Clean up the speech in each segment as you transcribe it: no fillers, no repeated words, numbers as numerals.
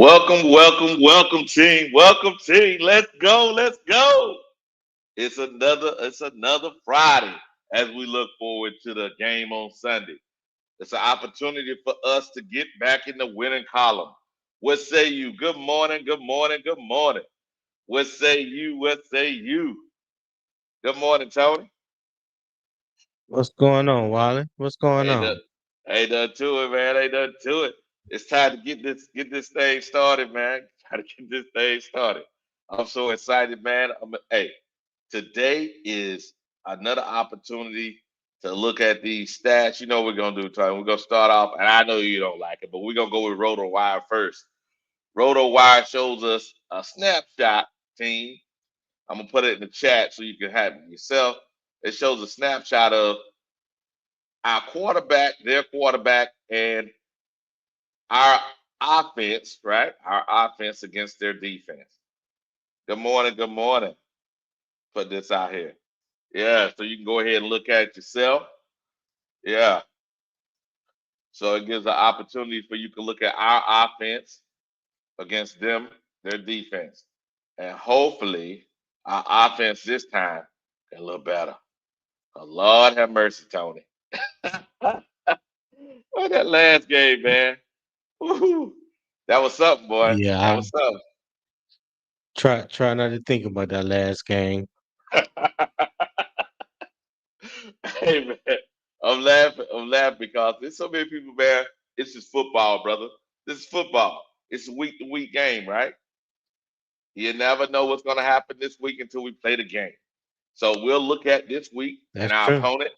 Welcome, team. Welcome, team. Let's go. Let's go. It's another Friday as we look forward to the game on Sunday. It's an opportunity for us to get back in the winning column. What say you? Good morning. Good morning. Good morning. What say you? What say you? Good morning, Tony. What's going on, Wally? What's going Ain't nothing, on? ain't nothing to it, man. Ain't nothing to it. It's time to get this thing started, man. Try to get this thing started. I'm so excited, man. Hey, today is another opportunity to look at these stats. You know what we're gonna do, Tony. We're gonna start off, and I know you don't like it, but we're gonna go with Roto Wire first. Roto Wire shows us a snapshot, team. I'm gonna put it in the chat so you can have it yourself. It shows a snapshot of our quarterback, their quarterback, and our offense, right? Our offense against their defense. Good morning. Good morning. Put this out here. Yeah, so you can go ahead and look at it yourself. Yeah. So it gives an opportunity for you to look at our offense against them, their defense. And hopefully our offense this time get a little better. Oh, Lord have mercy, Tony. Oh, that last game, man. Woo-hoo. That was something, boy. Yeah, That I was something. try not to think about that last game. Hey man, I'm laughing. I'm laughing because there's so many people, man. It's just football, brother. This is football. It's a week to week game, right? You never know what's going to happen this week until we play the game. So we'll look at this week and That's our true. opponent.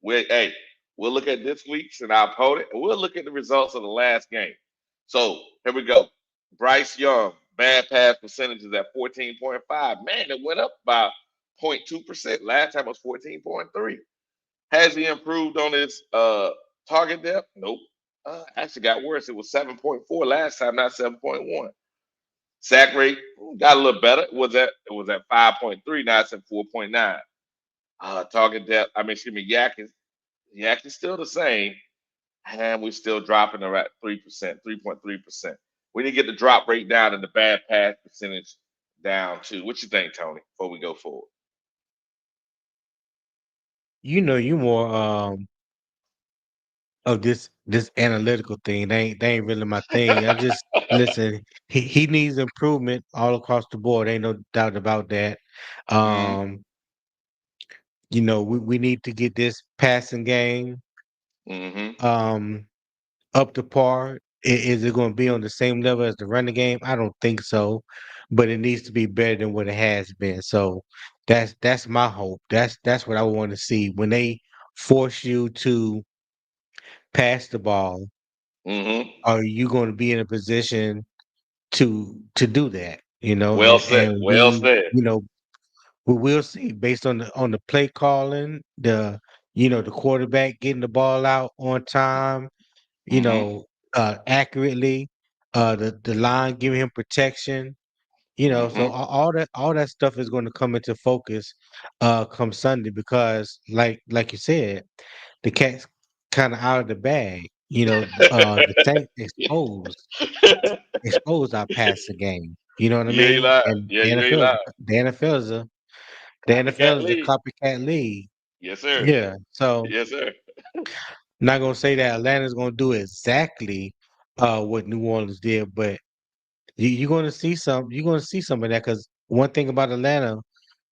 Hey, we'll look at this week's and our opponent, and we'll look at the results of the last game. So here we go. Bryce Young, bad pass percentage is at 14.5. Man, it went up by 0.2%. Last time it was 14.3. Has he improved on his target depth? Nope. Actually got worse. It was 7.4 last time, not 7.1. Sack rate got a little better. It was at 5.3, now it's at 4.9. Target depth, I mean, excuse me, Yak is still the same, and we're still dropping around 3%, 3.3%. We need to get the drop rate down and the bad pass percentage down too. What you think, Tony, before we go forward? You more of this analytical thing. They ain't really my thing. I just listen. He needs improvement all across the board. Ain't no doubt about that. Mm-hmm. Um, we need to get this passing game Mm-hmm. um up to par. Is it going to be on the same level as the running game? I don't think so, but it needs to be better than what it has been. So that's my hope. That's what I want to see when they force you to pass the ball. Mm-hmm. Are you going to be in a position to do that? Well said. And Well said. we will see based on the play calling, the quarterback getting the ball out on time, you Mm-hmm. know, accurately, the line giving him protection, so Mm-hmm. all that stuff is going to come into focus come Sunday because like you said, the cat's kind of out of the bag. The Saints exposed our passing game. You know what I You ain't mean? lying. And Yeah, you ain't lying. The NFL is a the NFL Copycat is a league. copycat league. Yes, sir. Yeah. So Yes, sir. I'm not gonna say that Atlanta's gonna do exactly what New Orleans did, but you're gonna see some of that because one thing about Atlanta,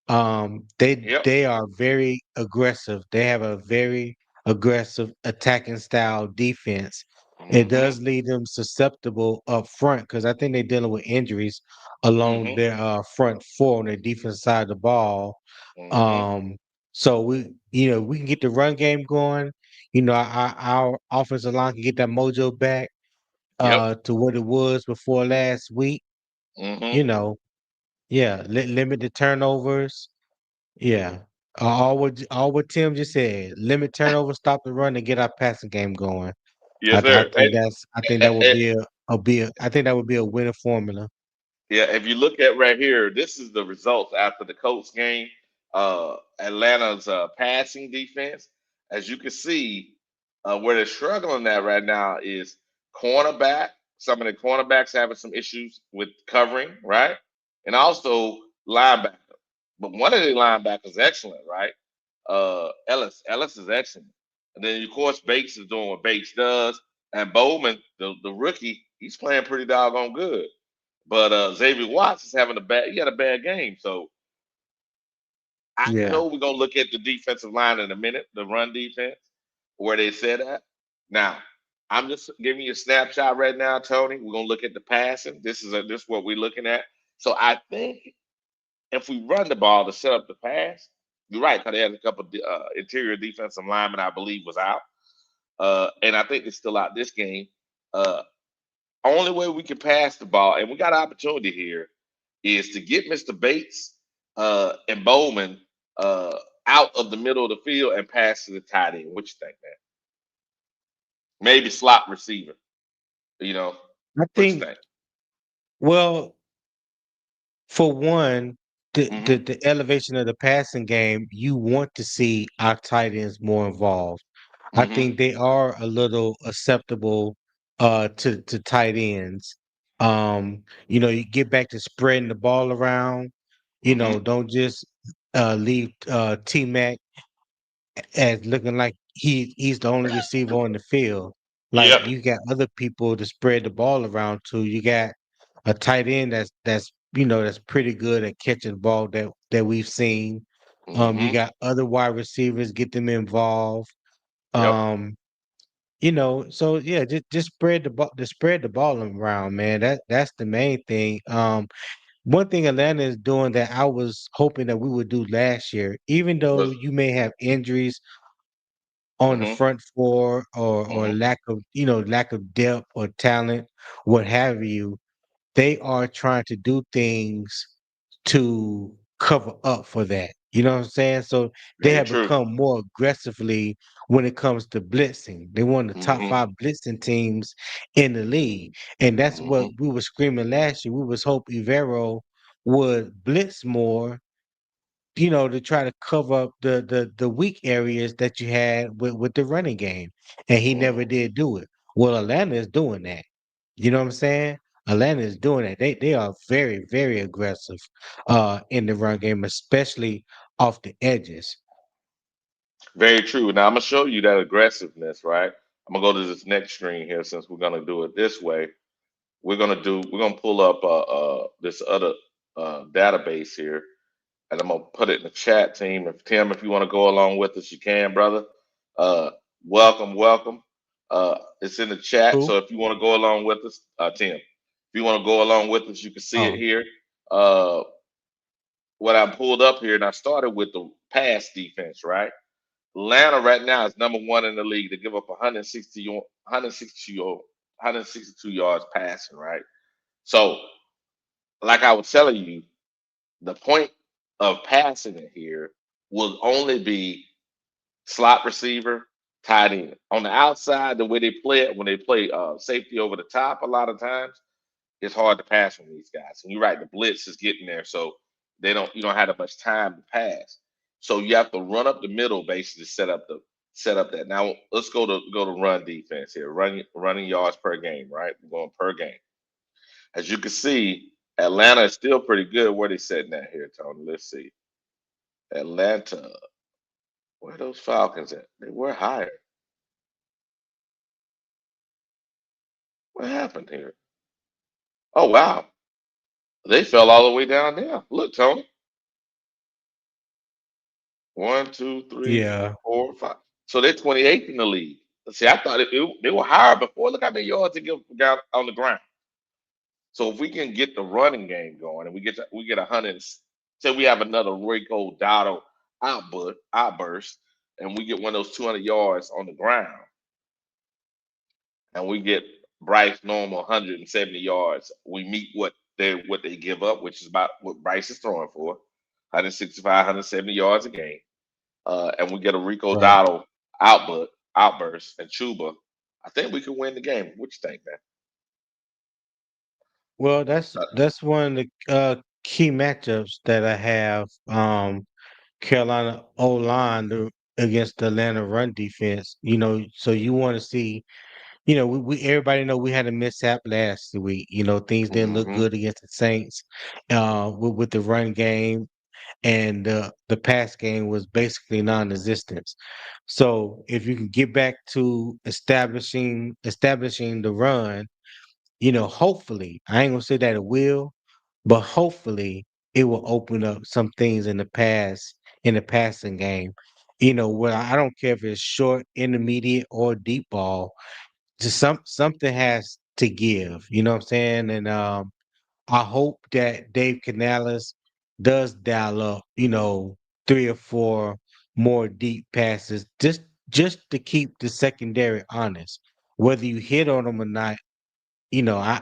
Yep. they are very aggressive. They have a very aggressive attacking style defense. It Mm-hmm. does leave them susceptible up front because I think they're dealing with injuries along Mm-hmm. their front four on their defense side of the ball. Mm-hmm. Um, so we can get the run game going. Our offensive line can get that mojo back Yep. to what it was before last week. Mm-hmm. You know, yeah, limit the turnovers. Yeah, all what Tim just said. Limit turnovers, stop the run, and get our passing game going. Yes, sir. I think that would And I think that would be a winning formula. yeah, if you look at right here, this is the results after the Colts game. Atlanta's passing defense, as you can see, where they're struggling at right now is cornerback. some of the cornerbacks having some issues with covering, right? And also linebacker. But one of the linebackers is excellent, right? Ellis is excellent. And then of course Bates is doing what Bates does. And Bowman, the rookie, he's playing pretty doggone good. But Xavier Watts is having a bad he had a bad game. So I Yeah. know we're gonna look at the defensive line in a minute, the run defense, where they said that. Now, I'm just giving you a snapshot right now, Tony. We're gonna look at the passing. This is what we're looking at. So I think if we run the ball to set up the pass, you're right. Because they had a couple of interior defensive linemen, I believe, was out, and I think they're still out this game. Uh, Only way we can pass the ball, and we got an opportunity here, is to get Mr. Bates and Bowman uh, out of the middle of the field and pass to the tight end. What you think, man? Maybe slot receiver. You know, I what you think, think? well, for one, Mm-hmm. the elevation of the passing game, you want to see our tight ends more involved. I Mm-hmm. think they are a little acceptable to tight ends. You get back to spreading the ball around. Mm-hmm. Don't just leave T Mac as looking like he's the only receiver on the field. Like Yep. you got other people to spread the ball around to. You got a tight end that's pretty good at catching the ball that we've seen. You Mm-hmm. got other wide receivers, get them involved. Yep. Um, so yeah, just spread the ball around, man. That's the main thing. One thing Atlanta is doing that I was hoping that we would do last year, even though Was you may have injuries on the mm-hmm. front four or Mm-hmm. lack of depth or talent, what have you, they are trying to do things to cover up for that. You know what I'm saying? So they Very have true. become more aggressively when it comes to blitzing. They one of the top Mm-hmm. five blitzing teams in the league. And that's what Mm-hmm. we were screaming last year. We was hope Ivero would blitz more, to try to cover up the weak areas that you had with the running game. And he never Mm-hmm. did do it. Well, Atlanta is doing that. You know what I'm saying? Atlanta is doing that. They are very, very aggressive in the run game, especially off the edges. Very true. Now I'm gonna show you that aggressiveness, right? I'm gonna go to this next screen here since we're gonna do it this way. We're gonna pull up this other database here, and I'm gonna put it in the chat team. If Tim, if you want to go along with us, you can, brother. Uh, Welcome, welcome. It's in the chat, Who? so if you want to go along with us, Tim, if you want to go along with us, you can see it Oh, here. Uh, what I pulled up here, and I started with the pass defense, right? Atlanta right now is number one in the league. They give up 162 yards passing, right? So, like I was telling you, the point of passing it here will only be slot receiver, tight end. On the outside, the way they play it, when they play safety over the top, a lot of times it's hard to pass from these guys. And you're right, the blitz is getting there, so you don't have that much time to pass. So you have to run up the middle basically to set up that. Now let's go to run defense here. Running yards per game, right? We're going per game. As you can see, Atlanta is still pretty good. Where they sitting at here, Tony? Let's see. Atlanta, where are those Falcons at? They were higher. What happened here? Oh wow, they fell all the way down there. Look, Tony. One, two, three, yeah. four, five. So they're 28th in the league. See, I thought they were higher before. Look how many yards they give got on the ground. So if we can get the running game going and we get 100, say we have another Rico Dotto outburst, and we get one of those 200 yards on the ground, and we get Bryce normal 170 yards, we meet what they give up, which is about what Bryce is throwing for, 165, 170 yards a game, and we get a Rico Right. Dotto outburst and Chuba, I think we can win the game. What you think, man? Well, that's one of the key matchups that I have. Carolina O line against the Atlanta run defense. So you want to see we everybody know we had a mishap last week. Things didn't look Hmm. good against the Saints, with the run game, and the pass game was basically non-existent. So if you can get back to establishing the run, hopefully, I ain't gonna say that it will, but hopefully it will open up some things in the passing game. Where I don't care if it's short, intermediate, or deep ball, just something has to give. You know what I'm saying? And I hope that Dave Canales does dial up, three or four more deep passes, just to keep the secondary honest. Whether you hit on them or not, I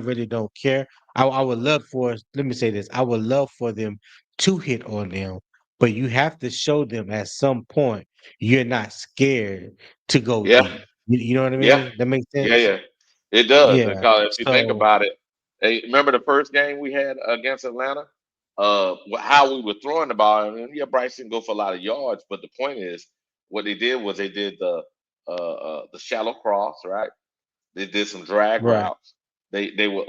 really don't care. I would love for let me say this. I would love for them to hit on them, but you have to show them at some point you're not scared to go Yeah, deep. You know what I yeah, mean? That makes yeah, sense. yeah. It does Yeah. because if you think So about it, hey, remember the first game we had against Atlanta? How we were throwing the ball, and yeah, Bryce didn't go for a lot of yards, but the point is, what they did was they did the shallow cross, right? They did some drag right. routes. They were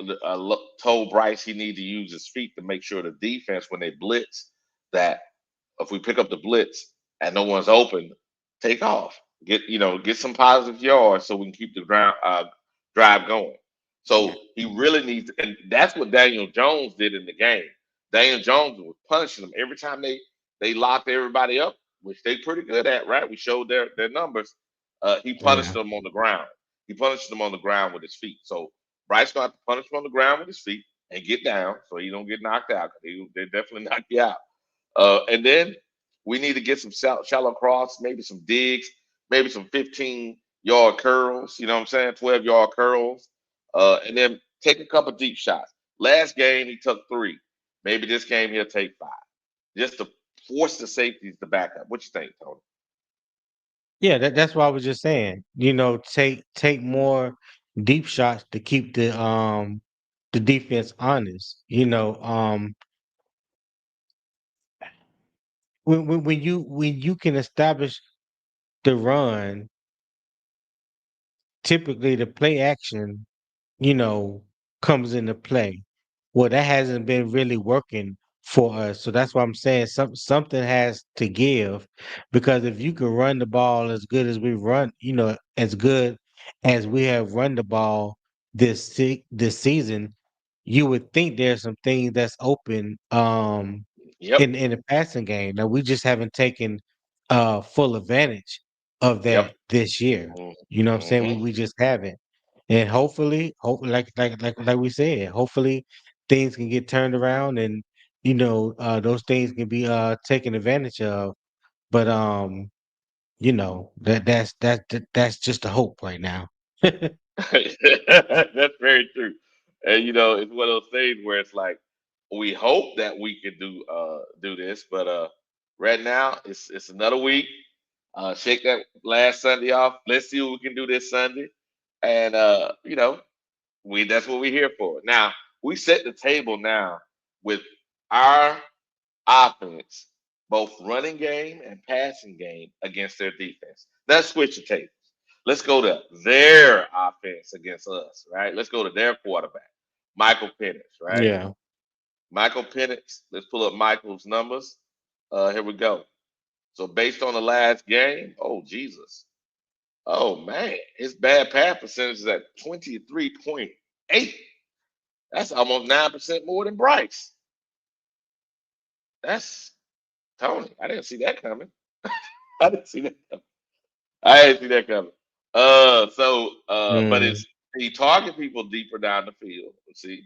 told Bryce he needed to use his feet to make sure the defense when they blitz that if we pick up the blitz and no one's open, take off. Get some positive yards so we can keep the drive going. So he really needs, and that's what Daniel Jones did in the game. Daniel Jones was punishing them every time they locked everybody up, which they pretty good at, right? We showed their numbers. He punished Yeah. them on the ground. He punished them on the ground with his feet. So Bryce gonna have to punish him on the ground with his feet and get down so he don't get knocked out. They definitely knock you out. And then we need to get some shallow cross, maybe some digs, maybe some 15-yard curls. You know what I'm saying? 12-yard curls. And then take a couple deep shots. Last game he took three. Maybe this game he'll take five, just to force the safeties to back up. What you think, Tony? Yeah, that's what I was just saying. Take more deep shots to keep the defense honest. When you can establish the run, typically the play action, you know, comes into play. Well, that hasn't been really working for us. So that's why I'm saying something has to give, because if you can run the ball as good as we run, as good as we have run the ball this season, you would think there's some things that's open Yep. in the passing game. Now we just haven't taken full advantage of Yep. that this year. You know what I'm saying? We Mm-hmm. we just haven't. And hopefully, like we said, hopefully things can get turned around, and those things can be taken advantage of. But that's just a hope right now. That's very true. And it's one of those things where it's like we hope that we can do this, but right now it's another week. Shake that last Sunday off. Let's see what we can do this Sunday. And we that's what we're here for. Now, we set the table now with our offense, both running game and passing game against their defense. Let's switch the tables. Let's go to their offense against us, right? Let's go to their quarterback, Michael Penix, right? Yeah. Michael Penix. Let's pull up Michael's numbers. Here we go. So based on the last game, oh Jesus, oh man, his bad pass percentage is at 23.8. That's almost 9% more than Bryce. That's Tony. I didn't see that coming. I didn't see that coming. I didn't see that coming. But Mm, it's he target people deeper down the field. See,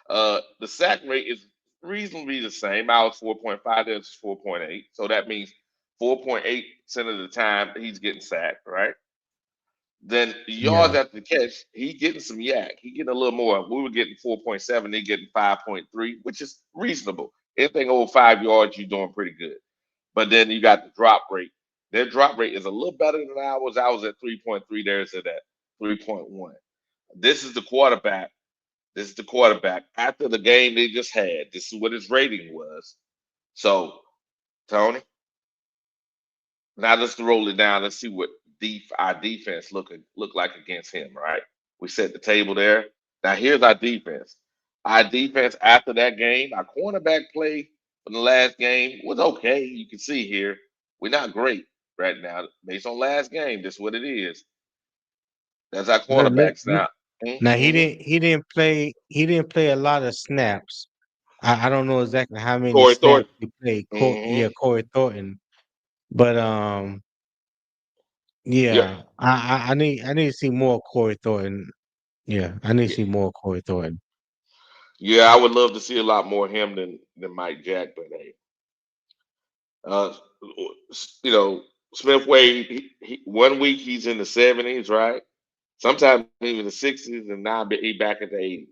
the sack rate is reasonably the same. I was 4.5, there's 4.8. So that means 4.8% of the time he's getting sacked, right? Then yards yeah. after the catch, he getting some yak. He getting a little more. We were getting 4.7, they getting 5.3, which is reasonable. Anything over 5 yards, you're doing pretty good. But then you got the drop rate. Their drop rate is a little better than ours. I was at 3.3. There's at 3.1. This is the quarterback. This is the quarterback after the game they just had. This is what his rating was. So, Tony, now let's roll it down. Let's see what our defense look like against him, right? We set the table there. Now here's our defense. Our defense after that game, our cornerback play from the last game was okay. You can see here we're not great right now based on last game. That's what it is. That's our cornerbacks now. Now he Mm-hmm. didn't play a lot of snaps. I don't know exactly how many Corey snaps Thornton. he played. Mm-hmm. Yeah, Corey Thornton. But Yep. yeah, I need to see more Corey Thornton. Yeah, I need to Yeah. see more Corey Thornton. Yeah, I would love to see a lot more him than Mike Jack, but hey, uh, you know, Smith Wade. One week he's in the 70s, right? Sometimes even the 60s, and now he back at the 80s.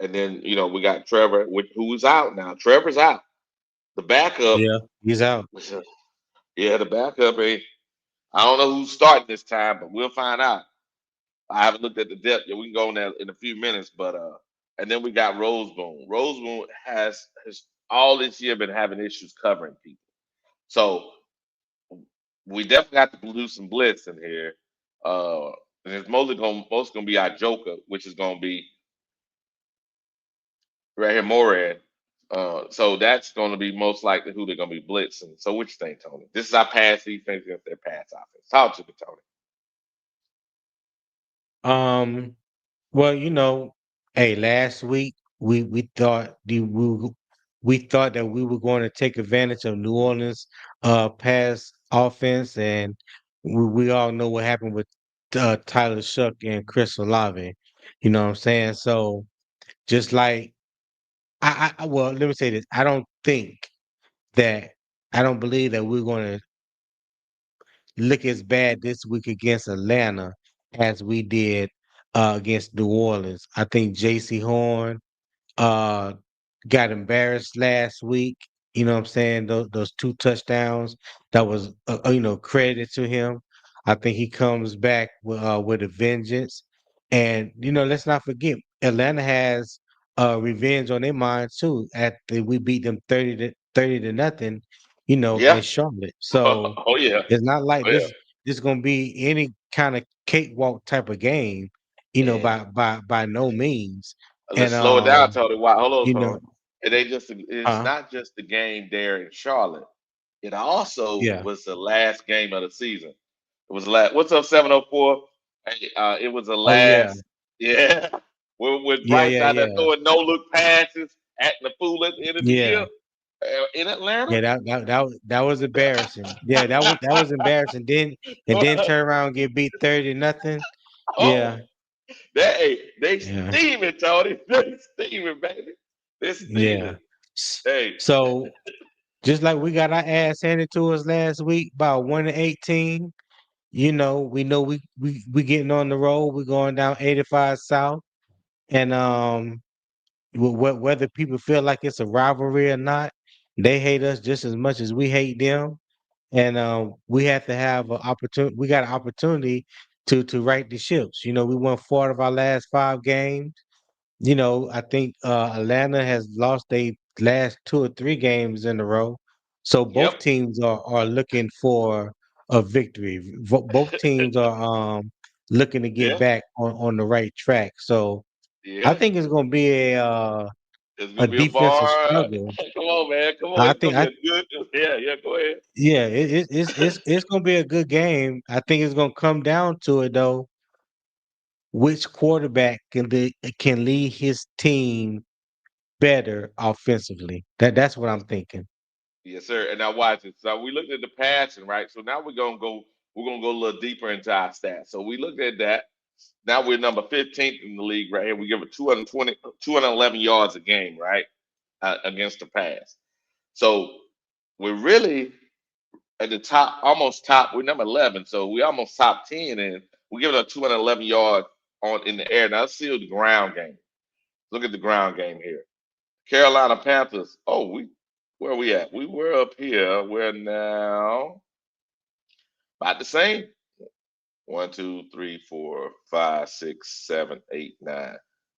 And then we got Trevor, who's out now. Trevor's out. The backup, Yeah, he's out. yeah, the backup ain't. I don't know who's starting this time, but we'll find out. I haven't looked at the depth yet. We can go on that in a few minutes, but and then we got Roseboom. Roseboom has all this year been having issues covering people. So we definitely got to do some blitz in here. Uh, and it's mostly gonna be our Joker, which is gonna be right here, Morad. So that's gonna be most likely who they're gonna be blitzing. So what you think, Tony? This is our pass defense against their pass offense. Talk to me, Tony. Um, well, hey, last week we thought that we were going to take advantage of New Orleans pass offense, and we all know what happened with Tyler Shuck and Chris Olave. You know what I'm saying? So just like well, let me say this: that I don't believe that we're going to look as bad this week against Atlanta as we did against New Orleans. I think J.C. Horn uh got embarrassed last week. You know what I'm saying? Those two touchdowns that was credited to him. I think he comes back with a vengeance. And let's not forget Atlanta has revenge on their mind too. We beat them 30 to nothing, in Yeah. Charlotte. So Oh yeah. it's not like Oh yeah. this gonna be any kind of cakewalk type of game, And by no means. And let's slow it down, Tony. Why? Hold on, you know, Tony. It's huh? not just the game there in Charlotte. It also Yeah. was the last game of the season. It was last. What's up, 704? Hey, it was the Oh yeah. last. Yeah, with Yeah, Bryce yeah, out there yeah. throwing no look passes, acting a fool at the end of the year Yeah. in Atlanta. Yeah, that was embarrassing. Yeah, that was embarrassing. Then turn around and get beat 30 nothing. Oh, Yeah. they Yeah. steaming, Tony. They steaming, baby. They Yeah. steaming. Hey, So just like we got our ass handed to us last week by 1-18, we know we getting on the road. We're going down 85 South. And whether people feel like it's a rivalry or not, they hate us just as much as we hate them. And we have to have an opportunity. We got an opportunity to right the ships. We won 4 of our last 5 games. I think Atlanta has lost their last 2 or 3 games in a row. So yep, both teams are looking for a victory. Both teams are looking to get yeah, back on the right track. So I yeah. think it's going to be It's a gonna be a defensive bar. struggle. Come on, man. Come on. I It's think gonna be I a good. Yeah, yeah. Go ahead. Yeah, it's gonna be a good game. I think it's gonna come down to it though. Which quarterback can lead his team better offensively? That's what I'm thinking. Yes, sir. And now watch it. So we looked at the passing, right? So now we're gonna go a little deeper into our stats. So we looked at that. Now we're number 15th in the league right here. We give it 220, 211 yards a game, right? Against the pass. So we're really at the top, almost top. We're number 11, so we almost top 10, and we give it a 211 yards on in the air. Now let's see the ground game. Look at the ground game here. Carolina Panthers. Oh, where are we at? We were up here. We're now about the same. 1, 2, 3, 4, 5, 6, 7, 8, 9,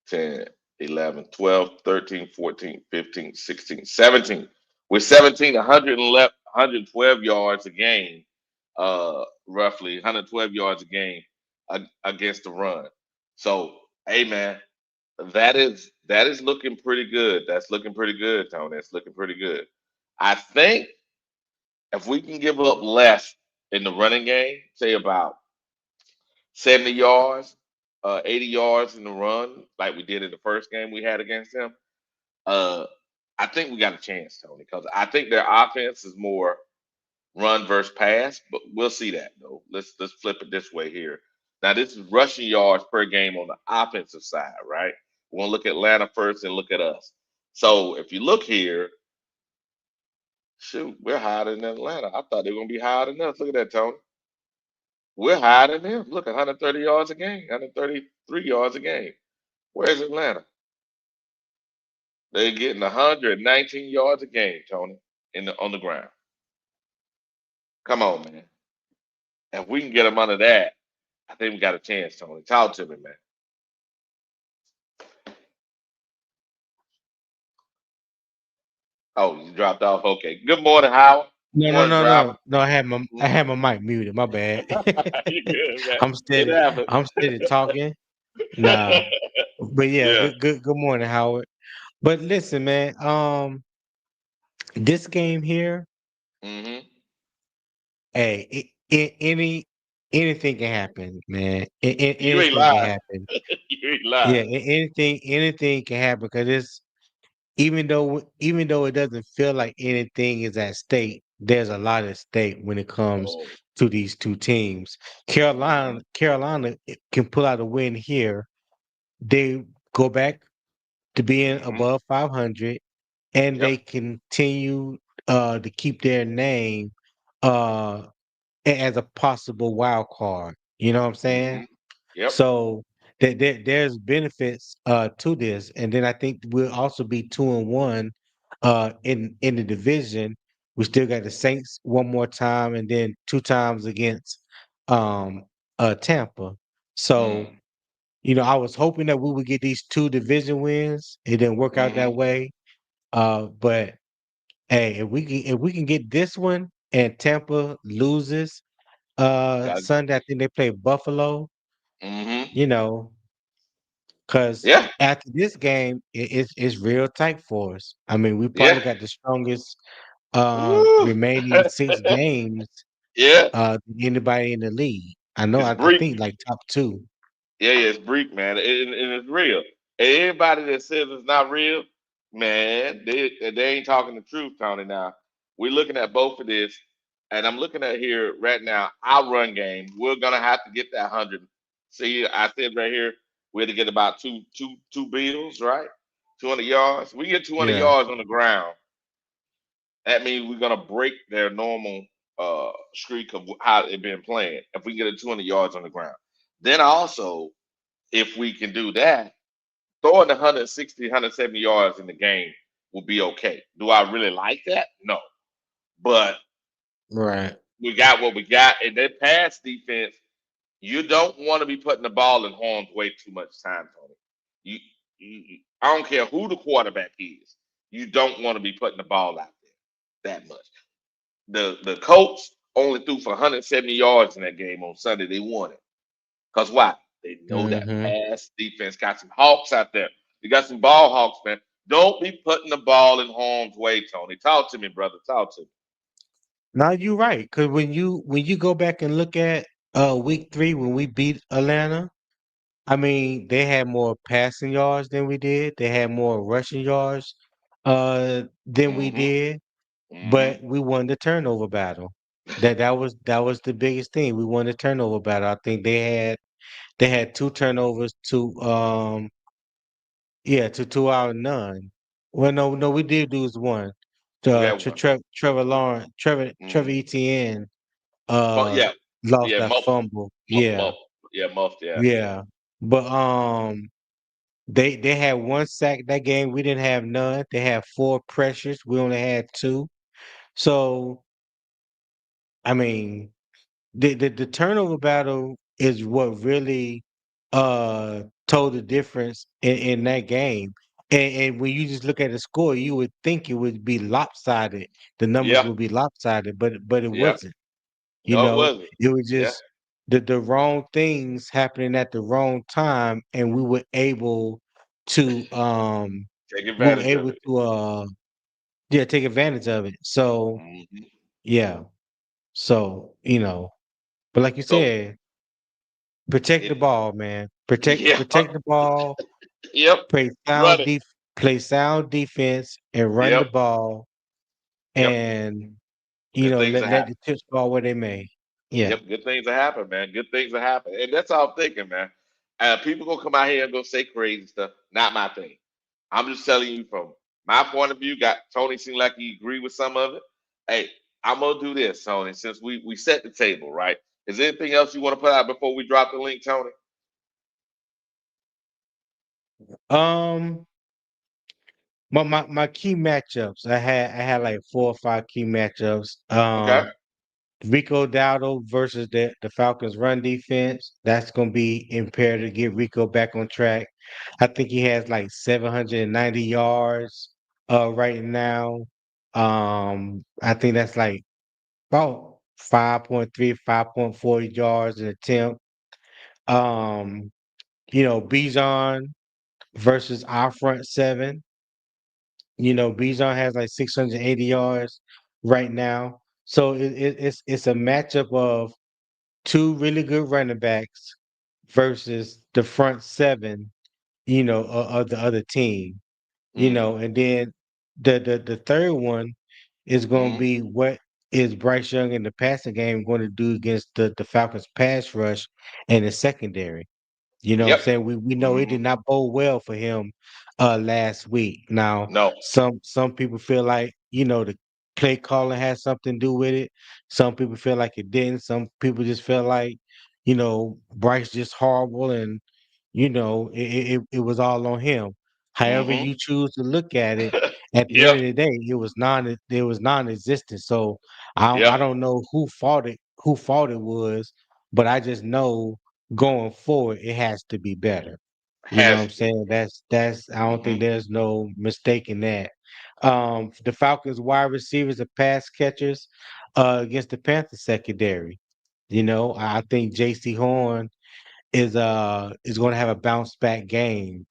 10, 11, 12, 13, 14, 15, 16, 17. We're 17, 111, 112 yards a game roughly 112 yards a game against the run. So, hey man, that is looking pretty good. That's looking pretty good, Tony. That's looking pretty good. I think if we can give up less in the running game, say about 70 yards, 80 yards in the run, like we did in the first game we had against them, uh, I think we got a chance, Tony, because I think their offense is more run versus pass, but we'll see that though. Let's flip it this way here. Now this is rushing yards per game on the offensive side, right? We're gonna look at Atlanta first and look at us. So if you look here, shoot, we're higher than Atlanta. I thought they were gonna be higher than us. Look at that, Tony. We're higher than them. Look, 130 yards a game, 133 yards a game. Where's Atlanta? They're getting 119 yards a game, Tony, on the ground. Come on, man. If we can get them under that, I think we got a chance, Tony. Talk to me, man. Oh, you dropped off. Okay. Good morning, Howard. No, no, Morning, no, no, driver. no. I Mhm. had my mic muted. My bad. You good, man? I'm It steady. happened. I'm steady talking. Nah, but yeah, Yeah. good morning, Howard. But listen, man. This game here, Hmm. hey, anything can happen, man. You ain't Anything can lying. happen. You ain't Yeah, lying. anything can happen because it's even though it doesn't feel like anything is at stake, there's a lot at stake when it comes Oh. to these two teams. Hmm. Carolina can pull out a win here. They go back to being Hmm. above 500, and Yep. they continue to keep their name uh as a possible wild card. You know what I'm saying? Hmm. Yep. So there's benefits to this, and then I think we'll also be 2-1 in the division. We still got the Saints one more time, and then two times against um Tampa. So Mm. I was hoping that we would get these two division wins. It didn't work out that Hmm. way. But hey, if we can get this one and Tampa loses Got. Sunday, I think they play Buffalo, Hmm. you know, because Yeah. after this game, it's real tight for us. I mean, we Yeah. probably got the strongest Woo. remaining 6 games Yeah. than anybody in the league. I know, It's I brief. think like top two. Yeah, yeah, it's Greek, man, and it's real. And anybody that says it's not real, man, they ain't talking the truth, Tony. Now we're looking at both of this, and I'm looking at here right now. Our run game, we're gonna have to get that 100. See, I said right here, we had to get about two bills, right? 200 yards. We get 200 Yeah, yards on the ground. That means we're gonna break their normal streak of how they've been playing. If we get a 200 yards on the ground, then also if we can do that, throwing 160, 170 yards in the game will be okay. Do I really like that? No. But right. we got what we got. And that pass defense, you don't want to be putting the ball in harm's way too much time, Tony. I don't care who the quarterback is. You don't want to be putting the ball out there that much. The Colts only threw for 170 yards in that game on Sunday. They won it. Because why? They know that Hmm. pass defense got some hawks out there. You got some ball hawks, man. Don't be putting the ball in harm's way, Tony. Talk to me, brother. Talk to me. Now you're right, because when you go back and look at week 3 when we beat Atlanta, I mean, they had more passing yards than we did. They had more rushing yards than we Mm-hmm. did, Mm-hmm. but we won the turnover battle. That was the biggest thing. We won the turnover battle. I think they had two turnovers to yeah, to our none. Well, no, we did lose one. We had one. Trevor Lawrence, Trevor Mm-hmm. Etienne But uh yeah, lost yeah, that muff, fumble. muff, Yeah, muff. Yeah, muff. Yeah. yeah. But they had one sack that game. We didn't have none. They had four pressures. We only had two. So I mean, the turnover battle is what really told the difference in that game. And when you just look at the score, you would think it would be lopsided. The numbers Yeah. would be lopsided, but it Yeah. wasn't. You No, it know, wasn't. it was Yeah, just the wrong things happening at the wrong time, and take we were advantage of able it. to yeah, take advantage of it. So Hmm. yeah. So, but like you So said, protect it, the ball, man. yeah, Protect the ball, yep, play run it. play sound defense and run Yep, the ball yep. and Good things are let happening. the chips fall where they may. Yeah. Yep, good things are happening, man. Good things are happening, and that's all I'm thinking, man. People gonna come out here and go say crazy stuff. Not my thing. I'm just telling you from my point of view. Got Tony seemed like he agreed with some of it. Hey, I'm gonna do this, Tony. Since we set the table, right? Is there anything else you want to put out before we drop the link, Tony? Um my key matchups. I had like four or five key matchups. Okay. Rico Dowdle versus the Falcons run defense. That's gonna be imperative to get Rico back on track. I think he has like 790 yards right now. I think that's like about 5.3, 5.4 yards an attempt. Um, Bijan versus our front seven. Bijan has like 680 yards right now. So it's a matchup of two really good running backs versus the front seven, of the other team, Hmm. and then the third one is going to Hmm. be what is Bryce Young in the passing game going to do against the Falcons pass rush and the secondary. You know what I'm Yep. saying? We know it Hmm. did not bode well for him last week. Now, No. some people feel like, the play calling has something to do with it. Some people feel like it didn't. Some people just feel like, Bryce just horrible and, it was all on him. However Hmm. you choose to look at it, at the end Yep. of the day, it was non-existent. So Yep. I don't know who fault it was, but I just know going forward, it has to be better. You know what Has I'm to be. saying? I don't Hmm. think there's no mistaking that. The Falcons wide receivers are pass catchers against the Panthers secondary. I think JC Horn is going to have a bounce back game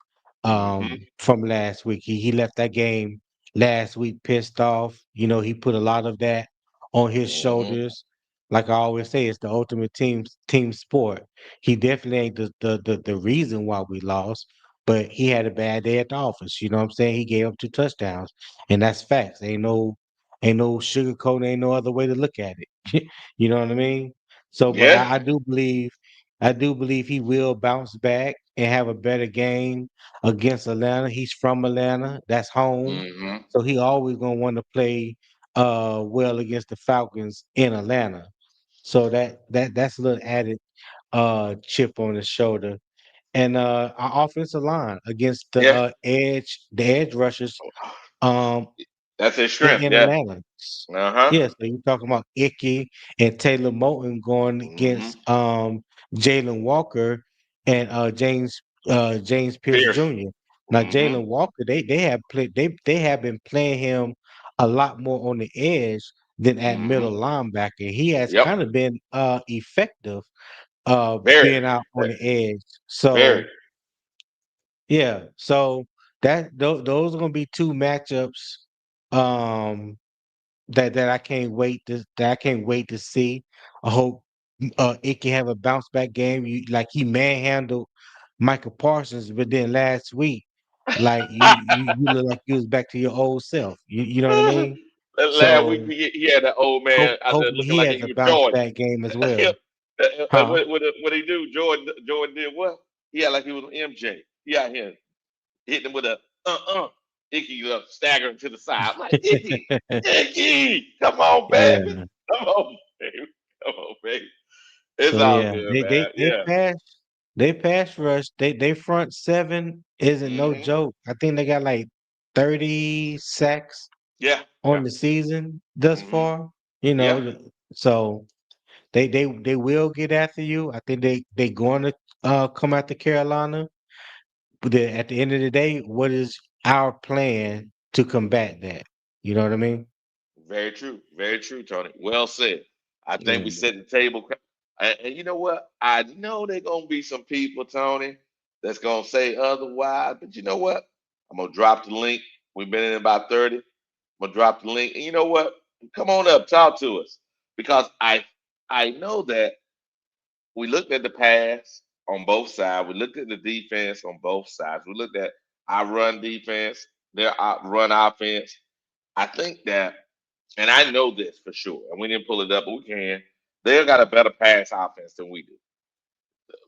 Hmm. from last week. He left that game last week pissed off. He put a lot of that on his Hmm. shoulders. Like I always say, it's the ultimate team sport. He definitely ain't the reason why we lost, but he had a bad day at the office. You know what I'm saying? He gave up two touchdowns, and that's facts. Ain't no sugarcoat. Ain't no other way to look at it. You know what I mean? So, but Yeah. I do believe he will bounce back and have a better game against Atlanta. He's from Atlanta. That's home. Hmm. So he always gonna want to play well against the Falcons in Atlanta. So that's a little added chip on his shoulder. And our offensive line against Yeah. the edge rushers um That's his in, strength. in Yeah. Atlanta. Uh huh. Yeah, so you're talking about Icky and Taylor Moton going Hmm. against Jalen Walker and James Pierce Pierce. Jr. Now Hmm. Jalen Walker, they have been playing him a lot more on the edge than at Hmm. middle linebacker. He has Yep. kind of been effective Very. being out on the edge. Very. So yeah, so those are gonna be two matchups. Um that I can't wait to see. I hope it can have a bounce back game. Like he manhandled Michael Parsons, but then last week, like you look like you was back to your old self. You know what I mean? Last week So he had that old man out there hopefully looking he like has he a was bounce Jordan. back game as well. Huh? What he do? Jordan did what? He had like he was MJ. He out here hitting him with a uh. Icky staggering to the side. I'm like, Icky, come on, baby. Yeah. Come on, baby. Come on, baby. It's So all yeah, good, man. Yeah. they pass rush. They front seven isn't no Hmm. joke. I think they got like 30 sacks Yeah. on Yeah. the season thus Hmm. far. Yeah. So they will get after you. I think they going to come after Carolina. But at the end of the day, what is our plan to combat that? You know what I mean? Very true. Very true, Tony. Well said. I think we Mm. set the table. And you know what? I know there gonna be some people, Tony, that's gonna say otherwise. But you know what? I'm gonna drop the link. We've been in about 30. I'm gonna drop the link. And you know what? Come on up, talk to us. Because I know that we looked at the pass on both sides. We looked at the defense on both sides. We looked at our run defense, their run offense. I think that, and I know this for sure, and we didn't pull it up, but we can. They got a better pass offense than we do.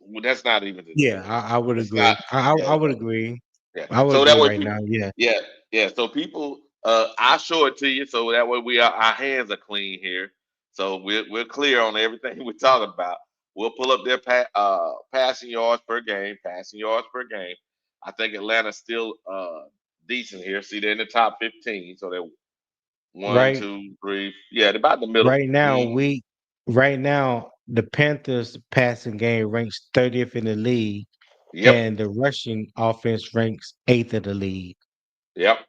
Well, that's not even the Yeah, debate. I would It's not. agree. I Yeah, would agree. yeah. I would So that agree way, right people. now. Yeah. Yeah, yeah. So people, I show it to you, so that way we are our hands are clean here. So we're clear on everything we're talking about. We'll pull up their passing yards per game, passing yards per game. I think Atlanta's still decent here. See, they're in the top 15, so they're one, Right. two, three. Yeah, they're about in the middle. Right now, Hmm. right now the Panthers passing game ranks 30th in the league, Yep, and the rushing offense ranks eighth in the league. yep,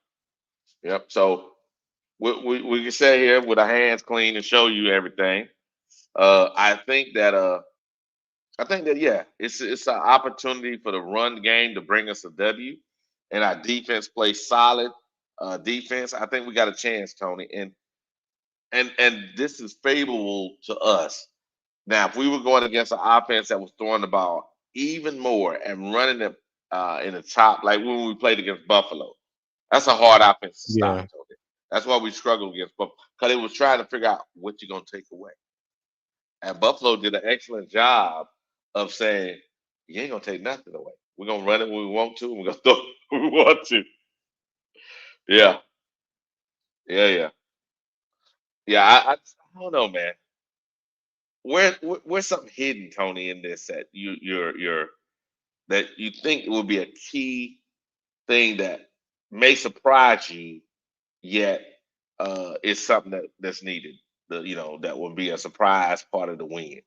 yep. So we can sit here with our hands clean and show you everything. I think that yeah, it's an opportunity for the run game to bring us a W, and our defense plays solid defense. I think we got a chance, Tony, and this is favorable to us. Now, if we were going against an offense that was throwing the ball even more and running it in the top, like when we played against Buffalo, that's a hard offense to stop, Yeah. Tony. That's why we struggled against Buffalo because it was trying to figure out what you're gonna take away. And Buffalo did an excellent job of saying, you ain't gonna take nothing away. We're gonna run it when we want to, and we're gonna throw it when we want to. Yeah, yeah, yeah. Yeah, I don't know, man. Where's something hidden, Tony, in this that you're that you think it would be a key thing that may surprise you, yet it's something that's needed. That will be a surprise part of the win.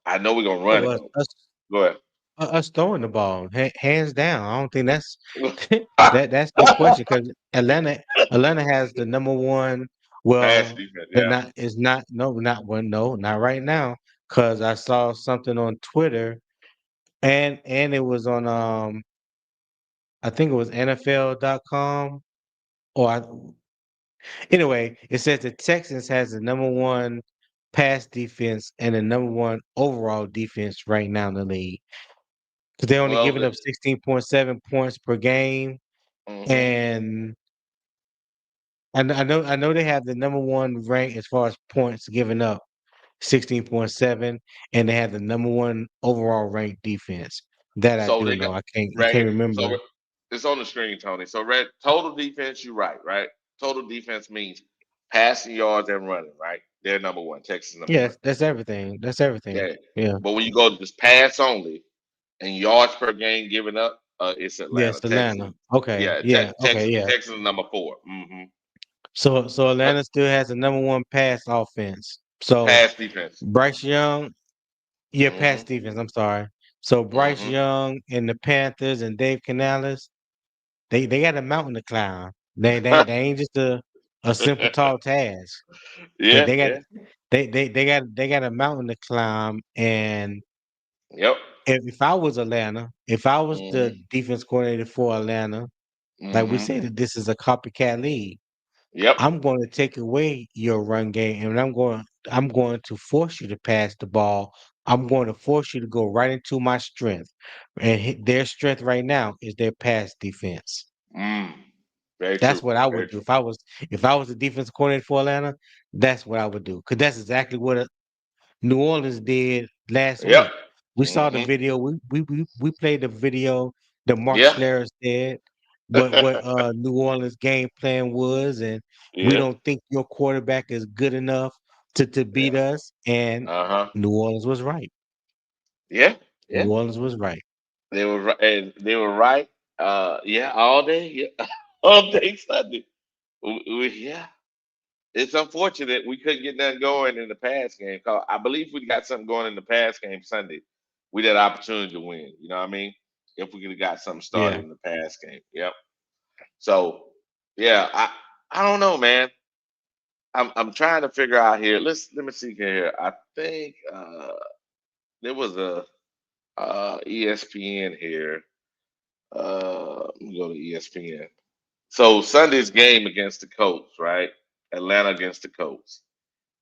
I know we're gonna run Oh, it though. Go ahead. us throwing the ball, hands down. I don't think that's that's the question because Atlanta has the number one. Pass Well, defense, they're yeah. not. It's not. No, not one. No, not right now. Because I saw something on Twitter, and it was on I think it was NFL.com or anyway, it says the Texans has the number one pass defense and the number one overall defense right now in the league. Because they're only Well, giving up 16.7 points per game. hmm And I know they have the number one rank as far as points given up, 16.7, and they have the number one overall ranked defense. That I so do they got know. I right can't here. So remember. it's on the screen, Tony. So red total defense, you're right, right? Total defense means passing yards and running, right? They're number one. Texas number one. Yes, that's everything. That's everything. Yeah. Yeah. But when you go to just pass only and yards per game given up, it's Atlanta. Yes, Texas. Atlanta. Okay. Yeah, Yeah. Okay. Texas. Yeah. Texas is number 4. So But Atlanta still has the number one pass offense. So pass defense. Bryce Young, yeah, pass hmm defense. I'm sorry. So Bryce hmm Young and the Panthers and Dave Canales, they got a mountain to climb. They ain't just a simple tall task. They Yeah, they got yeah. they got a mountain to climb. And Yep. if I was Atlanta, if I was the hmm defense coordinator for Atlanta, like we hmm say that this is a copycat league. Yep. I'm going to take away your run game, and I'm going to force you to pass the ball. I'm going to force you to go right into my strength. And their strength right now is their pass defense. Mm. Very That's true. what I would Very do true. if I was the defense coordinator for Atlanta. That's what I would do because that's exactly what New Orleans did last Yep. week. We saw the hmm video. We played the video that Mark Yeah. Schlereth said what New Orleans game plan was, and we Yeah. don't think your quarterback is good enough to beat Yeah. us. And Uh-huh. New Orleans was right. Yeah. Yeah. New Orleans was right. And they were right. Yeah, all day. Yeah. All day Sunday. Yeah. It's unfortunate we couldn't get nothing going in the pass game. 'Cause I believe we got something going in the pass game Sunday. We had opportunity to win. You know what I mean? If we could have got something started Yeah. in the pass game. Yep. So yeah, I don't know, man. I'm trying to figure out here. Let me see here. I think there was a ESPN here. Let me go to ESPN. So Sunday's game against the Colts, right? Atlanta against the Colts.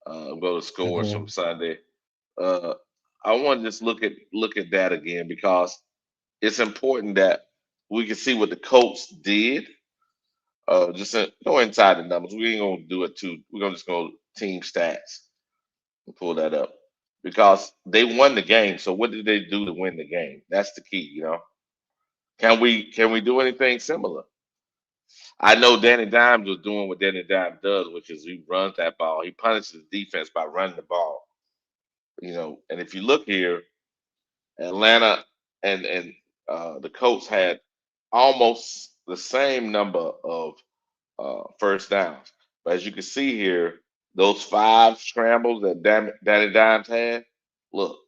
Go to scores from Mhm. Sunday. Uh, I want to just look at that again because it's important that we can see what the Colts did. Go inside the numbers. We ain't gonna do it too. We're gonna just go team stats and pull that up because they won the game. So what did they do to win the game? That's the key. Can we do anything similar? I know Danny Dimes was doing what Danny Dimes does, which is he runs that ball. He punishes the defense by running the ball. And if you look here, Atlanta and the Colts had almost the same number of first downs. But as you can see here, those five scrambles that Danny Dimes had, look,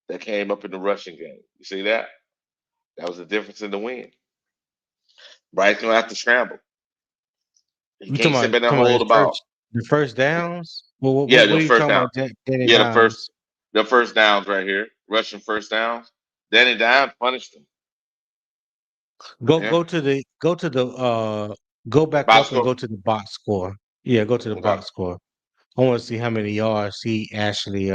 that came up in the rushing game. You see that? That was the difference in the win. Bryce gonna have to scramble. He You can't sit back there and talking about hold the ball. the first downs? Well, Yeah, what the are you first talking down. about, Danny Yeah, Dimes? the first downs right here, rushing first downs. Danny Dimes punished them. Yeah, Go to the go back box up and score. go to the box score. Yeah, go to the Okay, box score. I want to see how many yards he actually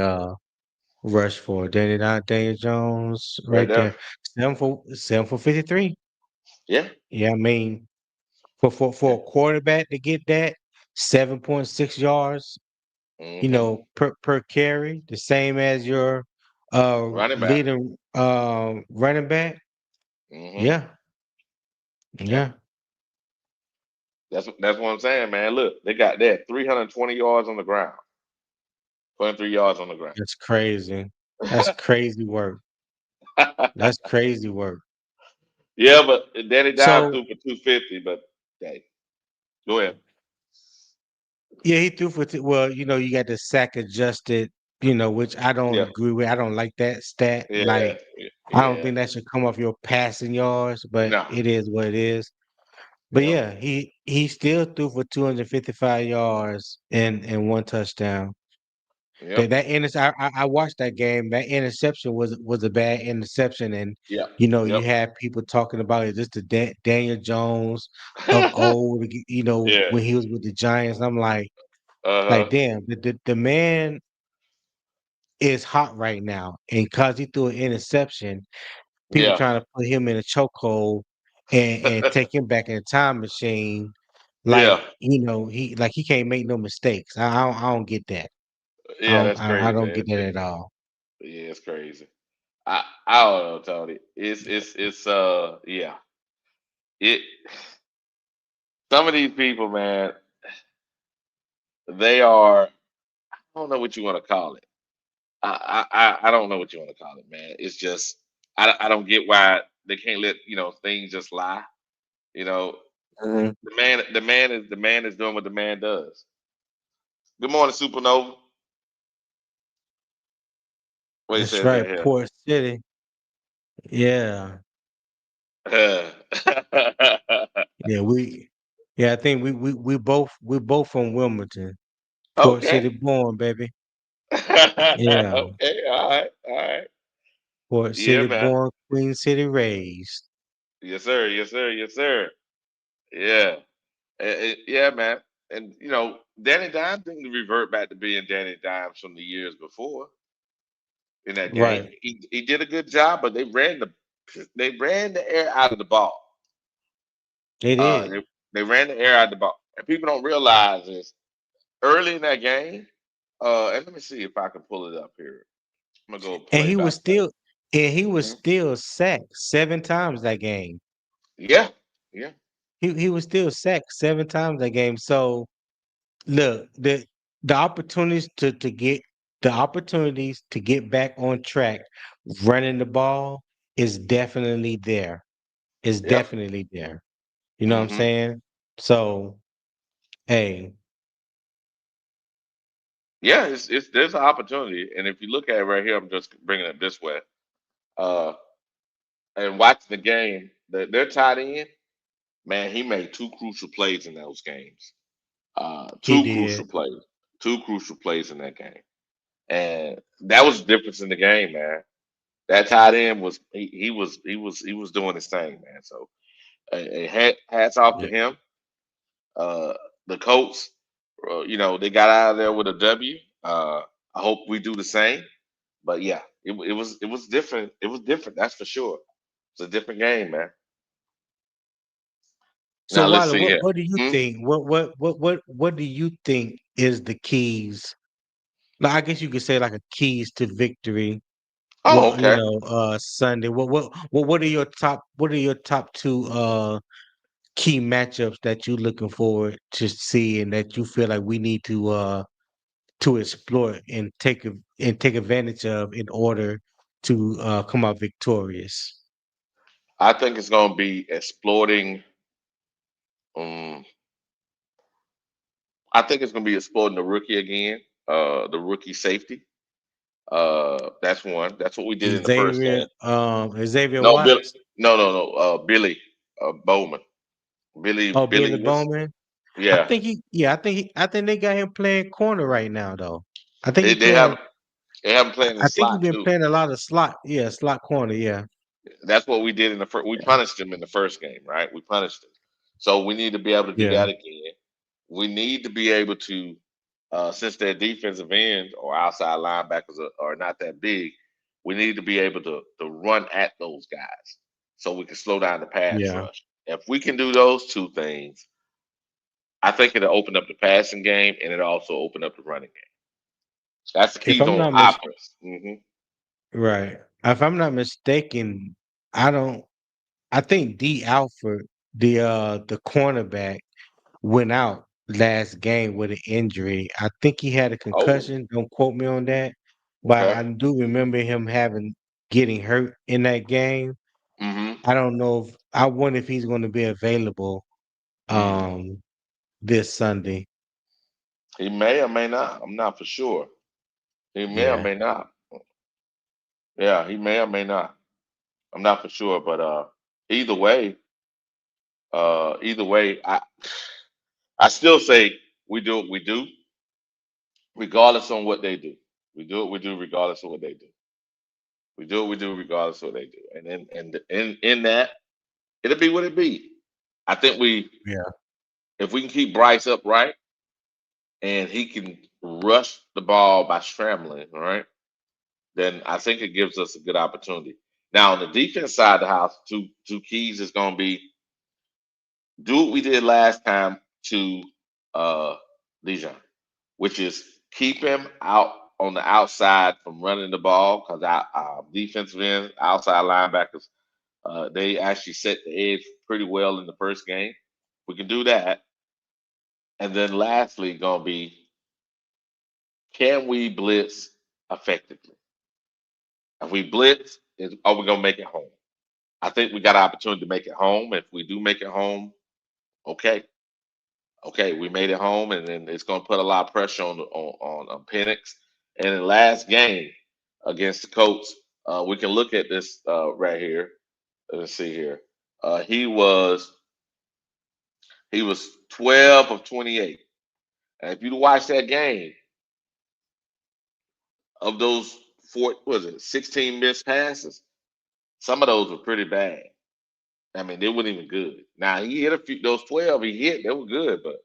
rushed for. Daniel Jones right right there. there. 7 for 53. Yeah, Yeah, I mean yeah. for a quarterback to get that 7.6 yards, Hmm. per carry, the same as your Running back. leading running back. Hmm. Yeah, Yeah, yeah, that's what I'm saying, man. Look, they had 320 yards on the ground, 23 yards on the ground. that's crazy. That's crazy work. That's crazy work. Yeah, but Danny Dimes So threw for 250. But hey, go ahead. yeah, he threw for well, you got the sack adjusted, which I don't Yeah, agree with. I don't like that stat. yeah, Like I don't yeah. think that should come off your passing yards, but No, it is what it is. But yep, yeah, he still threw for 255 yards and one touchdown. yep, I watched that game. That interception was a bad interception, and yep, you yep. had people talking about it. Just the Daniel Jones of old. Yeah. When he was with the Giants. I'm like Uh-huh. damn, the man is hot right now, and cause he threw an interception, people Yeah. trying to put him in a chokehold and take him back in a time machine. Yeah. Like he can't make no mistakes. I don't get that. Yeah, that's I crazy. don't get that at all. Yeah, it's crazy. I don't know, Tony. It's yeah. It Some of these people, man, they are, I don't know what you want to call it. I don't know what you want to call it, man. It's just I don't get why they can't let, things just lie. You know, Mhm. the man is doing what the man does. Good morning, Supernova. What he That's says right, right Port City. Yeah, here. yeah. I think we both from Wilmington, Port Okay. City born, baby. Yeah, Okay. All right. All right. Port Yeah, City man. born, Queen City raised. Yes, sir. Yes, sir. Yes, sir. Yeah. Yeah, man. And Danny Dimes didn't revert back to being Danny Dimes from the years before in that game. Right, He did a good job, but they ran the air out of the ball. they Uh, did. they, they ran the air out of the ball. And people don't realize is early in that game. And let me see if I can pull it up here. I'm gonna go And play he by was play. still and he was Mhm. still sacked 7 times that game. Yeah. Yeah. He was still sacked 7 times that game. So look, the opportunities to get back on track, running the ball is definitely there. Is Yep. definitely there. You know what I'm Hmm. saying? So hey, Yeah, it's there's an opportunity, and if you look at it right here, I'm just bringing it this way. Uh, and watching the game, their tight end, man, he made two crucial plays in those games. He Two did. crucial plays, two crucial plays in that game, and that was the difference in the game, man. That tight end was he was doing his thing, man. So hats off to Yeah. him. Uh, the Colts, they got out of there with a W. I hope we do the same. But yeah, it was different. It was different. That's for sure. It's a different game, man. So, Now let's Wilder, see here. what do you Hmm? think? What do you think is the keys? Like, I guess you could say like a keys to victory. Oh, Well, okay. Sunday. What are your top two key matchups that you looking forward to see and that you feel like we need to explore and take advantage of in order to come out victorious? I think it's going to be exploiting. Um, I think it's going to be exploiting the rookie again. The rookie safety. That's one. That's what we did in the first game. Xavier No, Bill. Watts. No, no, no. Billy Bowman. Oh, Billy Billy was. Bowman. Yeah. I think they got him playing corner right now though. I think They he they playing have they haven't played in the I think he's slot been too. playing a lot of slot corner, yeah. That's what we did in the first. We punished him in the first game, right? We punished him. So we need to be able to do Yeah. that again. We need to be able to, since their defensive ends or outside linebackers are not that big, we need to be able to run at those guys so we can slow down the pass Yeah. rush. If we can do those two things, I think it'll open up the passing game and it'll also open up the running game. That's the If keys I'm on not offense. right. If I'm not mistaken, I don't I think D Alford, the cornerback, went out last game with an injury. I think he had a Oh, concussion. Don't quote me on that. But okay. I do remember him getting hurt in that game. Mm-hmm. I don't know if I wonder if he's gonna be available Mm. um this Sunday. He may or may not. I'm not for sure. He may or Yeah. may not. Yeah, he may or may not. I'm not for sure, but either way, I still say we do what we do, regardless on what they do. We do what we do, regardless of what they do. We do what we do, regardless of what they do. And in that, it'll be what it be. I think Yeah. if we can keep Bryce upright and he can rush the ball by scrambling, all right, then I think it gives us a good opportunity. Now on the defense side of the house, two keys is going to be do what we did last time to uh Dijon, which is keep him out on the outside from running the ball because our defensive end, outside linebackers, they actually set the edge pretty well in the first game. We can do that, and then lastly, gonna be can we blitz effectively? If we blitz, are we gonna make it home? I think we got an opportunity to make it home. If we do make it home, okay, okay, we made it home, and then it's going to put a lot of pressure on Penix. And in the last game against the Colts, we can look at this right here. Let's see here. He was 12 of 28. And if you watch that game, of those four, was it 16 missed passes? Some of those were pretty bad. I mean, they weren't even good. Now he hit a few. Those 12 he hit, they were good, but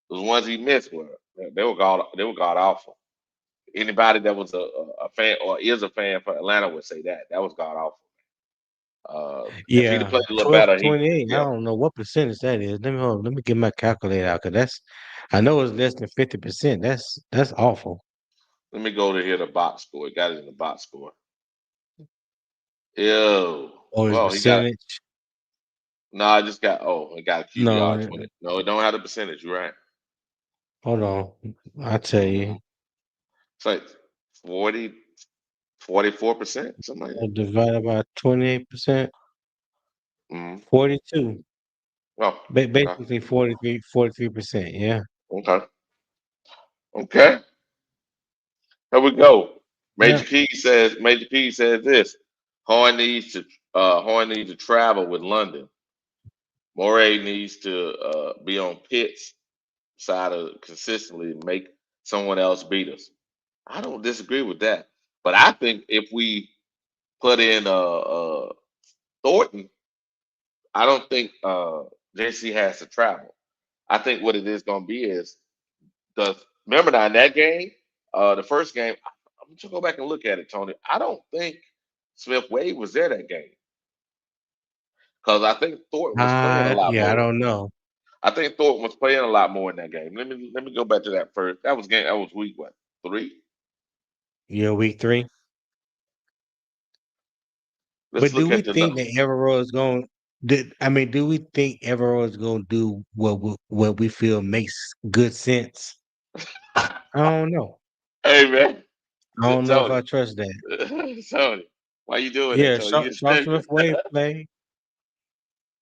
those ones he missed were they were god awful. Anybody that was a fan or is a fan for Atlanta would say that was god awful. If he'd have Yeah. played a little 12 better, he 28. I yeah. don't know what percentage that is. Let me get my calculator out because I know it's less than 50%. That's awful. Let me go to here the box score. He got it in the box score. Ew. Or his Well, he got percentage. no. I just got he got a QBR No, 20. No, it don't have the percentage. You're right. hold on. I'll tell Mm-hmm. you. It's like 40, 44%, something like that. Divided by 28%, Mm-hmm. 42. Oh, okay, Basically 43%. Yeah. okay, okay. Here we go. Yeah. Major P says this. Horn needs to travel with London. Morey needs to be on Pitts side of consistently make someone else beat us. I don't disagree with that. But I think if we put in Thornton, I don't think JC has to travel. I think what it is going to be is the remember now in that game, the first game. I'm just go back and look at it, Tony. I don't think Smith Wade was there that game because I think Thornton was playing a lot Yeah, I more. don't know. I think Thornton was playing a lot more in that game. Let me go back to that first. That was game. That was week what 3? Yeah, week 3. Let's But do look we at the think that Evero is going? I mean, do we think Evero is going to do what we feel makes good sense? I don't know. Hey man, I don't know if Tony, I trust that. Tony, why you doing that, Yeah, Tony? Sean Smith Wade played.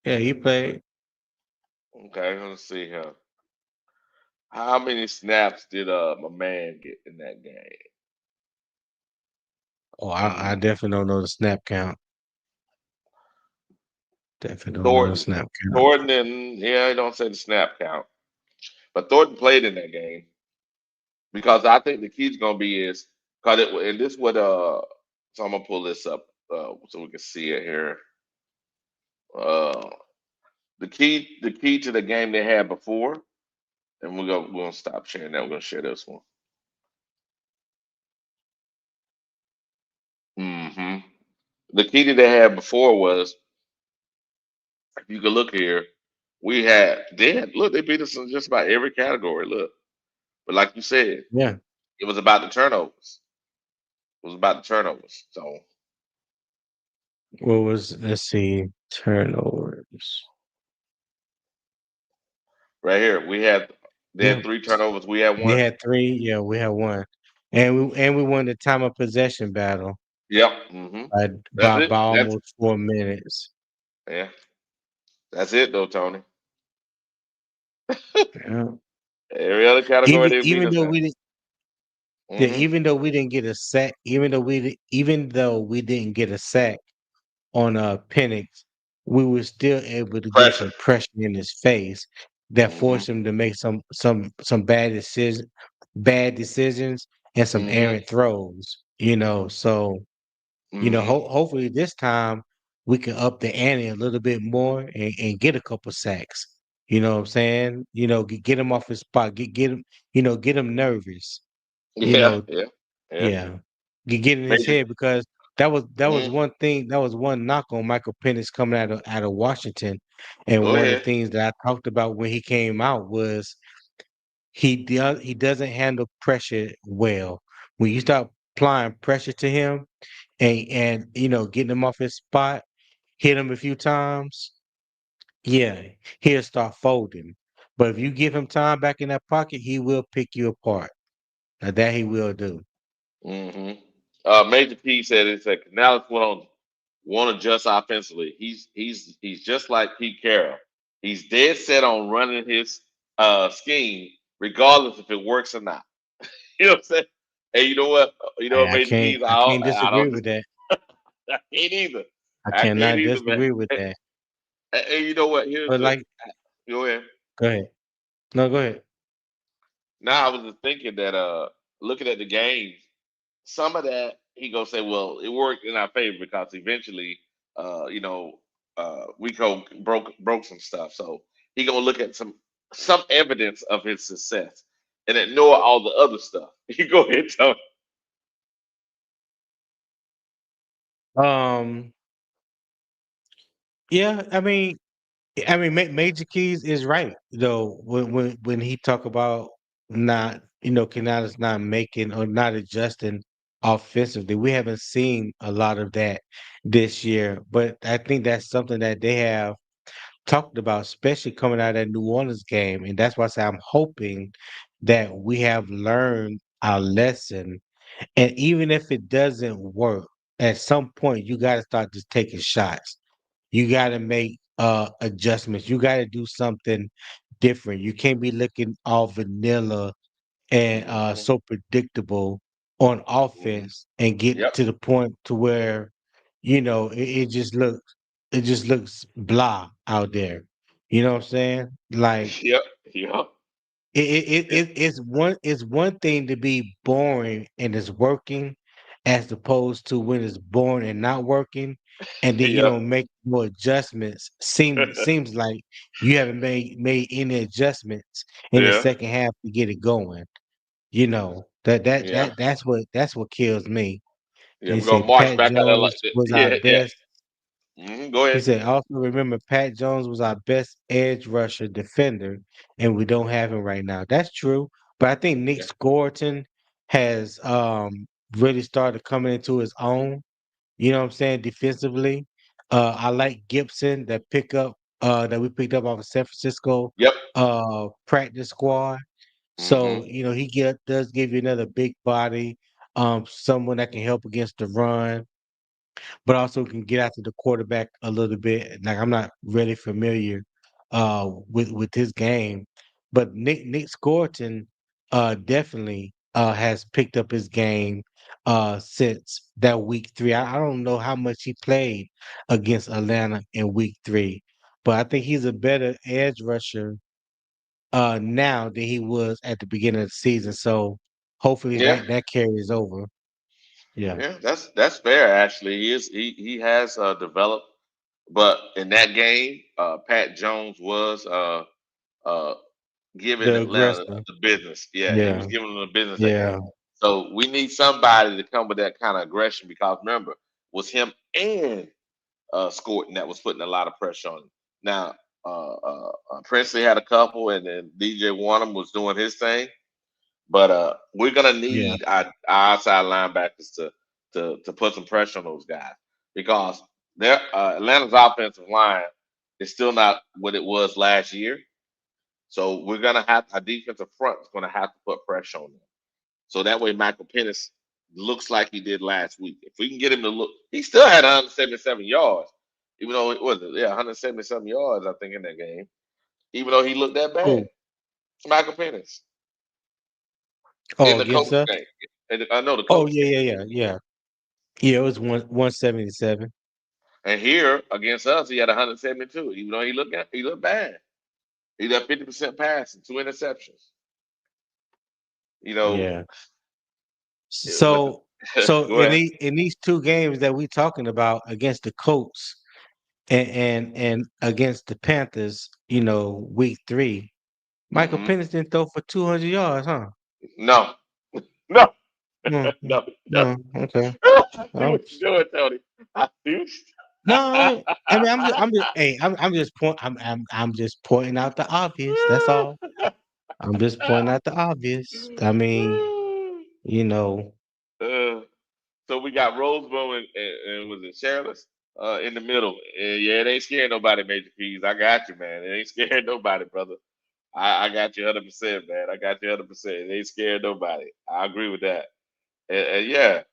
Yeah, he played. Okay, let's see here. How many snaps did my man get in that game? Oh, I Hmm. definitely don't know the snap count. Definitely don't know the Thornton, snap count. Thornton, and yeah, I don't say the snap count, but Thornton played in that game because I think the key's gonna be is because it and this what so I'm gonna pull this up so we can see it here. Uh, the key to the game they had before, and we're gonna stop sharing that. We're gonna share this one. Hmm. The key that they had before was if you could look here, they beat us in just about every category. Look, but like you said, Yeah. it was about the turnovers. It was about the turnovers. So What was, let's see, turnovers. right here, they Yeah. had 3 turnovers. We had They one. had 3. Yeah, we had 1. And we won the time of possession battle Yep. Hmm. by That's by, it. by That's almost 4 minutes. yeah. That's it though, Tony. Yeah. Every other category Even they beat even us though in. we didn't yeah, Hmm. even though we didn't get a sack on Penix, we were still able to get Pressure. some pressure in his face that Hmm. forced him to make some bad decisions and some Hmm. errant throws. So Hmm. hopefully this time we can up the ante a little bit more and get a couple sacks. You know what I'm saying? Get him off his spot, get him, get him nervous. You Yeah. know, Yeah. Yeah. yeah, get in his Major. head because that was Mm. one thing. That was one knock on Michael Penix coming out of Washington, and Go one of the ahead. things that I talked about when he came out was he doesn't handle pressure well. When you start applying pressure to him and getting him off his spot, hit him a few times, yeah, he'll start folding. But if you give him time back in that pocket, he will pick you apart. Now that he will do. Hmm. Major P said it's like Canales won't adjust offensively. He's just like Pete Carroll. He's dead set on running his scheme, regardless if it works or not. You know what I'm saying? Hey, you know what? You know what, I Major can't Keys? I can't I disagree don't. with that. I can't either. I I can't cannot either, man. disagree with Hey, that. you know what? Here's But the. like, Go ahead. go ahead. No, go ahead. Now I was just thinking that looking at the games, some of that he gonna say, well, it worked in our favor because eventually, uh, you know, Rico broke some stuff. So he gonna look at some evidence of his success and ignore all the other stuff. You go ahead, Tony. Um, yeah, Major Keys is right though when he talk about not Canada's not making or not adjusting offensively. We haven't seen a lot of that this year, but I think that's something that they have talked about, especially coming out of that New Orleans game, and that's why I say I'm hoping that we have learned our lesson. And even if it doesn't work, at some point you got to start just taking shots. You got to make adjustments. You got to do something different. You can't be looking all vanilla and Hmm. so predictable on Hmm. offense and get Yep. to the point to where it just looks blah out there. You know what I'm saying? Like Yep. Yep. Yeah, it's one thing to be boring and it's working, as opposed to when it's boring and not working, and then you yep, don't make more adjustments. Seems like you haven't made any adjustments in the yeah, second half to get it going. You know yeah, that's what kills me. yeah. They We're gonna said march Pat back out there like Jones that. was our Yeah, yeah. best. Go He ahead. said, also remember Pat Jones was our best edge rusher defender, and we don't have him right now. That's true. But I think Nick Yeah, Scorton has really started coming into his own, you know what I'm saying, defensively. I like Gibson that we picked up off of San Francisco yep. practice squad. So, Hmm. you know, does give you another big body, someone that can help against the run, but also can get after the quarterback a little bit. Like I'm not really familiar with his game, but Nick Scorton definitely has picked up his game since that week 3. I don't know how much he played against Atlanta in week 3, but I think he's a better edge rusher now than he was at the beginning of the season. So hopefully Yeah, that carries over. Yeah. yeah. That's fair. Actually, he has developed, but in that game, Pat Jones was uh giving The Atlanta aggressor. the business. Yeah, he Yeah. was giving them the business. Yeah. So we need somebody to come with that kind of aggression because remember, it was him and Scorton that was putting a lot of pressure on him. Now, Princely had a couple, and then DJ Warner was doing his thing. But we're gonna Yeah. need our outside linebackers to put some pressure on those guys because their Atlanta's offensive line is still not what it was last year. So we're gonna have our defensive front is gonna have to put pressure on them. So that way Michael Pennis looks like he did last week. If we can get him to look, he still had 177 yards, even though it was 177 yards I think in that game. Even though he looked that bad, Who? Michael Pennis in Oh, the against Colts us? game. I know the Oh, Colts yeah, game. yeah, yeah, yeah. Yeah, it was 177. And here against us, he had 172. Even though he looked bad. He got 50% pass and 2 interceptions. You know, Yeah. with So so go ahead. in these two games that we talking about against the Colts and against the Panthers, week 3, Michael Hmm. Penix didn't throw for 200 yards, huh? No, no, No, no, no. no, okay. I see Um, what you're doing, Tony. I see. no, I mean hey, I'm just pointing out the obvious. That's all. I'm just pointing out the obvious. I mean, you know, uh, so we got Roseboro and was it Sheridan in the middle. And yeah, it ain't scaring nobody, Major Keys. I got you, man. It ain't scaring nobody, brother. I got you 100%, man. I got you 100%. It ain't scared nobody. I agree with that. And yeah,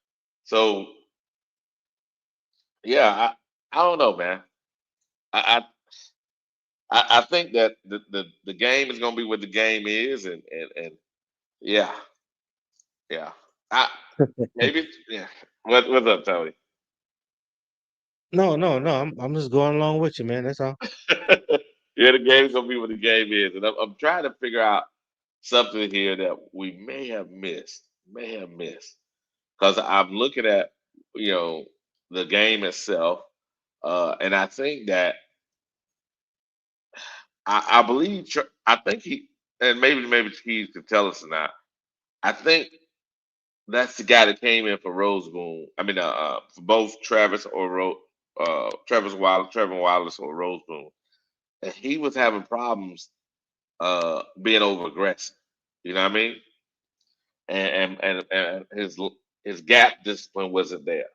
so yeah, I don't know, man. I I think that the game is gonna be what the game is, and yeah, yeah. I maybe yeah. What's up, Tony? no. I'm just going along with you, man. That's all. Yeah, the game's gonna be what the game is, and I'm trying to figure out something here that we may have missed, because I'm looking at you know the game itself, and I think that I believe I think he and maybe Keys could tell us or not. I think that's the guy that came in for Roseboom. I mean, for both Trevor Wallace or Roseboom, and he was having problems being over aggressive. You know what I mean? And his gap discipline wasn't there.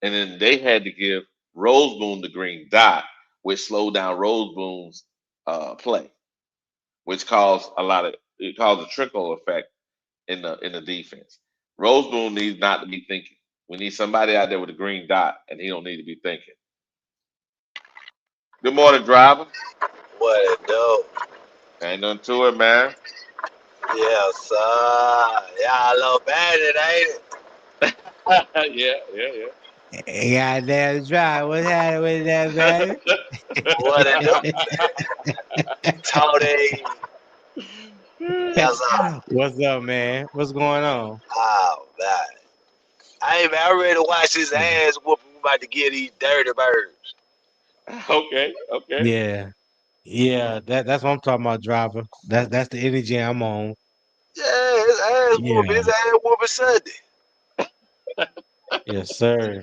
And then they had to give Roseboom the green dot, which slowed down Roseboom's play, which caused it caused a trickle effect in the defense. Roseboom needs not to be thinking. We need somebody out there with a green dot, and he don't need to be thinking. Good morning, driver. What it do? Ain't nothing to it, man. Yes, sir. Y'all a little bad, it ain't it? Yeah, yeah, Goddamn dry. What's happening with that, baby? What it do? Tony. Yes, sir. What's up, man? What's going on? Oh, man. I ain't man, ready to watch his Mm. ass whoop. We about to get these dirty birds. Okay, okay. Yeah, yeah. That's what I'm talking about, driver. That's the energy I'm on. Yeah, his ass whooping. Yeah, His ass whooping Sunday. yes, sir.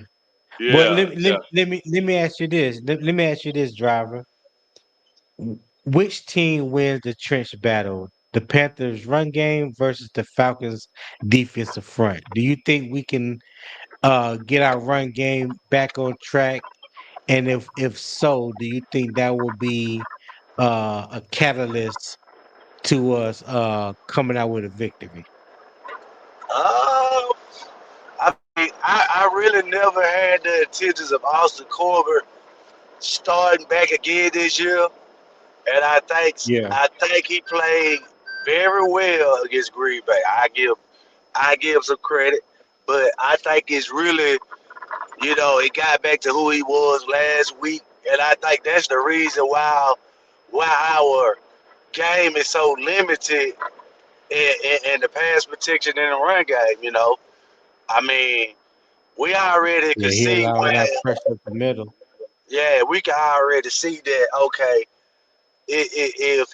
But Yeah, yeah. let me ask you this. Let me ask you this, driver. Which team wins the trench battle? The Panthers run game versus the Falcons defensive front. Do you think we can get our run game back on track? And if so, do you think that will be a catalyst to us coming out with a victory? Um, I really never had the intentions of Austin Corbett starting back again this year, and Yeah, I think he played very well against Green Bay. I give some credit, but I think it's really it got back to who he was last week, and I think that's the reason why our game is so limited in the pass protection in the run game. I mean, we already yeah, could he see allowing that where, pressure up the middle. yeah, we can already see that. Okay, if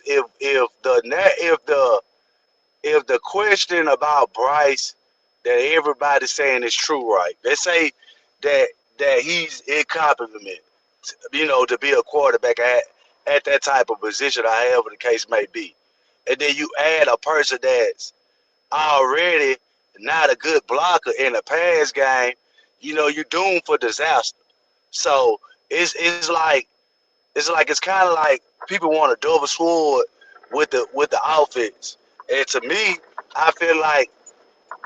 the question about Bryce that everybody's saying is true, right? Let's say that he's incompetent, to be a quarterback at that type of position, or however the case may be, and then you add a person that's already not a good blocker in the pass game, you're doomed for disaster. So it's kind of like people want a double sword with the offense, and to me, I feel like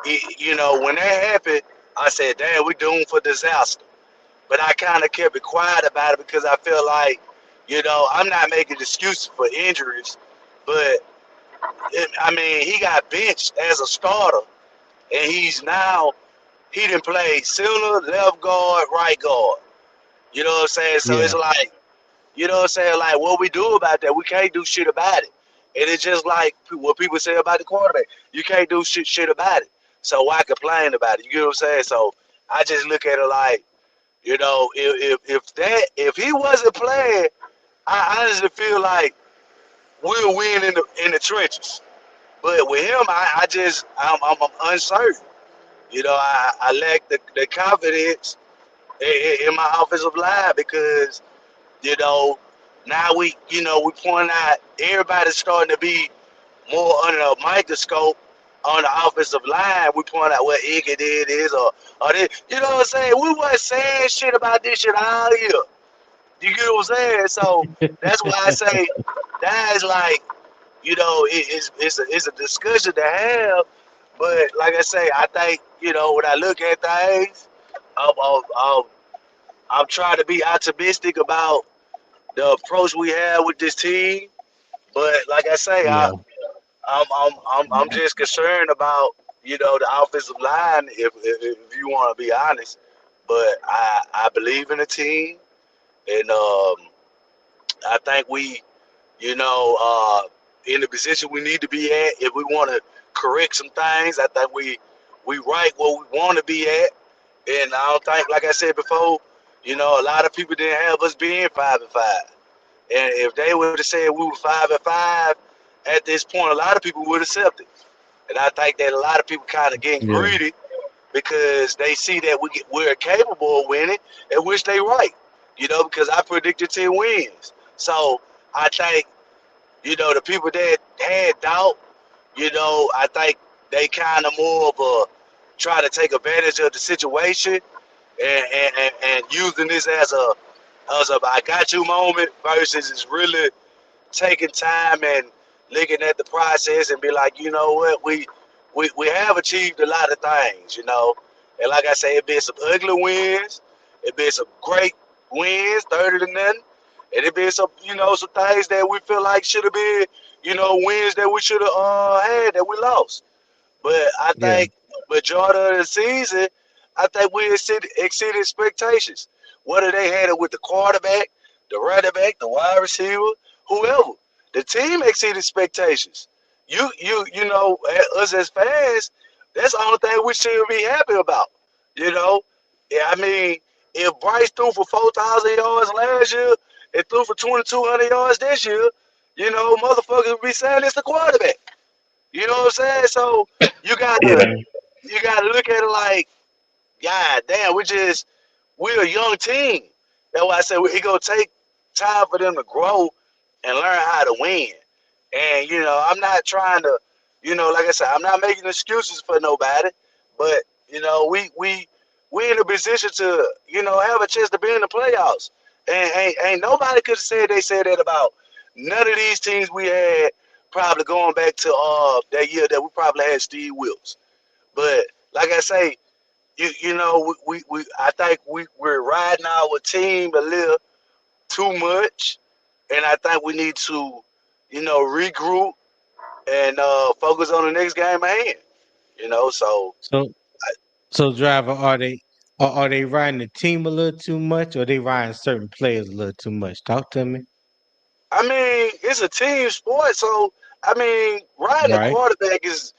when that happened, I said, "Damn, we doomed for disaster." But I kind of kept it quiet about it because I feel like, I'm not making excuses for injuries, but I mean, he got benched as a starter, and he didn't play center, left guard, right guard. You know what I'm saying? So it's Yeah, like, like what we do about that, we can't do shit about it. And it's just like what people say about the quarterback. You can't do shit about it. So why complain about it? You get what I'm saying? So I just look at it like, if he wasn't playing, I honestly feel like we'll win in the trenches. But with him, I'm uncertain. I lack the confidence in my offensive line because you know now we point out everybody's starting to be more under a microscope on the offensive line. We point out what Iggy did is or this. You know what I'm saying? We wasn't saying shit about this shit all year. You get what I'm saying? So that's why I say that is like, it's a discussion to have. But like I say, I think, when I look at things, I'm, I'm, I'm, I'm trying to be optimistic about the approach we have with this team. But like I say, yeah, I'm just concerned about, the offensive line, if you want to be honest. But I believe in the team, and I think we, you know, uh, in the position we need to be at. If we want to correct some things, I think we right where we want to be at. And I don't think, like I said before, a lot of people didn't have us being 5-5. And if they would have said we were 5-5 at this point, a lot of people would accept it. And I think that a lot of people kind of getting yeah, greedy because they see that we're capable of winning, and which they right. Because I predicted 10 wins. So I think the people that had doubt, I think they kind of more of a try to take advantage of the situation and using this as a I got you moment versus it's really taking time and looking at the process and be like, you know what, we have achieved a lot of things, And like I say, it been some ugly wins, it been some great wins, 30 to nothing, and it been some, some things that we feel like should have been, wins that we should have had that we lost. But I yeah, think majority of the season, I think we exceeded expectations. Whether they had it with the quarterback, the running back, the wide receiver, whoever. The team exceeded expectations. you know, us as fans, that's the only thing we should be happy about. You know, yeah, I mean, if Bryce threw for 4,000 yards last year and threw for 2,200 yards this year, you know, motherfuckers would be saying it's the quarterback. You know what I'm saying? So you got to Yeah. you got to look at it like, God damn, we're a young team. That's why I said it gonna take time for them to grow and learn how to win. And you know, I'm not trying to, you know, like I said, I'm not making excuses for nobody, but you know, we in a position to, you know, have a chance to be in the playoffs. And ain't nobody could have said they said that about none of these teams we had probably going back to that year that we probably had Steve Wilkes. But like I say, you know, we I think we're riding our team a little too much, and I think we need to, you know, regroup and focus on the next game at hand. You know, so So so driver, are they riding the team a little too much, or they riding certain players a little too much? Talk to me. I mean, it's a team sport, so I mean, riding a Right. quarterback is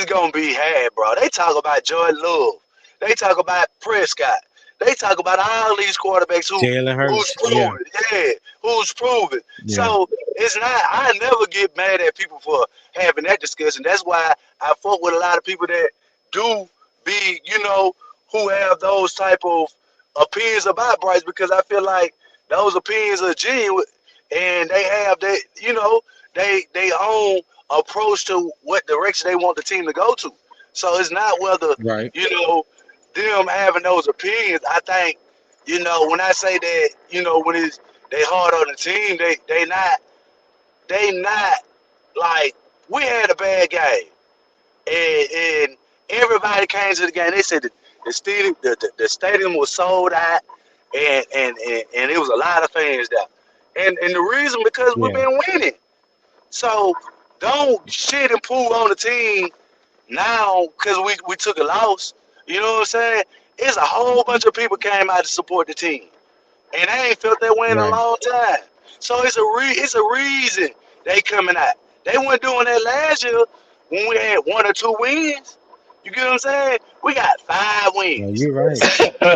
gonna be hard, bro. They talk about Jordan Love, they talk about Prescott, they talk about all these quarterbacks Jalen who's Hurts. Yeah. proven, yeah, who's proven. Yeah. So it's not. I never get mad at people for having that discussion. That's why I fuck with a lot of people that do be, you know, who have those type of opinions about Bryce because I feel like those opinions are genuine and they have that, you know, they own approach to what direction they want the team to go to. So it's not whether, Right. you know, them having those opinions. I think, you know, when I say that, you know, when it's they hard on the team, they not like we had a bad game and everybody came to the game. They said the stadium was sold out and it was a lot of fans there. And the reason because we've Yeah. been winning. So don't shit and poo on the team now because we took a loss. You know what I'm saying? It's a whole bunch of people came out to support the team, and I ain't felt that way in a Right. long time. So it's a reason they coming out. They weren't doing that last year when we had 1 or 2 wins. You get what I'm saying? We got 5 wins. You're right.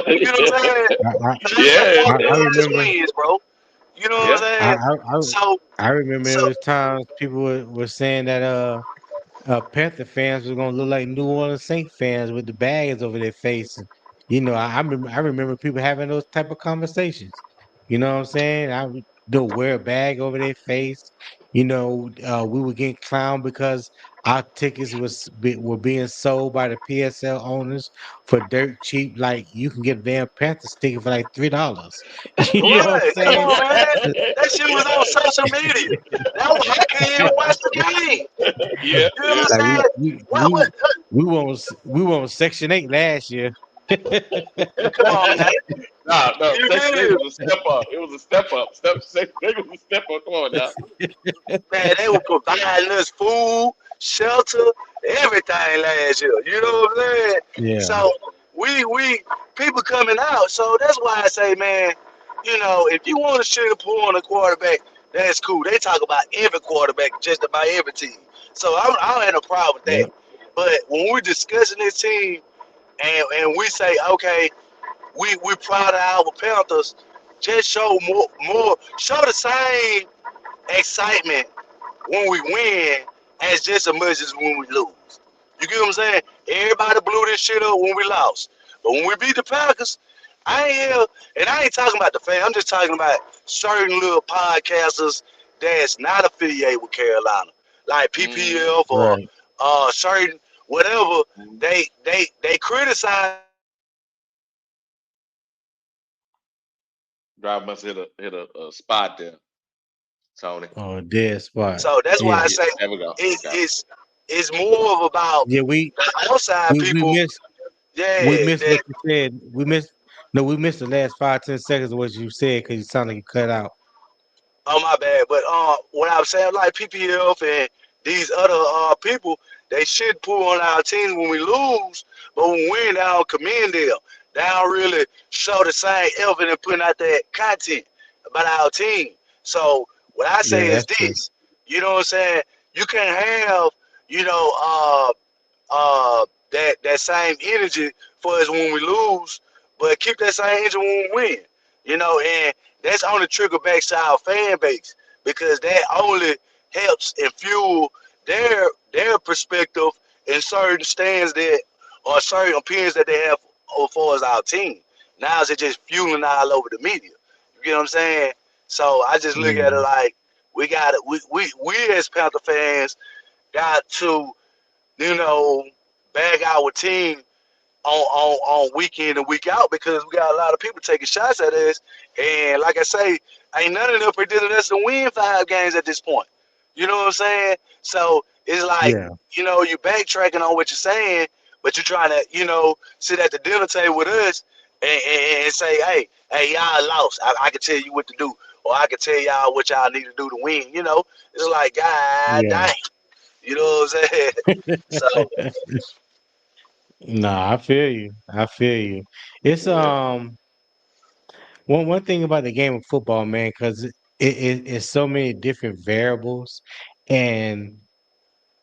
You get what I'm saying? I Yeah, I Plus remember. wins, bro. You know what I'm yeah. I saying? I I, So I remember so there was times people were saying that Panther fans was gonna look like New Orleans Saint fans with the bags over their face. And, I remember people having those type of conversations. You know what I'm saying? They'll wear a bag over their face. We were getting clowned because our tickets were being sold by the PSL owners for dirt cheap. Like you can get a damn Panthers ticket for like $3. You know what I'm right, come saying? on, man. That shit was on social media. That was I couldn't even watch the game. Yeah, You know yeah. what Like I'm saying? What we won Section 8 last year. come on, man. No, no. You Section 8 did. was a step up. It was a step up. Section 8 was a step up. Come on now. Man, they were providing us food, shelter, everything last year. You know what I'm saying? Yeah, So we people coming out. So that's why I say, man, you know, if you want to shit and pull on a quarterback, that's cool. They talk about every quarterback, just about every team. So I don't have no problem with that. yep, But when we're discussing this team and we say, okay, we proud of our Panthers, just show more show the same excitement when we win as just as much as when we lose. You get what I'm saying? Everybody blew this shit up when we lost. But when we beat the Packers, I ain't here, and I ain't talking about the fans. I'm just talking about certain little podcasters that's not affiliated with Carolina, like Mm, PPF or right. certain whatever. mm. They criticize Driver must hit a spot there, Tony. Oh, dead spot. so that's why Yeah, I Yeah, say there we go. it, Okay. it's more of about yeah. We the outside we we people. missed we Yeah, missed what you said. We missed the last 5-10 seconds of what you said because you sound like you cut out. oh my bad. But what I'm saying, like PPF and these other people, they should pull on our teams when we lose, but when we win, they don't commend them. They don't really show the same effort in putting out that content about our team. So what I Yeah, say is that's true. this, you know what I'm saying? you can't have, you know, that same energy for us when we lose, but keep that same energy when we win. And that's only trigger back to our fan base because that only helps and fuel their perspective in certain stands that or certain opinions that they have as far as our team. Now it's just fueling all over the media. You get what I'm saying? So I just look at it Yeah, like we as Panther fans got to you know, bag our team on week in and week out because we got a lot of people taking shots at us. And like I say, ain't none of them predicted us to win 5 games at this point. You know what I'm saying? So it's like, yeah, you backtracking on what you're saying, but you're trying to, sit at the dinner table with us and say, hey, y'all lost. I can tell you what to do, or I can tell y'all what y'all need to do to win. It's like, God yeah. dang. You know what I'm saying? So, Nah, I feel you. I feel you. It's Yeah. one thing about the game of football, man, because it's so many different variables, and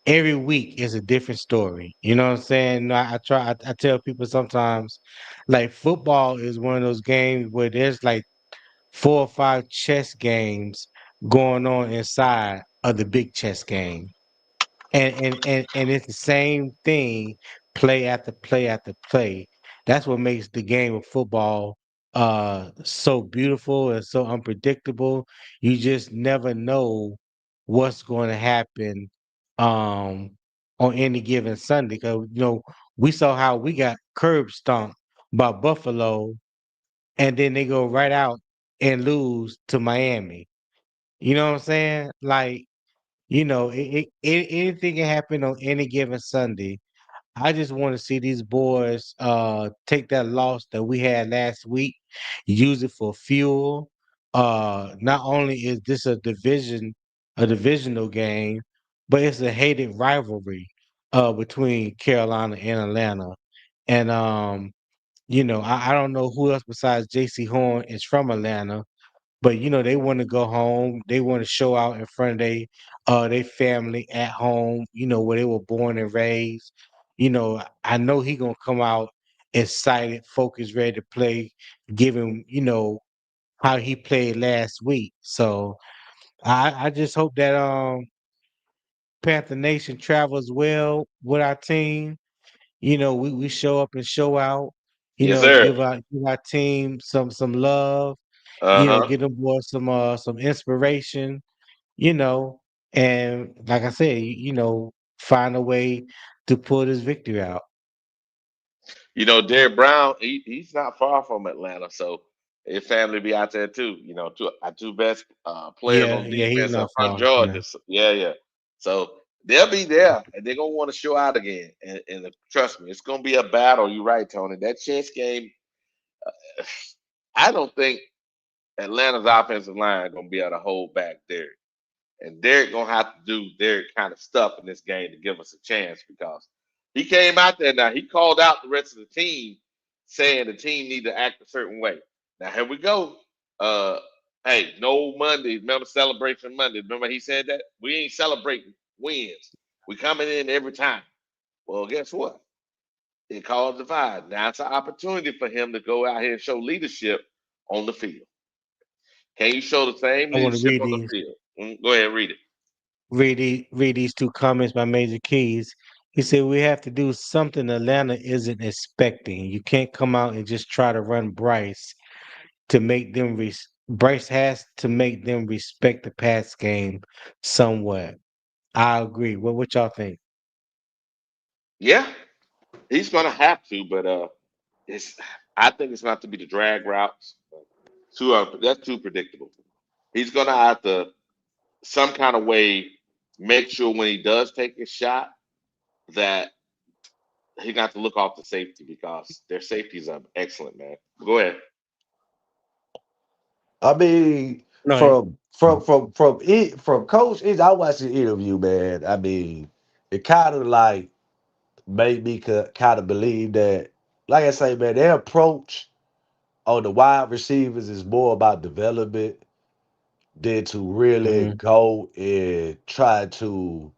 every week is a different story. You know what I'm saying? No, I tell people sometimes, like football is one of those games where there's like 4 or 5 chess games going on inside of the big chess game. And it's the same thing, play after play after play. That's what makes the game of football so beautiful and so unpredictable. You just never know what's going to happen um on any given Sunday. Because we saw how we got curb stomped by Buffalo, and then they go right out and lose to Miami. You know what I'm saying? Like, anything can happen on any given Sunday. I just want to see these boys take that loss that we had last week, use it for fuel. Not only is this a divisional game, but it's a hated rivalry between Carolina and Atlanta. And I don't know who else besides JC Horn is from Atlanta, but they want to go home. They want to show out in front of they family at home. Where they were born and raised. I know he gonna come out excited, focused, ready to play. Given how he played last week, so I just hope that Panther Nation travels well with our team. We show up and show out. Yes, sir. Give our team some love. Uh-huh. Give them boys some inspiration, you know, and like I said, find a way to pull this victory out. Derek Brown, he's not far from Atlanta, so his family be out there too. Our two best players Yeah, on yeah, he's defense are not from far. Yeah. Georgia. So, yeah, yeah. So they'll be there, and they're gonna want to show out again. And trust me, it's gonna be a battle. You're right, Tony. That chess game, I don't think Atlanta's offensive line gonna be able to hold back Derek. And Derek gonna have to do Derek kind of stuff in this game to give us a chance because he came out there now. He called out the rest of the team, saying the team need to act a certain way. Now here we go. Uh, hey, no Monday. Remember celebration Monday? Remember he said that we ain't celebrating wins. We coming in every time. Well, guess what? It caused a divide. Now it's an opportunity for him to go out here and show leadership on the field. Can you show the same I want to leadership on the field? Go ahead and read it. read these 2 comments by Major Keys. He said we have to do something Atlanta isn't expecting. You can't come out and just try to run Bryce to make them Bryce has to make them respect the pass game somewhat. I agree. What y'all think? Yeah, he's gonna have to, but it's I think it's gonna have to be the drag routes. That's too predictable. He's gonna have to some kind of way make sure when he does take his shot that he got to look off the safety because their safeties are excellent, man. Go ahead. I mean, No. from Coach is I watched the interview, man. I mean, it kind of like made me kind of believe that, like I say, man, their approach on the wide receivers is more about development than to really Mm-hmm. go and try to.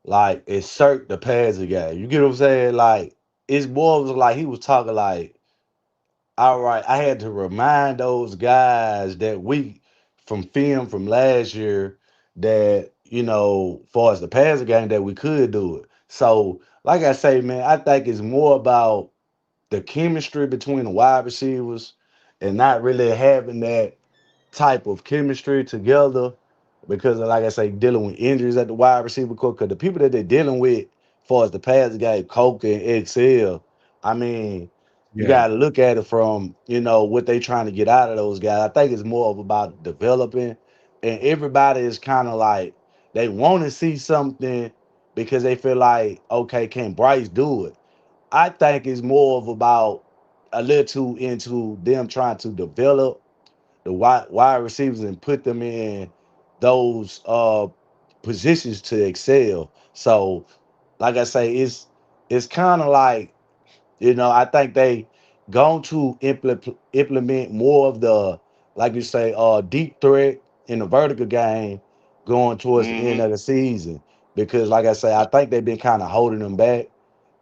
like insert the passing game. You get what I'm saying? Like it's more of like he was talking like, all right, I had to remind those guys that we from film from last year that, far as the passing game that we could do it. So, like I say, man, I think it's more about the chemistry between the wide receivers and not really having that type of chemistry together because, like I say, dealing with injuries at the wide receiver court. Because the people that they're dealing with, as far as the pass game, Coke and Excel, I mean, you Yeah. got to look at it from what they trying to get out of those guys. I think it's more of about developing, and everybody is kind of like they want to see something because they feel like, okay, can Bryce do it? I think it's more of about a little into them trying to develop the wide receivers and put them in those positions to excel. So, like I say, it's kind of like I think they going to implement more of the, like you say, deep threat in the vertical game going towards the end Mm-hmm. of the season because, like I say, I think they've been kind of holding them back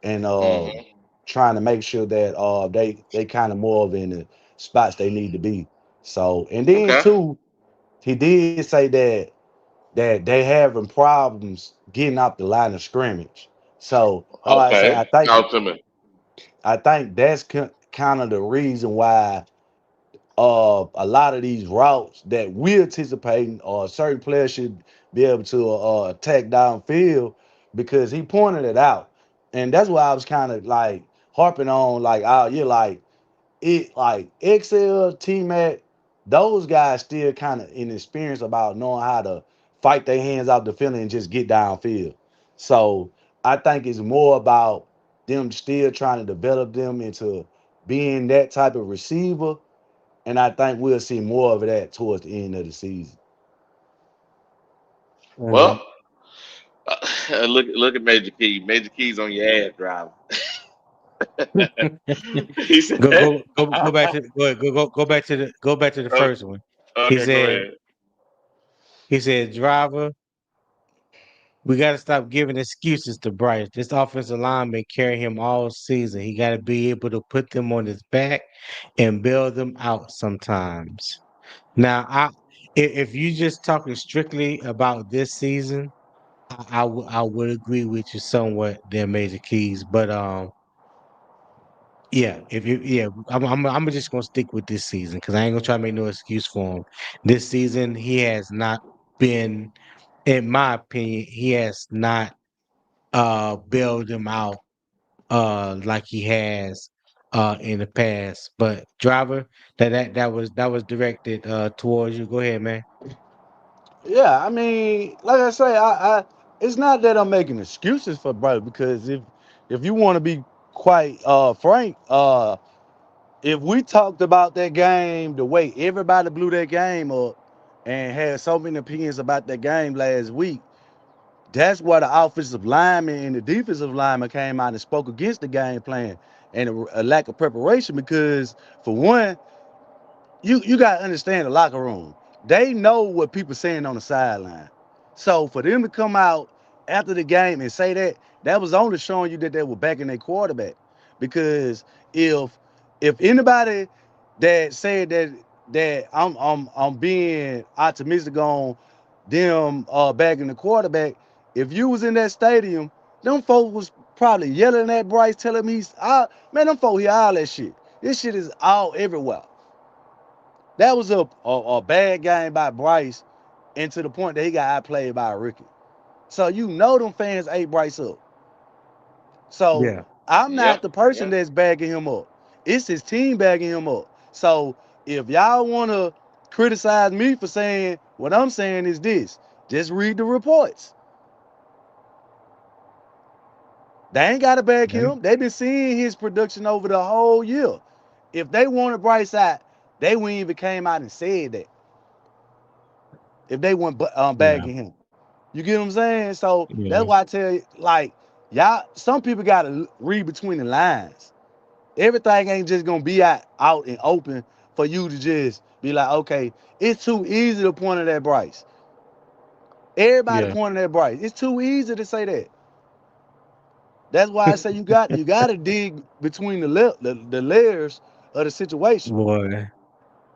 and Mm-hmm. trying to make sure that they kind of more of in the spots they need to be. So and then Okay. too, he did say that they having problems getting out the line of scrimmage. So all I say, Okay. Talk to me. I think that's kind of the reason why a lot of these routes that we're anticipating or certain players should be able to attack downfield because he pointed it out. And that's why I was kind of like harping on like oh you're like XL, T Mac, those guys still kind of inexperienced about knowing how to fight their hands out the field and just get downfield. So I think it's more about them still trying to develop them into being that type of receiver and I think we'll see more of that towards the end of the season. Mhm. Well, look at Major Key. Major Key's on your ass, driver. He said, Go back to go back to the okay, first one. He okay, go said ahead. he said driver, we got to stop giving excuses to Bryce. This offensive line been carrying him all season. He got to be able to put them on his back and bail them out sometimes. Now, if you just talking strictly about this season, I would agree with you somewhat. They're major keys, but yeah, if you yeah, I'm just gonna stick with this season because I ain't gonna try to make no excuse for him. This season, he has not been, in my opinion, he has not bailed them out like he has in the past. But driver, that was directed towards you. Go ahead, man. Yeah, I mean, like I say, I it's not that I'm making excuses for brother because if you want to be quite frank, if we talked about that game the way everybody blew that game up and had so many opinions about that game last week, that's why the offensive lineman and the defensive lineman came out and spoke against the game plan and a lack of preparation because for one, you gotta understand the locker room. They know what people saying on the sideline. So for them to come out after the game and say that, that was only showing you that they were backing their quarterback. Because if if anybody that said that I'm being optimistic on them backing the quarterback, if you was in that stadium, them folks was probably yelling at Bryce, telling him man, them folks hear all that shit. This shit is all everywhere. That was a bad game by Bryce, and to the point that he got outplayed by Ricky. So you know them fans ate Bryce up. So Yeah, I'm Yeah, not the person yeah. that's bagging him up. It's his team bagging him up. So if y'all want to criticize me for saying what I'm saying is this, just read the reports. They ain't got to bag yeah, him. They've been seeing his production over the whole year. If they wanted Bryce out, they wouldn't even came out and said that. If they weren't yeah, bagging him. You get what I'm saying? So that's yeah. why I tell you, like, y'all, some people gotta read between the lines. Everything ain't just gonna be out and open for you to just be like, okay, it's too easy to point at that Bryce. Everybody Yeah. pointing at Bryce. It's too easy to say that. That's why I say you got to dig between the layers of the situation. Boy,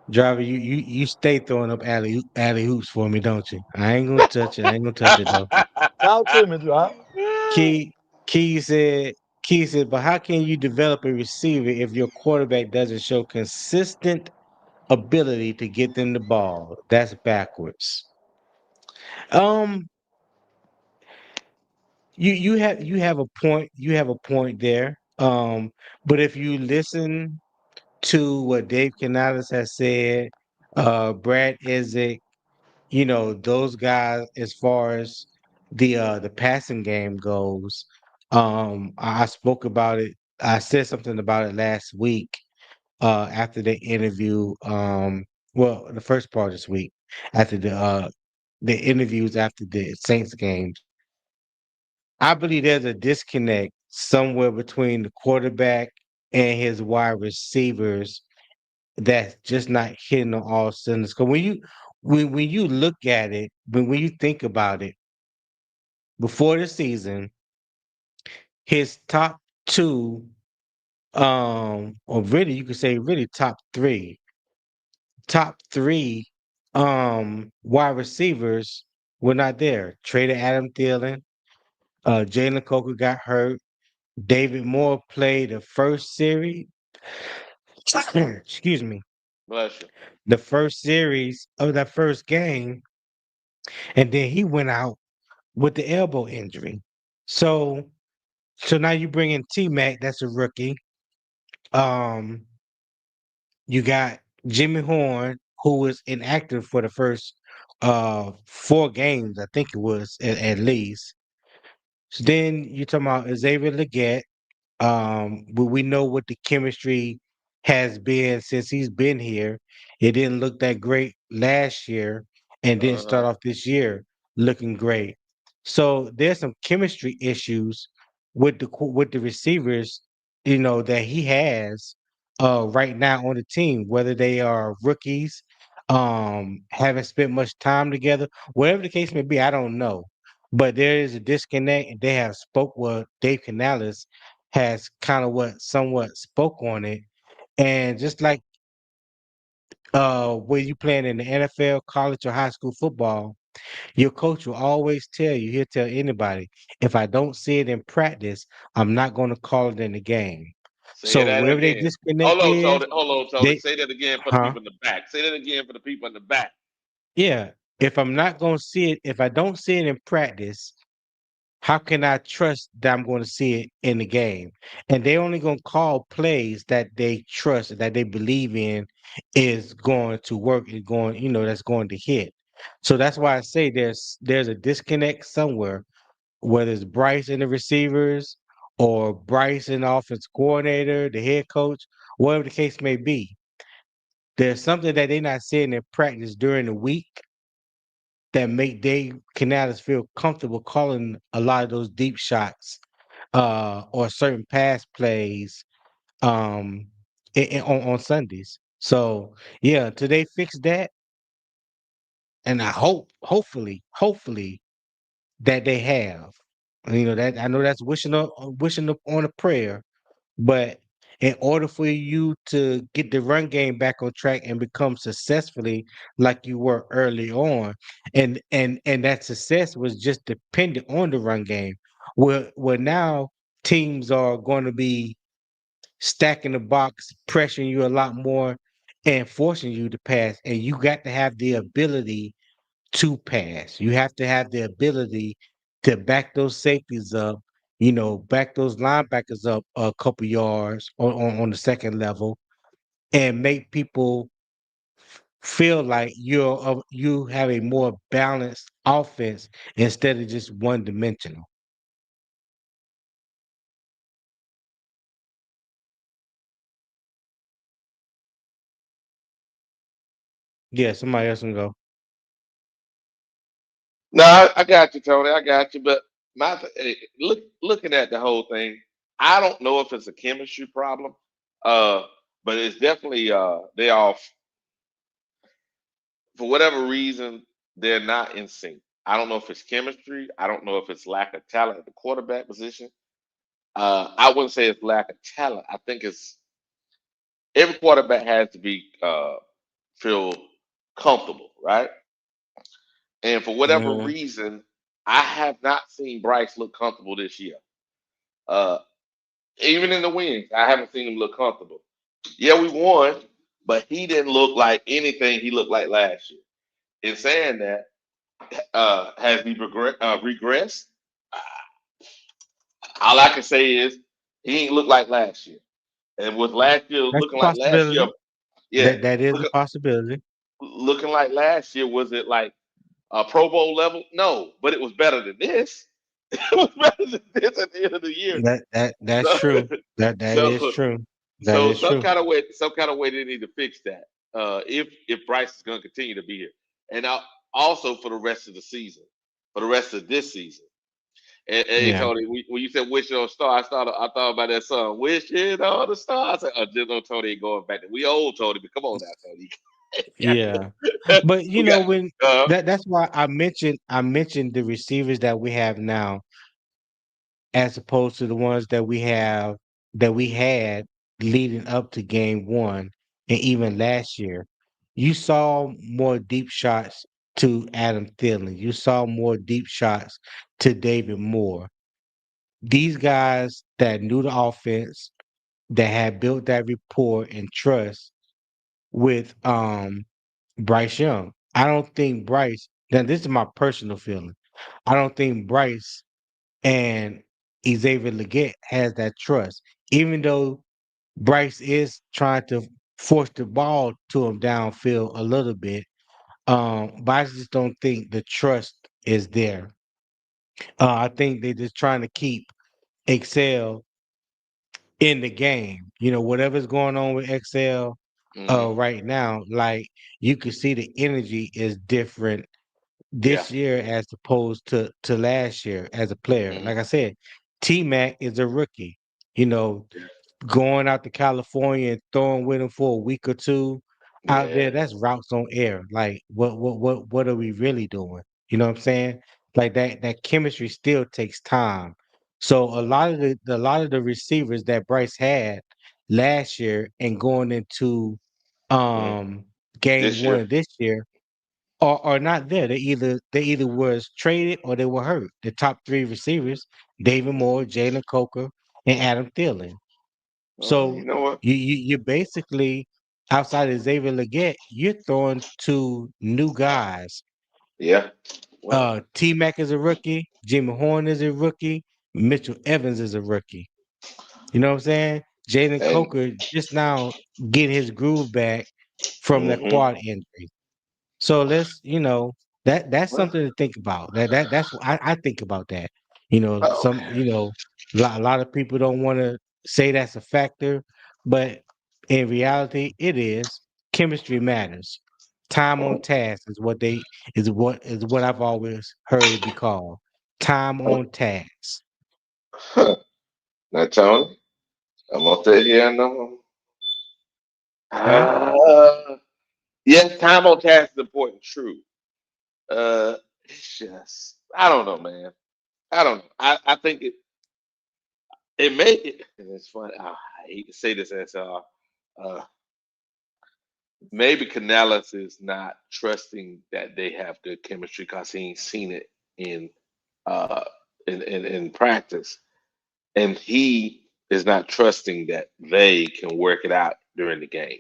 driver, you stay throwing up alley hoops for me, don't you? I ain't gonna touch it. I ain't gonna touch it though. Talk to me, Drop. Key Key said Key said, but how can you develop a receiver if your quarterback doesn't show consistent ability to get them the ball? That's backwards. Um, you have a point. You have a point there. But if you listen to what Dave Canales has said, Brad Isaac, those guys as far as the passing game goes. I spoke about it. I said something about it last week after the interview. Well, the first part of this week after the interviews after the Saints games. I believe there's a disconnect somewhere between the quarterback and his wide receivers that's just not hitting on all cylinders. Because when you look at it, when you think about it, before the season, his top two, or really you could say really top three wide receivers were not there. Traded Adam Thielen, Jalen Coker got hurt. David Moore played the first series. Excuse me, Bless you. the first series of that first game, and then he went out with the elbow injury. So so now you bring in T Mac, that's a rookie. Um, you got Jimmy Horn, who was inactive for the first four games, I think it was at least. So then you're talking about Xavier Leggett. But we know what the chemistry has been since he's been here. It didn't look that great last year and didn't Uh-huh. start off this year looking great. So there's some chemistry issues with the receivers, that he has right now on the team, whether they are rookies, haven't spent much time together, whatever the case may be, I don't know. But there is a disconnect, and they have spoke with Dave Canales has kind of what somewhat spoke on it. And just like when you playing in the NFL, college, or high school football, your coach will always tell you, he'll tell anybody, if I don't see it in practice, I'm not going to call it in the game. Say So that wherever they again. disconnect Hold on, is, Tony. Hold on, Tony. they Say that again for the huh? people in the back. Say that again for the people in the back. Yeah. If I'm not going to see it, if I don't see it in practice, how can I trust that I'm going to see it in the game? And they only going to call plays that they trust, that they believe in is going to work, is going, that's going to hit. So that's why I say there's a disconnect somewhere, whether it's Bryce and the receivers or Bryce and the offense coordinator, the head coach, whatever the case may be. There's something that they're not seeing in practice during the week that make Dave Canales feel comfortable calling a lot of those deep shots or certain pass plays on Sundays. So yeah, until they fix that, and I hopefully that they have. That I know that's wishing up on a prayer, but in order for you to get the run game back on track and become successfully like you were early on, and that success was just dependent on the run game. Where now teams are going to be stacking the box, pressuring you a lot more, and forcing you to pass. And you got to have the ability to pass. You have to have the ability to back those safeties up, back those linebackers up a couple yards on the second level and make people feel like you have a more balanced offense instead of just one dimensional. Yeah, somebody else can go. No, I got you, Tony. I got you. But looking at the whole thing, I don't know if it's a chemistry problem, uh, but it's definitely they all for whatever reason they're not in sync. I don't know if it's chemistry. I don't know if it's lack of talent at the quarterback position. I wouldn't say it's lack of talent. I think it's every quarterback has to be feel comfortable, right? And for whatever Mhm. reason, I have not seen Bryce look comfortable this year. Uh, Even in the wins, I haven't seen him look comfortable. Yeah, we won, but he didn't look like anything he looked like last year. In saying that, has he regressed? All I can say is he ain't look like last year. And with last year That's a looking like last year, possibility. yeah, That is a looking possibility. looking like last year, was it like a Pro Bowl level? No, but it was better than this. It was better than this at the end of the year. That's So, true. That is so, true. That so is true. some kind of way they need to fix that. If Bryce is going to continue to be here, and also for the rest of the season, for the rest of this season. And Yeah. Tony, when you said "Wish on a Star," I thought about that song "Wishing on a Star." I said, "Oh, just no Tony ain't going back. We old Tony, but come on now, Tony. Yeah. But we got when uh that's why I mentioned the receivers that we have now as opposed to the ones that we had leading up to game one and even last year. You saw more deep shots to Adam Thielen. You saw more deep shots to David Moore. These guys that knew the offense, that had built that rapport and trust with Bryce Young. I don't think Bryce, now this is my personal feeling. I don't think Bryce and Xavier Leggett has that trust. Even though Bryce is trying to force the ball to him downfield a little bit, but I just don't think the trust is there. I think they're just trying to keep Excel in the game. Whatever's going on with Excel hmm right now, like you can see the energy is different yeah, this year as opposed to last year as a player. hmm Like I said, T Mac is a rookie. You know, going out to California and throwing with him for a week or two out yeah, there, that's routes on air. Like what are we really doing? You know what I'm saying? Like that chemistry still takes time. So a lot of the receivers that Bryce had last year and going into hmm um game this one year, of this year are not there. They either was traded or they were hurt. The top three receivers: David Moore, Jalen Coker, and Adam Thielen. you So know what? you basically outside of Xavier Leggett, you're throwing to new guys. Yeah, well, T Mac is a rookie, Jimmy Horn is a rookie, Mitchell Evans is a rookie. You know what I'm saying? Jalen and Coker just now getting his groove back from that hmm quad injury. So that's well, something to think about. That's what I think about that. Some okay, a lot of people don't want to say that's a factor, but in reality, it is. Chemistry matters. Time on oh, task is what I've always heard it be called. Time oh, on task. huh. Now, Tony, I'm gonna sit here and Huh? yes, time on task is important. True. It's just I don't know, man. I don't know. I think it may. It's funny. I hate to say this, as uh, maybe Canales is not trusting that they have good chemistry because he ain't seen it in uh in practice, and he is not trusting that they can work it out during the game.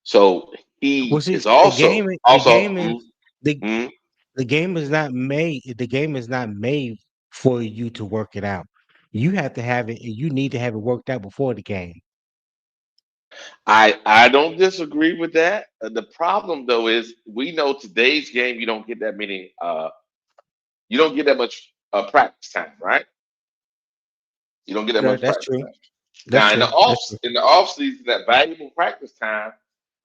So Well, he see, is the game, the game is the mm, the game is not made. The game is not made for you to work it out. You have to have it. You need to have it worked out before the game. I don't disagree with that. The problem though is we know today's game you don't get that much practice time, right? You don't get that much That's practice true. time. That's Now true. That's true. in the off season, that valuable practice time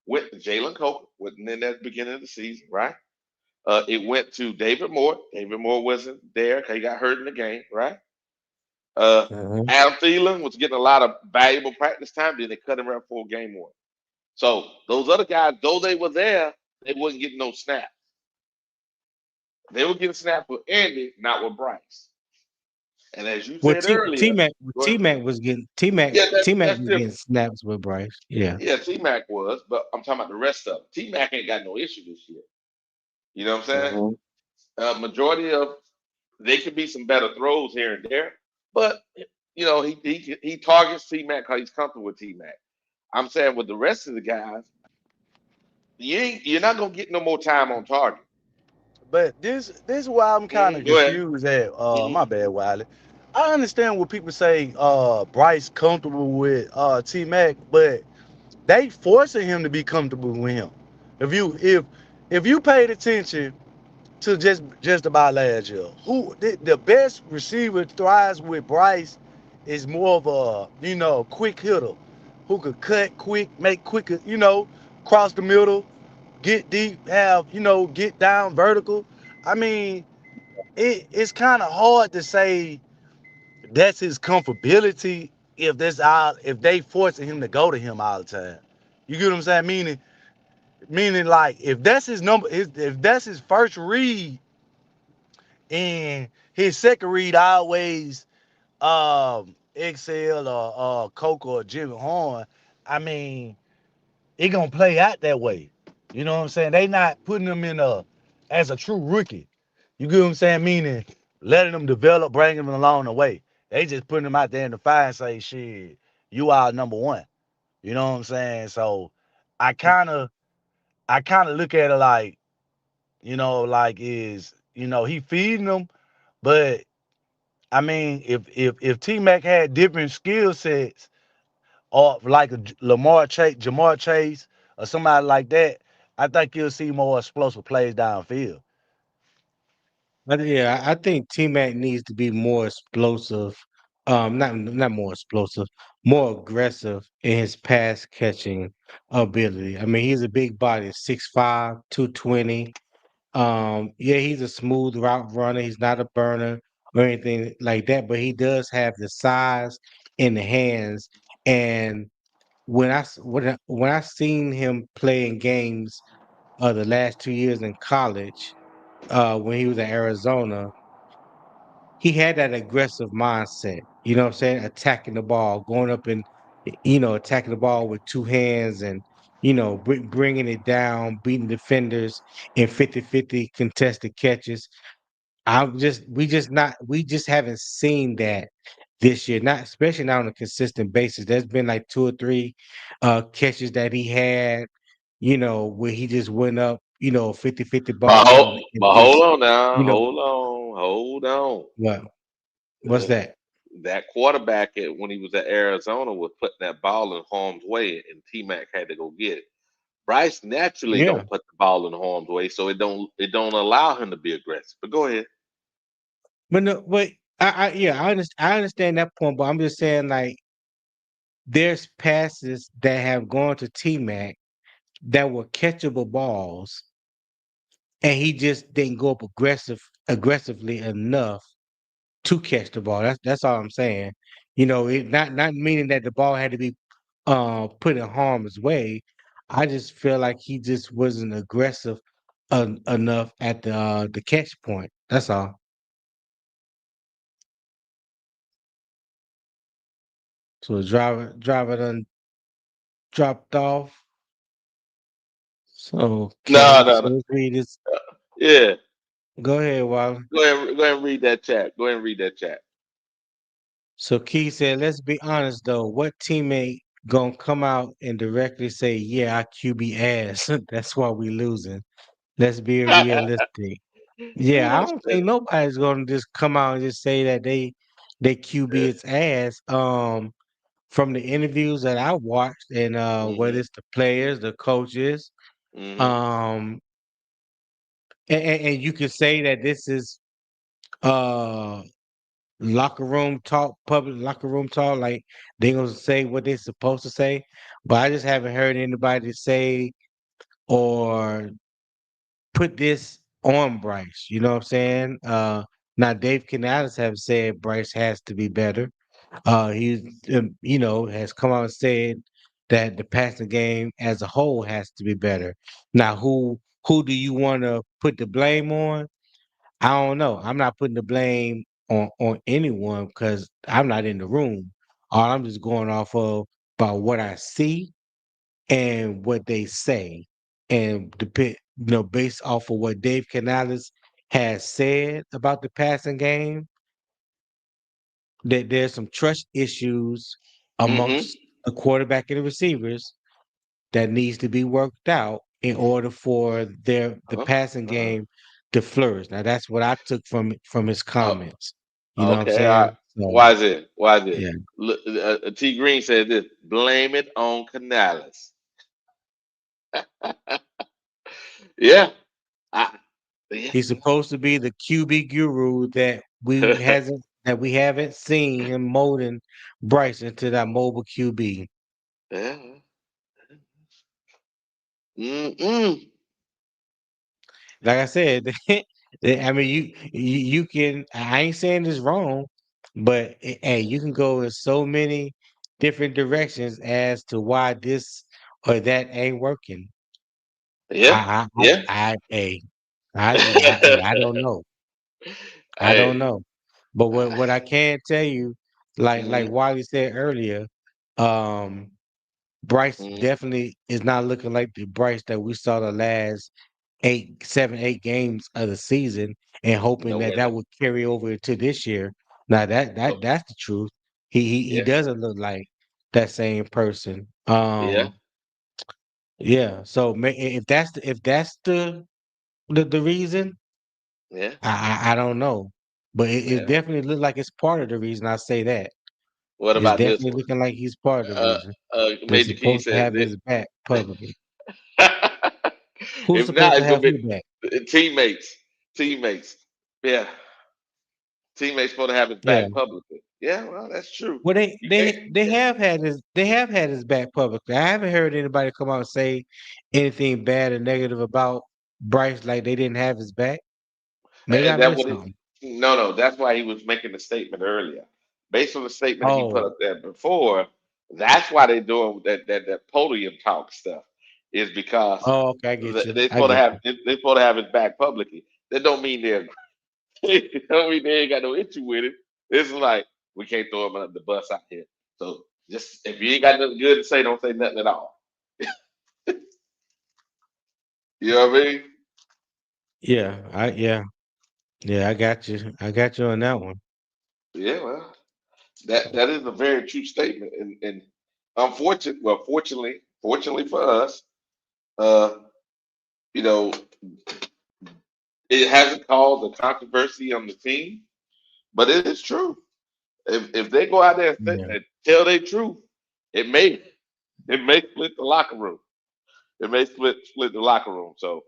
went to Jalen Coker, wasn't in at the beginning of the season, right? It went to David Moore. David Moore wasn't there because he got hurt in the game, right? Uh, Mhm. Adam Thielen was getting a lot of valuable practice time. Then they cut him out for game one. So those other guys, though they were there, they wasn't getting no snaps. They were getting snaps with Andy, not with Bryce. And as you Well, said earlier, go T ahead. Mac was getting Yeah, T Mac that's was getting different. snaps with Bryce. Yeah. Yeah, T Mac was, but I'm talking about the rest of them. T Mac ain't got no issue this year. You know what I'm saying? Mhm. Majority of they could be some better throws here and there, but he targets T Mac because he's comfortable with T Mac. I'm saying with the rest of the guys, you're not gonna get no more time on target. But this is why I'm kind of Go ahead. confused at Hmm. my bad, Wiley. I understand what people say Bryce comfortable with T Mac, but they forcing him to be comfortable with him. If you paid attention to just about last year, who the best receiver thrives with Bryce is more of a quick hitter who could cut quick, make quicker, cross the middle, get deep, have get down vertical. I mean, it's kind of hard to say that's his comfortability if they forcing him to go to him all the time. You get what I'm saying? Meaning like if that's his number, if that's his first read and his second read always Excel or Coco or Jimmy Horn, I mean, it gonna play out that way. You know what I'm saying? They not putting him in as a true rookie. You get what I'm saying? Meaning letting them develop, bringing them along the way. They just putting them out there in the fire and say, shit, you are number one. You know what I'm saying? So I kind of I kind of look at it like, like he feeding them, but I mean, if T Mac had different skill sets or like a Jamar Chase, or somebody like that, I think you'll see more explosive plays downfield. But yeah, I think T Mac needs to be more explosive. Not more explosive, more aggressive in his pass catching ability. I mean, he's a big body, 6'5", 220. Yeah, he's a smooth route runner. He's not a burner or anything like that, but he does have the size in the hands. And when I seen him play in games the last 2 years in college, when he was at Arizona, he had that aggressive mindset. You know what I'm saying? Attacking the ball, going up and attacking the ball with two hands and bringing it down, beating defenders in 50-50 contested catches. We just haven't seen that this year, not especially not on a consistent basis. There's been like two or three catches that he had, where he just went up, 50-50 But ball and hold just, on now, you know, hold on. what what's Uh, that? that quarterback when he was at Arizona was putting that ball in harm's way, and T Mac had to go get it. Bryce naturally Yeah. don't put the ball in harm's way, so it don't allow him to be aggressive. But go ahead. But no, but I understand that point, but I'm just saying like there's passes that have gone to T Mac that were catchable balls, and he just didn't go up aggressively enough to catch the ball. That's all I'm saying. Not meaning that the ball had to be put in harm's way. I just feel like he just wasn't aggressive enough at the catch point. That's all. So the driver done dropped off. So No, okay, no, so no. let's read this. Yeah, Go ahead, Wally. go ahead and read that chat. Go ahead and read that chat. So Key said, let's be honest though, what teammate gonna come out and directly say, yeah, our QB ass. That's why we losing. Let's be realistic. Yeah, I don't think nobody's gonna just come out and just say that they QB its ass. From the interviews that I watched and whether Hmm. it's the players, the coaches, Hmm. um, and you could say that this is uh locker room talk, public locker room talk, like they gonna say what they're supposed to say. But I just haven't heard anybody say or put this on Bryce. You know what I'm saying? Now Dave Canales have said Bryce has to be better. He has come out and said that the passing game as a whole has to be better. Now who do you want to put the blame on? I don't know. I'm not putting the blame on anyone because I'm not in the room. All I'm just going off of about what I see and what they say, and based off of what Dave Canales has said about the passing game, that there's some trust issues Mm-hmm. amongst the quarterback and the receivers that needs to be worked out in order for the Uh-huh. passing Uh-huh. game to flourish. Now that's what I took from his Oh, comments. You know what I'm okay. All right. saying? So Why is it? Why is it? yeah, Look, T Green said this. Blame it on Canales. Yeah. I, yeah. he's supposed to be the QB guru that we haven't seen him molding Bryce into that mobile QB. Yeah. Mm-mm. Like I said, I mean, you can. I ain't saying this wrong, but hey, you can go in so many different directions as to why this or that ain't working. Yeah. Yeah. Hey, I don't know. I don't Hey. know. But what I can tell you, like Mm-hmm. Wiley said earlier, um, Bryce Mm-hmm. definitely is not looking like the Bryce that we saw the last 8 games of the season, and hoping No that way. that would carry over to this year. Now No. that's the truth. He Yeah. doesn't look like that same person. Yeah. Yeah. So if that's the reason, Yeah. I don't know, but it Yeah. definitely looks like it's part of the reason. I say that What it's about this definitely one? looking like he's part of the reason. They're Major Key supposed to says have this. his back publicly. Who's If not, supposed to it's gonna have be who back? teammates. Teammates. Yeah. Teammates supposed to have his Yeah. back publicly. Yeah, well, that's true. Well, You can't. Yeah. they have had his back publicly. I haven't heard anybody come out and say anything bad or negative about Bryce, like they didn't have his back. Maybe I And that missed what it, something. no, no, that's why he was making the statement earlier. Based on the statement he put Oh, up there before, that's why they're doing that podium talk stuff, is because oh, okay, I get you. they I supposed to get have you. they supposed to have his back publicly. That don't mean they're don't mean they ain't got no issue with it. It's like we can't throw him under the bus out here. So just if you ain't got nothing good to say, don't say nothing at all. You know what I mean? Yeah, yeah, I got you. I got you on that one. Yeah, well, that is a very true statement, and fortunately for us, uh, you know, it hasn't caused a controversy on the team, but it is true. If they go out there Yeah, and tell their truth, it may it may split the locker room. It may split the locker room. So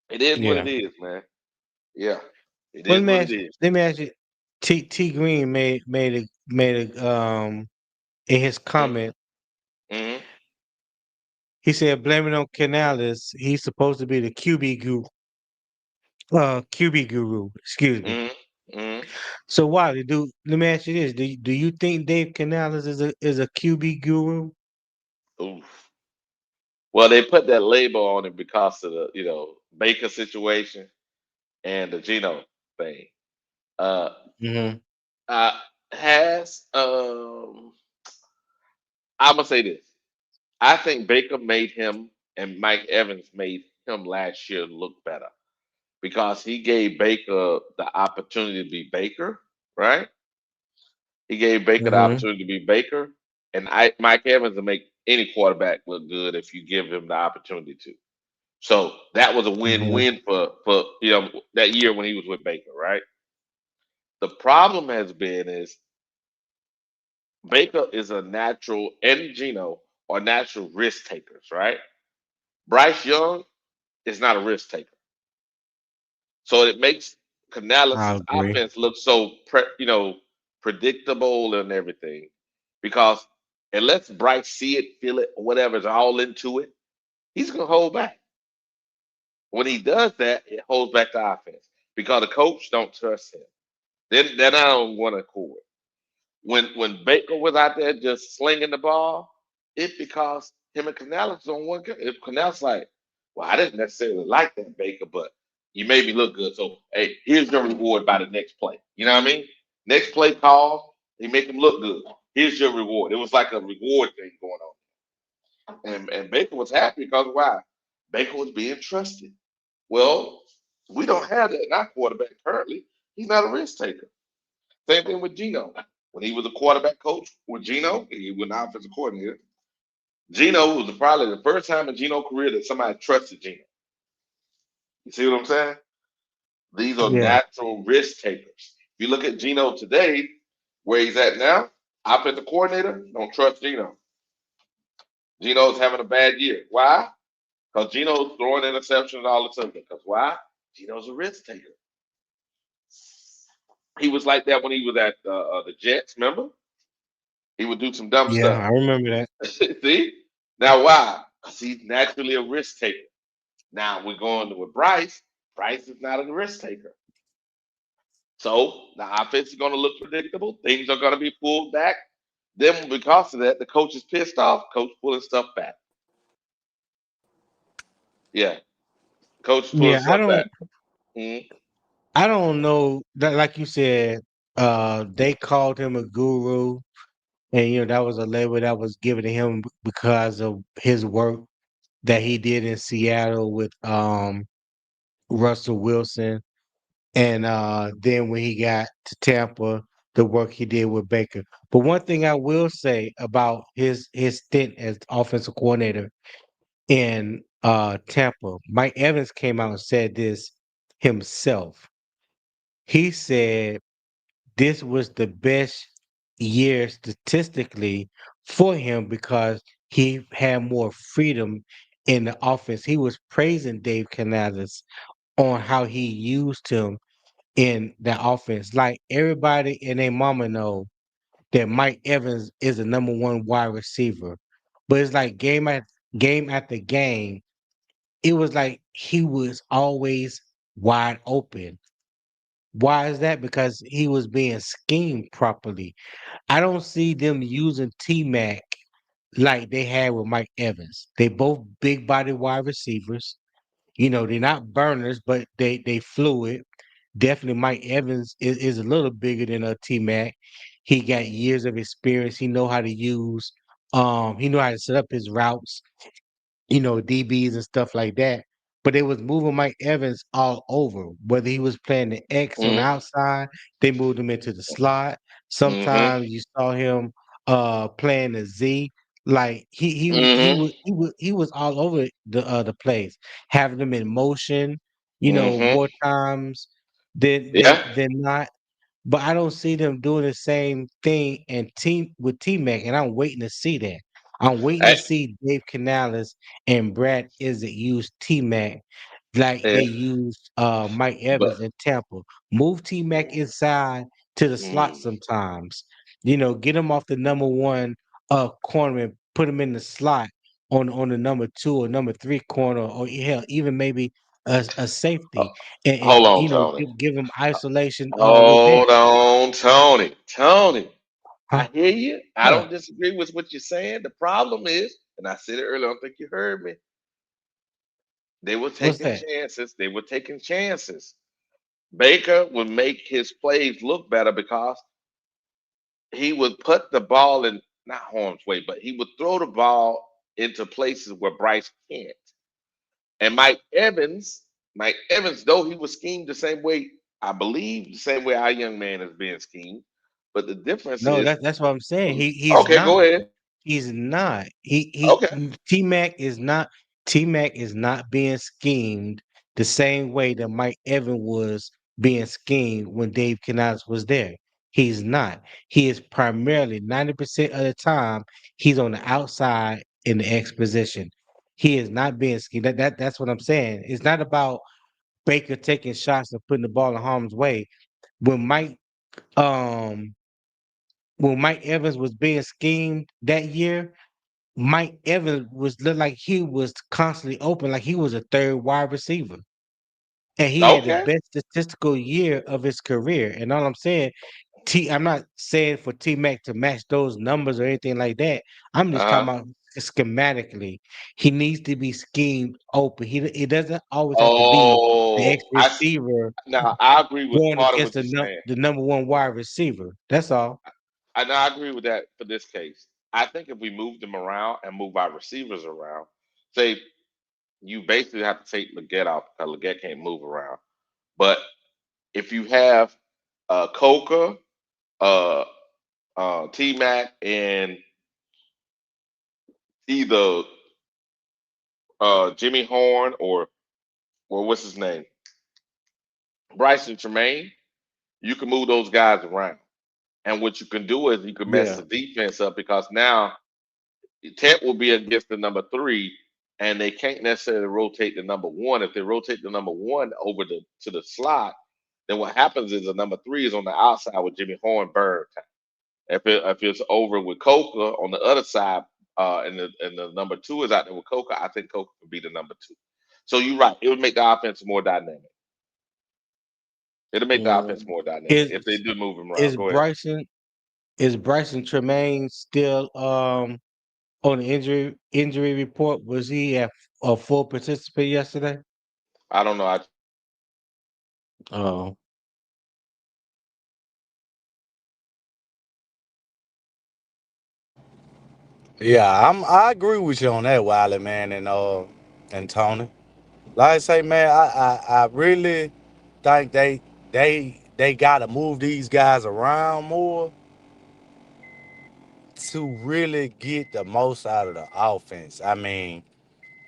it is what yeah. it is, man. Yeah, it Well, is what it is. let me ask you. T Green made a in his Mm-hmm. comment. He said blaming on Canales. He's supposed to be the QB guru. Excuse me. Mm-hmm. Mm-hmm. So Wiley, let me ask you this: do you think Dave Canales is a QB guru? Oof. Well, they put that label on it because of the Baker situation and the Geno thing. Uh, Hmm. has I'm gonna say this. I think Baker made him and Mike Evans made him last year look better because he gave Baker the opportunity to be Baker, right? He gave Baker the Hmm. opportunity to be Baker, and Mike Evans will make any quarterback look good if you give him the opportunity to. So that was a Hmm. win-win for that year when he was with Baker, right? The problem has been is Baker is a natural and Geno are natural risk takers, right? Bryce Young is not a risk taker, so it makes I Canales' agree. offense look so predictable and everything because unless Bryce see it, feel it, or whatever is all into it, he's gonna hold back. When he does that, it holds back the offense because the coach don't trust him. Then I don't want to call it. When Baker was out there just slinging the ball, it because him and Canales on one. If Canales like, well, I didn't necessarily like that Baker, but You made me look good. So, hey, here's your reward by the next play. You know what I mean? Next play call, they make him look good. Here's your reward. It was like a reward thing going on. And Baker was happy because why? Baker was being trusted. Well, we don't have that in our quarterback currently. He's not a risk taker. Same thing with Gino. When he was a quarterback coach with Gino, he was an offensive coordinator. Gino was probably the first time in Gino's career that somebody trusted Gino. You see what I'm saying? These are Yeah, natural risk takers. If you look at Gino today, where he's at now, offensive coordinator, don't trust Gino. Gino's having a bad year. Why? Because Gino's throwing interceptions all the time. Because why? Gino's a risk taker. He was like that when he was at the Jets. Remember? He would do some dumb yeah, stuff. I remember that. See? Now why? Because he's naturally a risk taker. Now we're going with Bryce. Bryce is not a risk taker. So the offense is going to look predictable. Things are going to be pulled back. Then because of that, the coach is pissed off. Coach pulling stuff back. Yeah, coach pulling Yeah, I stuff back. don't, Mhm. I don't know that. Like you said, they called him a guru, and that was a label that was given to him because of his work that he did in Seattle with Russell Wilson, and then when he got to Tampa, the work he did with Baker. But one thing I will say about his stint as offensive coordinator in Tampa, Mike Evans came out and said this himself. He said this was the best year statistically for him because he had more freedom in the offense. He was praising Dave Canales on how he used him in that offense. Like everybody and their mama know that Mike Evans is the number one wide receiver. But it's like game after game, it was like he was always wide open. Why is that? Because he was being schemed properly. I don't see them using T Mac like they had with Mike Evans. They both big body wide receivers. They're not burners, but they fluid. Definitely Mike Evans is a little bigger than a T Mac. He got years of experience. He know how to set up his routes, DBs and stuff like that. But they was moving Mike Evans all over. Whether he was playing the X on the Mhm. outside, they moved him into the slot. Mhm. Sometimes you saw him playing the Z. Like Mhm. he was all over the place, having them in motion, Mhm. more times than Yeah. not. But I don't see them doing the same thing and team with T Mac, and I'm waiting to see that. I'm waiting to Hey, see Dave Canales and Brad Izzett use T Mac like they yeah. used Mike But Evans in Tampa. Move T Mac inside to the slot mm, sometimes. Get him off the number one corner and put him in the slot on the number two or number three corner, or hell, even maybe a uh, safety, and hold on, Tony. give him isolation with that. Hold on, Tony. Tony, Huh? I hear you. I What? don't disagree with what you're saying. The problem is, and I said it earlier, I don't think you heard me. They were What's taking that? chances. They were taking chances. Baker would make his plays look better because he would put the ball in not harm's way, but he would throw the ball into places where Bryce can't. And Mike Evans, though he was schemed the same way, I believe the same way our young man is being schemed. But the difference No, is, that's what I'm saying. He's okay, not. go ahead. He's not. Okay. T Mac is not. T Mac is not being schemed the same way that Mike Evans was being schemed when Dave Canales was there. He's not. He is primarily 90% of the time he's on the outside in the X position. He is not being schemed. That's what I'm saying. It's not about Baker taking shots and putting the ball in harm's way. When Mike um when Mike Evans was being schemed that year, Mike Evans was looked like he was constantly open, like he was a third wide receiver. And he had the Okay. best statistical year of his career. And all I'm saying, I'm not saying for T Mac to match those numbers or anything like that. I'm just talking Uh-huh. about schematically. He needs to be schemed open. It doesn't always have to be the Oh, ex receiver now I agree with going part of against what you're saying. the number one wide receiver. That's all. I agree with that for this case. I think if we move them around and move our receivers around, say you basically have to take Leggett out because Leggett can't move around. But if you have Coca, uh, T Mac, and either Jimmy Horn or what's his name, Bryson Tremaine, you can move those guys around. And what you can do is you can mess Yeah. the defense up because now Ted will be against the number three, and they can't necessarily rotate the number one. If they rotate the number one over to the slot, then what happens is the number three is on the outside with Jimmy Horn bird time. If it's over with Coca on the other side, and the number two is out there with Coca, I think Coca could be the number two. So you're right. It would make the offense more dynamic. It'll make the Uh, offense more dynamic if they is do move him around. is Go ahead. Bryson Tremaine still on the injury report? Was he a full participant yesterday? I don't know. Oh, Yeah, I agree with you on that, Wiley, man, and Tony. Like I say, man, I really think they gotta move these guys around more to really get the most out of the offense. I mean,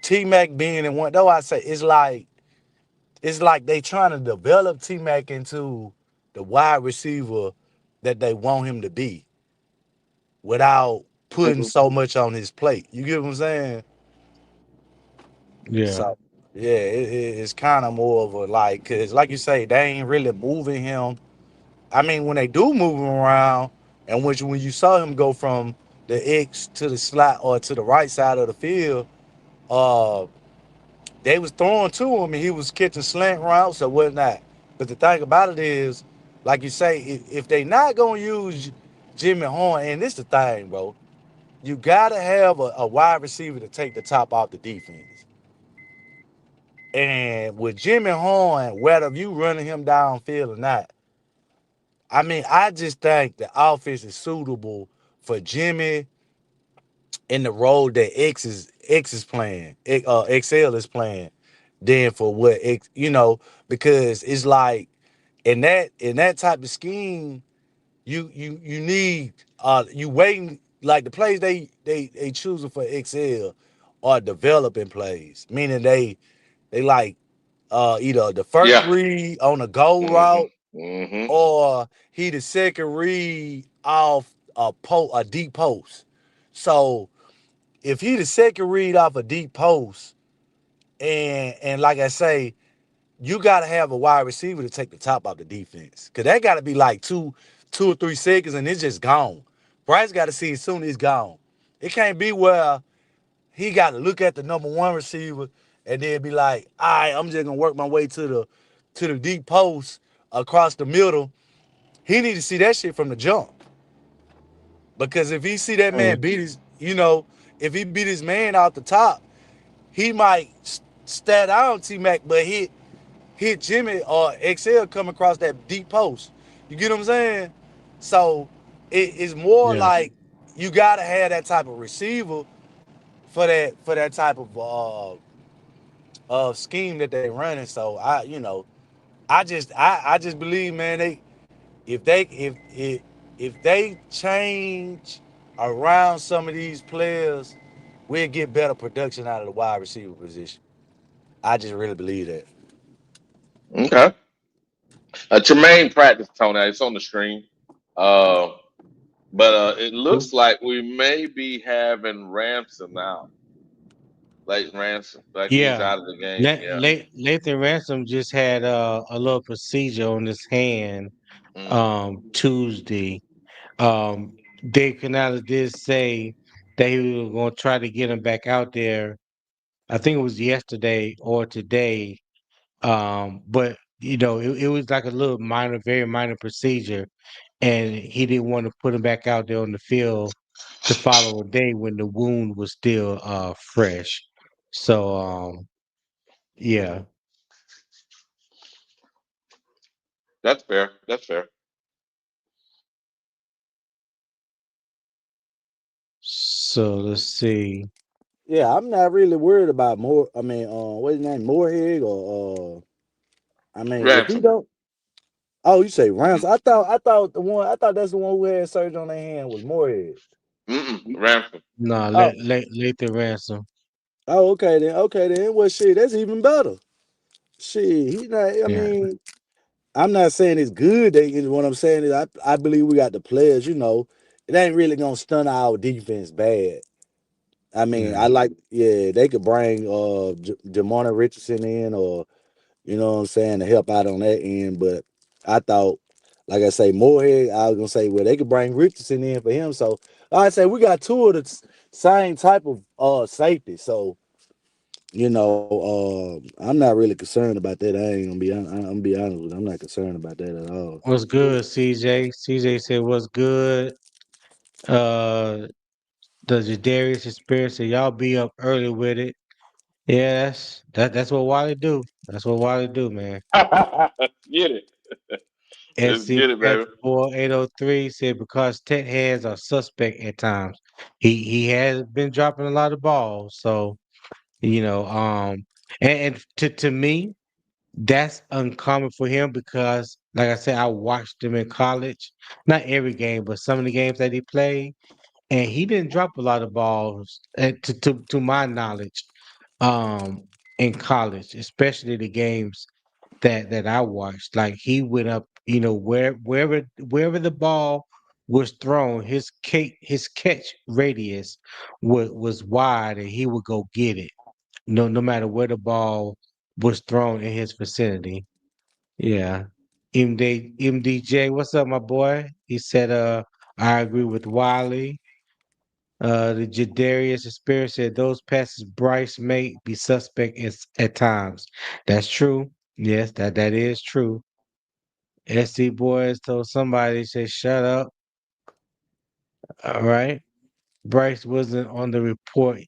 T Mac being in one, though I say it's like they trying to develop T Mac into the wide receiver that they want him to be without putting Mhm. so much on his plate. You get what I'm saying? yeah, So yeah, it's kind of more of a like, cause like you say, they ain't really moving him. I mean, when they do move him around, and which when you saw him go from the X to the slot or to the right side of the field, uh, they was throwing to him and he was catching slant routes or whatnot. But the thing about it is, like you say, if they not gonna use Jimmy Horn, and this the thing, bro, you gotta have a wide receiver to take the top off the defense. And with Jimmy Horn, whether you running him downfield or not, I mean, I just think the offense is suitable for Jimmy in the role that X is playing, XL is playing, than for what X, because it's like in that type of scheme, you need you waiting like the plays they choosing for XL are developing plays, meaning they like either the first Yeah. read on a go Mhm. route Mhm. or he the second read off a deep post. So if he the second read off a deep post, and like I say, you gotta have a wide receiver to take the top off the defense. Cause that gotta be like 2 or 3 seconds and it's just gone. Bryce gotta see as soon as it's gone. It can't be where he gotta look at the number one receiver and then be like, all right, I'm just gonna work my way to the deep post across the middle. He need to see that shit from the jump. Because if he see that mm, man beat if he beat his man out the top, he might stat out T Mac, but hit Jimmy or XL come across that deep post. You get what I'm saying? So it's more yeah. like you gotta have that type of receiver for that type of scheme that they running. So I just believe, man, if they if they change around some of these players, we'll get better production out of the wide receiver position. I just really believe that. Okay. Tremaine practice, Tony. It's on the stream. Uh, but it looks like we may be having Ransom out. Like Ransom, like he's Yeah. out of the game. Yeah. Lathan Ransom just had a little procedure on his hand Mm. Tuesday. Dave Canales did say that he was going to try to get him back out there. I think it was yesterday or today. But it was like a little minor, very minor procedure, and he didn't want to put him back out there on the field the following day when the wound was still fresh. So yeah. That's fair. That's fair. So let's see. Yeah, I'm not really worried about more. I mean, what's his name, Moorhead, or I mean, if he Ransom. don't. Oh, you say Rams? I thought that's the one who had surgery on their hand was Moorhead. Ransom. No, Oh, late the ransom. oh, okay then. Okay then. Well, shit, that's even better. Shit, he not. I Yeah. mean, I'm not saying it's good. What I'm saying is, I believe we got the players. It ain't really gonna stun our defense bad. I mean, I Yeah. like, yeah, they could bring Jamona Richardson in, or what I'm saying, to help out on that end. But I thought, like I say, Moorhead, I was gonna say, well, they could bring Richardson in for him. So I say we got two of the same type of safety. So I'm not really concerned about that. I ain't gonna be. I'm gonna be honest with you. I'm not concerned about that at all. What's good, CJ? CJ said what's good. Uh the Jadarius experience said y'all be up early with it. Yeah, that's what Wally do. That's what Wally do, man. Get it. Let's get it, SCF baby. 4803 said because Tet heads are suspect at times. He has been dropping a lot of balls. So, you know, and to me, that's uncommon for him because like I said, I watched him in college. Not every game, but some of the games that he played. And he didn't drop a lot of balls to my knowledge, um, in college, especially the games that I watched. Like he went up, wherever the ball was thrown, his catch radius was wide, and he would go get it. No matter where the ball was thrown in his vicinity. Yeah. MDJ, what's up, my boy? He said, I agree with Wiley. The Jadarius experience said those passes Bryce may be suspect at times. That's true. Yes, that is true. SC boys told somebody, say shut up. All right. Bryson wasn't on the report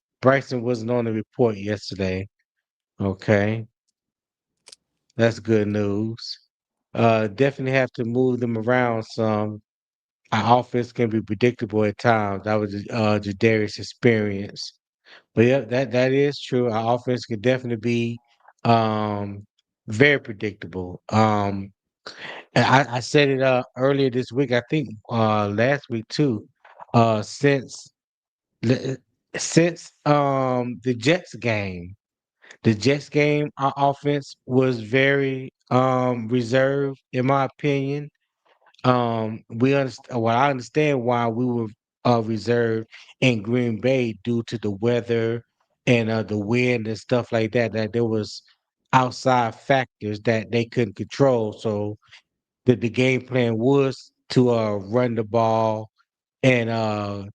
yesterday. Okay. That's good news. Definitely have to move them around some. Our offense can be predictable at times. That was Jadarius' experience. But yeah, that is true. Our offense can definitely be um very predictable. And I said it earlier this week, I think last week too. Uh since le- since the Jets game. Our offense was very reserved in my opinion. We understand. Well, I understand why we were reserved in Green Bay due to the weather and the wind and stuff like that. That there was outside factors that they couldn't control. So the game plan was to run the ball and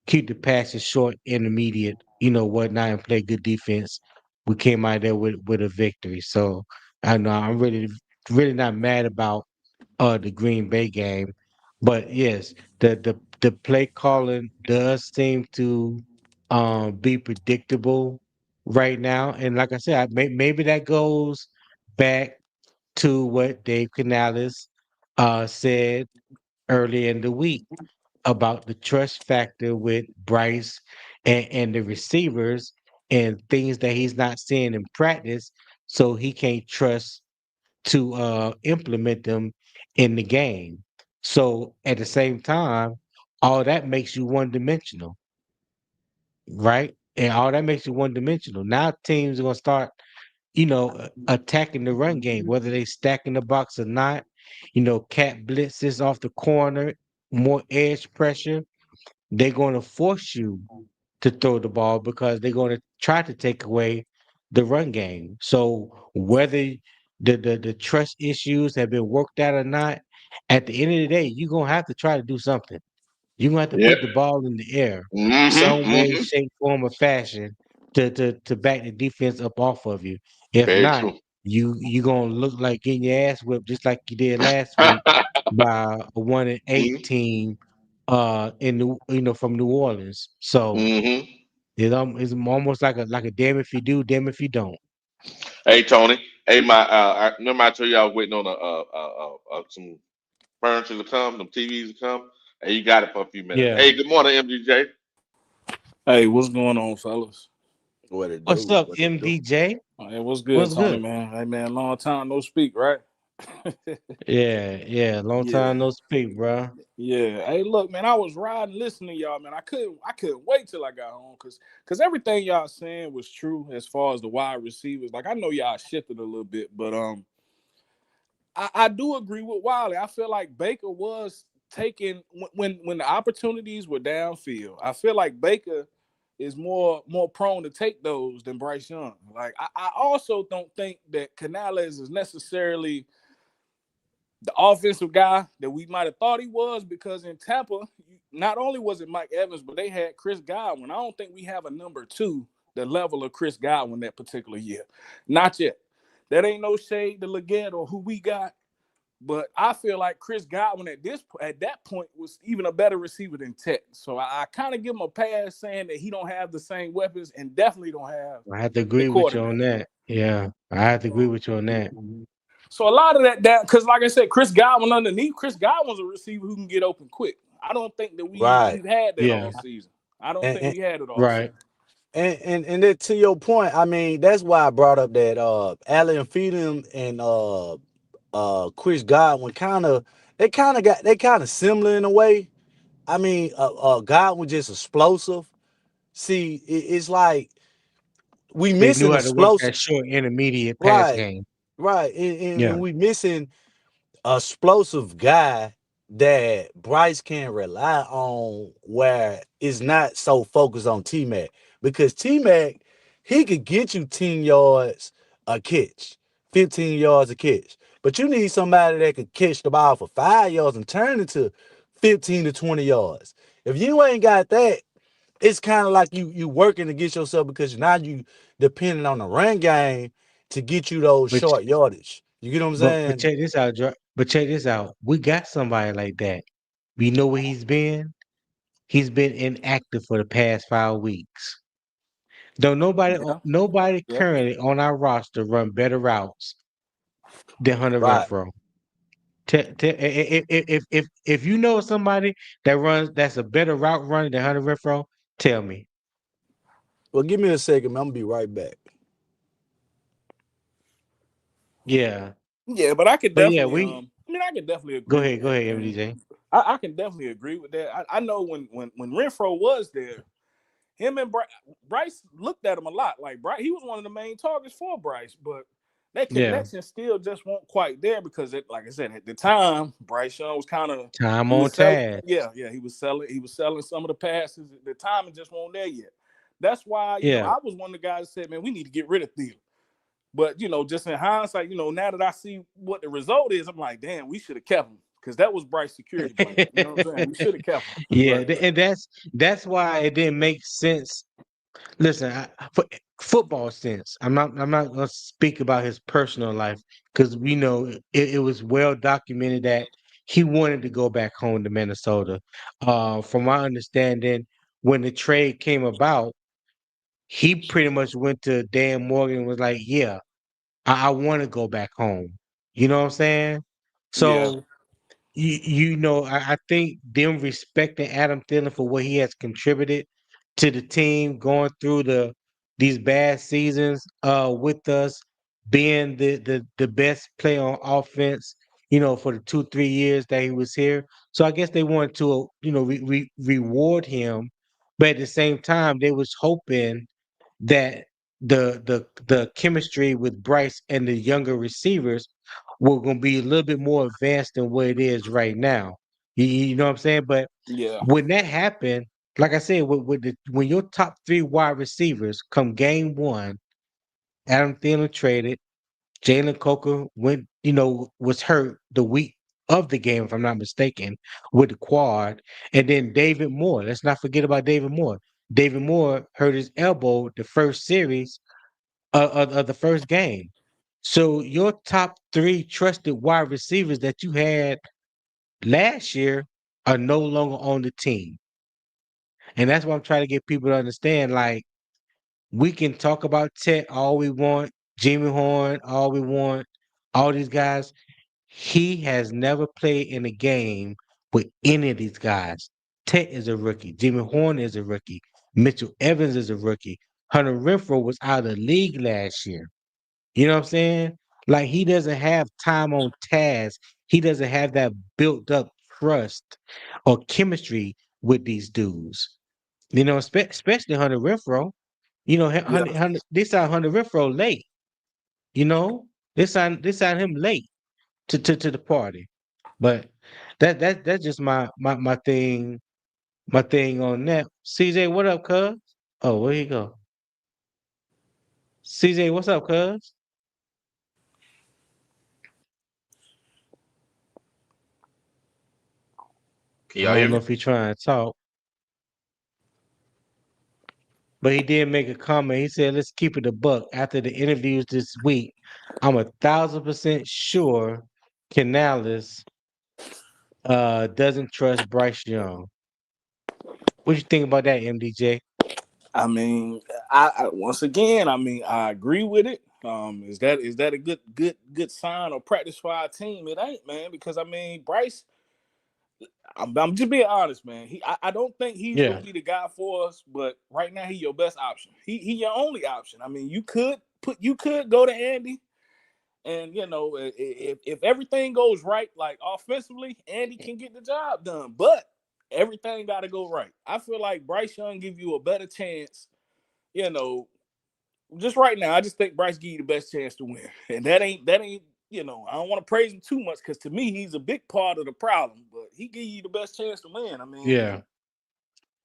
keep the passes short, intermediate, whatnot, and play good defense. We came out there with a victory. So I know I'm really not mad about the Green Bay game. But yes, the play calling does seem to be predictable right now. And like I said, maybe that goes back to what Dave Canales said earlier in the week about the trust factor with Bryce and the receivers and things that he's not seeing in practice, so he can't trust to implement them in the game. So at the same time, all that makes you one dimensional, right? And all that makes you one dimensional. Now teams are gonna start, attacking the run game, whether they stacking the box or not. Cat blitzes off the corner, more edge pressure. They're going to force you to throw the ball because they're going to try to take away the run game. So whether the trust issues have been worked out or not, at the end of the day, you're gonna have to try to do something. You're gonna have to Yep. put the ball in the air, Mm-hmm. some way, Mm-hmm. shape, form, or fashion to back the defense up off of you. If Very not, true. you gonna look like getting your ass whipped just like you did last week by a 1-8 Mhm. team in from New Orleans. So Mm-hmm. it's almost like a damn if you do, damn if you don't. Hey Tony. Hey, I remember I told you I was waiting on some furniture to come, some TVs to come. Hey, you got it for a few minutes. Yeah. Hey, good morning, MGJ. Hey, what's going on, fellas? What it What's do? up, What it do? MDJ? Hey, what's good, What's Tony, good? man? Hey, man, long time no speak, right? Yeah, yeah. Long Yeah, time no speak, bro. yeah. Hey, look, man, I was riding listening to y'all, man. I couldn't wait till I got home, cause everything y'all saying was true as far as the wide receivers. Like I know y'all shifted a little bit, but I do agree with Wiley. I feel like Baker was taking when the opportunities were downfield. I feel like Baker is more prone to take those than Bryce Young. Like I also don't think that Canales is necessarily the offensive guy that we might have thought he was, because in Tampa, not only was it Mike Evans, but they had Chris Godwin. I don't think we have a number two the level of Chris Godwin that particular year. Not yet. That ain't no shade to Leggett or who we got. But I feel like Chris Godwin at that point was even a better receiver than Tech. So I kind of give him a pass saying that he don't have the same weapons and definitely don't have I have to the agree with you on quarterback. that. Yeah, I have to agree with you on that. So a lot of that because like I said, Chris Godwin underneath, Chris Godwin's a receiver who can get open quick. I don't think that Right. we've had that Yeah, all season. I don't think And we had it all right. season. and that, to your point, I mean, that's why I brought up that Allen Freedom and Chris Godwin they kind of similar in a way. I mean, Godwin just explosive. See, it's like we They knew missing how to work explosive. that short intermediate pass Right, game. right, and Yeah. we missing explosive guy that Bryce can rely on, where it's not so focused on T Mac, because T Mac, he could get you 10 yards a catch, 15 yards a catch. But you need somebody that could catch the ball for 5 yards and turn it to 15 to 20 yards. If you ain't got that, it's kind of like you working to get yourself, because now you depending on the run game to get you those But short yardage. You get what I'm but saying? check this out, but check this out. We got somebody like that. We know where he's been. He's been inactive for the past 5 weeks. Though Yeah, nobody yeah, currently on our roster run better routes than Hunter Right. Renfro. If you know somebody that's a better route runner than Hunter Renfro, tell me. Well, give me a second, man. I'm gonna be right back. Yeah, yeah. But I could but yeah, definitely we I mean I could definitely go agree with ahead, go that, ahead, man. MDJ. I can definitely agree with that. I know when Renfro was there, him and Bryce looked at him a lot. Like Bryce, he was one of the main targets for Bryce, but that Yeah, connection still just won't quite there because like I said, at the time, Bryce Young was kind of time he on was selling. task. Yeah, he was selling some of the passes. The timing just won't there yet. That's why Yeah. I was one of the guys that said, man, we need to get rid of Thielen. But just in hindsight, now that I see what the result is, I'm like, damn, we should have kept him because that was Bryce's security blanket. You know what I'm saying? We should have kept him. Yeah, But and that's why it didn't make sense. Listen, for football sense, I'm not gonna speak about his personal life because we know it was well documented that he wanted to go back home to Minnesota. From my understanding, when the trade came about, he pretty much went to Dan Morgan and was like, "Yeah, I want to go back home." You know what I'm saying? yeah, So I think them respecting Adam Thielen for what he has contributed to the team, going through these bad seasons with us, being the best player on offense, for the 2 3 years that he was here. So I guess they wanted to reward him, but at the same time they was hoping that the chemistry with Bryce and the younger receivers were going to be a little bit more advanced than what it is right now. You know what I'm saying? But yeah, when that happened, like I said, when your top three wide receivers come game one, Adam Thielen traded, Jalen Coker was hurt the week of the game, if I'm not mistaken, with the quad, and then David Moore. Let's not forget about David Moore. David Moore hurt his elbow the first series of the first game. So your top three trusted wide receivers that you had last year are no longer on the team. And that's what I'm trying to get people to understand. Like, we can talk about Tet all we want, Jimmy Horn all we want, all these guys. He has never played in a game with any of these guys. Tet is a rookie. Jimmy Horn is a rookie. Mitchell Evans is a rookie. Hunter Renfro was out of the league last year. You know what I'm saying? Like, he doesn't have time on task. He doesn't have that built up trust or chemistry with these dudes. You know, especially Hunter Renfro. You know, Yeah. they signed Hunter Renfro late. You know, they signed him late to the party. But that's just my thing on that. CJ, what up, cuz? Oh, where he go? CJ, what's up, cuz? Can I y'all hear don't know me? if he trying to talk, but he did make a comment. He said, "Let's keep it a buck." After the interviews this week, I'm 1,000% sure Canales doesn't trust Bryce Young. What you think about that, MDJ? I mean, I once again, I mean, I agree with it. Is that a good sign or practice for our team? It ain't, man, because I mean, Bryce. I'm just being honest, man. I don't think he's Yeah, gonna be the guy for us, but right now he's your best option. He your only option. I mean, you could go to Andy, and if everything goes right, like offensively, Andy can get the job done. But everything got to go right. I feel like Bryce Young give you a better chance. You know, just right now, I just think Bryce give you the best chance to win, and that ain't. I don't want to praise him too much because to me he's a big part of the problem. But he give you the best chance to win. I mean, yeah,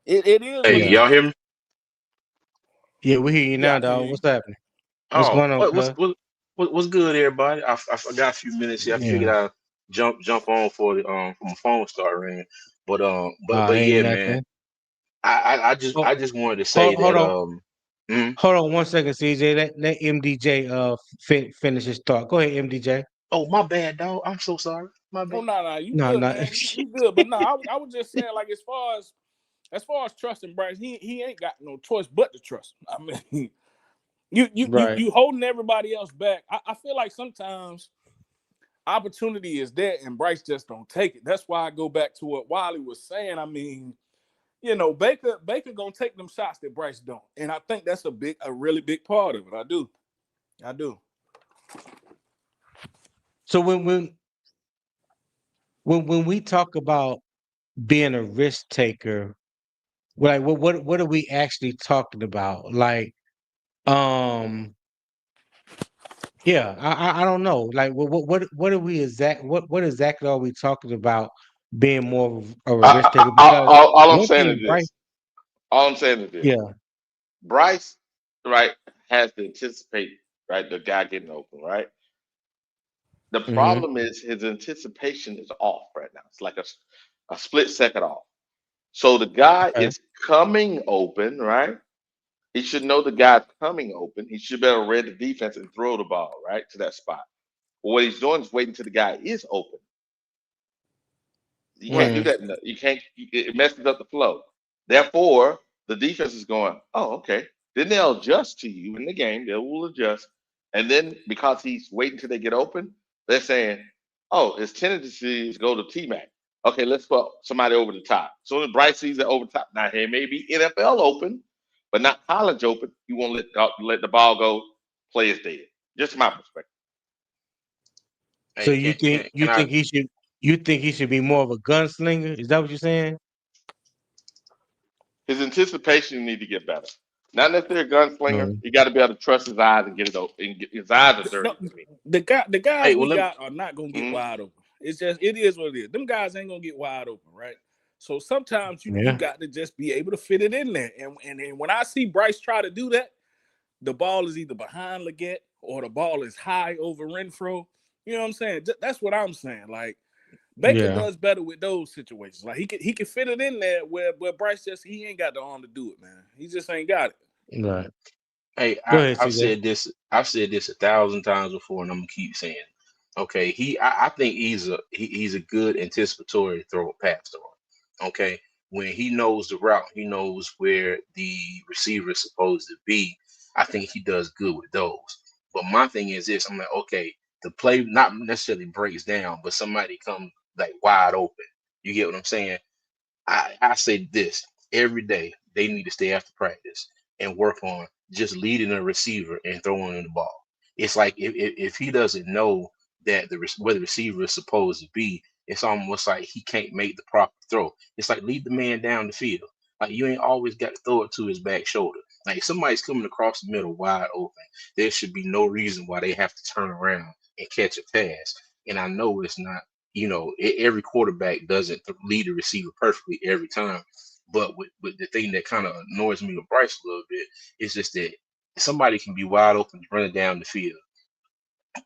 it is Hey, what can it yeah. y'all is. hear me? Yeah, we hear you Yeah, now, I can hear dog. you. What's happening? What's Oh, going on, what's cuz? what's good, everybody? I got a few minutes here. I figured Yeah. I'd jump on for my phone start ringing. But Ain't yeah, man. nothing. I Oh, just wanted to say hold that on. mhm. Hold on 1 second, CJ. Let MDJ finish his thought. Go ahead, MDJ. Oh, my bad, dog. I'm so sorry. My Oh bad. no, you No, good, no. man. You good. But no, I was just saying, like, as far as trusting Bryce, he ain't got no choice but to trust him. I mean, you you you Right. you holding everybody else back. I feel like sometimes opportunity is there and Bryce just don't take it. That's why I go back to what Wiley was saying. I mean, Baker gonna take them shots that Bryce don't, and I think that's a really big part of it. I do. So when we talk about being a risk taker, like what are we actually talking about? Like, um, yeah, I don't know. Like, what are we what exactly are we talking about being more of a risk taker? Because All I'm one saying thing, is Bryce, this. All I'm saying is this. yeah, Bryce, right, has to anticipate, right, the guy getting open, right? The mm-hmm, problem is his anticipation is off right now. It's like a split second off. So the guy okay, is coming open, right? He should know the guy's coming open. He should be able to read the defense and throw the ball, right, to that spot. But what he's doing is waiting until the guy is open. You can't Right. do mm, that. You can't. It messes up the flow. Therefore, the defense is going, "Oh, okay." Then they'll adjust to you in the game. They will adjust, and then because he's waiting till they get open, they're saying, "Oh, his tendency is to go to T Mac. Okay, let's put somebody over the top." So when Bryce sees it over the top, now he may be NFL open, but not college open. You won't let the ball go. Play is dead. Just my perspective. so Hey, can I? you think he should be more of a gunslinger? Is that what you're saying? His anticipation need to get better. Not necessarily a gunslinger. Mm, He got to be able to trust his eyes and get it open. His eyes are No, dirty to me. the guys Hey, we well, got are not gonna get Mhm. wide open. It is what it is. Them guys ain't gonna get wide open, right? So sometimes you yeah, got to just be able to fit it in there. And when I see Bryce try to do that, the ball is either behind Leggett or the ball is high over Renfro. You know what I'm saying? That's what I'm saying. Like Baker yeah, does better with those situations. Like he can fit it in there where Bryce he ain't got the arm to do it, man. He just ain't got it. right. hey, Go ahead, I've CJ. said this. I've said this 1,000 times before, and I'm gonna keep saying it. Okay, I think he's a good anticipatory pass thrower. Okay, when he knows the route, he knows where the receiver is supposed to be. I think he does good with those. But my thing is this: I'm like, okay, the play not necessarily breaks down, but somebody comes like wide open. You get what I'm saying? I say this every day. They need to stay after practice and work on just leading a receiver and throwing him the ball. It's like if he doesn't know that where the receiver is supposed to be, it's almost like he can't make the proper throw. It's like lead the man down the field. Like you ain't always got to throw it to his back shoulder. Like if somebody's coming across the middle wide open, there should be no reason why they have to turn around and catch a pass. And I know it's not, every quarterback doesn't lead the receiver perfectly every time. But with the thing that kind of annoys me with Bryce a little bit is just that somebody can be wide open running down the field,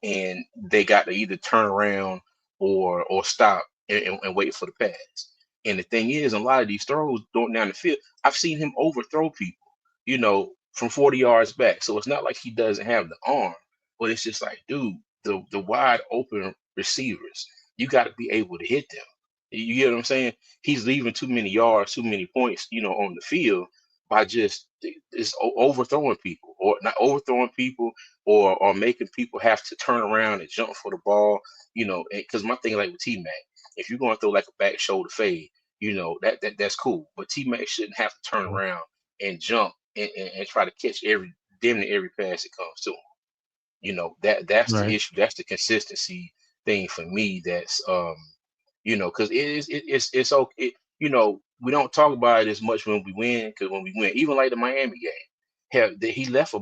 and they got to either turn around or stop and wait for the pass. And the thing is, a lot of these throws going down the field, I've seen him overthrow people, from 40 yards back. So it's not like he doesn't have the arm, but it's just like, dude, the wide open receivers, you got to be able to hit them. You get what I'm saying? He's leaving too many yards, too many points, on the field by just overthrowing people, or not overthrowing people, or making people have to turn around and jump for the ball, because my thing like with T Mac, if you're going to throw like a back shoulder fade, that's cool. But T Mac shouldn't have to turn around and jump and try to catch damn near every pass that comes to him. That's the Right. issue. That's the consistency thing for me. That's because it's okay. We don't talk about it as much when we win, because when we win, even like the Miami game, he left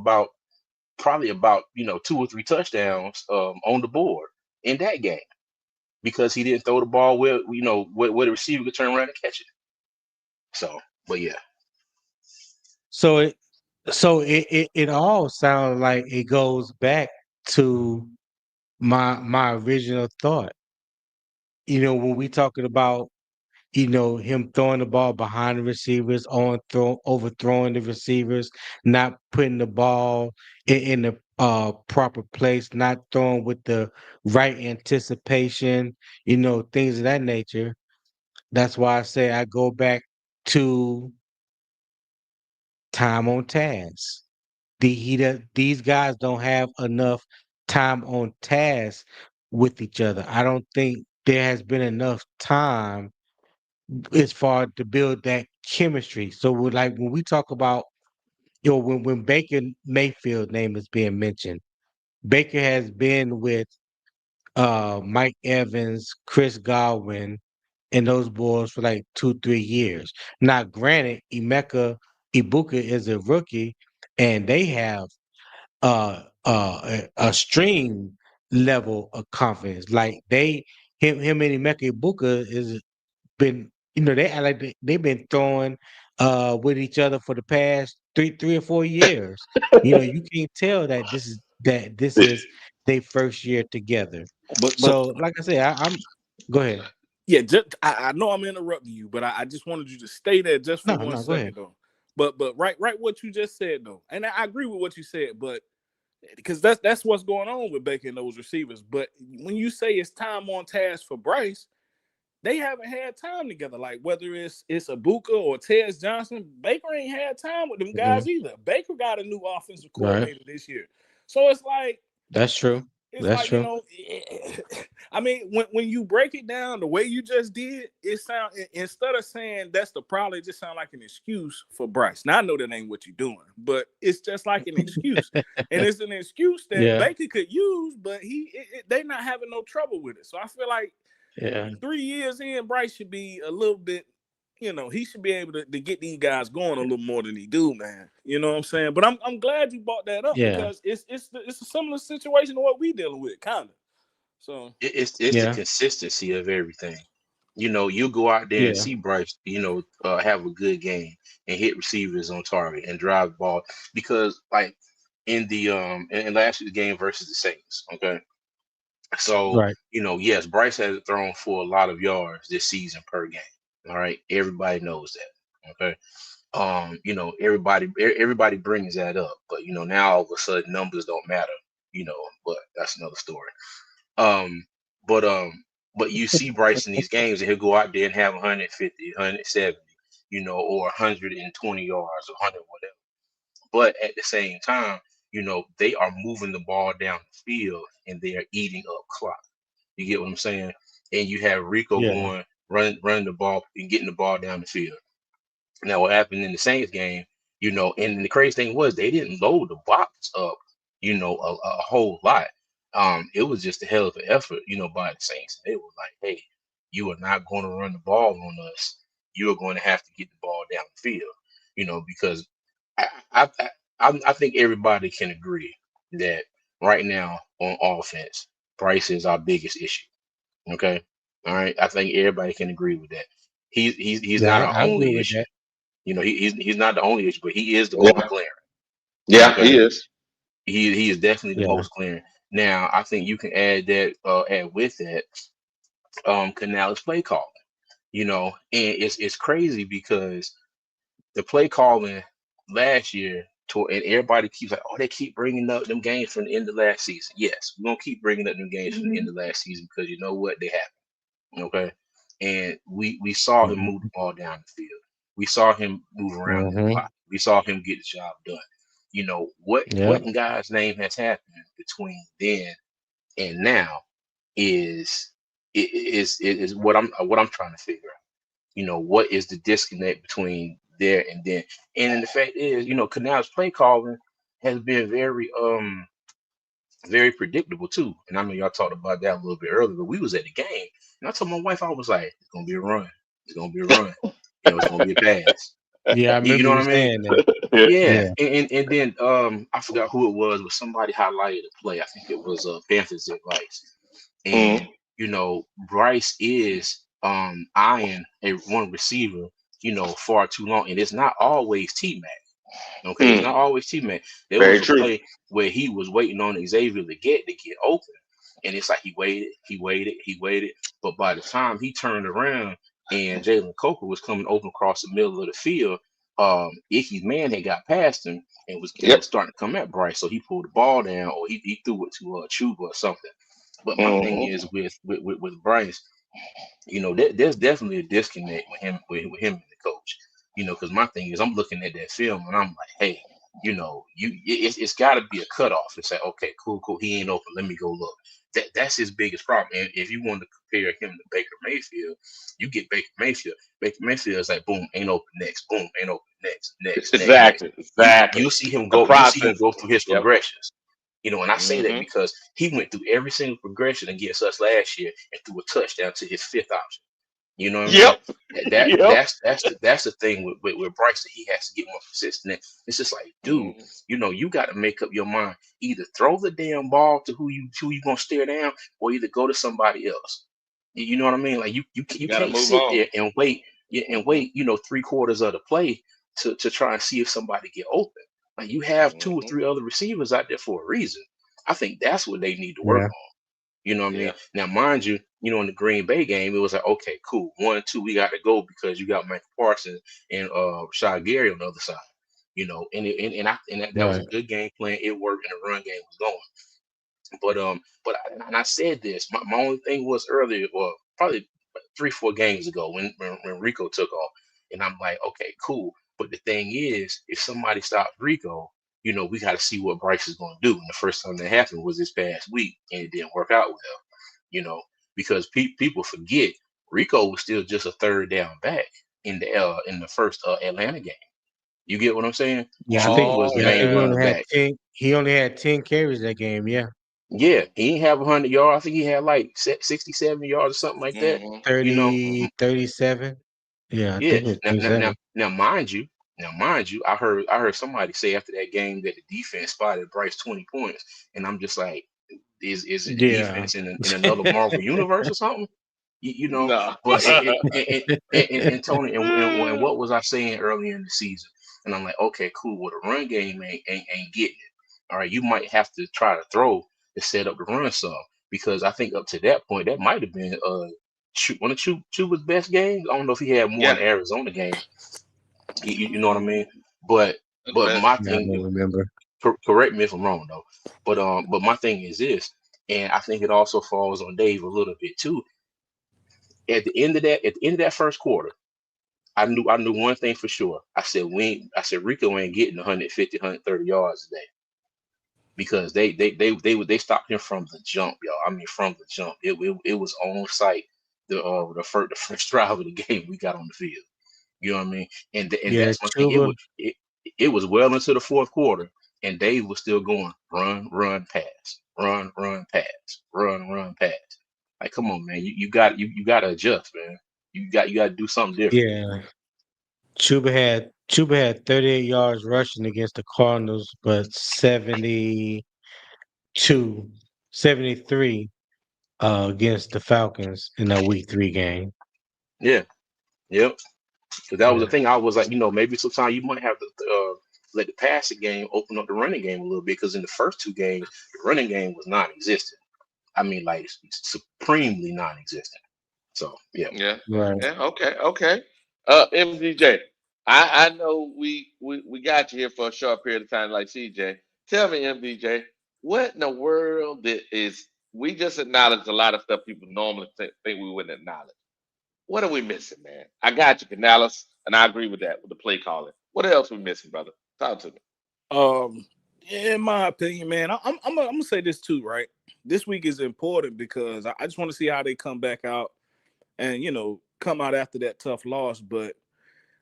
probably about 2 or 3 touchdowns on the board in that game because he didn't throw the ball where the receiver could turn around and catch it. So, but yeah, So it all sounds like it goes back to my original thought. When we talking about him throwing the ball behind the receivers, overthrowing the receivers, not putting the ball in the proper place, not throwing with the right anticipation, things of that nature. That's why I say I go back to time on task. These guys don't have enough time on task with each other. I don't think there has been enough time as far to build that chemistry. So like when we talk about, when Baker Mayfield name is being mentioned, Baker has been with Mike Evans, Chris Godwin, and those boys for like 2-3 years. Now, granted, Ibuka is a rookie, and they have a stream level of confidence. Like him and Emeka Ibuka is been, they act like they've been throwing with each other for the past 3 or 4 years. You can't tell that this is their first year together. But So, like I said, I'm go ahead. yeah, I know I'm interrupting you, but I just wanted you to stay there just for No, one no, go second ahead. though. But right what you just said though, and I agree with what you said, but because that's what's going on with Baker and those receivers. But when you say it's time on task for Bryce, they haven't had time together. Like whether it's Ibuka or Tez Johnson, Baker ain't had time with them Mhm. guys either. Baker got a new offensive Right. coordinator this year, so it's like That's true. That's true. I mean, when you break it down the way you just did, it sound, instead of saying that's the problem, it just sound like an excuse for Bryce. Now I know that ain't what you're doing, but it's just like an excuse, and it's an excuse that Yeah. Baker could use, but they not having no trouble with it. So I feel like Yeah. 3 years in, Bryce should be a little bit, he should be able to get these guys going a little more than he do, man. You know what I'm saying? But I'm glad you brought that up Yeah. because it's a similar situation to what we dealing with, kind of. So it's the Yeah. consistency of everything. You go out there and Yeah. see Bryce, have a good game and hit receivers on target and drive the ball. Because like in the in last year's game versus the Saints, okay. So, Right. yes, Bryce hasn't thrown for a lot of yards this season per game. All right. Everybody knows that. Okay. Everybody brings that up, but now all of a sudden numbers don't matter, but that's another story. Um, but But you see Bryce in these games, and he'll go out there and have 150, 170, or 120 yards or 100 whatever. But at the same time, they are moving the ball down the field and they are eating up clock. You get what I'm saying? And you have Rico Yeah, going, running the ball and getting the ball down the field. Now, what happened in the Saints game, and the crazy thing was they didn't load the box up, a whole lot. It was just a hell of an effort, by the Saints. They were like, hey, you are not going to run the ball on us. You are going to have to get the ball down the field, because I, I, I think everybody can agree that right now on offense, Bryce is our biggest issue. Okay. All right. I think everybody can agree with that. He's yeah, not our I agree only with issue. that. He's not the only issue, but he is the most Yeah, glaring. yeah, he Okay. is. He is definitely the Yeah, most glaring. Now, I think you can add with that, Canales play calling, and it's crazy because the play calling last year and everybody keeps like, oh, they keep bringing up them games from the end of last season. Yes, we're gonna keep bringing up them games from the end of last season because you know what, they happened. Okay, and we saw him hmm move the ball down the field. We saw him move around in the hmm pocket. We saw him get the job done. What yeah, in God's name has happened between then and now is is what I'm trying to figure out. What is the disconnect between there and then? And the fact is, Canal's play calling has been very predictable too. And I know y'all talked about that a little bit earlier, but we was at the game and I told my wife, I was like, it's gonna be a run. It's gonna be a run. It's gonna be a pass. yeah. I You remember know what you I mean? saying that. Yeah. Yeah. And then I forgot who it was, but somebody highlighted a play. I think it was Panthers advice. Mhm. And Bryce is eyeing a one receiver, far too long. And it's not always T Mac. Okay, it's not Mm. always T Mac. There Very was a true. play where he was waiting on Xavier to get open. And it's like he waited. But by the time he turned around and Jalen Coker was coming open across the middle of the field, Icky's man had got past him and Yep. was starting to come at Bryce. So he pulled the ball down or he threw it to Chuba or something. But my thing Hmm. is with Bryce, there's definitely a disconnect with him and the coach. Because my thing is I'm looking at that film and I'm like, hey, it's got to be a cutoff and say, okay, cool, he ain't open. Let me go look. That's his biggest problem. And if you want to compare him to Baker Mayfield, you get Baker Mayfield. Baker Mayfield is like, boom, ain't open next. Boom, ain't open next. Exactly. You Exactly. you'll see him The go. You see him process. go through his Yep. progressions. And I say that Hmm. because he went through every single progression against us last year and threw a touchdown to his fifth option. You know what I mean? Yep. That, that Yep. that's the thing with Bryce that he has to get more consistent. It's just like, dude, Hmm. you got to make up your mind. Either throw the damn ball to who you gonna stare down, or either go to somebody else. You know what I mean? Like you Got to can't move sit on. there and wait, yeah, and wait, 3/4 of the play to try and see if somebody get open. Like you have two or Hmm. three other receivers out there for a reason. I think that's what they need to work Yeah. on. You know what I mean? Yeah. Now, mind you, in the Green Bay game, it was like, okay, cool. 1, 2, we got to go because you got Michael Parsons and Rashad Gary on the other side. And that was a Right. good game plan. It worked, and the run game was going. And I said this. My only thing was earlier, well, probably 3, 4 games ago when Rico took off, and I'm like, okay, cool. But the thing is, if somebody stops Rico, we got to see what Bryce is going to do. And the first time that happened was this past week, and it didn't work out well. Because people forget Rico was still just a third down back in the first Atlanta game. You get what I'm saying? Yeah, I Chuba think. was Oh the Yeah, I main think yeah. quarterback. he only had 10 carries that game. Yeah, Yeah, he didn't have 100 yards. I think he had like 60, 70 yards or something like that. Hmm. You know, 37. Yeah, I yeah. think it was Now, now, now, 37. now, mind you, I heard somebody say after that game that the defense spotted Bryce 20 points, and I'm just like, is it the Yeah. defense in another Marvel universe or something? You know. No. But and Tony and what was I saying earlier in the season? And I'm like, okay, cool. Well, the run game ain't getting it. All right, you might have to try to throw to set up the run some because I think up to that point that might have been one of Chuba's best games. I don't know if he had more in Yeah. the Arizona game. You know what I mean? But That's but best. my Yeah, I thing, don't remember. correct me if I'm wrong though. But my thing is this, and I think it also falls on Dave a little bit too. at the end of that first quarter, I knew one thing for sure. I said Rico ain't getting 150, 130 yards today because they stopped him from the jump, y'all. I mean, from the jump, it was on site. The first drive of the game we got on the field. You know what I mean? And Yeah, that's one thing. Chuba. It was well into the fourth quarter, and Dave was still going run, pass, run, pass, run, pass. Like, come on, man, you got to adjust, man. You got to do something different. Yeah, Chuba had 38 yards rushing against the Cardinals, but 73 against the Falcons in that Week 3 game. Yeah, yep. Because that was the Yeah, thing. I was like, maybe sometimes you might have to let the passing game open up the running game a little bit. Because in the first two games, the running game was non-existent. I mean, like supremely non-existent. So yeah. Yeah. right. Yeah. Okay. MDJ, I know we got you here for a short period of time, like CJ. Tell me, MDJ, what in the world is we just acknowledged a lot of stuff people normally think we wouldn't acknowledge. What are we missing, man? I got you, Canales, and I agree with that with the play calling. What else we missing, brother? Talk to me. In my opinion, man, I'm gonna say this too, right? This week is important because I just want to see how they come back out and come out after that tough loss. But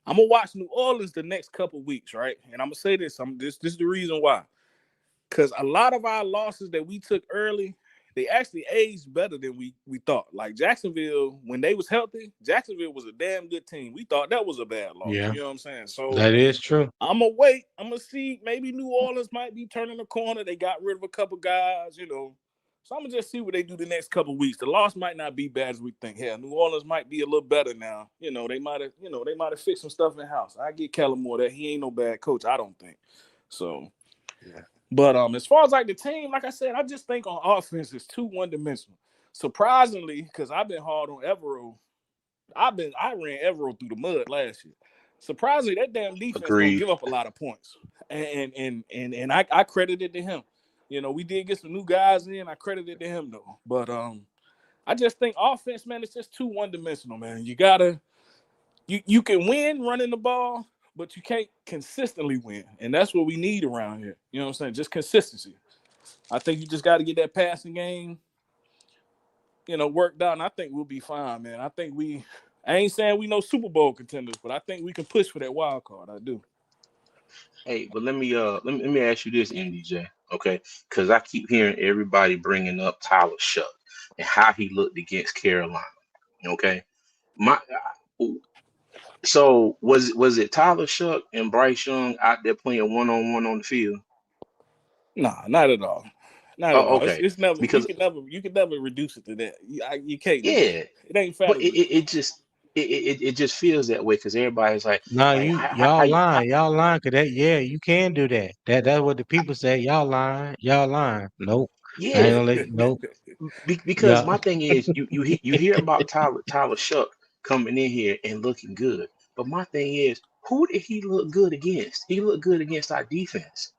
I'm gonna watch New Orleans the next couple weeks, right? And I'm gonna say this. This is the reason why. Because a lot of our losses that we took early, they actually aged better than we thought. Like Jacksonville, when they was healthy, Jacksonville was a damn good team. We thought that was a bad loss. Yeah, You know what I'm saying? So that is true. I'm gonna wait. I'm gonna see. Maybe New Orleans might be turning the corner. They got rid of a couple guys, So I'm gonna just see what they do the next couple weeks. The loss might not be bad as we think. Hell, New Orleans might be a little better now. They might have fixed some stuff in house. I get Kellen Moore that he ain't no bad coach. I don't think so. Yeah. But as far as like the team, like I said, I just think on offense it's too one-dimensional. Surprisingly, because I've been hard on Evero. I ran Evero through the mud last year. Surprisingly, that damn defense don't Agreed. give up a lot of points. And I credit it to him. We did get some new guys in. I credit it to him though. But I just think offense, man, it's just too one-dimensional, man. You can win running the ball, but you can't consistently win. And that's what we need around here. You know what I'm saying? Just consistency. I think you just got to get that passing game, worked out, and I think we'll be fine, man. I ain't saying we no Super Bowl contenders, but I think we can push for that wild card. I do. Hey, but let me ask you this, MDJ, okay? Because I keep hearing everybody bringing up Tyler Shuck and how he looked against Carolina. Okay, my so was it Tyler Shuck and Bryce Young out there playing one-on-one on the field? Nah, not at all. Not at Oh, all. okay. It's never Because you can never reduce it to that. You can't do that. yeah, It ain't fair but to it, do it, that. it just it just feels that way because everybody's Nah, like y'all lying. Y'all lying. Cause you can do that. That's what the people say. Y'all lying. Y'all lying. Nope. I yeah. ain't gonna let nope. Because Yeah. my thing is, you hear about Tyler Shuck coming in here and looking good, but my thing is, who did he look good against? He looked good against our defense.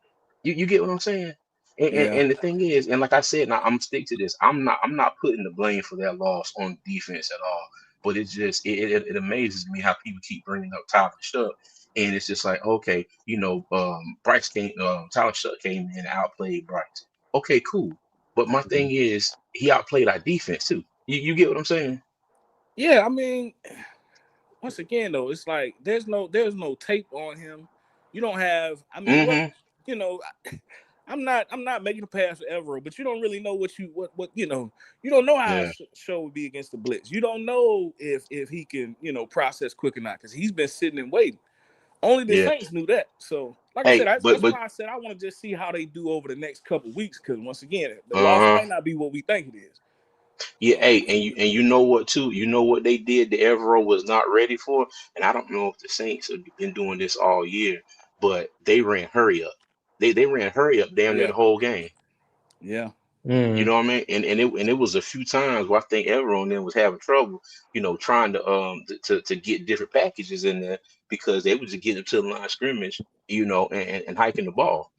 You get what I'm saying? And, and, Yeah. and the thing is, and like I said, now I'm stick to this. I'm not putting the blame for that loss on defense at all. But it's just it amazes me how people keep bringing up Tyler Shuck, and it's just like okay, Tyler Shuck came in and outplayed Bryce. Okay, cool. But my thing is, he outplayed our defense too. You get what I'm saying? Yeah, I mean, once again though, it's like there's no tape on him. You don't have. I mean, Mm-hmm. you know, I'm not making a pass forever, but you don't really know what you know. You don't know how a Yeah. show would be against the blitz. You don't know if he can process quick or not because he's been sitting and waiting. Only the Yeah. Saints knew that. So, like I said, Hey, that's but why I said I want to just see how they do over the next couple weeks because once again, the loss uh-huh. might not be what we think it is. Yeah, So, hey, and you know what too? You know what they did that Evero was not ready for? And I don't know if the Saints have been doing this all year, but they ran hurry up. They ran hurry up damn near yeah, the whole game. yeah, You Mm. know what I mean? And it was a few times where I think everyone then was having trouble, trying to get different packages in there because they was just getting to the line of scrimmage, and hiking the ball.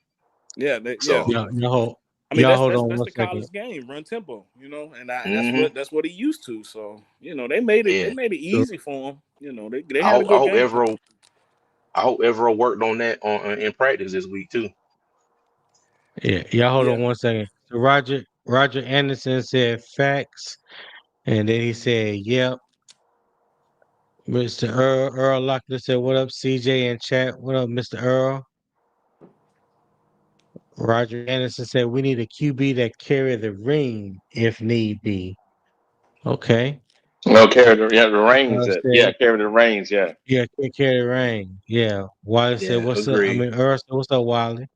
yeah, So Yeah. No. I mean, Y'all that's hold that's on that's one the second. college game, run tempo, and that's Hmm. what he used to. So they made it Yeah. So, easy for him. They I had a hope I good hope game plan. Evero I hope Evero worked on that in practice this week too. yeah, y'all hold Yeah, on one second. So Roger Anderson said facts, and then he said, "Yep." Mr. Earl Locklear said, "What up, CJ and chat? What up, Mr. Earl?" Roger Anderson said, "We need a QB that carry the ring if need be." Okay. No, the reins. Said, Yeah, carry the reins. Yeah. "Yeah, carry the ring." Yeah. Wiley said, Yeah, "What's up?" I agreed. mean, Earl said, "What's up, Wiley?"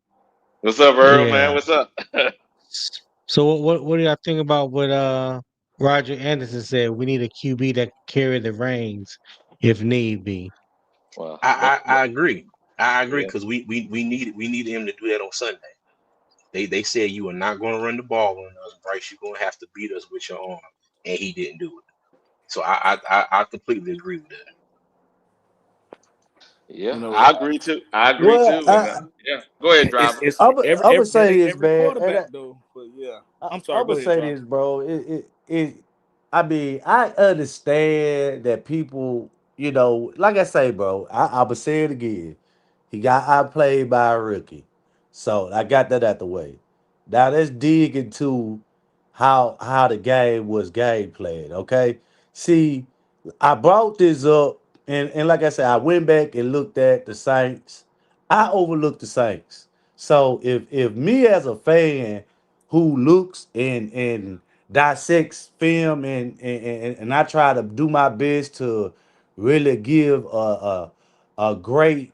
What's up, Earl, man? Yeah. What's up? So what do y'all think about what Roger Anderson said? We need a QB that can carry the reins if need be. Well, I agree. I agree yeah, because we needed him to do that on Sunday. They said you are not going to run the ball on us, Bryce. You're going to have to beat us with your arm, and he didn't do it. So I completely agree with that. yeah, you know, I agree too. I agree Well, too. And yeah, go ahead, driver. it's I'm gonna that say ain't this, every man, and quarterback though. But yeah, I'm sorry. I'm Go gonna ahead, say driver. this, bro. I mean, I understand that people, like I say, bro. I'ma say it again. He got outplayed by a rookie, so I got that out the way. Now let's dig into how the game was game played. Okay, see, I brought this up, and like I said, I went back and looked at the Saints. I overlooked the Saints. So if me as a fan who looks and dissects film and I try to do my best to really give a great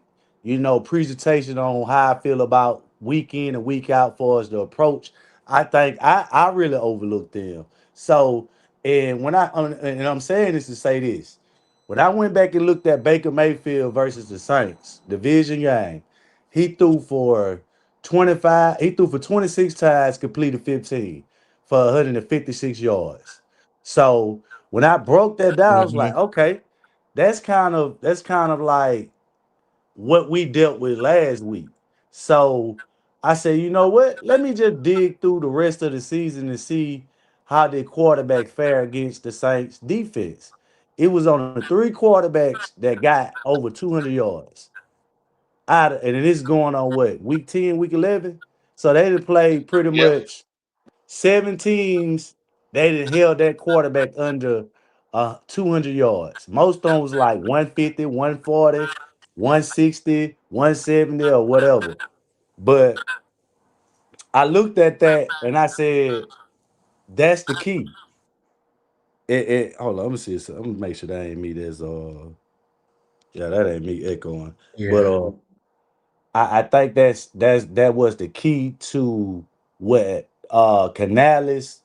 presentation on how I feel about week in and week out for us the approach. I think I really overlooked them. So and and I'm saying this to say this. When I went back and looked at Baker Mayfield versus the Saints division game, he threw for 25. He threw for 26 times, completed 15 for 156 yards. So when I broke that down, I was Hmm. like, okay, that's kind of like what we dealt with last week. So I said, you know what? Let me just dig through the rest of the season and see how the quarterback fare against the Saints defense. It was only three quarterbacks that got over 200 yards. And it is going on what? Week 10, week 11? So they done played pretty Yeah, much 7 teams. They done held that quarterback under 200 yards. Most of them was like 150, 140, 160, 170, or whatever. But I looked at that and I said, that's the key. Hold on, let me see. I'm gonna make sure that ain't me. Yeah, that ain't me echoing. But Yeah. I think that was the key to what Canales.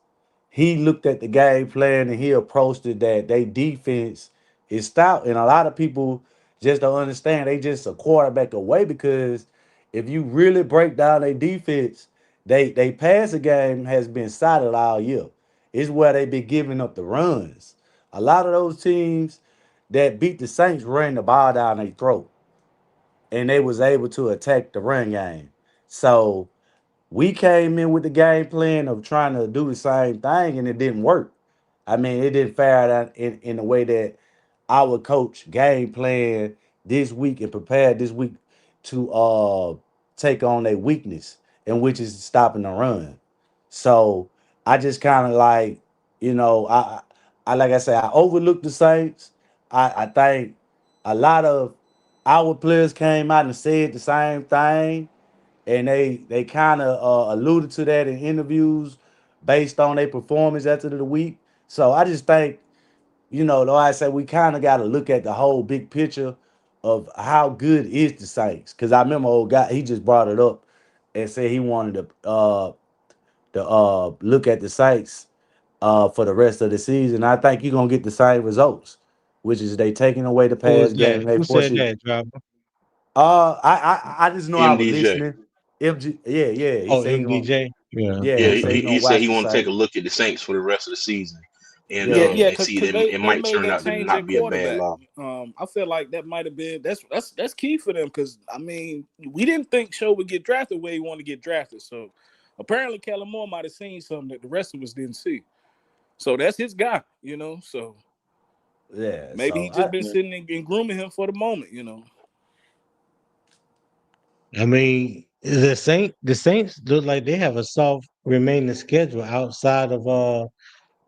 He looked at the game plan and he approached it that they defense is stout. And a lot of people just don't understand they just a quarterback away because if you really break down their defense, they passing game has been solid all year. It's where they been giving up the runs. A lot of those teams that beat the Saints ran the ball down their throat and they was able to attack the run game. So we came in with the game plan of trying to do the same thing, and it didn't work. I mean, it didn't fare out in the way that our coach game plan this week and prepared this week to take on a weakness, and which is stopping the run. So I just kind of like, I like I said, I overlooked the Saints. I think a lot of our players came out and said the same thing, and they kind of alluded to that in interviews based on their performance after the week. So I just think, though I say we kind of got to look at the whole big picture of how good is the Saints. Because I remember old guy, he just brought it up and said he wanted to look at the Saints for the rest of the season. I think you're gonna get the same results, which is they taking away the Who was pass that? game. They Who force said it. that, driver? I just know I was MDJ. listening. MG, yeah, yeah. He Oh, said he gonna, MDJ. Yeah. yeah, Yeah, he Okay. said he he gonna said watch he the want to take site. a look at the Saints for the rest of the season, and Yeah, Yeah, yeah, and see because that it they might made turn that out to change at not be a bad quarterback. loss. I feel like that might have been that's key for them because I mean we didn't think Show would get drafted where he wanted to get drafted. So apparently Kellen Moore might have seen something that the rest of us didn't see. So that's his guy, you know. So Yeah. maybe So he just I been sitting and grooming him for the moment, you know. I mean, the Saints look like they have a soft remaining schedule outside of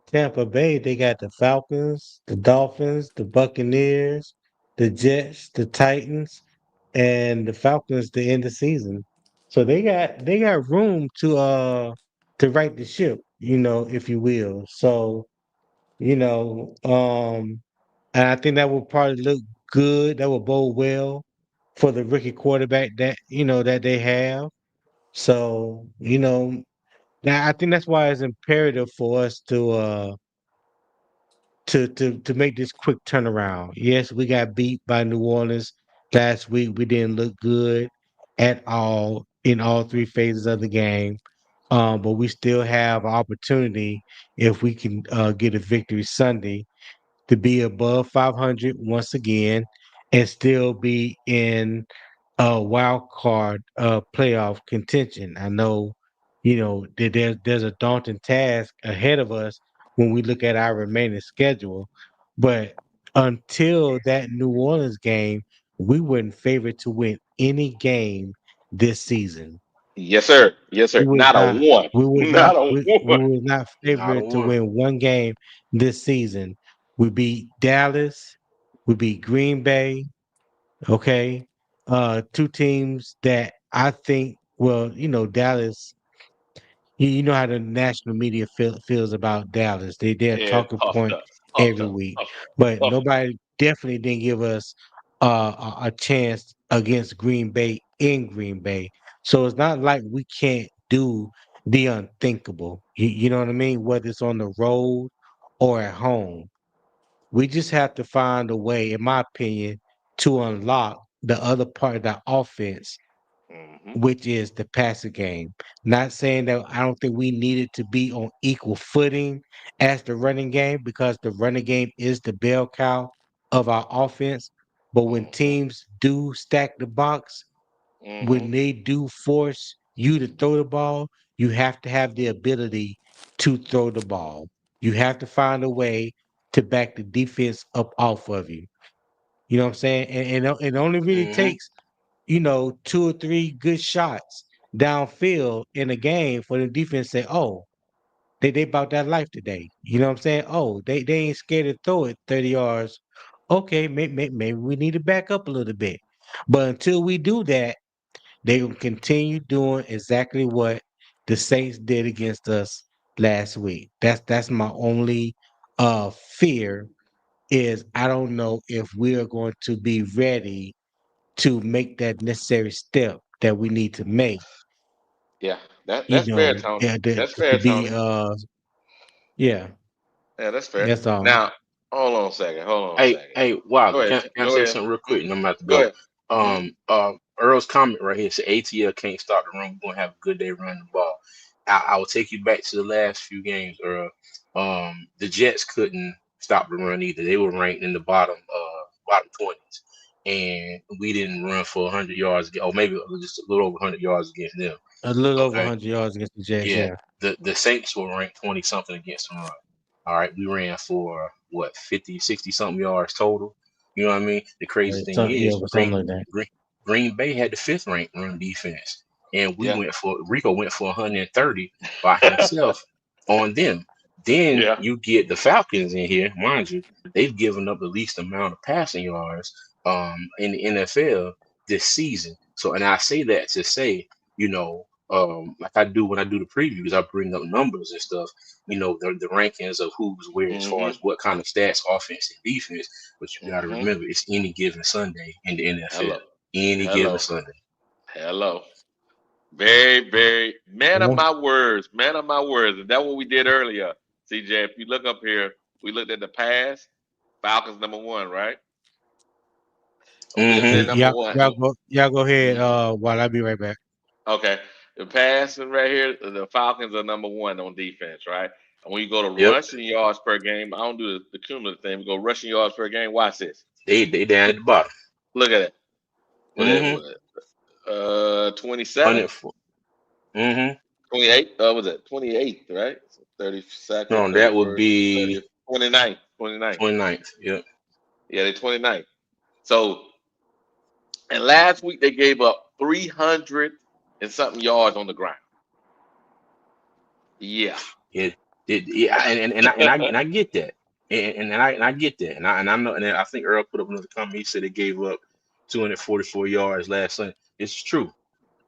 Tampa Bay. They got the Falcons, the Dolphins, the Buccaneers, the Jets, the Titans, and the Falcons to end the season. So they got room to right the ship, if you will. So, you know, um and I think that will probably look good. That will bode well for the rookie quarterback that they have. So, now I think that's why it's imperative for us to make this quick turnaround. Yes, we got beat by New Orleans last week. We didn't look good at all in all three phases of the game. But we still have an opportunity if we can get a victory Sunday to be above 500 once again and still be in wild card playoff contention. I know, that there's a daunting task ahead of us when we look at our remaining schedule, but until that New Orleans game, we weren't favored to win any game this season. Yes, sir. Yes, We sir. was Not a not. one. We was Not not. a We one. was not Not a favored to one. win one game this season. We beat Dallas. We beat Green Bay. Okay, two teams that I think. Well, Dallas. You know how the national media feels about Dallas. They're a Yeah, talking puffed point up, every week, puffed, but puffed. nobody definitely didn't give us a chance against Green Bay in Green Bay. So it's not like we can't do the unthinkable. You know what I mean? Whether it's on the road or at home, we just have to find a way, in my opinion, to unlock the other part of the offense, Hmm. which is the passing game. Not saying that I don't think we needed to be on equal footing as the running game because the running game is the bell cow of our offense. But when Hmm. teams do stack the box, Hmm. when they do force you to throw the ball, you have to have the ability to throw the ball. You have to find a way to back the defense up off of you. You know what I'm saying? And it only really Mm-hmm. takes two or three good shots downfield in a game for the defense to say, oh, they about that life today. You know what I'm saying? Oh, they ain't scared to throw it 30 yards. Okay, maybe we need to back up a little bit. But until we do that, they will continue doing exactly what the Saints did against us last week. That's my only fear is I don't know if we are going to be ready to make that necessary step that we need to make, Yeah, that's fair, Tony. That's to fair, be Tony. yeah, Yeah, that's fair. that's all. Now, hold on a second. Hold on a Hey, second. hey, Go Wilder, ahead. can I Go say ahead. something real quick? Mhm. And I'm about to Go go. ahead. Hmm. Earl's comment right here said ATL can't stop the run. We're gonna have a good day running the ball. I will take you back to the last few games, Earl. The Jets couldn't stop the run either. They were ranked in the bottom 20s, and we didn't run for 100 yards, or maybe just a little over 100 yards against them. A little over Okay. 100 yards against the Jets, Yeah, yeah. the Saints were ranked 20 something against the run. All right, we ran for what 50, 60 something yards total. You know what I mean? The crazy thing Yeah, is something like that. Green Bay had the fifth ranked run defense, and Yeah. Rico went for 130 by himself on them. Then Yeah. you get the Falcons in here, mind you, they've given up the least amount of passing yards in the NFL this season. So, and I say that to say, like I do when I do the previews, I bring up numbers and stuff, the rankings of who's where as far Hmm. as what kind of stats, offense and defense. But you got to Hmm. remember, it's any given Sunday in the NFL. Hello. Any given Hello. Sunday. Hello. Very, very man of Yeah. my words. Man of my words. And that's what we did earlier. CJ, if you look up here, we looked at the past. Falcons number one, right? They're Mm-hmm. number Y'all, one. y'all go ahead, Mhm. while I'll be right back. Okay. The passing right here, the Falcons are number one on defense, right? And when you go to Yep. rushing yards per game, I don't do the cumulative thing. We go rushing yards per game. Watch this. They down at the bottom. Look at it. What is Mm-hmm. what? 27? 104. Mm-hmm. 28th. Was it 28th, right? So 32nd, No, that would 31st, be 30th, 29th, 29th. 29th. Yep. Yeah, they 29th. So, and last week they gave up 300 and something yards on the ground. Yeah. Yeah, and I get that, and I get that, and I know, and I think Earl put up another comment. He said they gave up 244 yards last Sunday. It's true,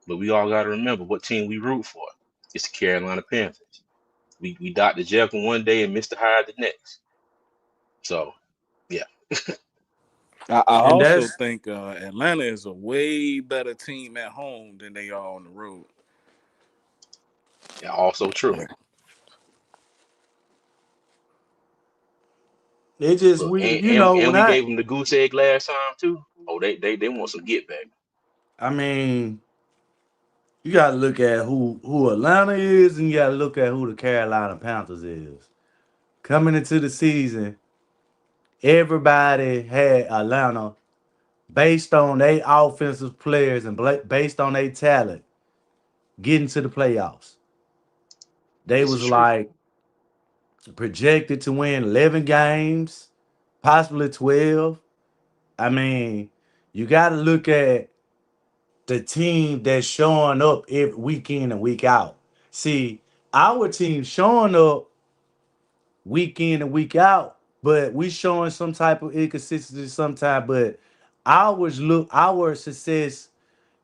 but we all got to remember what team we root for. It's the Carolina Panthers. We Dr. Jekyll one day and Mr. Hyde the next. So yeah, I And also that's think Atlanta is a way better team at home than they are on the road. yeah, also true. Yeah. it just Look, we and, you and know and when we gave them the goose egg last time too. Oh, they want some get back. I mean you gotta look at who Atlanta is and you gotta look at who the Carolina Panthers is. Coming into the season, everybody had Atlanta based on their offensive players and based on their talent getting to the playoffs. They This was is true. like projected to win 11 games, possibly 12. I mean, you got to look at the team that's showing up every week in and week out. See, our team showing up week in and week out, but we showing some type of inconsistency sometimes. But our success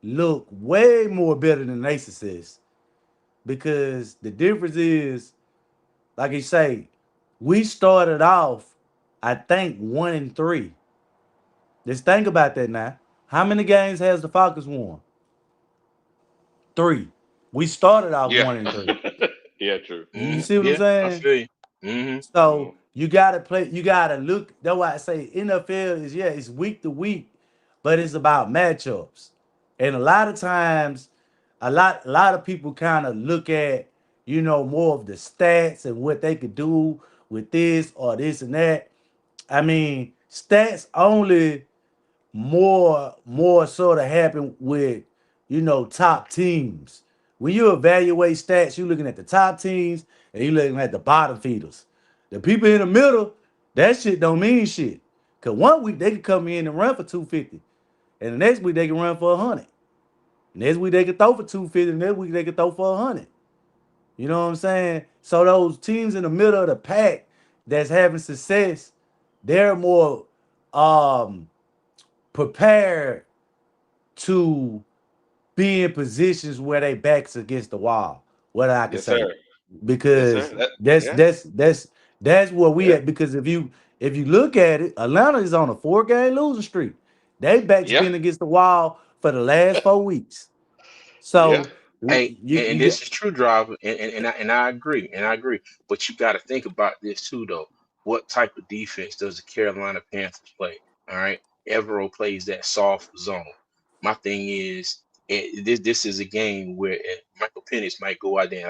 look way more better than their success because the difference is, like you say, we started off, I think 1-3. Let's think about that now. How many games has the Falcons won? 3. We started off Yeah. 1-3. Yeah, true. You see what I'm Yeah, I saying? feel you. Hmm. So Mm. you gotta play, you gotta look. That's why I say NFL is it's week to week, but it's about matchups. And a lot of times, a lot of people kind of look at, more of the stats and what they could do with this or this and that. I mean, stats only more sort of happen with top teams. When you evaluate stats, you're looking at the top teams and you're looking at the bottom feeders. The people in the middle, that shit don't mean shit. Cause one week they can come in and run for 250, and the next week they can run for 100. Next week they can throw for 250, and next week they can throw for 100. You know what I'm saying? So those teams in the middle of the pack that's having success, they're more um prepared to be in positions where they backs against the wall. What I can Yes, say, sir. Yes, sir. because That, that's yeah. that's that's that's where we Yeah. at. Because if you look at it, Atlanta is on a 4-game losing streak. They backs Yeah. been against the wall for the last 4 weeks. Yeah. So Hey, and you get this is true, driver, and I agree, and I agree. But you got to think about this too, though. What type of defense does the Carolina Panthers play? All right, Evero plays that soft zone. My thing is, this is a game where Michael Penix might go out there.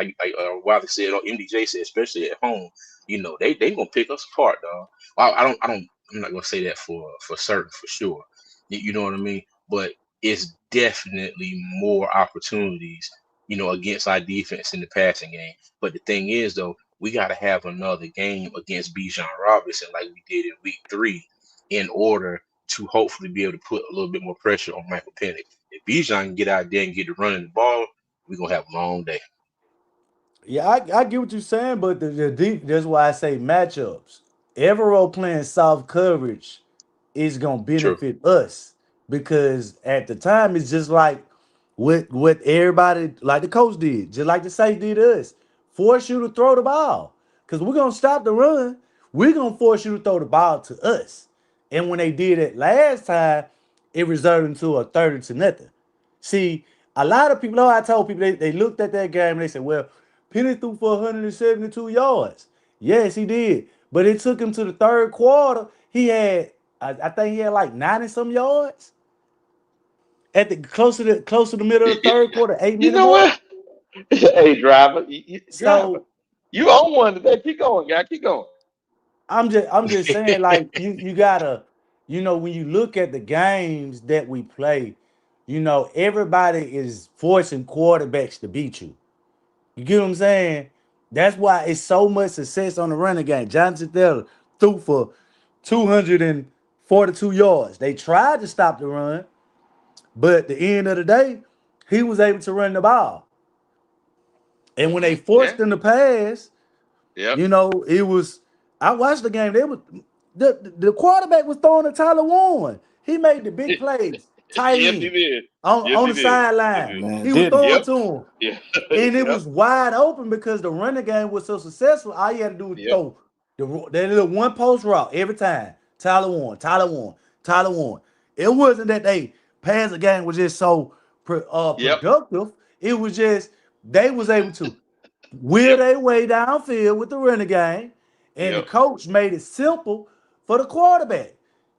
Wiley said, or MDJ said, especially at home, they gonna pick us apart, dog. Well, I'm not gonna say that for certain, for sure. You know what I mean? But it's definitely more opportunities against our defense in the passing game. But the thing is, though, we got to have another game against Bijan Robinson like we did in week 3 in order to hopefully be able to put a little bit more pressure on Michael Penix. If Bijan can get out there and get to running the ball, we're going to have a long day. Yeah, I get what you're saying, but the deep that's why I say matchups. Evero playing soft coverage is gonna True. benefit us because at the time it's just like what everybody like the coach did, just like the safety did us. Force you to throw the ball. Cause we're gonna stop the run. We're gonna force you to throw the ball to us. And when they did it last time, it resulted into a 30-0. See, a lot of people know I told people they looked at that game and they said, well, Penny threw for 172 yards. Yes, he did. But it took him to the third quarter. He had, I think he had like 90 some yards at the close to the middle of the third quarter, 8 minute You know mark. what? Hey, driver. Driver. So You own one today. Keep going, guy. Keep going. I'm just saying, like, you gotta, when you look at the games that we play, everybody is forcing quarterbacks to beat you. You get what I'm saying? That's why it's so much success on the running game. Jonathan Taylor threw for 242 yards. They tried to stop the run, but at the end of the day, he was able to run the ball. And when they Yeah. forced him to pass, Yep. it was. I watched the game. They was the quarterback was throwing to Tyler Warren. He made the big plays, tight Yes, he end did. Yes, on he the did. Yes, sideline. he did. Man, He was didn't he? throwing Yep. to him. Yeah. And it Yep. was wide open because the running game was so successful. All you had to do was Yep. throw that little one post route every time. Tyler Warren, Tyler Warren, Tyler Warren. It wasn't that they passing game was just so Yep. productive. It was just they was able to wheel Yep. their way downfield with the running game, and the Yep. coach made it simple for the quarterback.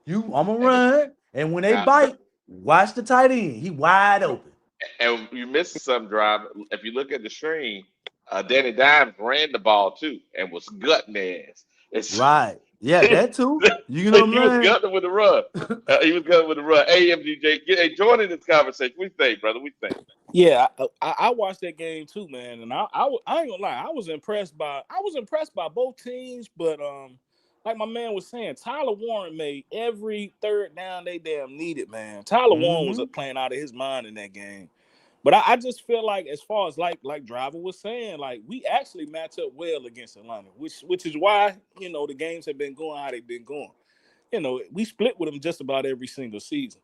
I'm gonna And run, and when they now, bite, watch the tight end. He wide open. and you missing some drive. If you look at the stream, Danny Dimes ran the ball too and was gutting ass. It's, Right. Yeah, he that too. You know what was I'm gutting with the run. He was gutting with the run. Hey, MDJ, hey, join in this conversation. We think, brother. We think. Yeah, I watched that game too, man, and I ain't gonna lie, I was impressed by both teams, but like my man was saying, Tyler Warren made every third down they damn needed, man. Tyler Warren was saying? playing out of his mind in that game, but I just feel like as far as like Driver was saying, like we actually match up well against Atlanta, which is why the games have been going how they've been going. We split with them just about every single season.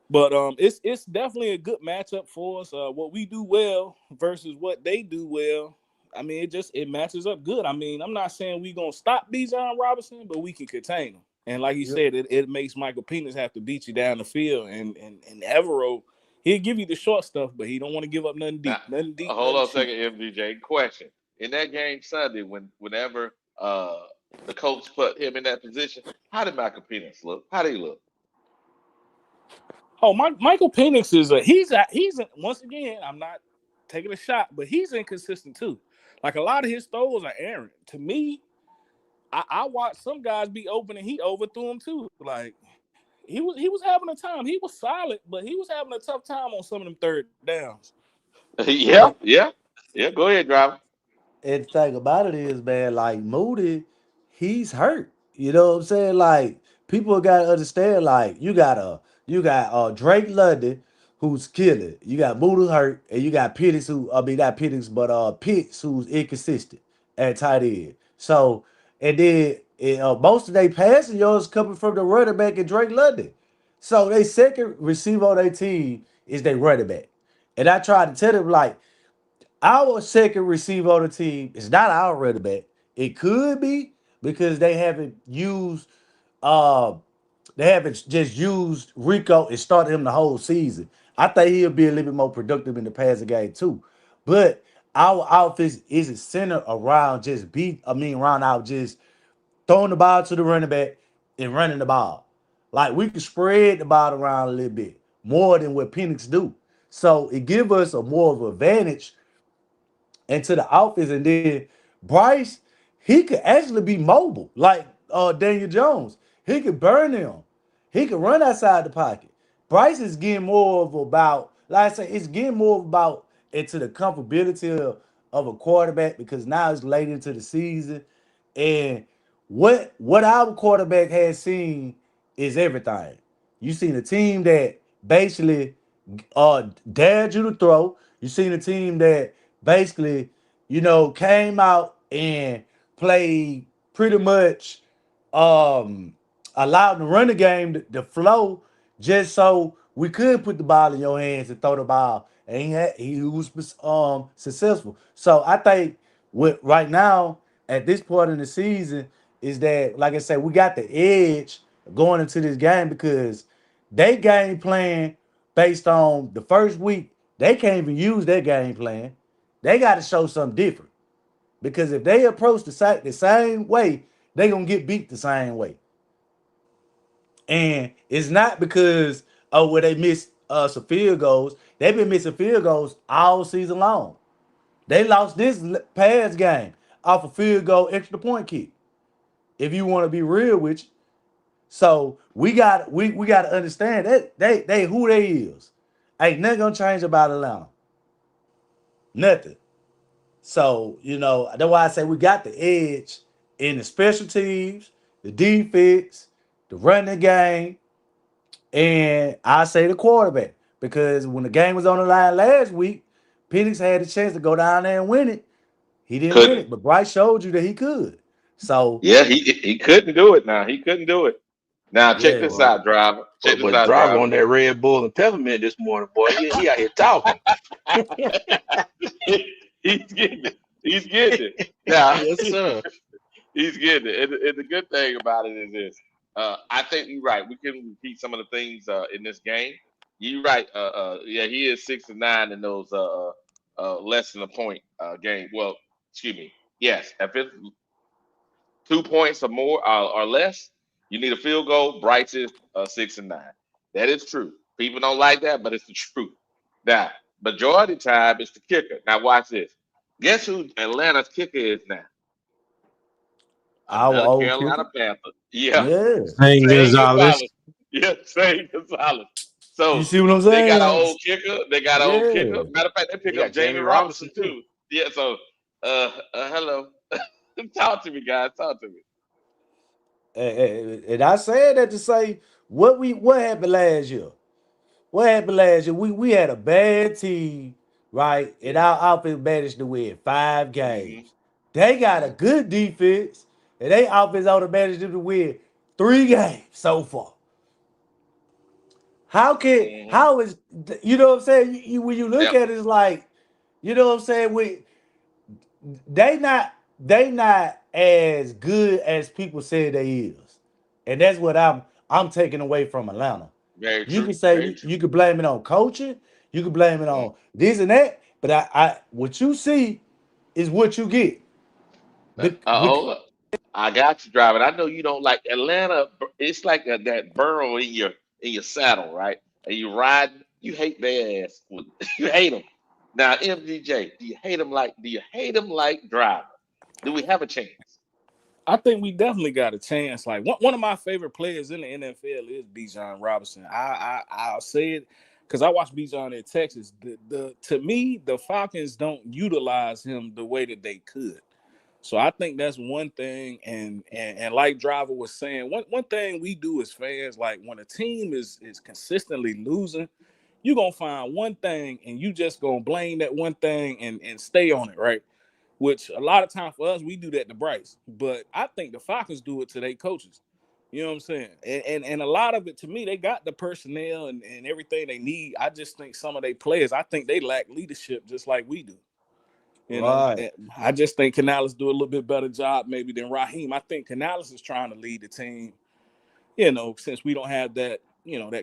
But it's definitely a good matchup for us. What we do well versus what they do well. I mean, it matches up good. I mean, I'm not saying we gonna stop Bijan Robinson, but we can contain him. And like you Yep. said, it makes Michael Penix have to beat you down the field. And Evero, he'll give you the short stuff, but he don't want to give up nothing Now, deep, nothing deep, hold nothing on a cheap. second, MDJ. Question: in that game Sunday, whenever the coach put him in that position, how did Michael Penix look? How did he look? Oh, Michael Penix is once again. I'm not taking a shot, but he's inconsistent too. Like a lot of his throws are errant. To me, I watched some guys be open and he overthrew them too. Like he was having a time. He was solid, but he was having a tough time on some of them third downs. Yeah, yeah, yeah. Go ahead, driver. And the thing about it is, man, like Moody, he's hurt. You know what I'm saying? Like people gotta understand, like you got Drake London who's killing. You got Moody hurt, and you got Pitts who I mean not Pitts, but Pitts who's inconsistent at tight end. So and then most of their passing yards coming from the running back and Drake London. So they second receiver on their team is their running back. And I tried to tell them like our second receiver on the team is not our running back. It could be because uh they haven't just used Rico and started him the whole season. I think he'll be a little bit more productive in the passing game too. But our offense isn't centered around around out just throwing the ball to the running back and running the ball. Like we can spread the ball around a little bit more than what Penix do. So it gives us a more of an advantage into the office. And then Bryce, he could actually be mobile, like Daniel Jones. He could burn him. He could run outside the pocket. Bryce is getting more of about, like I say, it's getting more about into the comfortability of a quarterback because now it's late into the season. And what our quarterback has seen is everything. You seen a team that basically dared you to throw. You seen a team that basically, came out and played pretty much allowed the running game to flow just so we could put the ball in your hands and throw the ball. And he was successful. So I think with right now at this point in the season is that like I said, we got the edge going into this game because they game plan based on the first week. They can't even use their game plan. They got to show something different because if they approach the same way, they gonna get beat the same way. And it's not because where they missed some field goals. They've been missing field goals all season long. They lost this past game off a field goal extra point kick. If you want to be real with you, so we got to understand that they who they is. Ain't nothing gonna change about Atlanta. Nothing. So, that's why I say we got the edge in the special teams, the defense, the running game, and I say the quarterback. Because when the game was on the line last week, Penix had a chance to go down there and win it. He didn't win Couldn't. it, but Bryce showed you that he could. So, Yeah, he couldn't do it. Now he couldn't do it. Now check yeah. this Well, out, driver. Check this but out, driver driver. on that Red Bull and peppermint this morning, boy. He out here talking. He's getting it. He's getting it. Now Yes, sir. he's getting it. And the good thing about it is this. I think you're right. We can repeat some of the things in this game. You're right. Yeah, he is 6-9 in those less than a point game. Well, excuse me. Yes, if it's 2 points or more or less, you need a field goal. Bryce is 6-9. That is true. People don't like that, but it's the truth. Now, majority of the time, it's the kicker. Now, watch this. Guess who Atlanta's kicker is now? Our Another old kicker. Carolina Panther. Yeah, Yeah. Saying Zane Gonzalez. Gonzalez. Yeah, Zane Gonzalez. You So see what I'm they got an saying? old kicker. They got an old kicker. Yeah. Matter of fact, they They pick up got Jamie Jamie Robinson Robinson too. too. Yeah. So, hello. Talk to me, guys. Talk to me. And I said that to say what happened last year. What happened last year? We had a bad team, right? And Yeah. our offense managed to win 5 games. Hmm. They got a Hmm. good defense, and they offense only managed to win 3 games so far. Hmm. How is what I'm saying? When you look Yep. at it, it's like, what I'm saying? They not they not as good as people say they is, and that's what I'm taking away from Atlanta. Very You true. can say Very you true. can blame it on coaching, you can blame it Hmm. on this and that, but I what you see is what you get. Hold up. I got you driving. I know you don't like Atlanta. It's like that burrow in your saddle, right? And you ride. You hate their ass. You hate them. Now, MDJ, do you hate them like driver? Do we have a chance? I think we definitely got a chance. Like one of my favorite players in the NFL is Bijan Robinson. I'll say it because I watched Bijan in Texas. The to me the Falcons don't utilize him the way that they could. So I think that's one thing. And like Driver was saying, one thing we do as fans, like when a team is consistently losing, you're gonna find one thing and you just gonna blame that one thing and stay on it, right? Which a lot of time for us, we do that to Bryce. But I think the Falcons do it to their coaches. You know what I'm saying? And a lot of it to me, they got the personnel and everything they need. I just think some of their players, I think they lack leadership just like we do. You know, Right. and I just think Canales do a little bit better job maybe than Raheem. I think Canales is trying to lead the team, since we don't have that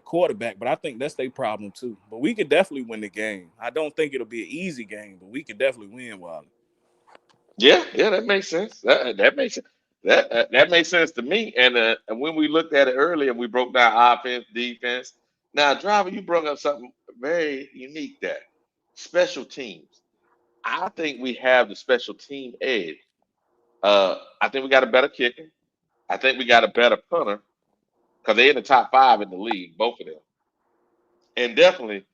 quarterback. But I think that's their problem too. But we could definitely win the game. I don't think it'll be an easy game, but we could definitely win, Wiley. Yeah, yeah, that makes sense. That makes sense. That makes sense to me. And when we looked at it earlier, we broke down offense, defense. Now, driver, you brought up something very unique there. Special teams. I think we have the special team edge. I think we got a better kicker. I think we got a better punter because they're in the top five in the league, both of them. And definitely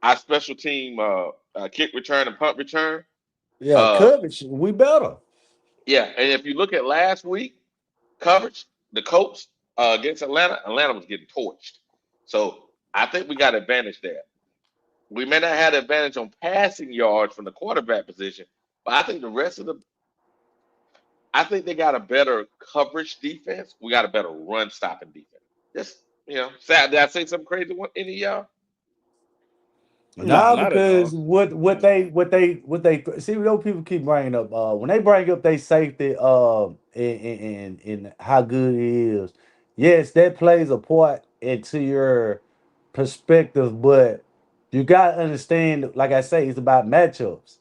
our special team kick return and punt return. Yeah, Uh, coverage, we better. yeah, and if you look at last week coverage, the Colts against Atlanta, Atlanta was getting torched. So I think we got advantage there. We may not have advantage on passing yards from the quarterback position, but I think the rest of the I think they got a better coverage defense. We got a better run stopping defense. Just sad. Did I say something crazy? Any of y'all? Nah, Nah, not at because all. what they see those people keep bringing up when they bring up they safety and how good it is. Yes, that plays a part into your perspective, but you gotta understand, like I say, it's about matchups.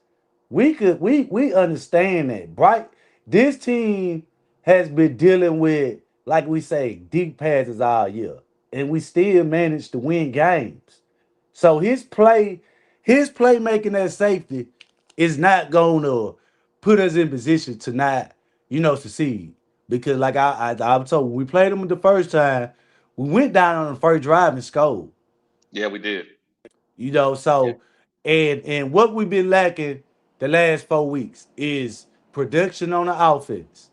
We understand that, right? This team has been dealing with, like we say, deep passes all year, and we still managed to win games. So his playmaking at safety is not going to put us in position to not, succeed. Because like I'm told, when we played them the first time, we went down on the first drive and scored. Yeah, we did. So and what we've been lacking. the last 4 weeks is production on the offense.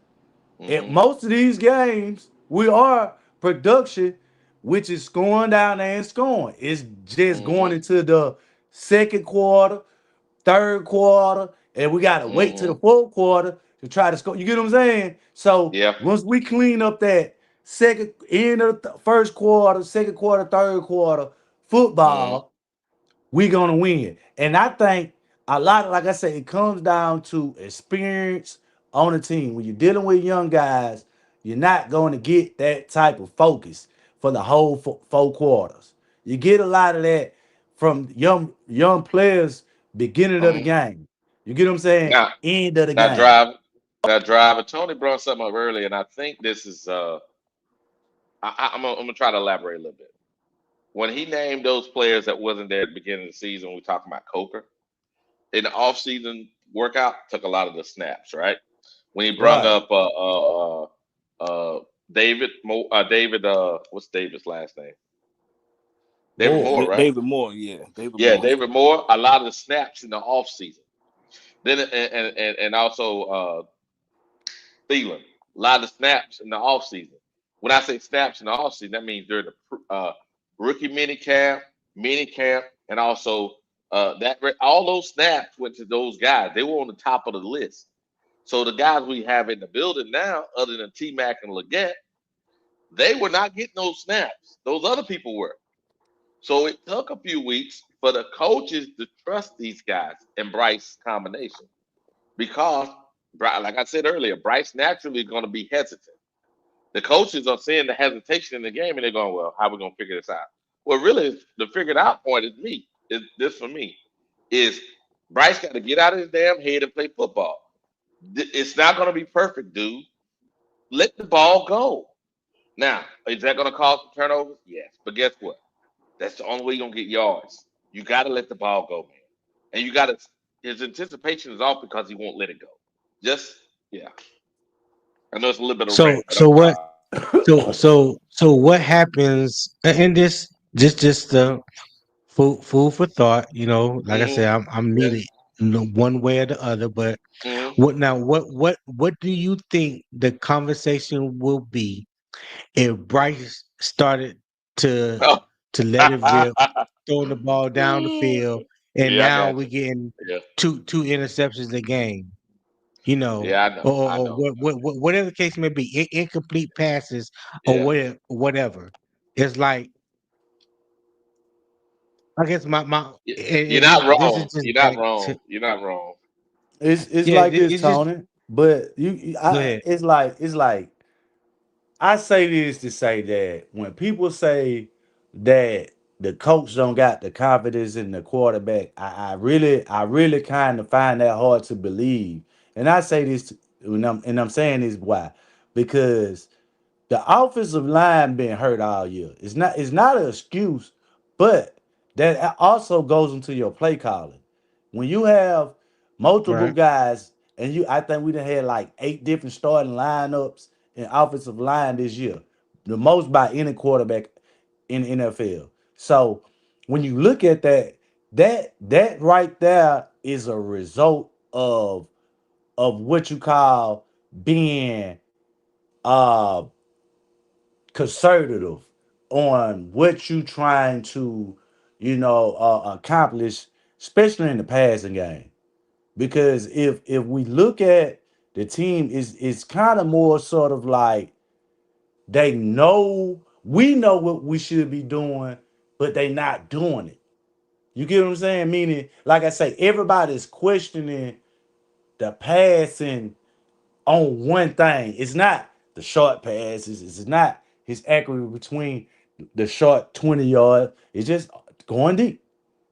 In Mm-hmm. most of these games, we are production, which is scoring down there and scoring. It's just going Mm-hmm. into the second quarter, third quarter, and we gotta wait to the Mm-hmm. fourth quarter to try to score. You get what I'm saying? So Yeah. once we clean up that second end of the first quarter, second quarter, third quarter Mm-hmm. football, we gonna win. And I think a lot of, like I said, it comes down to experience on the team. When you're dealing with young guys, you're not going to get that type of focus for the whole 4 quarters. You get a lot of that from young players beginning of the Mm-hmm. game. You get what I'm saying? Now, End of the now game. drive, now driver. Tony brought something up earlier, and I think this is. I'm gonna try to elaborate a little bit. When he named those players that wasn't there at the beginning of the season, we talking about Coker in the offseason workout, took a lot of the snaps, right? When he brung Right. up uh David what's David's last name? David More. Moore, right? David Moore, yeah, David Yeah, Moore. David Moore, a lot of the snaps in the offseason. Then and also Thielen, a lot of snaps in the offseason. When I say snaps in the offseason, that means during the rookie mini camp, and also all those snaps went to those guys. They were on the top of the list. So the guys we have in the building now, other than T Mac and Leggett, they were not getting those snaps. Those other people were. So it took a few weeks for the coaches to trust these guys and Bryce combination because, like I said earlier, Bryce naturally is going to be hesitant. The coaches are seeing the hesitation in the game and they're going, well, how are we going to figure this out? Well, really, the figured out point is me. Is this for me? Is Bryce got to get out of his damn head and play football. It's not going to be perfect, dude. Let the ball go. Now, is that going to cause some turnovers? Yes. But guess what? That's the only way you're going to get yards. You got to let the ball go, man. And you got to, his anticipation is off because he won't let it go. Just, yeah. I know it's a little bit of So rant, but so I'm what sorry. so what happens in this just food for thought, like I said, Mm-hmm. I'm Yeah. neither one way or the other, but Mm-hmm. what do you think the conversation will be if Bryce started to Oh. let it rip, throwing the ball down the field, and Yeah, I now got we're you. getting Yeah. two interceptions a game, Yeah, I know. I or know. whatever the case may be, incomplete passes or Yeah. whatever. It's like I guess my You're and not this is wrong. just You're not back to wrong. You're not wrong. It's yeah. like this, It's just Tony. But go ahead. it's like I say this to say that when people say that the coach don't got the confidence in the quarterback, I really kind of find that hard to believe. And I say this and I'm saying this why? Because the offensive line been hurt all year. It's not an excuse, but that also goes into your play calling. When you have multiple Right. guys, and I think we done had like 8 different starting lineups in offensive line this year, the most by any quarterback in the NFL. So when you look at that right there is a result of what you call being uh conservative on what you trying to, accomplish, especially in the passing game. Because if we look at the team, it's kind of more sort of like we know what we should be doing, but they not doing it. You get what I'm saying? Meaning, like I say, everybody's questioning the passing on one thing. It's not the short passes. It's not his accuracy between the short 20 yard. It's just going deep.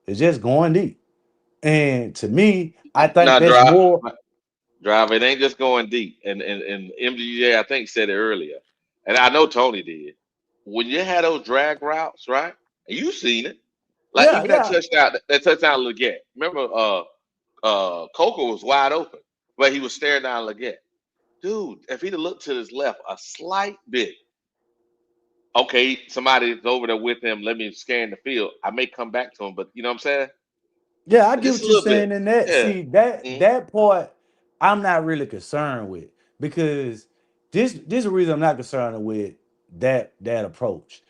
It's just going deep. And to me, I think Now, that's more. drive. It ain't just going deep. And MGA, I think, said it earlier. And I know Tony did. When you had those drag routes, right? And you seen it. Like Yeah, even that yeah. touchdown, that touchdown Leggett. Remember, Coco was wide open, but he was staring down Leggett. Dude, if he'd have looked to his left a slight bit, okay, somebody's over there with him. Let me scan the field. I may come back to him, but you know what I'm saying? Yeah, I get Just what a you're little bit. saying in that. Yeah. See, that Mm. that part I'm not really concerned with because this is the reason I'm not concerned with that approach.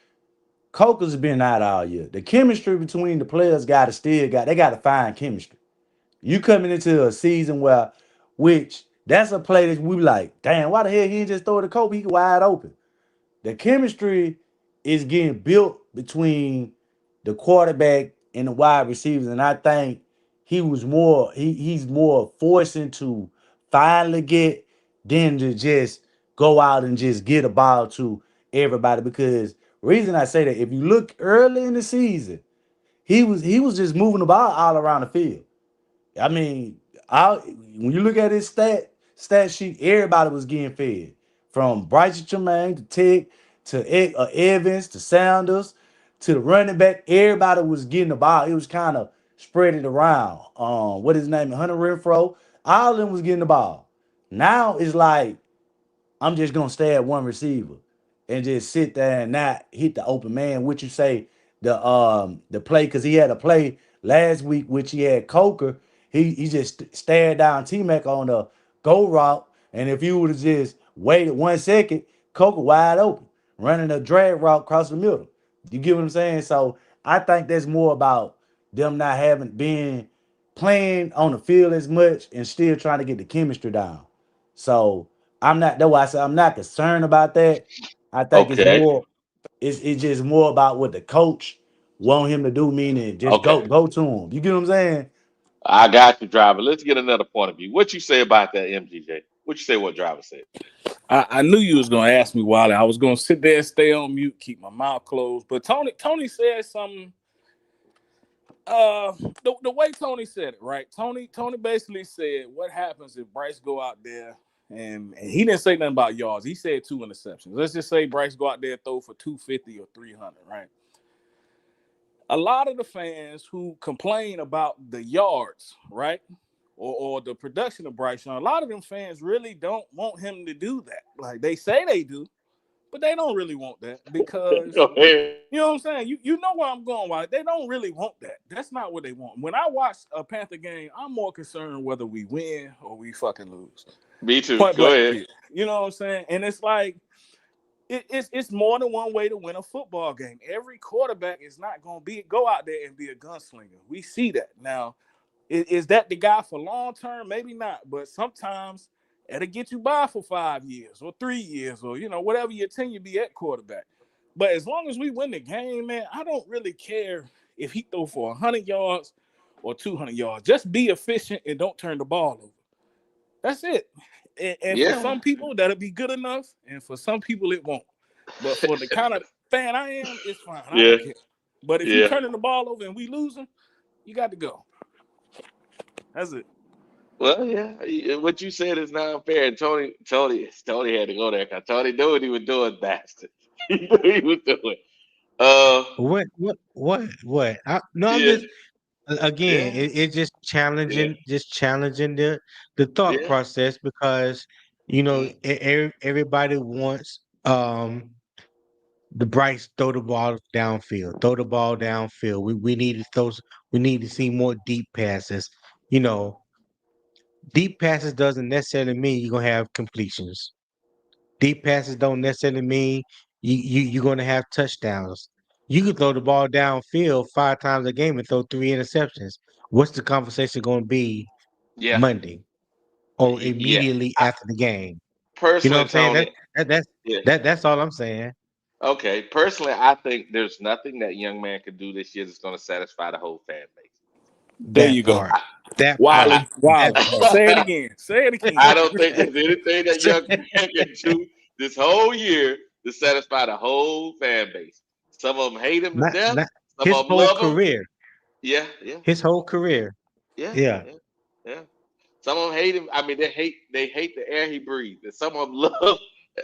Coker's been out all year. The chemistry between the players they gotta find chemistry. You coming into a season which that's a play that we like, damn, why the hell he didn't just throw it to Kobe? He wide open. The chemistry is getting built between the quarterback and the wide receivers, and I think he's more forcing to finally get than to just go out and just get a ball to everybody. Because reason I say that, if you look early in the season, he was just moving the ball all around the field. I mean, when you look at his stat sheet, everybody was getting fed. From Bryce Tremaine to Tig to Evans to Sanders to the running back. Everybody was getting the ball. It was kind of spreading around. What is his name? Hunter Renfro. All of them was getting the ball. Now it's like I'm just gonna stay at one receiver and just sit there and not hit the open man. Which you say the play because he had a play last week which he had Coker. He just stared down T Mac on the go route, and if you would have just waited 1 second, Coker wide open running a drag route across the middle. You get what I'm saying? So I think that's more about them not having been playing on the field as much and still trying to get the chemistry down. So I'm not. That's why I said I'm not concerned about that. I think Okay. it's just more about what the coach want him to do, meaning just Okay. go to him. You get what I'm saying? I got you, driver. Let's get another point of view. What you say about that, MGJ? What you say? What driver said? I knew you was gonna ask me, Wally. I was gonna sit there, stay on mute, keep my mouth closed. But Tony said something. Uh, the way Tony said it, right? Tony basically said, what happens if Bryce go out there and he didn't say nothing about yards. He said 2 interceptions. Let's just say Bryce go out there and throw for 250 or 300, right? A lot of the fans who complain about the yards, right? Or the production of Bryce Young, a lot of them fans really don't want him to do that. Like they say they do, but they don't really want that because Go ahead. you know what I'm saying? You know where I'm going, why they don't really want that. That's not what they want. When I watch a Panther game, I'm more concerned whether we win or we fucking lose. Me too. Point Go blank ahead. period. You know what I'm saying? And it's like it's more than one way to win a football game. Every quarterback is not gonna go out there and be a gunslinger. We see that. Now, is that the guy for long term? Maybe not, but sometimes it'll get you by for 5 years or 3 years or whatever your tenure be at quarterback. But as long as we win the game, man, I don't really care if he throw for 100 yards or 200 yards. Just be efficient and don't turn the ball over. That's it. And for Yeah. some people, that'll be good enough. And for some people, it won't. But for the kind of fan I am, it's fine. I Yeah. don't care. But if you Yeah. turning the ball over and we losing, you got to go. That's it. Well, yeah. What you said is not unfair. And Tony had to go there because Tony knew what he was doing, bastard. He knew what he was doing. Uh, What? No, I'm yeah, just again. yeah, It's yeah, just challenging the thought yeah. process because Mm, everybody wants the Bryce throw the ball downfield, throw the ball downfield. We need to throw. We need to see more deep passes. You know, deep passes doesn't necessarily mean you're gonna have completions. Deep passes don't necessarily mean you're gonna have touchdowns. You can throw the ball downfield 5 times a game and throw 3 interceptions. What's the conversation gonna be yeah, Monday or yeah. immediately after the game? You know what Personally, I'm saying? Tony, That that's yeah. that's all I'm saying. Okay. Personally, I think there's nothing that young man can do this year that's going to satisfy the whole fan base. There That you go. part. That part. Wiley, That Wiley. part. Say it again. Say it again. I don't think there's anything that young man can do this whole year to satisfy the whole fan base. Some of them hate him to death. Not Some his of them whole love him. career. Yeah, yeah, His whole career. yeah, Yeah. yeah, yeah. Some of them hate him. I mean, they hate the air he breathes. And some of them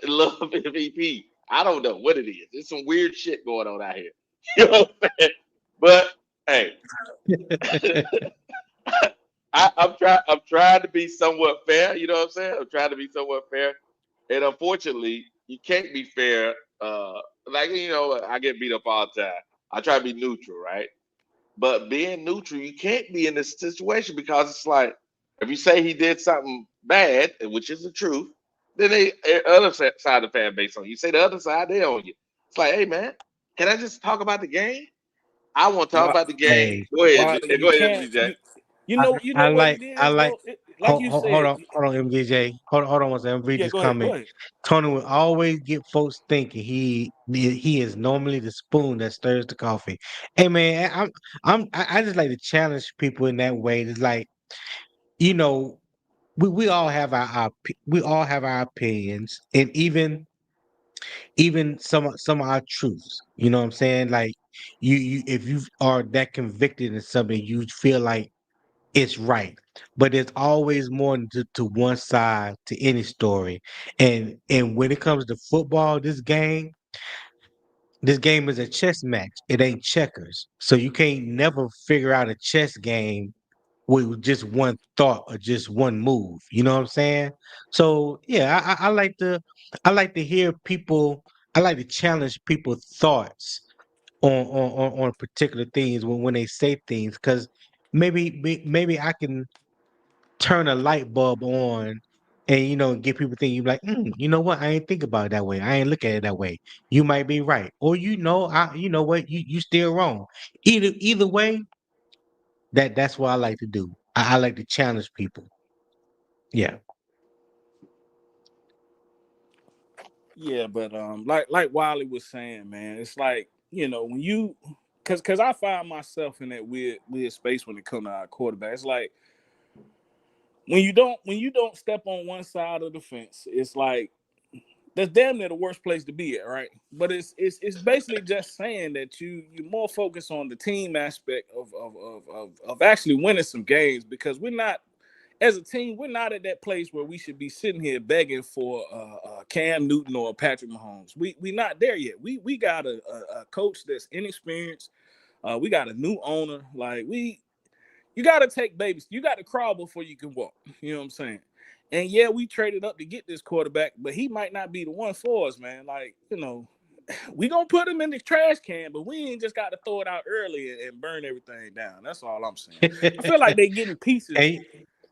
love MVP. I don't know what it is. There's some weird shit going on out here. You know what I'm saying? But hey, I'm trying to be somewhat fair. You know what I'm saying? I'm trying to be somewhat fair, and unfortunately, you can't be fair. Like I get beat up all the time. I try to be neutral, right? But being neutral, you can't be in this situation because it's like if you say he did something bad, which is the truth, then they other side of the fan base on you. You say the other side, they on you. It's like, hey man, can I just talk about the game? I want to talk Why, about the game. Hey, Go ahead, Wiley, you go ahead, can't. MJ. I, You I know what like it I is like though. Like you said, hold on, MDJ. Hold on one second. Read yeah. this Go ahead, go comment. ahead. Tony will always get folks thinking he is normally the spoon that stirs the coffee. Hey man, I just like to challenge people in that way. It's like, you know, we all have we all have our opinions, and even some of our truths. You know what I'm saying? Like you if you are that convicted in something, you feel like it's right. But there's always more than to one side to any story. And when it comes to football, this game is a chess match. It ain't checkers. So you can't never figure out a chess game with just one thought or just one move. You know what I'm saying? So yeah, I like to hear people. I like to challenge people's thoughts on particular things when they say things, because maybe I can turn a light bulb on and get people thinking. You be like, you know what, I ain't think about it that way, I ain't look at it that way. You might be right, or you know what, you still wrong. Either way, that's what I like to do. I like to challenge people. Yeah. Yeah, but like Wiley was saying, man, it's like when you, cause I find myself in that weird space when it comes to our quarterback. It's like when you don't step on one side of the fence, it's like that's damn near the worst place to be at, right? But it's basically just saying that you more focus on the team aspect of actually winning some games, because we're not, as a team, we're not at that place where we should be sitting here begging for Cam Newton or Patrick Mahomes. We not there yet. We got a coach that's inexperienced. We got a new owner. Like you got to take babies. You got to crawl before you can walk. You know what I'm saying? And yeah, we traded up to get this quarterback, but he might not be the one for us, man. Like, we gonna put him in the trash can, but we ain't just got to throw it out early and burn everything down. That's all I'm saying. I feel like they getting pieces. And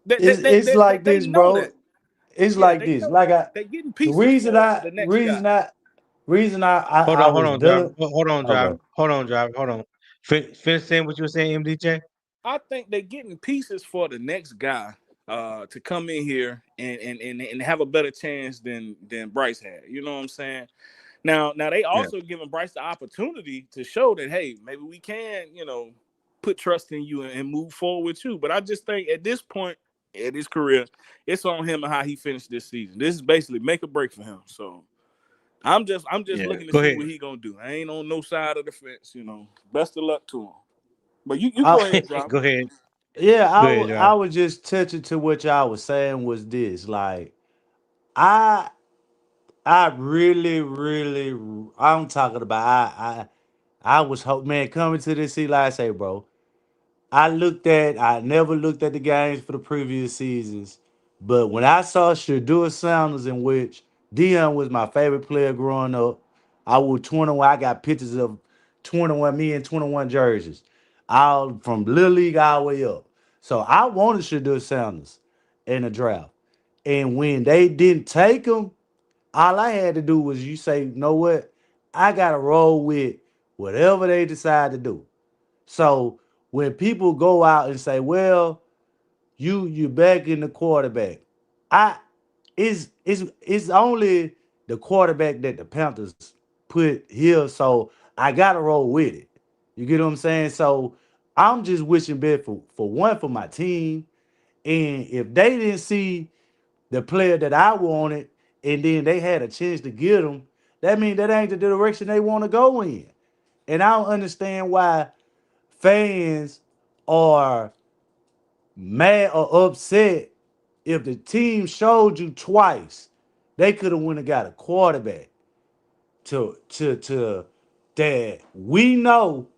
It's like They this, know bro. that. It's Yeah, like they this. know Like that. I, They getting the pieces for the next guy. reason hold I on, was driver. done. Hold on, driver. Okay. Hold on. Finish saying what you were saying, MDJ. I think they're getting pieces for the next guy to come in here and have a better chance than Bryce had. You know what I'm saying? Now they Yeah. also giving Bryce the opportunity to show that, hey, maybe we can, put trust in you and move forward with you. But I just think at this point in his career, it's on him and how he finished this season. This is basically make or break for him. So I'm just Yeah. looking to Go see ahead. what he gonna do. I ain't on no side of the fence. Best of luck to him. But you I, go ahead, John. Go ahead. yeah, Go ahead, I driver. was just touching to what y'all was saying was this. Like I I really, really, I'm talking about. I was hope, man, coming to this season. Like I say, bro, I never looked at the games for the previous seasons, but when I saw Shadur Sanders, in which Dion was my favorite player growing up, I was 21. I got pictures of 21, me and 21 jerseys, all from Little League all the way up. So I wanted Shadur Sanders in the draft. And when they didn't take him, all I had to do was you say, you know what? I gotta roll with whatever they decide to do. So when people go out and say, well, you back in the quarterback, I it's only the quarterback that the Panthers put here. So I gotta roll with it. You get what I'm saying? So I'm just wishing bad for one for my team. And if they didn't see the player that I wanted, and then they had a chance to get him, that means that ain't the direction they want to go in. And I don't understand why fans are mad or upset if the team showed you twice they could have went and got a quarterback to that we know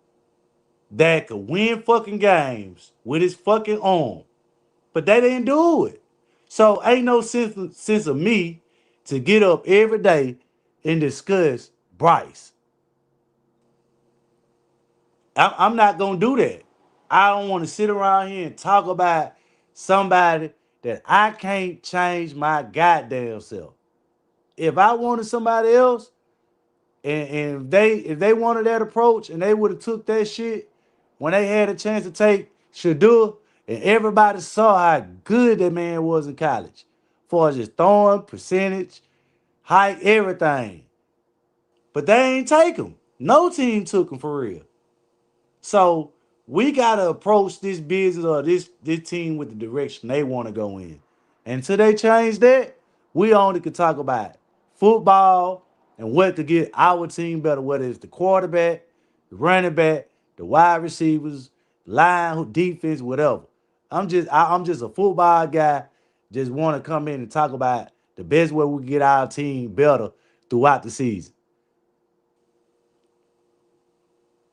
that could win fucking games with his fucking arm, but they didn't do it. So ain't no sense of me to get up every day and discuss Bryce. I'm not gonna do that. I don't want to sit around here and talk about somebody that I can't change my goddamn self. If I wanted somebody else, and if they wanted that approach and they would have took that shit when they had a chance to take Shadur, and everybody saw how good that man was in college, far as just throwing, percentage, height, everything. But they ain't take him. No team took him for real. So we gotta approach this business or this team with the direction they want to go in. And until they change that, we only can talk about football and what to get our team better, whether it's the quarterback, the running back, the wide receivers, line, defense, whatever. I'm just a football guy. Just want to come in and talk about the best way we can get our team better throughout the season.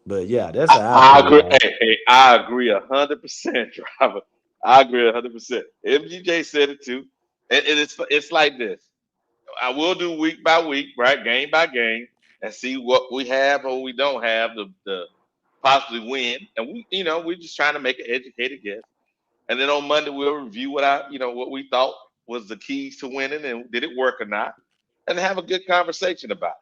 But yeah, that's how I I feel agree. about it. I agree 100%, driver. I agree 100%. MGJ said it too, and it's like this. I will do week by week, right, game by game, and see what we have or we don't have the possibly win. And we're just trying to make an educated guess. And then on Monday we'll review what we thought was the keys to winning and did it work or not, and have a good conversation about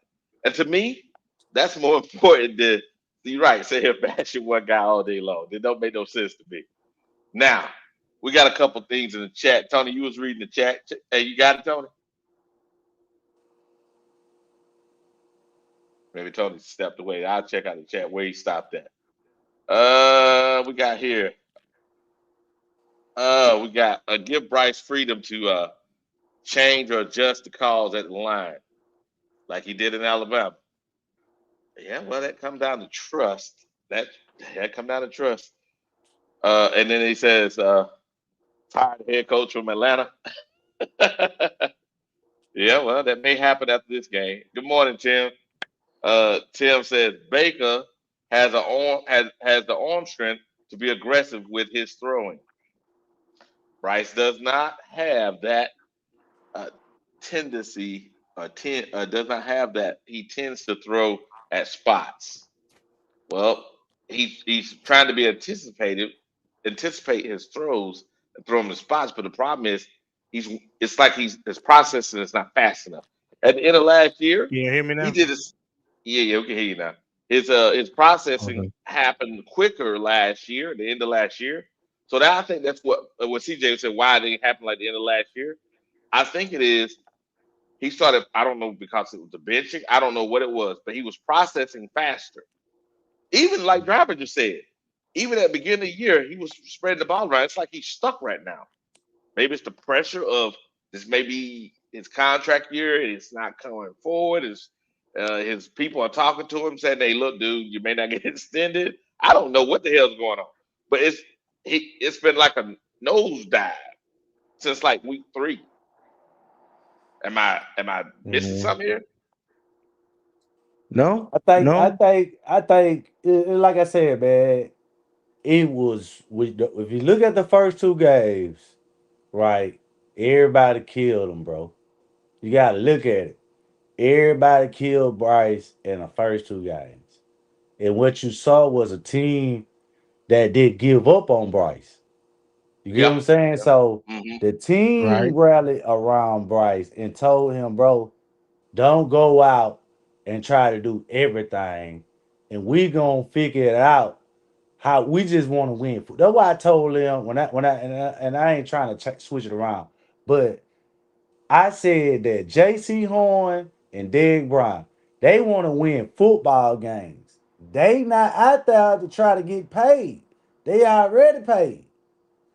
it. And to me, that's more important than you're right. Sit here bashing one guy all day long. It don't make no sense to me. Now we got a couple things in the chat. Tony, you was reading the chat. Hey, you got it, Tony? Maybe Tony stepped away. I'll check out the chat where he stopped at. We got here. We got give Bryce freedom to change or adjust the calls at the line, like he did in Alabama. Yeah, well, that comes down to trust. That come down to trust. And then he says, fired head coach from Atlanta. Yeah, well, that may happen after this game. Good morning, Tim. Tim says Baker has the arm strength to be aggressive with his throwing. Bryce does not have that uh, tendency does not have that. He tends to throw at spots. Well, he's trying to be anticipate his throws and throw them to spots. But the problem is he's it's like his processing is not fast enough. At the end of last year, Can you hear me he now? did this. Yeah, yeah, we can hear you now. His processing Okay. happened quicker last year, at the end of last year. So that I think that's what CJ said. Why did it happen like the end of last year? I think it is he started. I don't know because it was the benching. I don't know what it was, but he was processing faster. Even like Driver just said, even at the beginning of the year, he was spreading the ball around. It's like he's stuck right now. Maybe it's the pressure of this. Maybe his contract year. It's not coming forward. His people are talking to him saying, "Hey, look, dude, you may not get extended." I don't know what the hell's going on, but it's been like a nosedive since like week 3. Am I missing Mhm. something here? No, I think, I no. think, I think, like I said, man, it was if you look at the first two games, right? Everybody killed him, bro. You gotta look at it. Everybody killed Bryce in the first two games, and what you saw was a team that did give up on Bryce. You get what Yep. I'm saying? Yep. So Hmm. the team Right. rallied around Bryce and told him, bro, don't go out and try to do everything, and we gonna figure it out how we just want to win. That's why I told them when I ain't trying to switch it around, but I said that J.C. Horn and Derek Brown they want to win football games. They not out there to try to get paid. They already paid.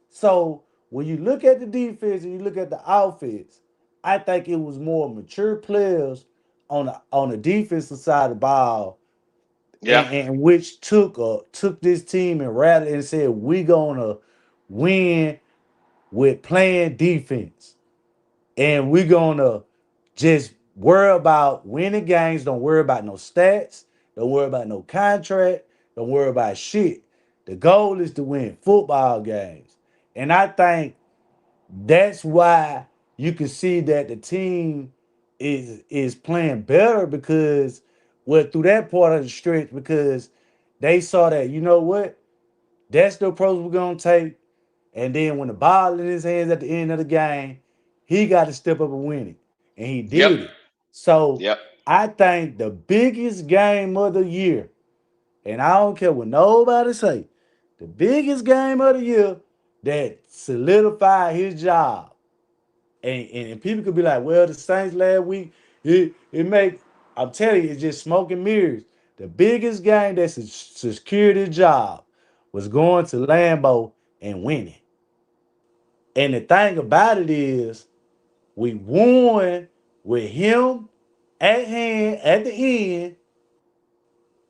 So when you look at the defense and you look at the offense, I think it was more mature players on the defensive side of the ball, Yeah. and which took this team and rallied and said we gonna win with playing defense, and we gonna just worry about winning games. Don't worry about no stats. Don't worry about no contract. Don't worry about shit. The goal is to win football games, and I think that's why you can see that the team is playing better because well through that part of the stretch because they saw that you know what That's the approach we're gonna take. And then when the ball in his hands at the end of the game, he got to step up and win it. And he Yep. did it. So Yep. I think the biggest game of the year, and I don't care what nobody say, the biggest game of the year that solidified his job. And people could be like, well, the Saints last week, it make I'm telling you, it's just smoke and mirrors. The biggest game that secured his job was going to Lambeau and winning. And the thing about it is, we won with him at hand at the end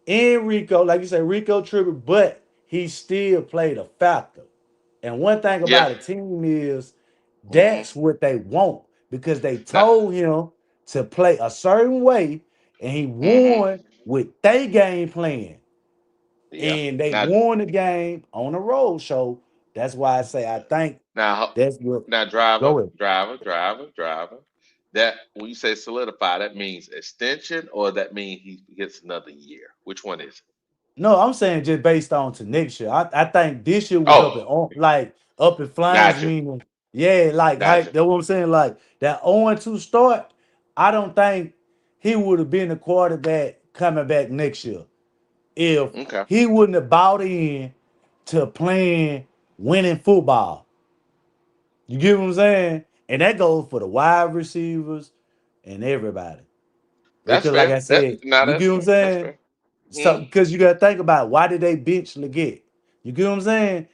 in Rico, like you say, Rico triggered, but he still played a factor. And one thing Yeah. about a team is Hmm. that's what they want because they Now. told him to play a certain way and he Hmm. won with their game plan. Yeah. And they Now. won the game on the road. So that's why I say I think Now. that's what Now. Driver. go ahead. Driver. Driver. Driver. That when you say solidify, that means extension, or that means he gets another year. Which one is it? No, I'm saying just based on to next year. I think this year was up Oh, in like up in flames, gotcha. meaning yeah, like Gotcha. that's what I'm saying. Like that 0-2 start, I don't think he would have been the quarterback coming back next year if Okay. he wouldn't have bought in to playing winning football. You get what I'm saying? And that goes for the wide receivers and everybody. That's Because like fair. I said, you That's get what I'm fair. That's saying? fair. So Mm. because you gotta think about why did they bench Leggett? You get what I'm saying?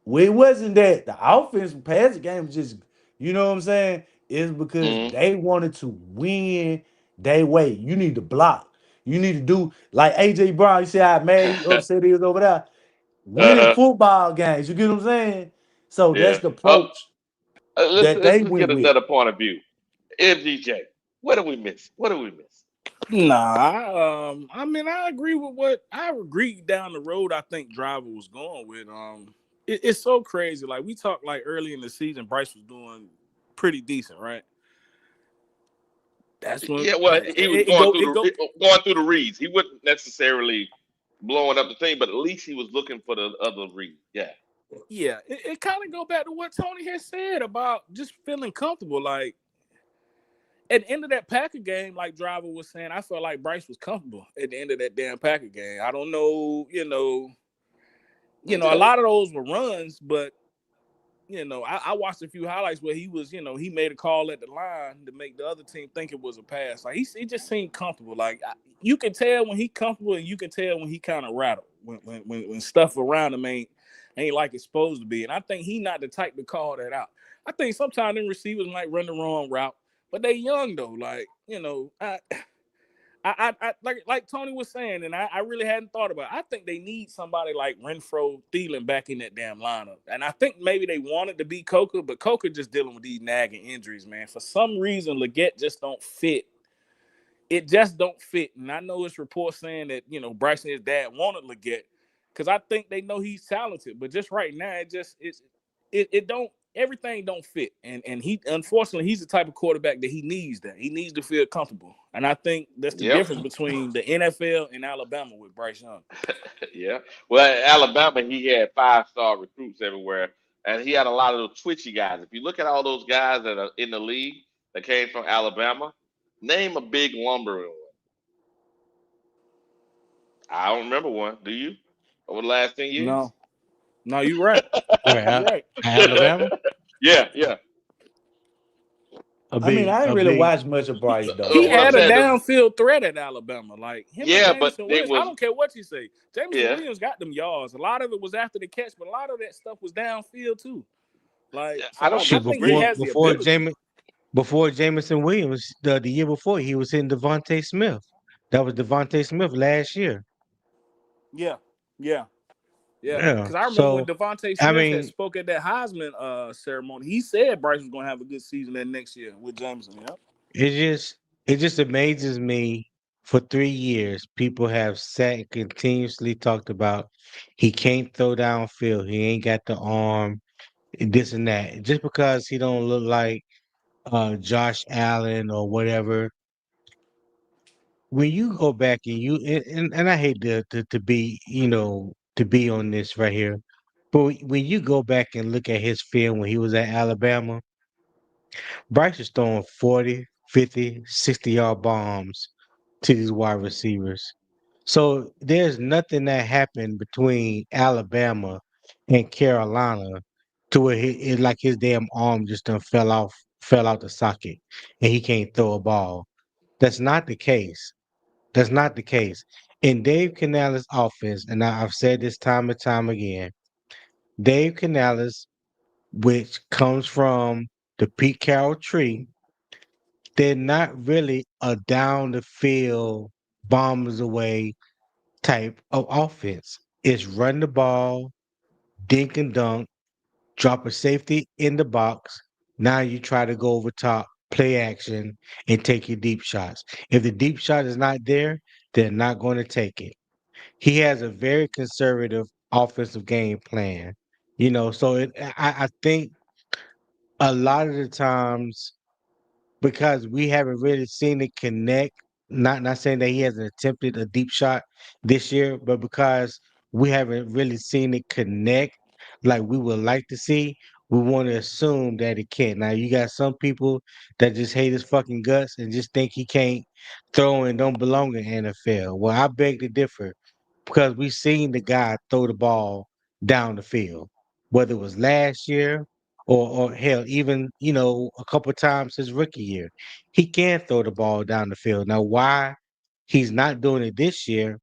Well, it wasn't that the offense passing game was just, you know what I'm saying? It's because Mm. they wanted to win their way. You need to block. You need to do like AJ Brown. You see how mad he upset he is over there. Winning Uh-huh. football games. You get what I'm saying? So that's Yeah. the Oh, approach let's that let's they let's went get with. another point of view. MGJ, what do we miss? What do we miss? Nah, I mean, I agree with what I agree down the road. I think Driver was going with. It's so crazy. Like we talked like early in the season, Bryce was doing pretty decent, right? That's when Yeah, well, he was it go. going through the reads. He wasn't necessarily blowing up the thing, but at least he was looking for the other read. Yeah. Yeah, it kind of go back to what Tony has said about just feeling comfortable. Like at the end of that Packer game, like Driver was saying, I felt like Bryce was comfortable at the end of that damn Packer game. I don't know, a Okay. lot of those were runs, but I watched a few highlights where he was, he made a call at the line to make the other team think it was a pass. Like he just seemed comfortable. Like you can tell when he comfortable, and you can tell when he kind of rattled when stuff around him ain't like it's supposed to be. And I think he not the type to call that out. I think sometimes them receivers might run the wrong route, but they young though. Like I like Tony was saying, and I really hadn't thought about it. I think they need somebody like Renfro Thielen back in that damn lineup. And I think maybe they wanted to be Coker, but Coker just dealing with these nagging injuries, man. For some reason, Leggett just don't fit. It just don't fit. And I know it's reports saying that, Bryce and his dad wanted Leggett because I think they know he's talented. But just right now, it don't everything don't fit. And he unfortunately he's the type of quarterback that he needs that. He needs to feel comfortable. And I think that's the Yep. difference between the NFL and Alabama with Bryce Young. Yeah. Well, at Alabama, he had 5-star recruits everywhere, and he had a lot of those twitchy guys. If you look at all those guys that are in the league that came from Alabama, name a big lumbering one. I don't remember one. Do you? Over the last 10 years? No, no, you're right. Where You're right. Alabama? Yeah, yeah. A I mean, big I ain't a really big watched much of Bryce though, He What I'm had a man. saying, downfield threat at Alabama. Like him and yeah, but Jameson it Williams. I was, don't care what you say. Jameson yeah. Williams got them yards. A lot of it was after the catch, but a lot of that stuff was downfield too. Like, so I don't I shoot think he disagree. has the ability. before Jameson Williams, the year before he was hitting Devontae Smith. That was Devontae Smith last year. Yeah, yeah, yeah. Yeah. Because I remember when So Devontae I Smith had mean, spoke at that Heisman ceremony. He said Bryce was going to have a good season that next year with Jameson. Yeah. it just it just amazes me. For 3 years, people have sat and continuously talked about he can't throw downfield. He ain't got the arm, and this and that. Just because he don't look like Josh Allen or whatever. When you go back and you and I hate to be to be on this right here. But when you go back and look at his film when he was at Alabama, Bryce was throwing 40, 50, 60-yard bombs to these wide receivers. So there's nothing that happened between Alabama and Carolina to where it like his damn arm just done fell out the socket, and he can't throw a ball. That's not the case. That's not the case. In Dave Canales' offense, and I've said this time and time again, Dave Canales, which comes from the Pete Carroll tree, they're not really a down the field, bombs away type of offense. It's run the ball, dink and dunk, drop a safety in the box. Now you try to go over top, play action, and take your deep shots. If the deep shot is not there, they're not going to take it. He has a very conservative offensive game plan. So I think a lot of the times because we haven't really seen it connect. Not saying that he hasn't attempted a deep shot this year, but because we haven't really seen it connect like we would like to see, we want to assume that it can. Now you got some people that just hate his fucking guts and just think he can't throw and don't belong in NFL. Well, I beg to differ because we've seen the guy throw the ball down the field, whether it was last year or hell, even a couple times his rookie year. He can throw the ball down the field. Now, why he's not doing it this year,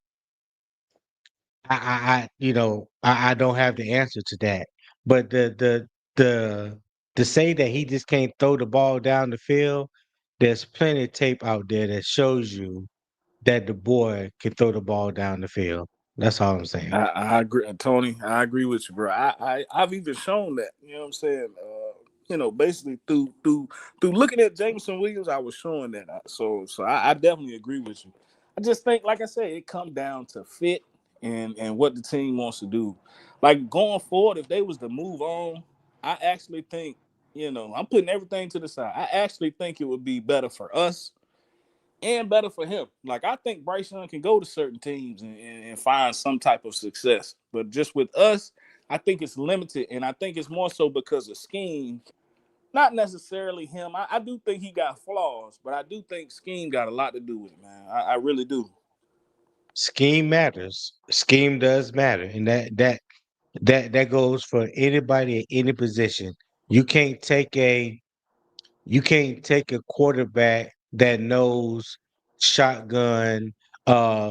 I don't have the answer to that. But the to say that he just can't throw the ball down the field, there's plenty of tape out there that shows you that the boy can throw the ball down the field. That's all I'm saying. I agree, Tony. I agree with you, bro. I've even shown that. You know what I'm saying? Basically through looking at Jameson Williams, I was showing that. So I definitely agree with you. I just think, like I said, it comes down to fit and what the team wants to do. Like going forward, if they was to move on, I actually think, I'm putting everything to the side. I actually think it would be better for us and better for him. Like I think Bryce Young can go to certain teams and find some type of success. But just with us, I think it's limited. And I think it's more so because of scheme, not necessarily him. I do think he got flaws, but I do think scheme got a lot to do with it, man. I really do. Scheme matters. Scheme does matter, and that goes for anybody at any position. You can't take a you can't take a quarterback that knows shotgun,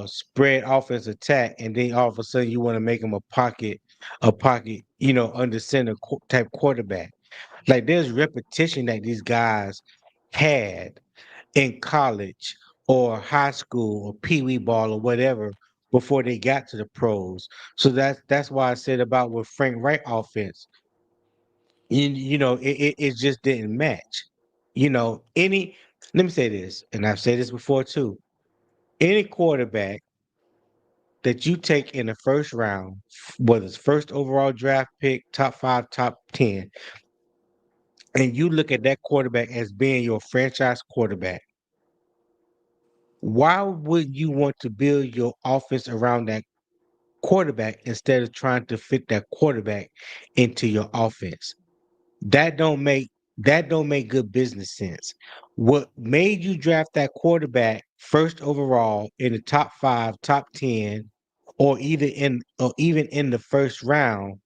spread offense attack, and then all of a sudden you want to make him a pocket, under center type quarterback. Like there's repetition that these guys had in college or high school or pee wee ball or whatever before they got to the pros. So that's why I said about with Frank Wright offense. It just didn't match. Any let me say this, and I've said this before too. Any quarterback that you take in the first round, whether it's first overall draft pick, top five, top 10, and you look at that quarterback as being your franchise quarterback, why would you want to build your offense around that quarterback instead of trying to fit that quarterback into your offense? That don't make that don't make good business sense. What made you draft that quarterback first overall in the top 5, top 10, or even in the first round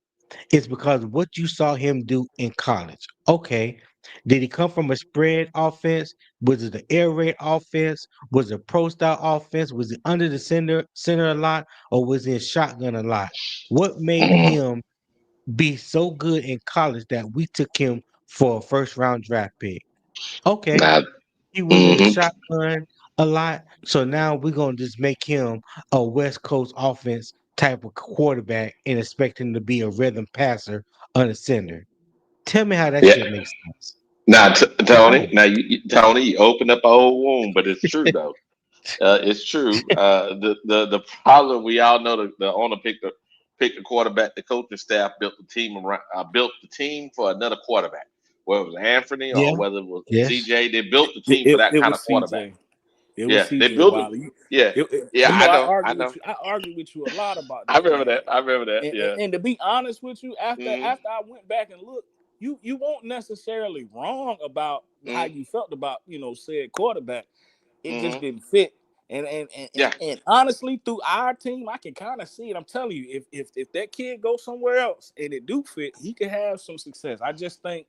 is because what you saw him do in college. Okay. Did he come from a spread offense? Was it the air raid offense? Was it pro style offense? Was it under the center a lot? Or was it shotgun a lot? What made him be so good in college that we took him for a first round draft pick? Okay. Now, He was in the mhm. shotgun a lot. So now we're gonna just make him a West Coast offense type of quarterback and expect him to be a rhythm passer on the center. Tell me how that Yeah. shit makes sense. Now, It Tony. don't. Now, Tony, you opened up a whole wound, but it's true though. It's true. The problem we all know, the owner picked the quarterback. The coaching staff built the team around built the team for another quarterback. Whether it was Anthony or Yeah. whether it was Yes. CJ, they built the It, team for it, that it kind was of quarterback. CJ. It was Yeah, they CJ built it. Wiley. Yeah, You know, I I know, argue I know. with you. I argue with you a lot about I that, remember man. that. I remember that. And, Yeah. and to be honest with you, after Mm, I went back and looked, you won't necessarily wrong about how mm, you felt about said quarterback. It just mm-hmm. didn't fit. And honestly, through our team, I can kind of see it. I'm telling you, if that kid goes somewhere else and it do fit, he could have some success. I just think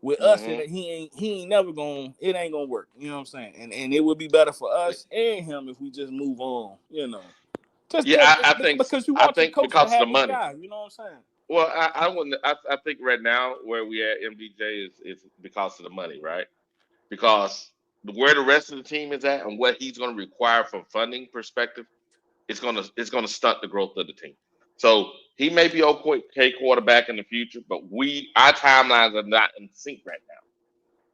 with us, Mm-hmm. he ain't never gonna it ain't gonna work. You know what I'm saying? And it would be better for us and him if we just move on. Yeah, Because you I want your think coach to because of the have his money. guy. You know what I'm saying? Well, I wouldn't. I think right now where we at MDJ is because of the money, right? Because where the rest of the team is at and what he's going to require from funding perspective, it's gonna stunt the growth of the team. So he may be okay quarterback in the future, but our timelines are not in sync right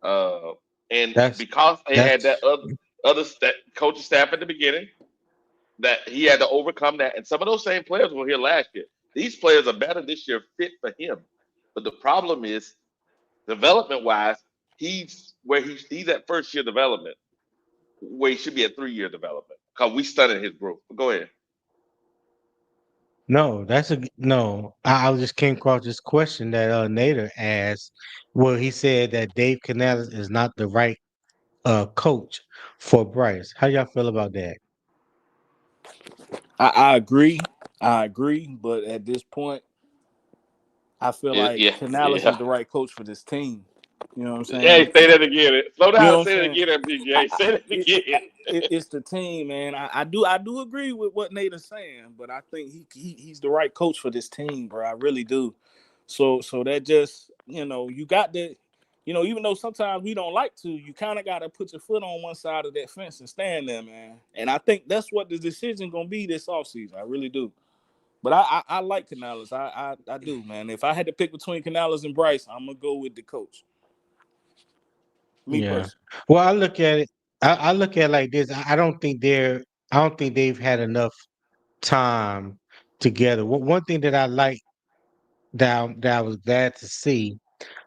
now. And That's because they had that that's coaching staff at the beginning, that he had to overcome that. And some of those same players were here last year. These players are better this year, fit for him. But the problem is, development wise, he's at first year development, where he should be at 3 year development. Because we studied his growth. But go ahead. no, that's a no. I just came across this question that Nader asked. Well, he said that Dave Canales is not the right coach for Bryce. How y'all feel about that? I agree. I agree. But at this point, I feel like Yeah, Canales is yeah. the right coach for this team. You know what I'm Hey, saying? say that again. Slow You know down. what I'm Say it saying? again, MPJ. I Say that again. it's the team, man. I do agree with what Nate is saying, but I think he's the right coach for this team, bro. I really do. So that just you got to even though sometimes we don't like to, you kind of got to put your foot on one side of that fence and stand there, man. And I think that's what the decision gonna be this offseason. I really do. But I like Canales. I do, man. If I had to pick between Canales and Bryce, I'm gonna go with the coach. Me Yeah. personally. Well, I look at it. I look at it like this. I don't think they're. I don't think they've had enough time together. One thing that I like that I was glad to see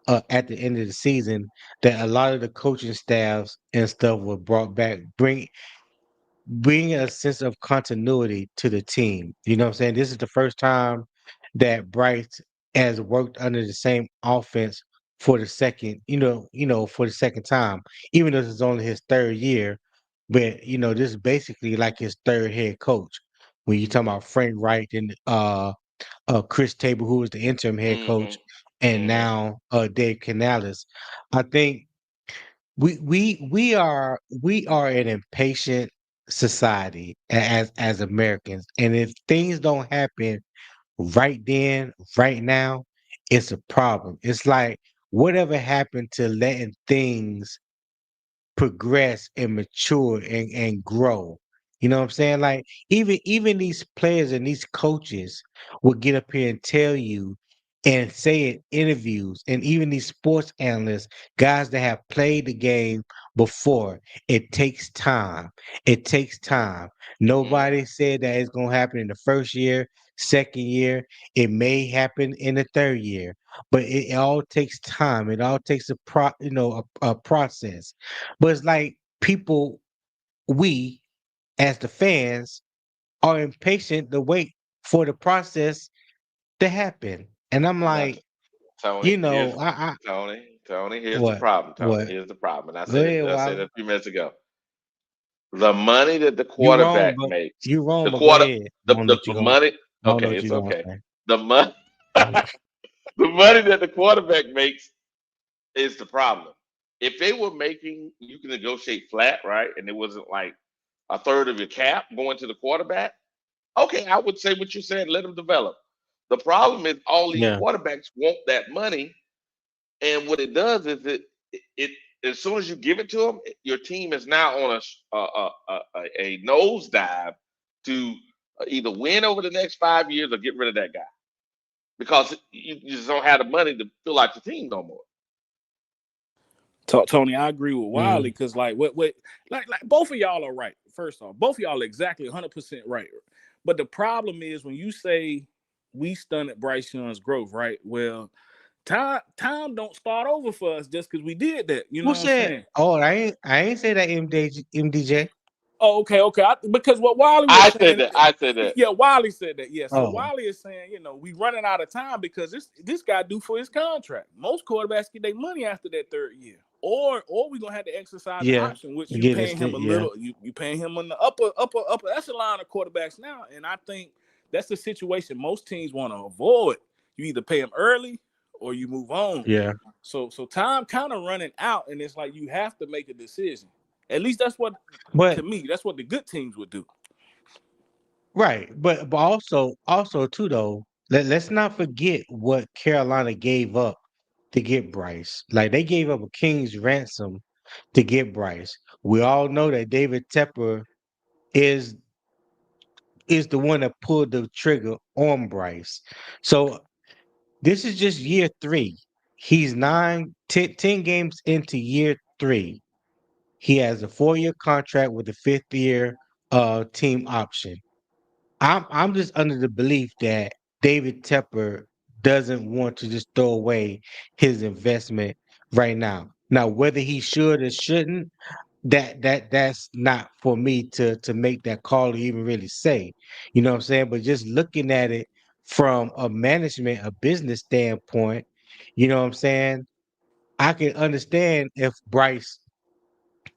at the end of the season that a lot of the coaching staffs and stuff were brought back, bring a sense of continuity to the team. You know what I'm saying? This is the first time that Bryce has worked under the same offense for the second, for the second time, even though this is only his third year. But this is basically like his third head coach. When you talk about Frank Wright and Chris Tabor, who was the interim head coach, Mm-hmm. and Mm-hmm. now Dave Canales. I think we are an impatient society as Americans, and if things don't happen right then, right now, it's a problem. It's like whatever happened to letting things progress and mature and grow. You know what I'm saying? Like even these players and these coaches will get up here and tell you and say in interviews, and even these sports analysts, guys that have played the game before, it takes time. It takes time. Mm-hmm. Nobody said that it's gonna happen in the first year, second year. It may happen in the third year, but it all takes time. It all takes a process. But it's like we as the fans are impatient to wait for the process to happen. And I'm Now, like, Tony, I Tony. Here's the what problem, Tony. what Here's the problem. And go ahead, I said Wally. it a few minutes ago. The money that the You wrong, quarterback but makes, you wrong, the but go quarter, ahead. I the, don't know the, what you the going money. I don't know Okay, what it's you're gonna okay. say. The money, the money that the quarterback makes is the problem. If they were making, you can negotiate flat, right? And it wasn't like a third of your cap going to the quarterback. Okay, I would say what you said. Let them develop. The problem is all these Yeah. quarterbacks want that money, and what it does is it as soon as you give it to them, your team is now on a nosedive to either win over the next 5 years or get rid of that guy because you just don't have the money to fill out your team no more. Tony, I agree with Wiley Mm. because like both of y'all are right. First off, both of y'all are exactly 100% right. But the problem is when you say we stunted Bryce Young's growth, right? Well, time don't start over for us just because we did that. You know Who what I'm said? saying? Oh, I ain't say that MDJ. Oh, okay, okay. Because what Wiley was I said saying, that. I said that. yeah, Wiley said that. Yeah, so Oh, Wiley is saying, we running out of time because this guy due for his contract. Most quarterbacks get their money after that third year, or we gonna have to exercise the yeah. option, which you Get paying this, him a yeah. little. You paying him on the upper echelon of quarterbacks now, and I think that's the situation most teams want to avoid. You either pay him early or you move on. Yeah. So time kind of running out, and it's like you have to make a decision. At least that's what, But to me, that's what the good teams would do. right, but also too though, let's not forget what Carolina gave up to get Bryce. Like they gave up a king's ransom to get Bryce. We all know that David Tepper is is the one that pulled the trigger on Bryce. So this is just year three. He's 10 games into year three. He has a 4-year contract with a fifth year team option. I'm just under the belief that David Tepper doesn't want to just throw away his investment right now. Now, whether he should or shouldn't, that's not for me to make that call or even really say. You know what I'm saying? But just looking at it from a management, a business standpoint, you know what I'm saying? I can understand if Bryce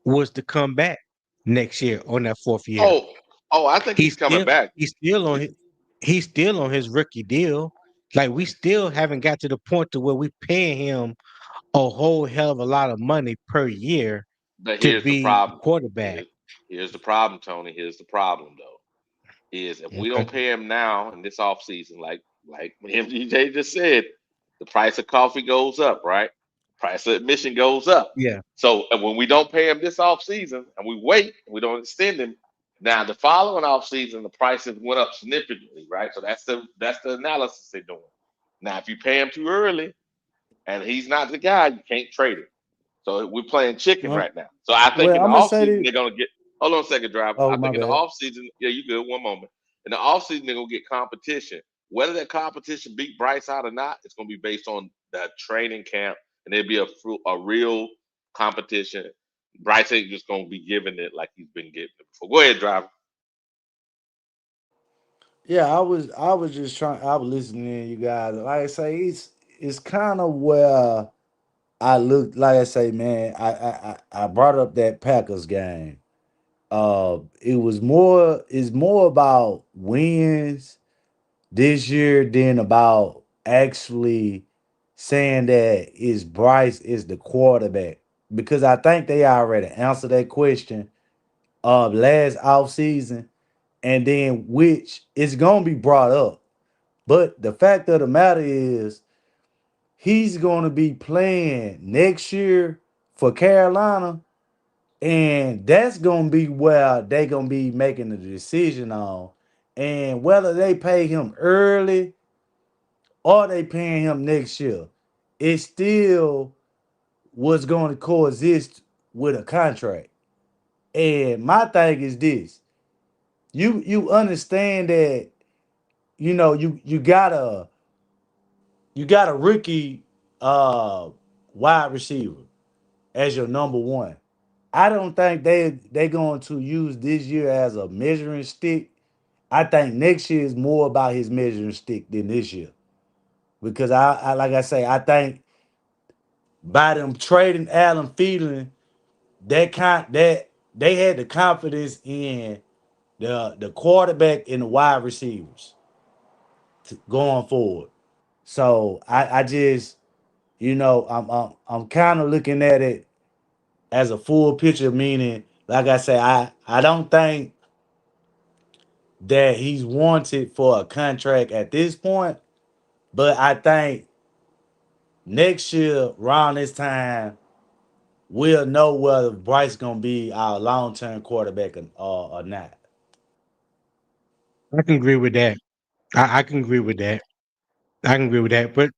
was to come back next year on that fourth year. Oh, I think He's he's coming still back. he's still on his he's still on his rookie deal. Like we still haven't got to the point to where we paying him a whole hell of a lot of money per year But to here's the be problem. quarterback. Here's the problem, Tony. Here's the problem, though. Is if we Okay. don't pay him now in this offseason, like MGJ just said, the price of coffee goes up, right? Price of admission goes up. Yeah. So and when we don't pay him this offseason and we wait and we don't extend him, now the following offseason the prices went up significantly, right? So that's the analysis they're doing. Now if you pay him too early and he's not the guy, you can't trade him. So we're playing chicken Um, right now. So I think well, in the I'm gonna say offseason this. they're gonna get. Hold on a second, driver. Oh, I my think in the bad. offseason, yeah, you good. One moment. In the offseason, they're gonna get competition. Whether that competition beat Bryce out or not, it's gonna be based on the training camp, and there'll be a real competition. Bryce ain't just gonna be giving it like he's been giving it before. Go ahead, driver. Yeah, I was just trying. I was listening to you guys. Like I say, it's kind of where I look. Like I say, man, I brought up that Packers game. It was more. It's more about wins this year than about actually saying that is Bryce is the quarterback, because I think they already answered that question last offseason, and then which is gonna be brought up. But the fact of the matter is he's gonna be playing next year for Carolina, and that's gonna be where they gonna be making the decision on. And whether they pay him early or they paying him next year, it still was going to coexist with a contract. And my thing is this: you understand that you got a rookie wide receiver as your number one. I don't think they going to use this year as a measuring stick. I think next year is more about his measuring stick than this year, because I like I say, I think by them trading Allen Thielen, that they had the confidence in the quarterback and the wide receivers going forward. So I just I'm kind of looking at it as a full picture, meaning like I say, I don't think that he's wanted for a contract at this point, but I think next year around this time we'll know whether Bryce gonna be our long term quarterback or not. I can agree with that. I can agree with that. I can agree with that. But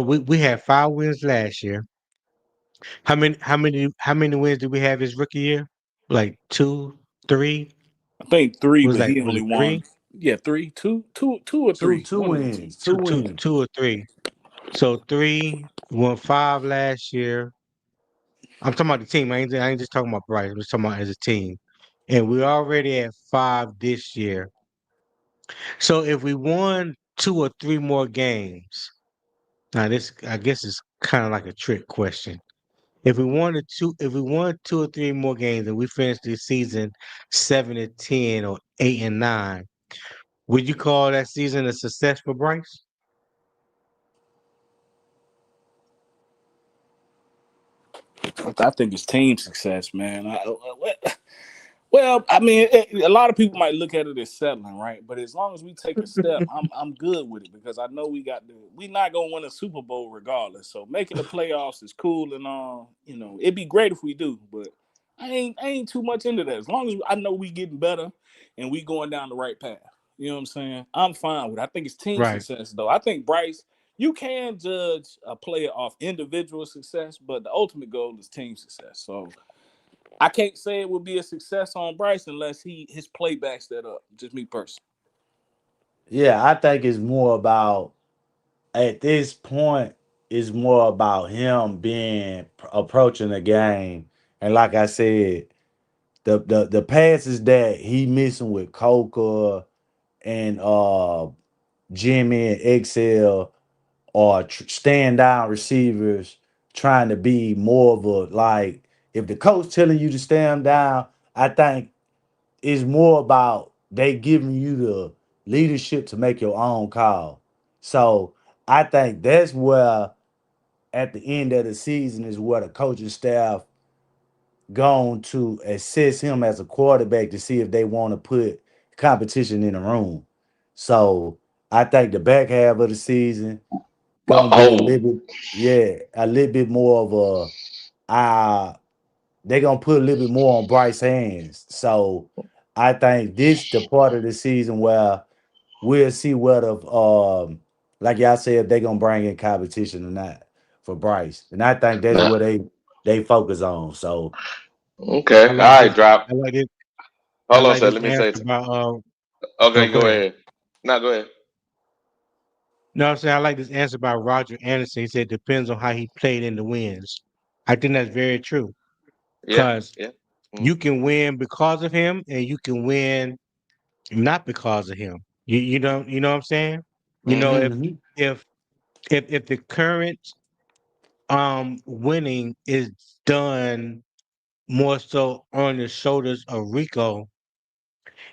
we had 5 wins last year. How many wins did we have his rookie year? Like two, three? I think three, Was but like he was only it won. three? Yeah, three, two or Two three. two One of the two. wins, two Two wins. or three. So three, won five last year. I'm talking about the team. I ain't just talking about Bryce. I'm just talking about as a team. and we're already at 5 this year. So if we won 2 or 3 more games, now this I guess is kind of like a trick question. If we won 2 or 3 more games and we finished the season 7-10 or 8-9, would you call that season a success for Bryce? I think it's team success, man. Well, I mean, a lot of people might look at it as settling, right? But as long as we take a step, I'm good with it because I know we not gonna win a Super Bowl regardless. So making the playoffs is cool and all. It'd be great if we do, but I ain't too much into that. As long as I know we getting better and we going down the right path. You know what I'm saying? I'm fine with it. I think it's team Right. success though. I think Bryce, you can judge a player off individual success, but the ultimate goal is team success. So I can't say it would be a success on Bryce unless his play backs that up. Just me personally. Yeah, I think it's more about at this point, it's more about him being approaching the game. And like I said, the passes that he missing with Coca and Jimmy and XL or stand down receivers trying to be more of a like if the coach telling you to stand down, I think it's more about they giving you the leadership to make your own call. So I think that's where at the end of the season is where the coaching staff going to assess him as a quarterback to see if they want to put competition in the room. So I think the back half of the season gonna be a Oh, little bit, yeah, a little bit more of they're gonna put a little bit more on Bryce's hands. So I think this the part of the season where we'll see whether like y'all said, if they're gonna bring in competition or not for Bryce. And I think that's nah. what they focus on. So I Okay. All like right, this. drop. I like this. I Hold on a like second. this Let me say answer something. about Okay, go go ahead. ahead. No, go ahead. No, I'm saying I like this answer by Roger Anderson. He said depends on how he played in the wins. I think that's very true Yeah, because yeah. you Mhm. can win because of him, and you can win not because of him. You know what I'm saying? You know, Mhm. mhm. if if the current winning is done more so on the shoulders of Rico,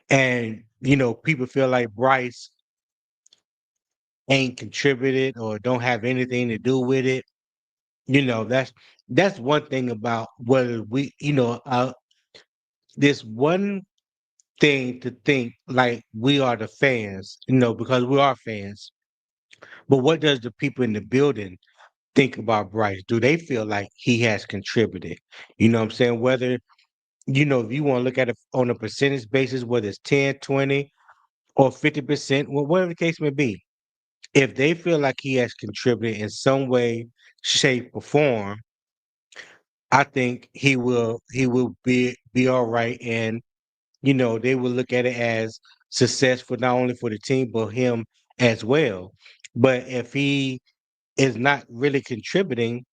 and people feel like Bryce ain't contributed or don't have anything to do with it. That's one thing about whether this one thing to think like we are the fans, because we are fans. But what does the people in the building think about Bryce? Do they feel like he has contributed? You know what I'm saying? Whether, if you want to look at it on a percentage basis, whether it's 10, 20, or 50%, whatever the case may be, if they feel like he has contributed in some way, shape, or form, I think he will be all right, and they will look at it as success for not only for the team but him as well. But if he is not really contributing,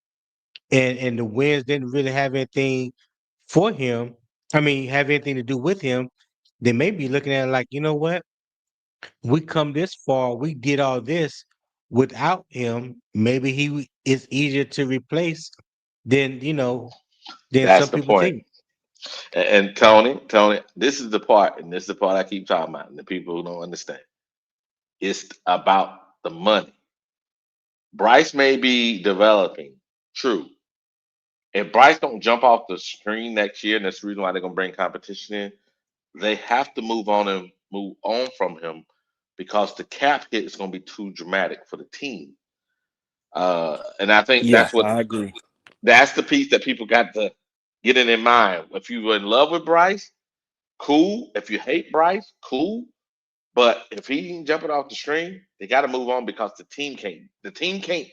and the wins didn't really have anything for him, I mean, have anything to do with him, they may be looking at it like, you know what, we come this far, we did all this without him. Maybe he is easier to replace than than That's some the people point. think. And Tony, this is the part, and this is the part I keep talking about, and the people who don't understand. It's about the money. Bryce may be developing, true. If Bryce don't jump off the screen next year, and that's the reason why they're gonna bring competition in, they have to move on from him because the cap hit is gonna be too dramatic for the team. And I think Yeah, I agree. that's the piece that people got to get in their mind. If you were in love with Bryce, cool. If you hate Bryce, cool. But if he ain't jumping off the string, they got to move on because the team can't. The team can't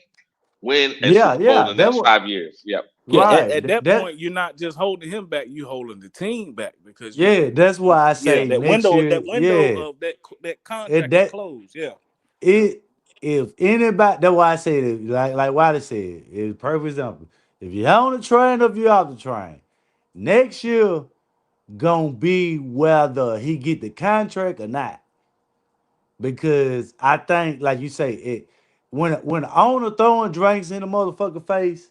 win a Yeah, Super Bowl yeah. in the That next was 5 years. Yep. Yeah, at, right. at that That point, you're not just holding him back; you holding the team back because yeah, that's why I yeah, say next year, that window yeah. of that It contract is that closed. Yeah, it if anybody that's why I say that like Wiley said, it's a perfect example. If you're on the train or if you're off the train, next year gonna be whether he get the contract or not. Because I think, like you say, when the owner throwing drinks in the motherfucker face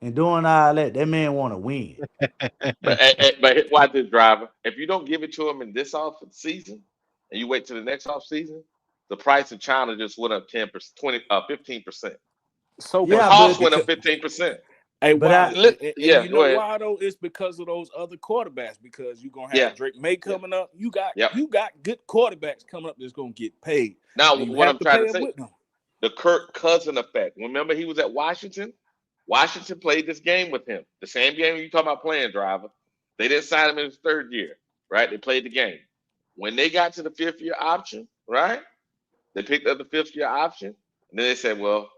and doing all that, that man want to win. But watch this, driver. If you don't give it to him in this off season, and you wait till the next off season, the price of China just went up 10%, 15%. So The Yeah, much so cost but went up because 15%. hey but I Wally, and Yeah, you go know ahead. why though? It's because of those other quarterbacks. Because you're gonna Yeah, have Drake May yeah, coming up. You got yep. you got good quarterbacks coming up that's gonna get paid, Now, and you what have I'm to trying pay to them say, with them. the Kirk Cousin effect. Remember, he was at Washington. Washington played this game with him. The same game you talking about playing, driver. They didn't sign him in his third year, right? They played the game. When they got to the fifth year option, right? They picked up the fifth year option, and then they said, "Well,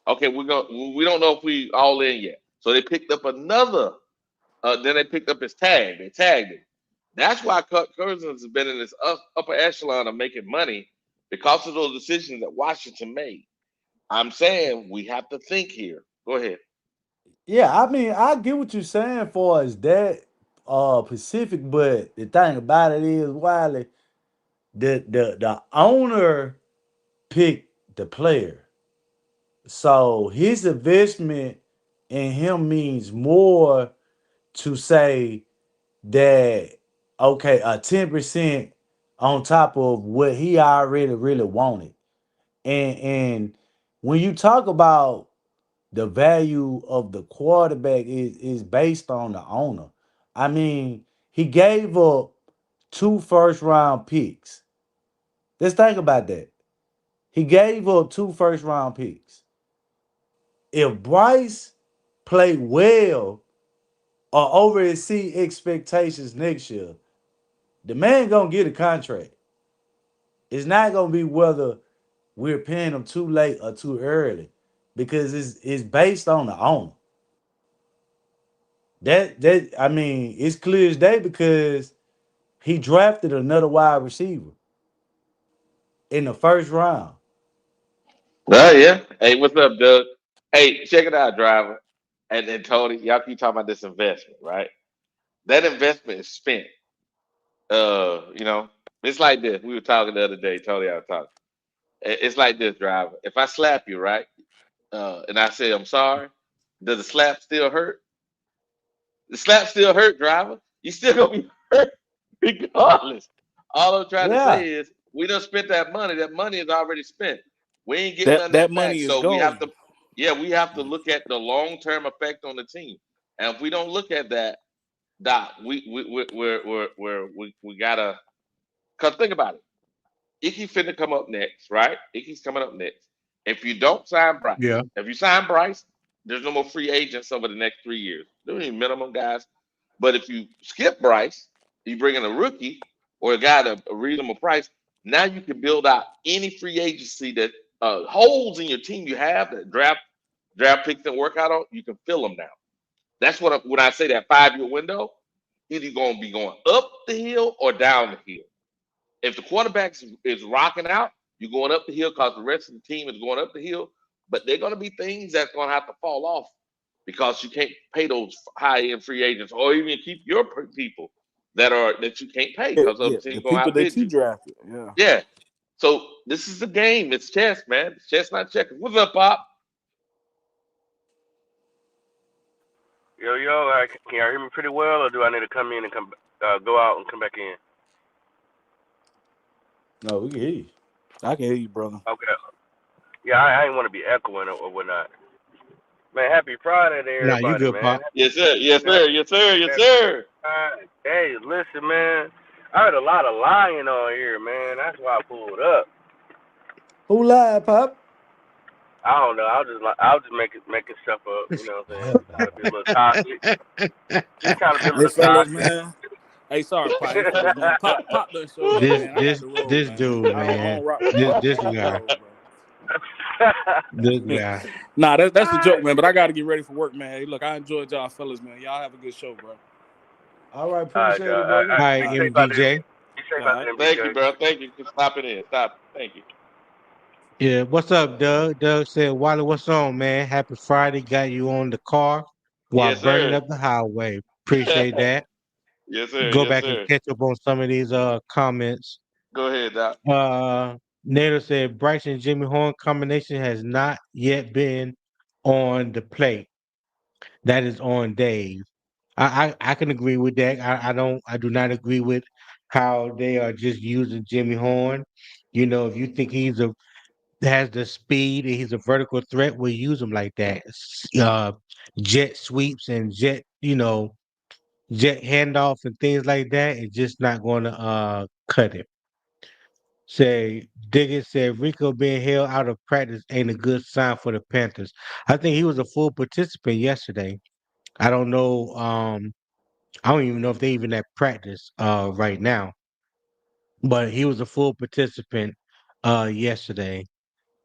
okay, we don't know if we all in yet." So they picked up another. Then they picked up his tag. They tagged him. That's why Kirk Cousins has been in this upper echelon of making money because of those decisions that Washington made. I'm saying we have to think here. Go ahead. yeah, I mean, I get what you're saying for is that Pacific, but the thing about it is, Wiley, the owner picked the player. So his investment in him means more to say that okay, a 10% on top of what he already really wanted. And when you talk about the value of the quarterback is based on the owner. I mean, he gave up 2 first round picks. Let's think about that. He gave up 2 first round picks. If Bryce played well or over exceed expectations next year, the man gonna get a contract. It's not gonna be whether we're paying him too late or too early, because it's based on the owner. That I mean, it's clear as day because he drafted another wide receiver in the first round. Oh yeah. Hey, what's up, Doug? Hey, check it out, driver. And then Tony, y'all keep talking about this investment, right? That investment is spent. You know, it's like this. We were talking the other day, Tony. I was talking. It's like this, driver. If I slap you, right, and I say I'm sorry, does the slap still hurt? The slap still hurt, driver. You still gonna be hurt regardless. All I'm trying to Yeah, say is we done spent that money. That money is already spent. We ain't getting none of That that back. money is So we have gone. to, yeah, we have to look at the long term effect on the team. And if we don't look at that, Doc, we gotta. Cause think about it. Icky finna come up next, right? Icky's coming up next. If you don't sign Bryce, Yeah. if you sign Bryce, there's no more free agents over the next 3 years. There ain't minimum guys. But if you skip Bryce, you bring in a rookie or a guy at a reasonable price. Now you can build out any free agency that holes in your team you have that draft picks didn't work out on. You can fill them now. That's when I say that 5 year window. Either going to be going up the hill or down the hill. If the quarterback is rocking out, you're going up the hill because the rest of the team is going up the hill. But they're going to be things that's going to have to fall off because you can't pay those high end free agents, or even keep your people that you can't pay Yeah, because yeah, other the teams going to people that outbid you you. drafted. Yeah. Yeah. So this is a game. It's chess, man. It's chess, not checkers. What's up, Pop? Yo, yo, can y'all hear me pretty well, or do I need to come in and go out and come back in? no, we can hear you. I can hear you, brother. Okay. Yeah, I ain't want to be echoing or whatnot. Man, happy Friday to Nah, you everybody, good, man. Pop. Yes, sir. Yes, Happy, sir. Yes, sir. Yes, happy sir. Friday. Hey, listen, man. I heard a lot of lying on here, man. That's why I pulled up. Who lied, Pop? I don't know. I was just making stuff up. You know what I'm saying? Trying to be a little toxic. Just trying to be a Hey little fellas, toxic. man. Hey, sorry, Pop. Hey fellas, man. Pop done showed up, this man. I got this the roll, this man. dude, I man. don't rock with This Pop, this man. He guy. cold, bro. This guy. Nah, that's the joke, man. But I got to get ready for work, man. Hey, look, I enjoyed y'all fellas, man. Y'all have a good show, bro. All right, All right, appreciate it, all brother. right. Hi, Be All right. safe out there. MDJ. Be safe All out right. there, Thank you, MDJ. bro. Thank you for stopping in. Stop. Thank you. Yeah, what's up, Doug? Doug said, Wally, what's on, man? Happy Friday. Got you on the car while Yes, burning sir. up the highway. Appreciate that. Yes, sir. go Yes, back and sir. catch up on some of these comments. Go ahead, Doc. Nader said Bryce and Jimmy Horn combination has not yet been on the plate. That is on Dave. I can agree with that. I do not agree with how they are just using Jimmy Horn. You know, if you think has the speed and he's a vertical threat, we'll use him like that. Jet sweeps and jet handoff and things like that. It's just not going to cut it. Say Diggins said Rico being held out of practice ain't a good sign for the Panthers. I think he was a full participant yesterday. I don't know. I don't even know if they even at practice right now, but he was a full participant yesterday.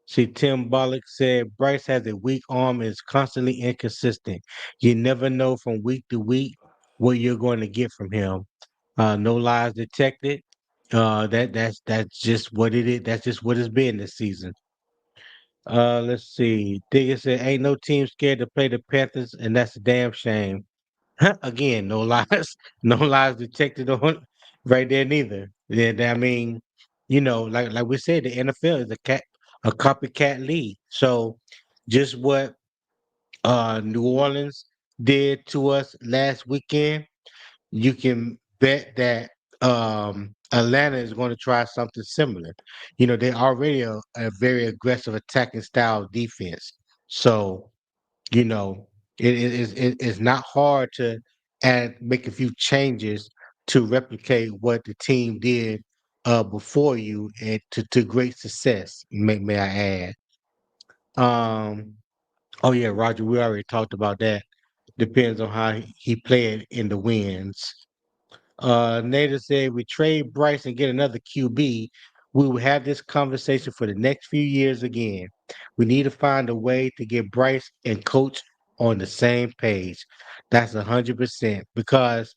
See, Tim Bollock said Bryce has a weak arm and is constantly inconsistent. You never know from week to week what you're going to get from him. No lies detected. That's just what it is. That's just what it's been this season. Let's see. Digger said, "Ain't no team scared to play the Panthers, and that's a damn shame." Again, no lies, no lies detected on right there neither. Yeah, I mean, like we said, the NFL is a copycat league. So, just what New Orleans did to us last weekend, you can bet that Atlanta is going to try something similar. You know, they're already a very aggressive attacking style defense. So, it's not hard to make a few changes to replicate what the team did before you and to great success, may I add. Oh yeah, Roger, we already talked about that. Depends on how he played in the wins. Nader said, we trade Bryce and get another QB. We will have this conversation for the next few years again. We need to find a way to get Bryce and coach on the same page. That's 100% because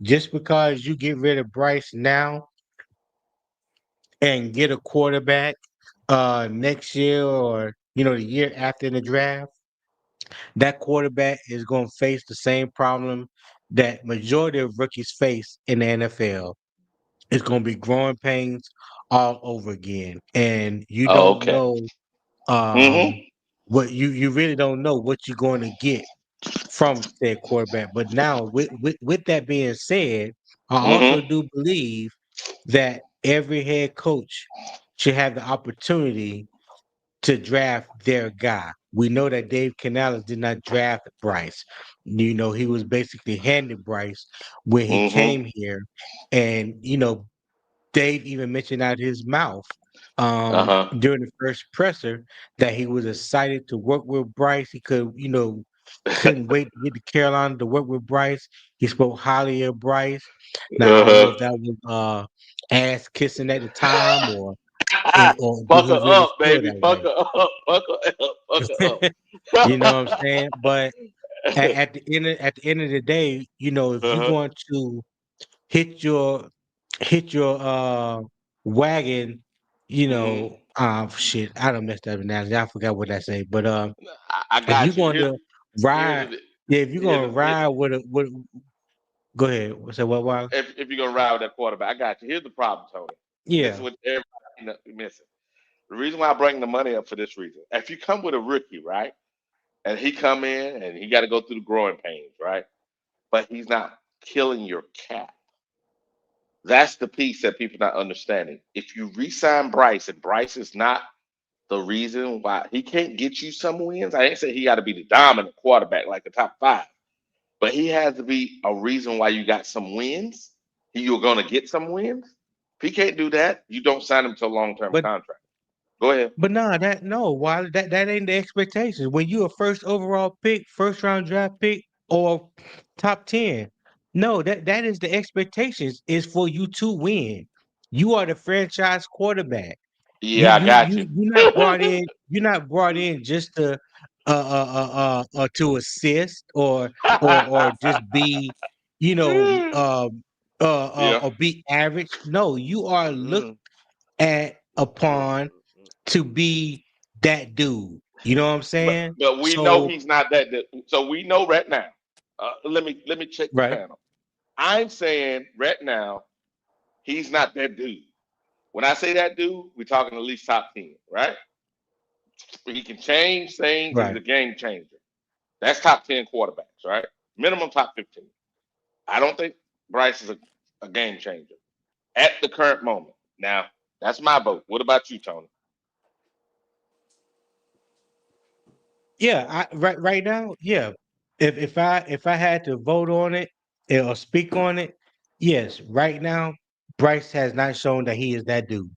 just because you get rid of Bryce now and get a quarterback next year or the year after in the draft, that quarterback is going to face the same problem that majority of rookies face in the NFL. It's going to be growing pains all over again, and you Oh, don't okay. know Mm-hmm. what you really don't know what you're going to get from said quarterback. But now, with that being said, I also Mm-hmm. do believe that every head coach should have the opportunity to draft their guy. We know that Dave Canales did not draft Bryce. He was basically handed Bryce when he Mm-hmm. came here, and Dave even mentioned out his mouth Uh-huh. during the first presser that he was excited to work with Bryce. He couldn't wait to get to Carolina to work with Bryce. He spoke highly of Bryce. Now I don't know Uh-huh. if that was ass kissing at the time or did Fuck he her really up, feel baby. that Fuck way? her up. Fuck her up. Fuck her You know what I'm up. saying? But at the end of the day, if you're Uh-huh. going to hit your wagon, Mm-hmm. shit, I don't messed up analogy. I forgot what I say. But I if you're got you. going to Here's ride, the yeah, if you're here's gonna the, here, ride with go ahead. Say what? Why? if you're gonna ride with that quarterback, I got you. Here's the problem, Tony. And this is Yeah, what everybody missing. The reason why I bring the money up for this reason. If you come with a rookie, right, and he come in and he got to go through the growing pains, right, but he's not killing your cap. That's the piece that people not understanding. If you re-sign Bryce and Bryce is not the reason why he can't get you some wins, I ain't say he got to be the dominant quarterback like the top five, but he has to be a reason why you got some wins. You're going to get some wins. If he can't do that, you don't sign him to a long-term but contract. Go ahead. But nah, why that ain't the expectations. When you a first overall pick, first round draft pick, or top 10, no, that is the expectations is for you to win. You are the franchise quarterback. You Yeah, I you got you you. you're not brought in. You're not brought in just to assist or just be Yeah. or be average. No, you are looked Mm, at mm, upon to be that dude. You know what I'm but saying? but we know So he's not that. So we know right now. Let me check the right. panel. I'm saying right now, he's not that dude. When I say that dude, we're talking at least top 10, right? He can change things. He's Right. a game changer. That's top 10 quarterbacks, right? Minimum top 15. I don't think Bryce is a game changer at the current moment. Now, that's my vote. What about you, Tony? Yeah, right now, yeah. If I had to vote on it or speak on it, yes, right now, Bryce has not shown that he is that dude.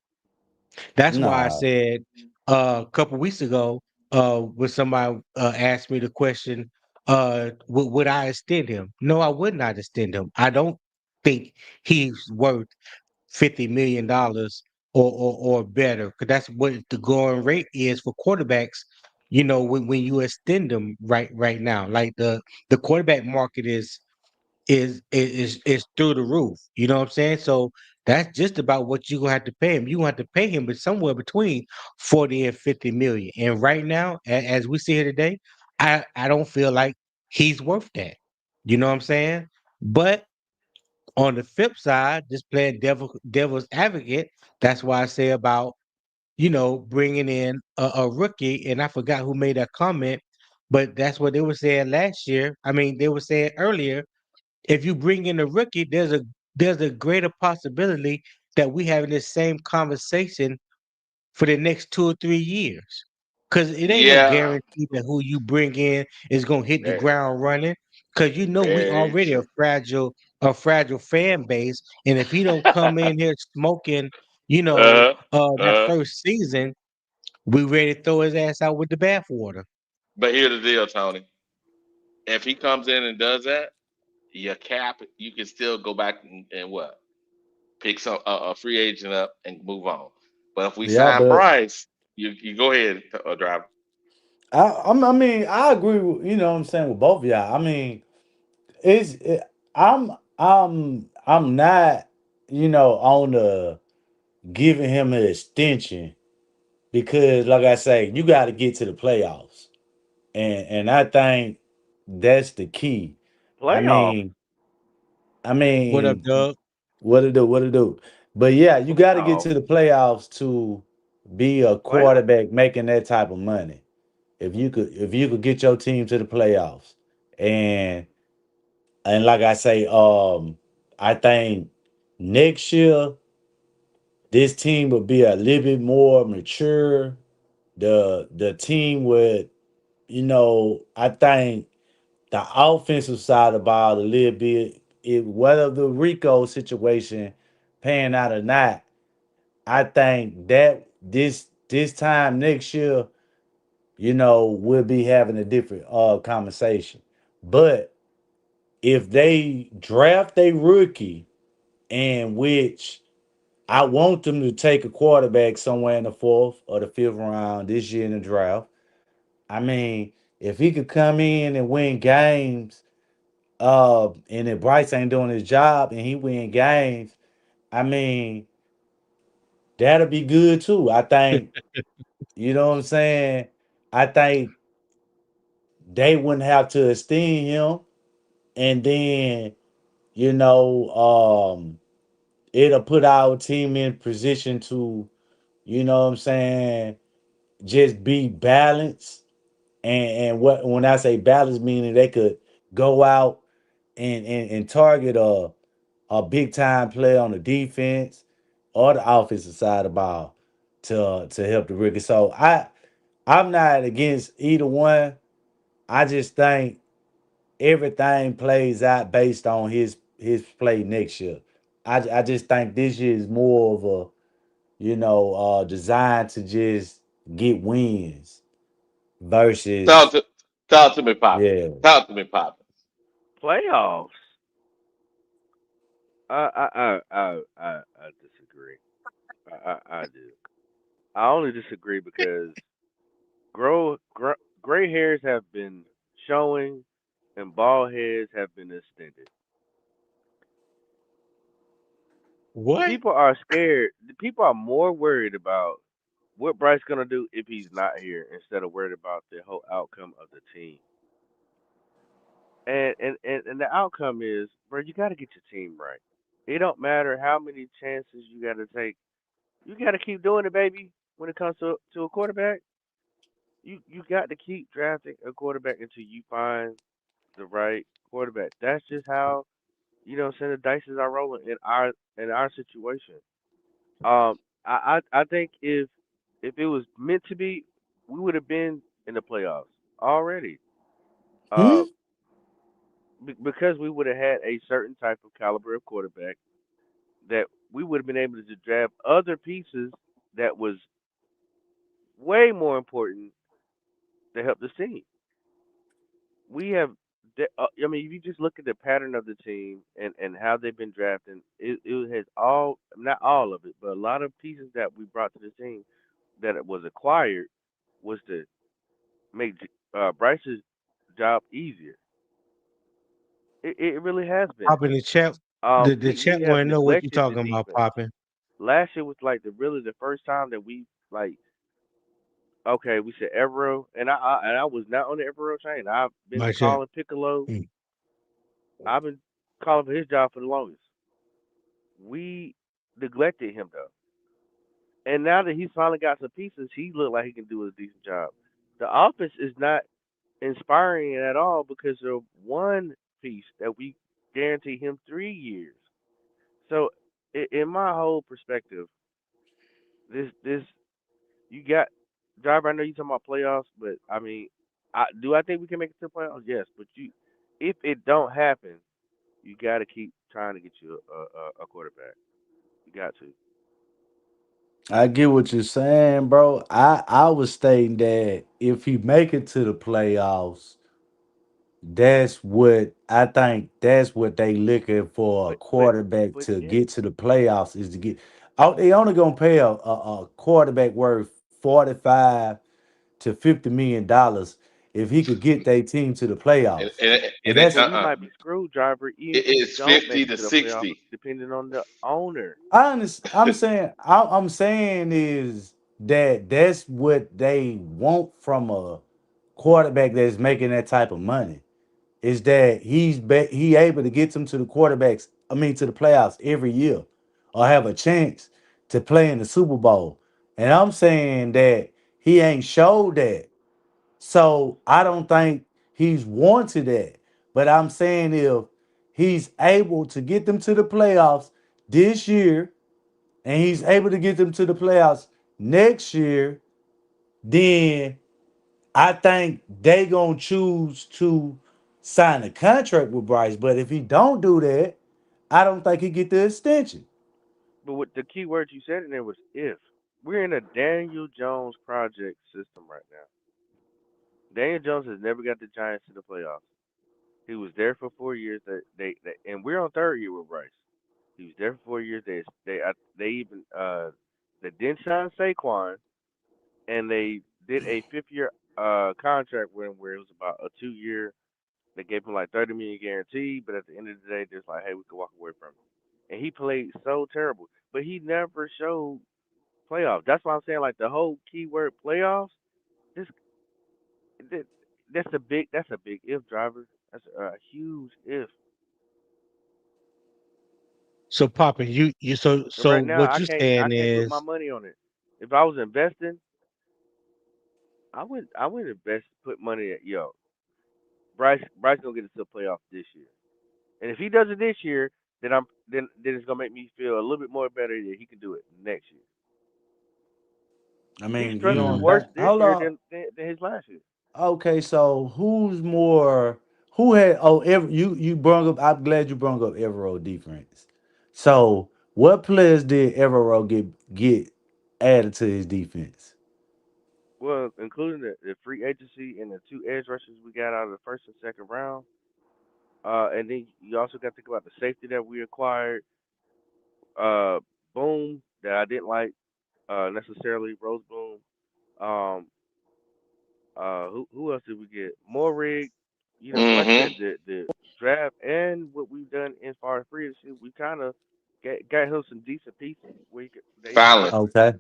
That's why I Nah, said a couple weeks ago, when somebody asked me the question, would I extend him? No, I would not extend him. I don't think he's worth $50 million or better, because that's what the going rate is for quarterbacks. When you extend them right now, like the quarterback market is through the roof. You know what I'm saying? So that's just about what you're gonna have to pay him. You gonna have to pay him, but somewhere between 40 and 50 million. And right now, as we see here today, I don't feel like he's worth that. You know what I'm saying? But on the flip side, just playing devil's advocate, that's why I say about bringing in a rookie. And I forgot who made that comment, but that's what they were saying last year. I mean, they were saying earlier, if you bring in a rookie, there's a greater possibility that we having this same conversation for the next 2 or 3 years. Cause it ain't no Yeah, guarantee that who you bring in is gonna hit the very, ground running. Cause we very already true. a fragile fan base. And if he don't come in here smoking, Uh, that uh. first season, we ready to throw his ass out with the bathwater. But here's the deal, Tony. If he comes in and does that, your cap, you can still go back and what? Pick some a free agent up and move on. But if we yeah, sign but Bryce, you go ahead, driver. I mean, I agree with, you know what I'm saying, with both of y'all. I mean, it's it, I'm not, on the giving him an extension, because like I say, you got to get to the playoffs. And I think that's the key. I Playoff. mean, I What up, mean, Doug? what to do? But yeah, you got to get Playoff. to the playoffs to be a Playoff. quarterback making that type of money. If you could get your team to the playoffs, and like I say, I think next year this team will be a little bit more mature. The team would, I think the offensive side of the ball a little bit. Whether the Rico situation pan out or not, I think that this time next year, we'll be having a different conversation. But if they draft a rookie, and which I want them to take a quarterback somewhere in the fourth or the fifth round this year in the draft. I mean, if he could come in and win games, and if Bryce ain't doing his job and he win games, I mean, that'll be good too. I think, you know what I'm saying? I think they wouldn't have to esteem him, and then, you know, it'll put our team in position to, you know what I'm saying, just be balanced. And what when I say balance, meaning they could go out and target a big time player on the defense or the offensive side of the ball to help the rookie. So I'm not against either one. I just think everything plays out based on his play next year. I just think this year is more of a, designed to just get wins Talk versus, to talk to me, Poppy. yeah. Talk to me, Poppy. Playoffs. I disagree. I do. I only disagree because gray hairs have been showing, and bald heads have been extended. What? People are scared. People are more worried about what Bryce gonna do if he's not here instead of worried about the whole outcome of the team. And the outcome is, bro, you got to get your team right. It don't matter how many chances you got to take. You got to keep doing it, baby. When it comes to a quarterback, you got to keep drafting a quarterback until you find the right quarterback. That's just how the dices are rolling in our situation. I think if it was meant to be, we would have been in the playoffs already. Uh, Hmm? because we would have had a certain type of caliber of quarterback that we would have been able to draft other pieces that was way more important to help the team. We have, I mean, if you just look at the pattern of the team and how they've been drafting, it has all, not all of it, but a lot of pieces that we brought to the team that it was acquired was to make Bryce's job easier. It really has been. Popping the chat. The We chat have want to know what you neglected the talking about, defense. popping. Last year was like the first time that we like okay, we said Evero, and I was not on the Evero train. I've been My chat. calling Piccolo. Mm. I've been calling for his job for the longest. We neglected him though, and now that he's finally got some pieces, he looked like he can do a decent job. The offense is not inspiring at all because of one piece that we guarantee him 3 years. So, in my whole perspective, this you got driver. I know you talking about playoffs, but I mean, I think we can make it to the playoffs? Yes, but if it don't happen, you got to keep trying to get you a quarterback. You got to. I get what you're saying, bro. I was stating that if he make it to the playoffs, that's what I think. That's what they looking for a But but quarterback but to it, get to the playoffs is to get. Oh, they only gonna pay a quarterback worth 45 to $50 million if he could get their team to the and playoffs. and, And and it, but that's we might be screwed, driver, even it if we is don't make 50 it to to the playoffs, 60. depending on the owner. I'm saying is that that's what they want from a quarterback that's making that type of money. Is that he able to get them to the quarterbacks, I mean to the playoffs every year, or have a chance to play in the Super Bowl. And I'm saying that he ain't showed that. So I don't think he's wanted that. But I'm saying if he's able to get them to the playoffs this year and he's able to get them to the playoffs next year, then I think they gonna choose to sign a contract with Bryce. But if he don't do that, I don't think he get the extension. But what the key word you said in there was if. We're in a Daniel Jones project system right now. Daniel Jones has never got the Giants to the playoffs. He was there for 4 years. And we're on third year with Bryce. He was there for 4 years. They even they didn't sign Saquon, and they did a fifth year contract where it was about a 2 year. They gave him like 30 million guaranteed, but at the end of the day, just like, hey, we could walk away from him. And he played so terrible, but he never showed playoffs. That's why I'm saying like the whole keyword playoffs. This that- that's a big if, driver. That's a huge if. So popping, you And so right now, what you I saying can't put my is money on it. If I was investing, I would invest put money at Bryce gonna get us to the playoffs this year. And if he does it this year, then it's gonna make me feel a little bit more better that he can do it next year. I He mean, you struggled don't worse think. this Hold year on. than his last year. Okay, so who's more? Who had? Oh, you brought up. I'm glad you brought up Evero defense. So, what players did Evero get added to his defense? Well, including the free agency and the two edge rushers we got out of the first and second round. And then you also got to think about the safety that we acquired. Uh, Boom, that I didn't like necessarily. Rose Boom. Um, who else did we get? Morig. So like I Mm-hmm. said, the draft and what we've done as far as free agency, we kind of got him some decent pieces that he can Fallon. work with. Okay,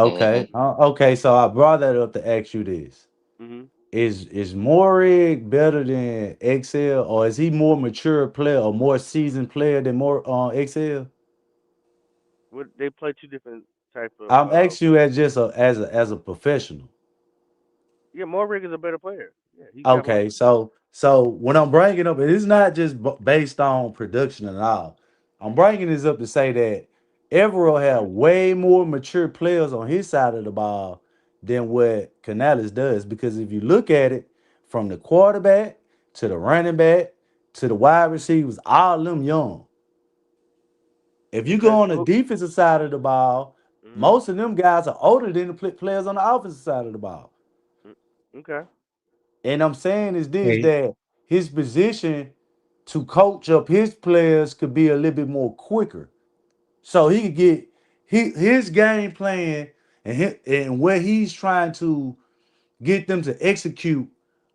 Mm-hmm. okay, okay. So I brought that up to ask you this: Hmm. is Morig better than XL, or is he more mature player or more seasoned player than more XL? What they play two different type of. I'm asking you as just as a professional. Yeah, Morik is a better player. Yeah, he got more. Okay, so when I'm bringing up, it's not just based on production and all. I'm bringing this up to say that Evero had way more mature players on his side of the ball than what Canales does. Because if you look at it from the quarterback to the running back to the wide receivers, all of them young. If you Okay. go on the So. defensive side of the ball, Mhm. most of them guys are older than the players on the offensive side of the ball. Mm, okay. And I'm saying is this Hey, that his position to coach up his players could be a little bit more quicker. So he could get his game plan and where he's trying to get them to execute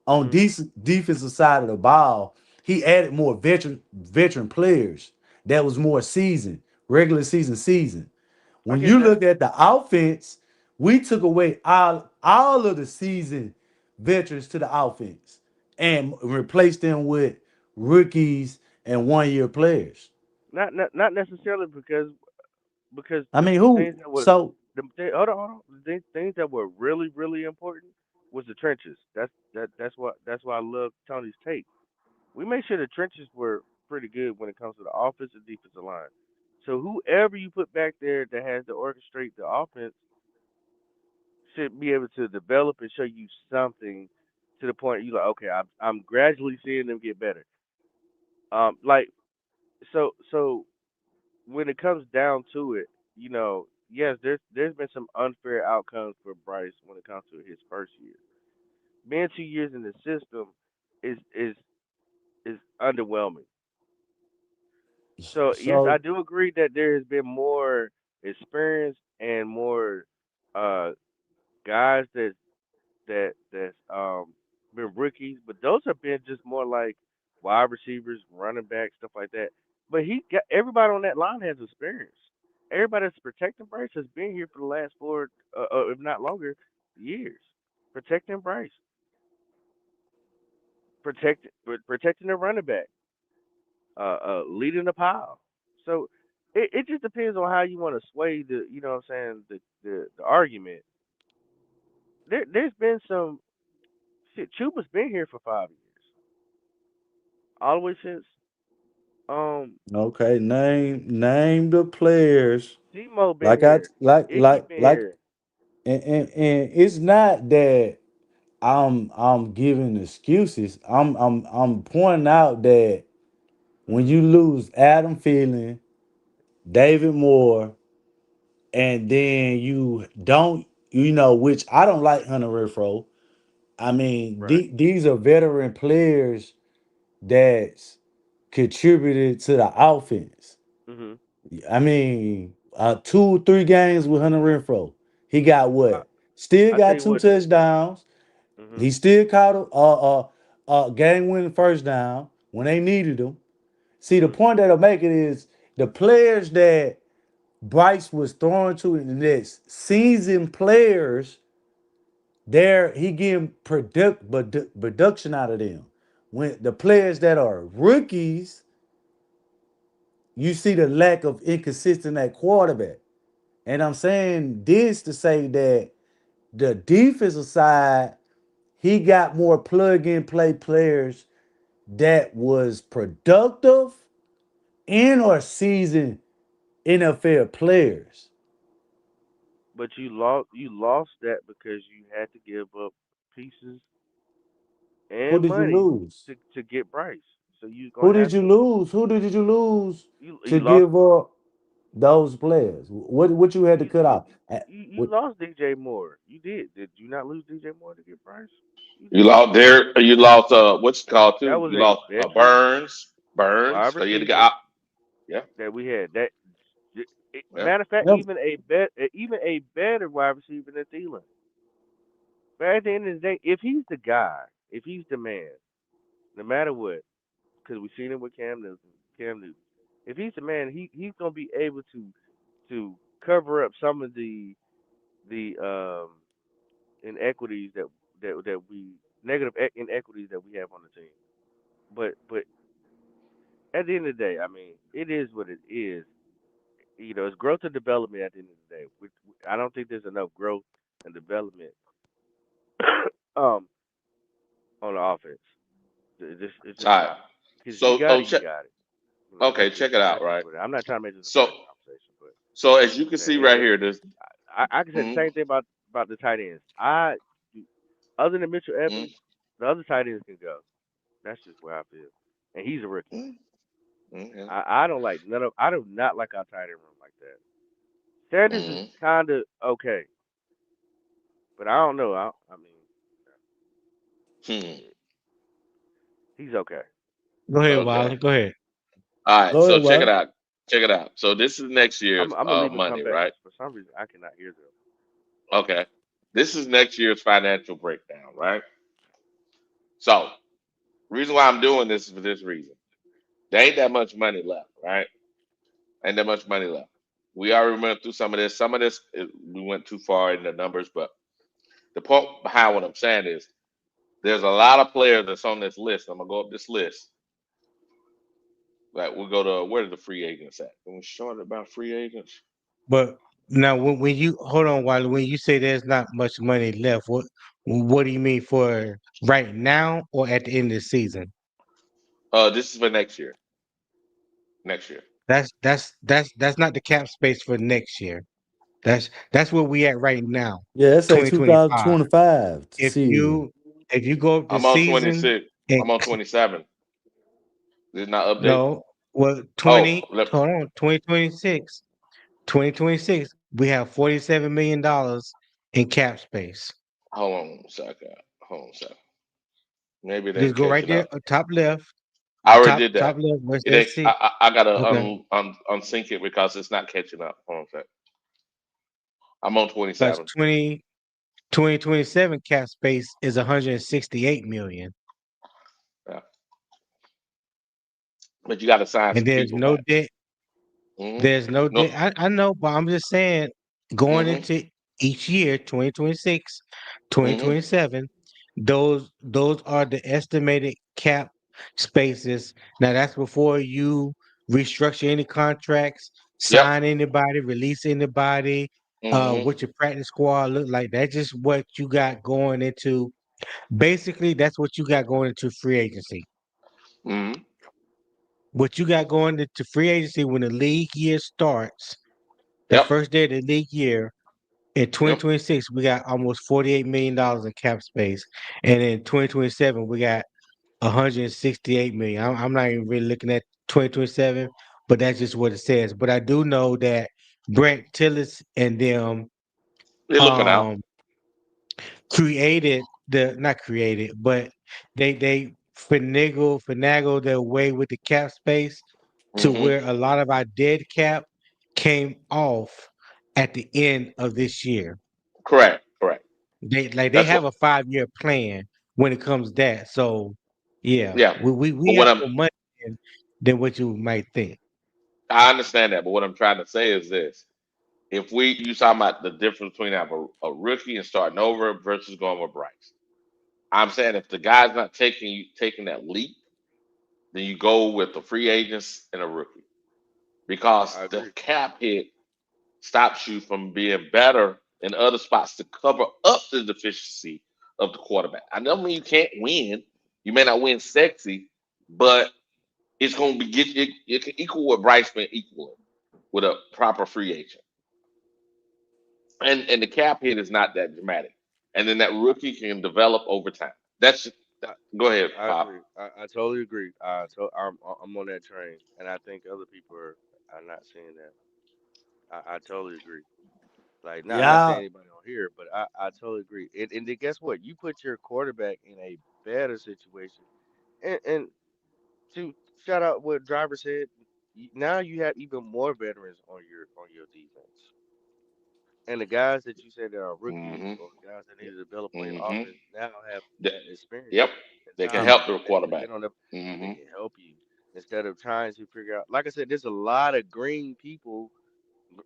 on Mhm. defensive side of the ball. He added more veteran players that was more seasoned, regular season. I When get you that. look at the offense, we took away all of the seasoned veterans to the offense and replaced them with rookies and 1 year players. Not necessarily because I mean, the who? things that was So hold on. The things that were really important was the trenches. That's why I love Tony's take. We made sure the trenches were pretty good when it comes to the offensive defensive line. So whoever you put back there that has to orchestrate the offense should be able to develop and show you something to the point you like, okay, I'm gradually seeing them get better. Like so when it comes down to it, yes, there's been some unfair outcomes for Bryce when it comes to his first year. Being 2 years in the system is underwhelming. So yes, I so do agree that there has been more experience and more uh guys that's been rookies, but those have been just more like wide receivers, running backs, stuff like that. But he got everybody on that line has experience. Everybody that's protecting Bryce has been here for the last four, if not longer, years. Protecting Bryce, protecting the running back, leading the pile. So it just depends on how you want to sway the, you know what I'm saying, the argument. There's been some shit. Chuba's been here for 5 years, all the way since okay, name the players. Timo been Like I here, like Icky like been like here. and it's not that I'm giving excuses. I'm pointing out that when Mhm. you lose Adam Thielen, David Moore, and then you don't, which I don't like Hunter Renfro. I mean, Right. these are veteran players that's contributed to the offense. Mhm. I mean, 2 3 games with Hunter Renfro, he got I, what? Still I tell got you two what. touchdowns. Mhm. He still caught a game winning first down when they needed him. See, the Mhm. point that I'm making is the players that Bryce was throwing to in this seasoned players, there he getting production out of them. When the players that are rookies, you see the lack of inconsistent at quarterback. And I'm saying this to say that the defensive side, he got more plug and play players that was productive and or seasoned NFL players. But you lost that because you had to give up pieces Who and did you money lose? to get Bryce. So you're Who gonna did have you to lose? Who did you lose you to lost give up those players? What you had to you cut you off? you What lost DJ Moore. You did. Did you not lose DJ Moore to get Bryce? You You did. lost there. You lost what's it called That too. was You a lost veteran Burns. wide So you had to get receiver out. Yeah, that we had. yeah. Matter of fact, no, even a better wide receiver than Thielen. But at the end of the day, if he's the guy, if he's the man, no matter what, because we've seen it with Cam Newton. If he's the man, he's gonna be able to cover up some of the inequities that we negative inequities that we have on the team. But at the end of the day, I mean, it is what it is. You know, it's growth and development at the end of the day. I don't think there's enough growth and development um on the offense. It's just All right. not. Because if you So, got oh, it, you check. got it. You know, Okay, check it out. that's just Right. what it. I'm not trying to make this a So, money conversation, but so as you I'm can saying see right it here, this. I can say the Mm, same thing about the tight ends. Other than Mitchell mm, Evans, the other tight ends can go. That's just where I feel. And he's a rookie. mm, yeah, I don't like none of. I do not like our tight end room like that. Sanders is mm, kind of okay, but I don't know. I mean, hmm. eh, he's okay. Go ahead, Okay. Wiley. Go ahead. All right. Go So ahead, check it Wally. out. Check it out. So this is next year's I'm gonna leave and come money, back right? because for some reason I cannot hear them. Okay. This is next year's financial breakdown, right? So reason why I'm doing this is for this reason. There ain't that much money left, right? Ain't that much money left. We already went through some of this. Some of this we went too far in the numbers, but the point behind what I'm saying is there's a lot of players that's on this list. I'm gonna go up this list. Like we'll go to where are the free agents at? Can we short about free agents? But now, when you hold on, Wiley, when you say there's not much money left, what do you mean for right now or at the end of the season? This is for next year. Next year. That's not the cap space for next year. That's where we at right now, Yeah, that's a 2025. 2025 If season. you go up the I'm on season 26. and I'm on 27. Did not update. no, well, Oh, let, hold on, 2026, 2026, we have $47 million in cap space. hold on a second. Hold on a second. Maybe it Just ain't go right catching there, up. top left, I already did that. top left, where it It ain't. says six. I gotta Okay. unsync it because it's not catching up. Hold on a second. I'm on Plus 27. 2027 cap space is 168 million. Yeah, but you got to sign And some there's people no back. debt. Hmm. There's no No. debt. I know, but I'm just saying going Hmm. into each year, 2026, Hmm. 2027, those are the estimated cap spaces. Now that's before you restructure any contracts, Yep. sign anybody, release anybody, Hmm. what your practice squad look like. That's just what you got going into. Basically, that's what you got going into free agency. Hmm. What you got going into free agency when the league year starts, the Yep. first day of the league year in Yep. 2026, we got almost $48 million in cap space, and in 2027, we got 168 million. I'm not even really looking at 2027, but that's just what it says. But I do know that Brent Tillis and them They're looking out. um created the not created, but they finagle their way with the cap space to Hmm. where a lot of our dead cap came off at the end of this year. Correct. Correct. They That's have what. a 5-year plan when it comes to that. So yeah, Yeah. we But what have I'm more money than what you might think. I understand that, but what I'm trying to say is this: if we you talking about the difference between having a rookie and starting over versus going with Bryce. I'm saying if the guy's not taking that leap, then you go with the free agents and a rookie because I the agree. cap hit stops you from being better in other spots to cover up the deficiency of the quarterback. I don't mean you can't win. You may not win sexy, but it's going to be get it can equal what Bryce been equaling with a proper free agent. And the cap hit is not that dramatic. And then that I rookie can develop over time. That's just, I, go ahead, I Pop. agree. I totally agree. I'm on that train, and I think other people are not seeing that. I totally agree. Like, not saying Y'all, anybody on here, but I totally agree. And then guess what? You put your quarterback in a better situation. And to shout out what Driver said, now you have even more veterans on your defense. And the guys that you said that are rookies Mm-hmm. or guys that need to develop on your Mm-hmm. offense now have Th- that experience yep. and They can time help to their to quarterback. get on the and they Mm-hmm. can help you instead of trying to figure out. Like I said, there's a lot of green people.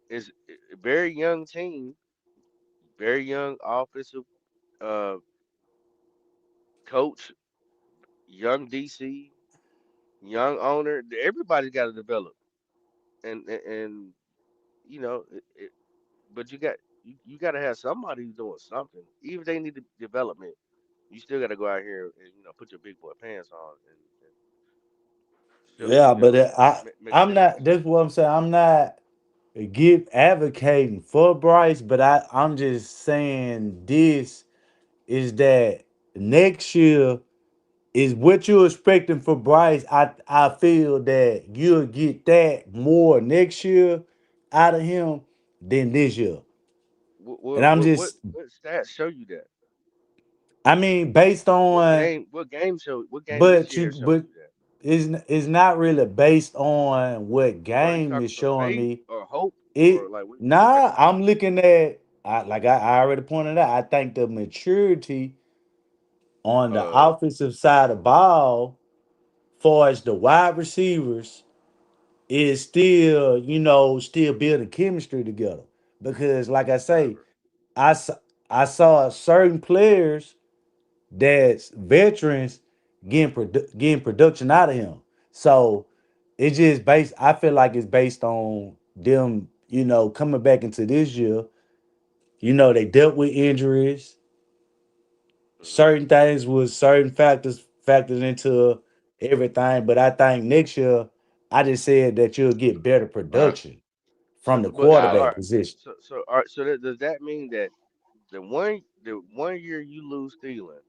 Is a very young team, very young offensive uh Coach, young DC, young owner. Everybody's got to develop, and you know, but you got to have somebody who's doing something. Even if they need the development, you still got to go out here and put your big boy pants on and show Yeah, but make a I'm not. difference. That's what I'm saying. I'm not give advocating for Bryce, but I'm just saying this is that next year is what you're expecting for Bryce. I feel that you'll get that more next year out of him than this year. And I'm just, What stats show you that? I mean, based on, what game this year shows but you that? it's not really based on what Are you game is talking from showing faith me. or hope or It like what you nah, checking for? I'm looking at I already pointed out. I think the maturity on the Uh, offensive side of ball, far as the wide receivers, is still still building chemistry together. Because like I say, Never. I s- I saw certain players that's veterans getting production out of him. So it's just based. I feel like it's based on them, coming back into this year. They dealt with injuries. Hmm. Certain things was certain factors factored into everything. But I think next year, I just said that you'll get better right. production So, from the but all Got quarterback right. position. All right. So does that mean that the one year you lose Thielen,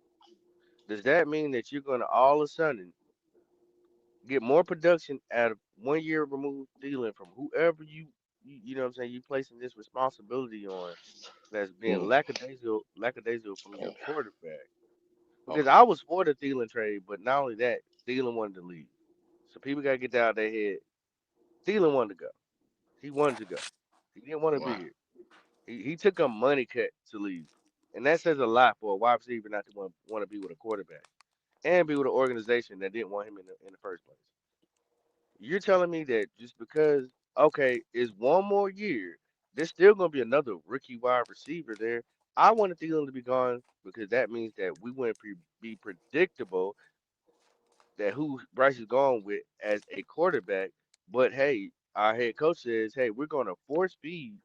does that mean that you're gonna all of a sudden get more production out of 1 year removed Thielen from whoever you know what I'm saying you placing this responsibility on that's being it. lackadaisical from your quarterback? Because Okay. I was for the Thielen trade, but not only that, Thielen wanted to leave. So people gotta get that out of their head. Thielen wanted to go. He wanted to go. He didn't want to be Wow. here. He took a money cut to leave, and that says a lot for a wide receiver not to want to be with a quarterback and be with an organization that didn't want him in the first place. You're telling me that just because okay, it's one more year, there's still gonna be another rookie wide receiver there. I wanted Thielen to be gone because that means that we wouldn't be predictable that who Bryce is going with as a quarterback. But hey, our head coach says, hey, we're going to force feed,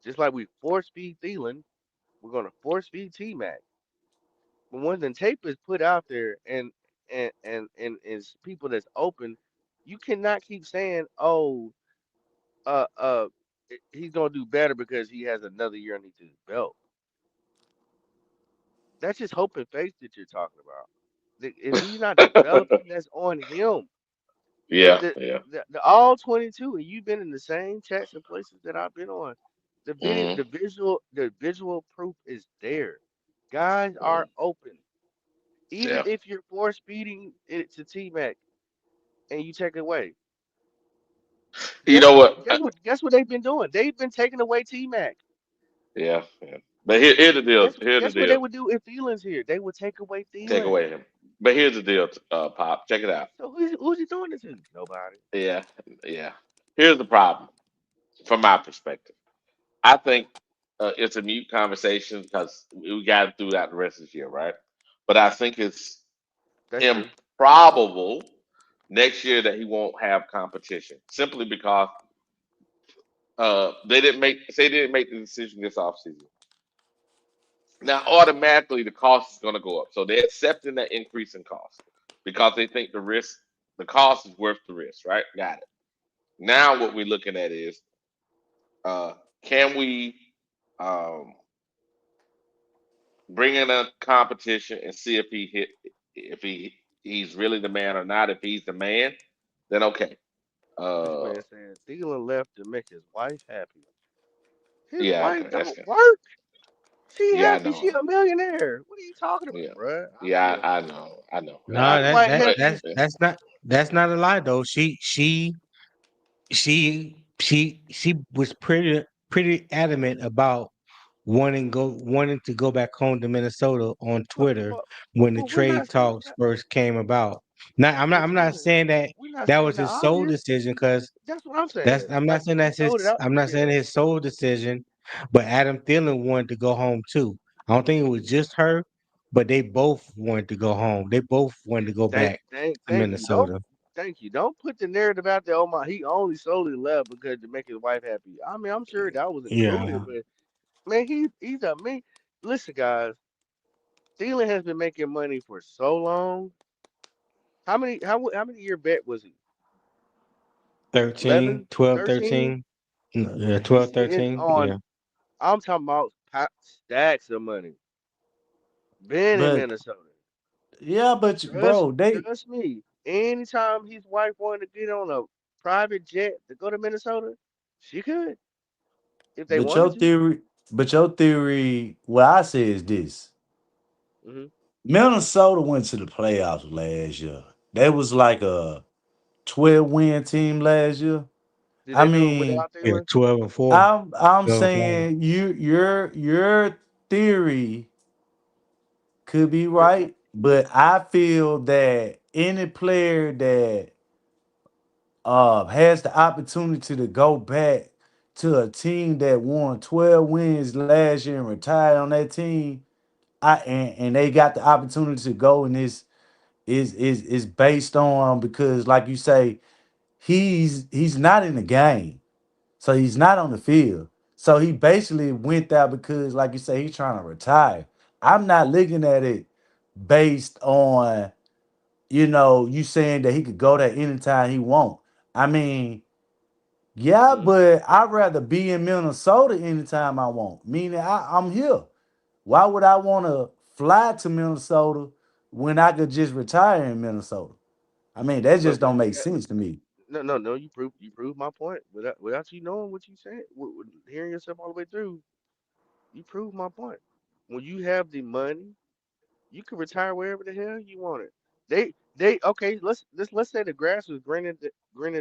just like we force feed Thielen, we're going to force feed T Mac. But when the tape is put out there and is people that's open, you cannot keep saying, oh, uh, uh, he's going to do better because he has another year underneath his belt. That's just hope and faith that you're talking about. If he's not developing, that's on him. The Yeah, the yeah. the all 22, and you've been in the same chats and places that I've been on. Mm-hmm. The visual proof is there. Guys Mm. are open. Even Yeah. if you're force feeding it to T Mac and you take it away, You know what? guess what they've been doing? They've been taking away T Mac. Yeah, yeah. But here's the deal. Here's the Guess what they deal. would do if Thielen's here? They would take away Take Thielen. away him. But here's the deal, Pop. Check it out. So who's he doing this to? Nobody. Yeah, yeah. Here's the problem from my perspective. I think it's a mute conversation because we got it throughout the rest of this year, right? But I think it's That's true. improbable next year that he won't have competition simply because they didn't make the decision this offseason. Now automatically the cost is going to go up, so they're accepting that increase in cost because they think the cost is worth the risk, right? Got it. Now what we're looking at is uh, can we um, bring in a competition and see if he's really the man or not. If he's the man, then okay. This Uh, man said Thielen left to make his wife happy. His yeah, wife okay, that's don't good. work. She Yeah, I happy. She know. a millionaire. What are you talking about, Yeah, bruh? I yeah, feel I for you. know, I know. I No, His know. that wife that But happy. that's that's not a lie though. She was pretty adamant about wanting to go back home to Minnesota on But Twitter but when the but we're not trade saying talks first came about. Now but I'm not Tyler, saying that we're not that saying was the his sole obvious. decision because That's what I'm that's saying. I'm Like not saying he that's told it his out. I'm not saying Yeah. his sole decision, but Adam Thielen wanted to go home too. I don't think it was just her, but they both wanted to go home. They both wanted to go back to Thank you. Minnesota. Thank you. Don't put the narrative out there. Oh my, he only solely left because to make his wife happy. I mean, I'm sure that was included, Yeah, but man, he's a man. Listen, guys, Thielen has been making money for so long. How many year bet was he? 13, 11, 12, 13. 13. Yeah, He's 12, sitting 13. on. Yeah. I'm talking about stacks of money. Been in But Minnesota. yeah, but Trust bro, they trust me. Anytime his wife wanted to get on a private jet to go to Minnesota, she could if they but wanted your to. theory, what I say is this. Hmm. Minnesota went to the playoffs last year. They was like a 12-win team last year. Did I they do it mean, without Yeah, Thielen? 12 and 4. I'm 12 and 4. saying your theory could be It, right, but I feel that any player that has the opportunity to go back to a team that won 12 wins last year and retired on that team, and they got the opportunity to go, and this is based on, because like you say, he's not in the game. So he's not on the field. So he basically went there because, like you say, he's trying to retire. I'm not looking at it based on, you saying that he could go there anytime he want. I mean, yeah, mm, but I'd rather be in Minnesota anytime I want. Meaning I'm here. Why would I want to fly to Minnesota when I could just retire in Minnesota? I mean, that just but don't you make got sense to me. no. You proved my point without you knowing what you said, hearing yourself all the way through. You proved my point. When you have the money, you can retire wherever the hell you want it. They okay. Let's say the grass was greener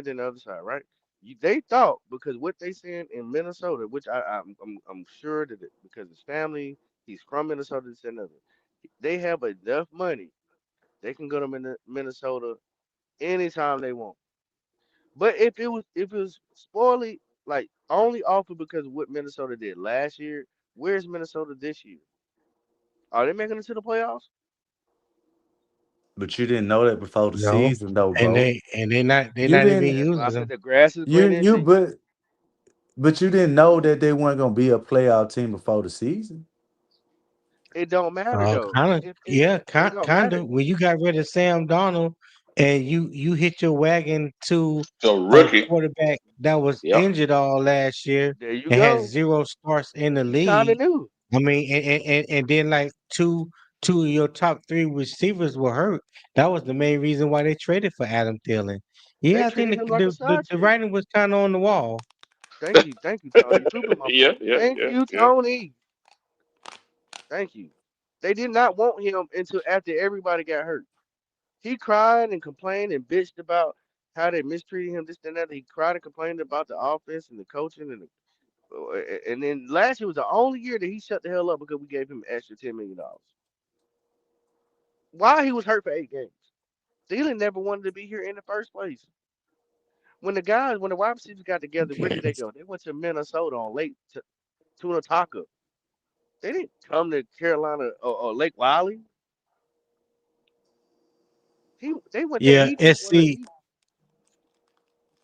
than the other side, right? They thought because what they saying in Minnesota, which I'm sure that because his family, he's from Minnesota, this and other. They have enough money. They can go to Minnesota anytime they want. But if it was spoiling like only offered because of what Minnesota did last year, where's Minnesota this year? Are they making it to the playoffs? But you didn't know that before the No. season, though, And bro. they're You not even didn't. That's why I using said them. the grass is You greener in you Texas. but you didn't know that they weren't gonna be a playoff team before the season. It don't matter though. Kind of, If yeah, it don't kind matter. of. When you got rid of Sam Donald, and you hit your wagon to So a rookie. quarterback that was Yep. injured all last year There you and had go. zero starts in the You kind of league. knew. I mean, and then like two of your top three receivers were hurt. That was the main reason why they traded for Adam Thielen. They Yeah, I think treated him like a side the chick. writing was kind of on the wall. Thank you, Tony. You proving my Yeah, point. yeah, Thank yeah, you, yeah. Tony. Thank you. They did not want him until after everybody got hurt. He cried and complained and bitched about how they mistreated him, this and that. He cried and complained about the offense and the coaching and then last year was the only year that he shut the hell up because we gave him an extra $10 million. Why he was hurt for 8 games? Thielen never wanted to be here in the first place. When the wide receivers got together, where did they go? They went to Minnesota on Lake Tunataka. They didn't come to Carolina or Lake Wiley. They went there. Yeah, He just wanted.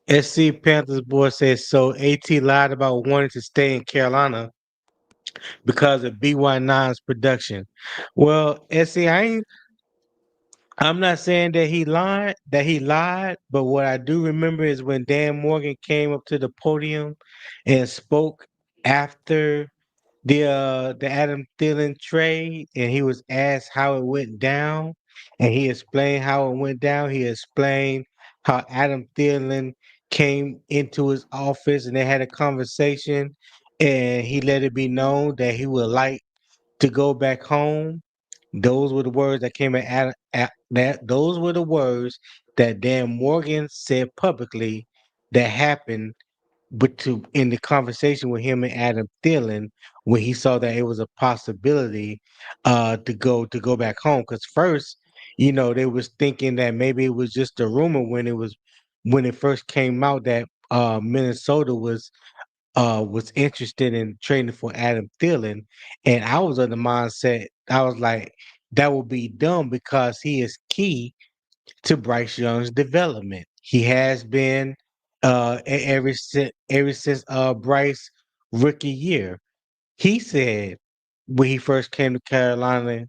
SC Panthers boy says so. AT lied about wanting to stay in Carolina because of BY9's production. Well, SC, I'm not saying that he lied, but what I do remember is when Dan Morgan came up to the podium and spoke after the Adam Thielen trade, and he was asked how it went down, and he explained how it went down. He explained how Adam Thielen came into his office and they had a conversation, and he let it be known that he would like to go back home. Those were the words that came that. Those were the words that Dan Morgan said publicly that happened, but to in the conversation with him and Adam Thielen, when he saw that it was a possibility to go back home. Because first, they was thinking that maybe it was just a rumor when it first came out that Minnesota was interested in trading for Adam Thielen, and I was of the mindset I was like, that will be dumb because he is key to Bryce Young's development. He has been ever since Bryce rookie year. He said when he first came to Carolina,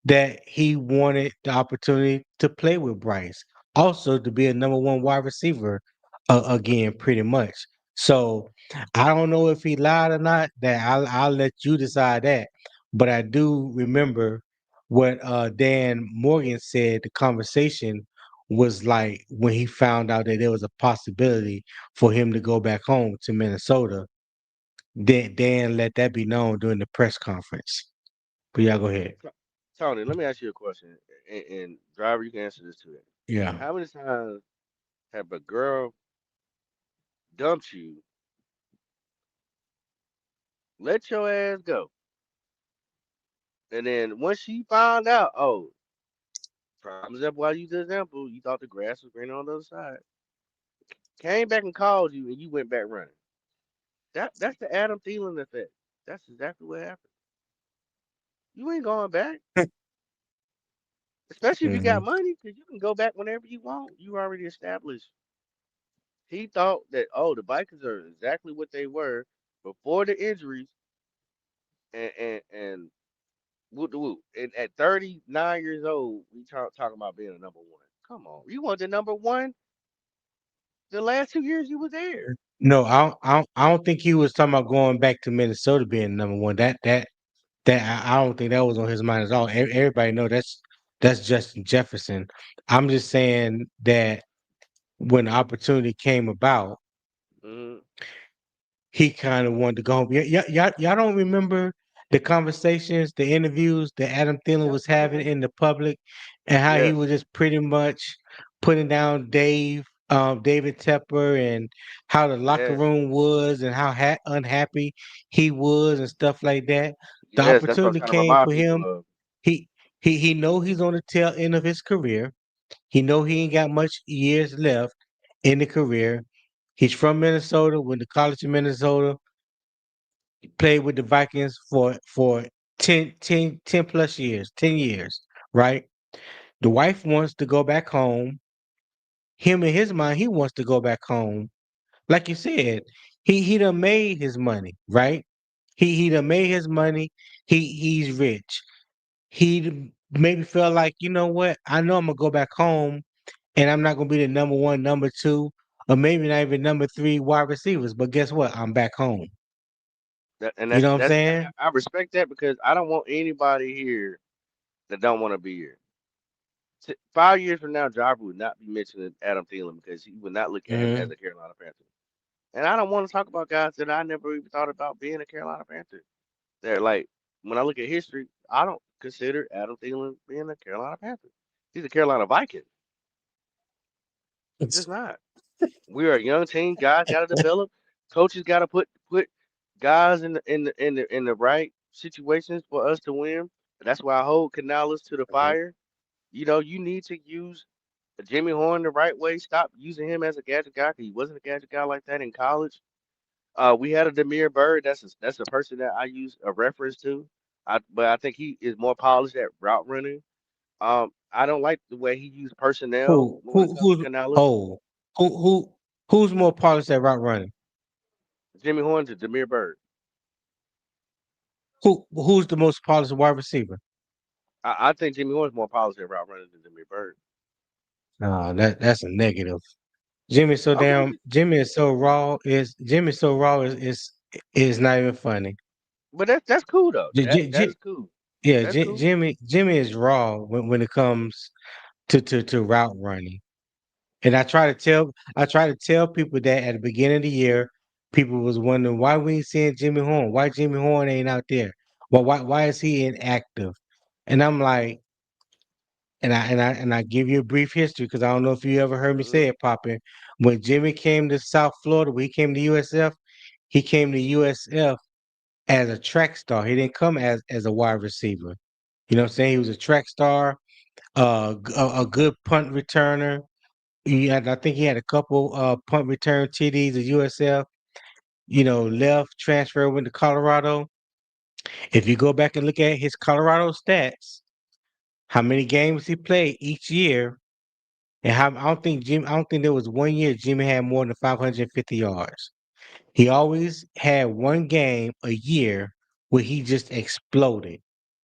that he wanted the opportunity to play with Bryce, also to be a number one wide receiver again, pretty much. So I don't know if he lied or not. That I'll let you decide that. But I do remember what Dan Morgan said. The conversation was like when he found out that there was a possibility for him to go back home to Minnesota. Dan let that be known during the press conference. But y'all go ahead. To- Tony, let me ask you a question, and driver, you can answer this too. Yeah. How many times have a girl dumped you, let your ass go, and then once she found out, oh, prime example, why you the example, you thought the grass was greener on the other side, came back and called you, and you went back running. That's the Adam Thielen effect. That's exactly what happened. You ain't going back, especially if you got Hmm. money, because you can go back whenever you want. You already established. He thought that, oh, the Vikings are exactly what they were before the injuries, and whoop the whoop. And at 39 years old, we talking about being a number one. Come on, you want the number one? The last 2 years you were there. No, I don't think he was talking about going back to Minnesota being number one. I don't think that was on his mind at all. Everybody know that's Justin Jefferson. I'm just saying that when the opportunity came about, Hmm. he kind of wanted to go home. Y'all don't remember the conversations, the interviews that Adam Thielen Yeah, was having in the public, and how he yes, was just pretty much putting down David Tepper, and how the locker yes, room was, and how unhappy he was, and stuff like that. The yes. That's what I was opportunity trying to came remind for people him. of. He know he's on the tail end of his career. He know he ain't got much years left in the career. He's from Minnesota, went to college in Minnesota, played with the Vikings for 10 plus years, 10 years, right? The wife wants to go back home. Him in his mind, he wants to go back home. Like you said, he done made his money, right? He done made his money. He's rich. Maybe felt like, you know what? I know I'm gonna go back home and I'm not gonna be the number one, number two, or maybe not even number three wide receivers. But guess what? I'm back home. And You know what I'm that's saying? I respect that because I don't want anybody here that don't want to be here. 5 years from now, Jarbs would not be mentioning Adam Thielen because he would not look at him as Hmm. a Carolina Panther. And I don't want to talk about guys that I never even thought about being a Carolina Panther. They're like, when I look at history, I don't consider Adam Thielen being a Carolina Panther. He's a Carolina Viking. He's just not. We're a young team. Guys got to develop. Coaches got to put guys in the right situations for us to win. That's why I hold Canales to the Hmm. fire. You need to use Jimmy Horn the right way. Stop using him as a gadget guy because he wasn't a gadget guy like that in college. We had a Demir Bird. That's a person that I use a reference to. But I think he is more polished at route running. I don't like the way he used personnel Who when it who comes to who's Canales. oh who who's more polished at route running? Jimmy Horn to Demir Bird. Who's the most polished wide receiver? I think Jimmy Horn's more polished at route running than Demir Bird. That's a negative. Okay, Jimmy is so raw is not even funny. but that's cool though. J, That J, that J- is cool. yeah, That's cool. Jimmy is raw when it comes to route running. And I try to tell people that at the beginning of the year, people was wondering why we ain't seeing Jimmy Horn. Why Jimmy Horn ain't out there? Well, why is he inactive? And I'm like, and I give you a brief history because I don't know if you ever heard me Hmm. say it, Poppin. When Jimmy came to South Florida, when he came to USF, he came to USF as a track star. He didn't come as a wide receiver. You know what I'm saying? He was a track star, a good punt returner. I think he had a couple punt return TDs at USF. You know, left, transfer, went to Colorado. If you go back and look at his Colorado stats, how many games he played each year, and how I don't think there was one year Jimmy had more than 550 yards. He always had one game a year where he just exploded.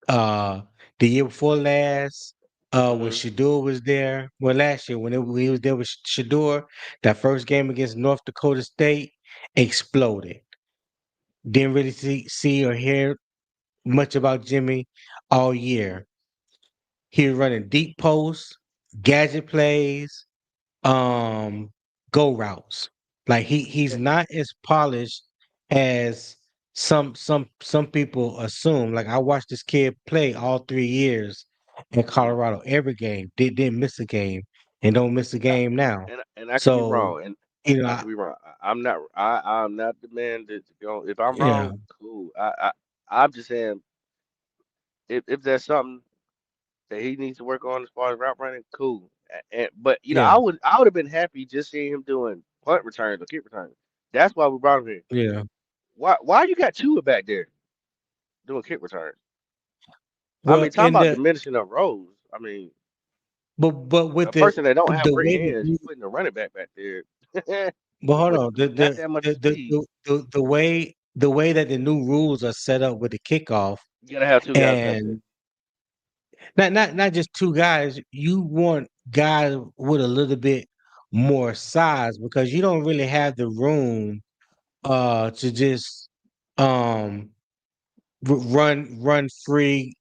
Uh, the year before last, when Mm-hmm. Shador was there, well, last year when he was there with Shador, that first game against North Dakota State exploded. Didn't really see or hear much about Jimmy all year. He was running deep posts, gadget plays, um go routes. Like he's not as polished as some people assume. Like I watched this kid play all 3 years in Mm-hmm. Colorado, every game. Didn't miss a game and don't miss a Now, game now. and I could be So, wrong, and you know, I could be wrong. I'm not the man that you know. If I'm yeah, wrong, cool. I'm just saying if there's something that he needs to work on as far as route running, cool. But you know, yeah, I would have been happy just seeing him doing punt returns or kick returns. That's why we brought him here. yeah. Why you got Tua back there doing kick returns? I Well, mean, talking in about the diminishing of roles. I mean, but with a person that don't have the great way hands, you putting a running back there but hold with on, not that much speed. the way that the new rules are set up with the kickoff. You gotta have two guys back there. And not just two guys. You want guys with a little bit more size because you don't really have the room to just um run free,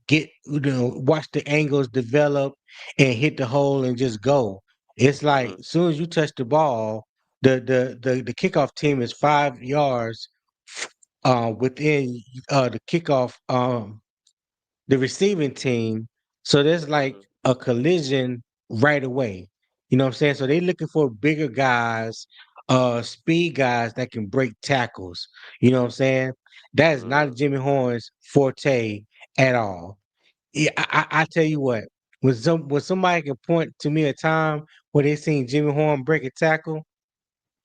get watch the angles develop and hit the hole and just go. It's like Hmm. as soon as you touch the ball, the kickoff team is 5 yards within the kickoff the receiving team. So there's like Hmm. a collision right away. You know what I'm saying? So they're looking for bigger guys, speed guys that can break tackles. You know what I'm saying? That is Hmm. not Jimmy Horn's forte at all. Yeah, I tell you what, when somebody can point to me a time where they seen Jimmy Horn break a tackle,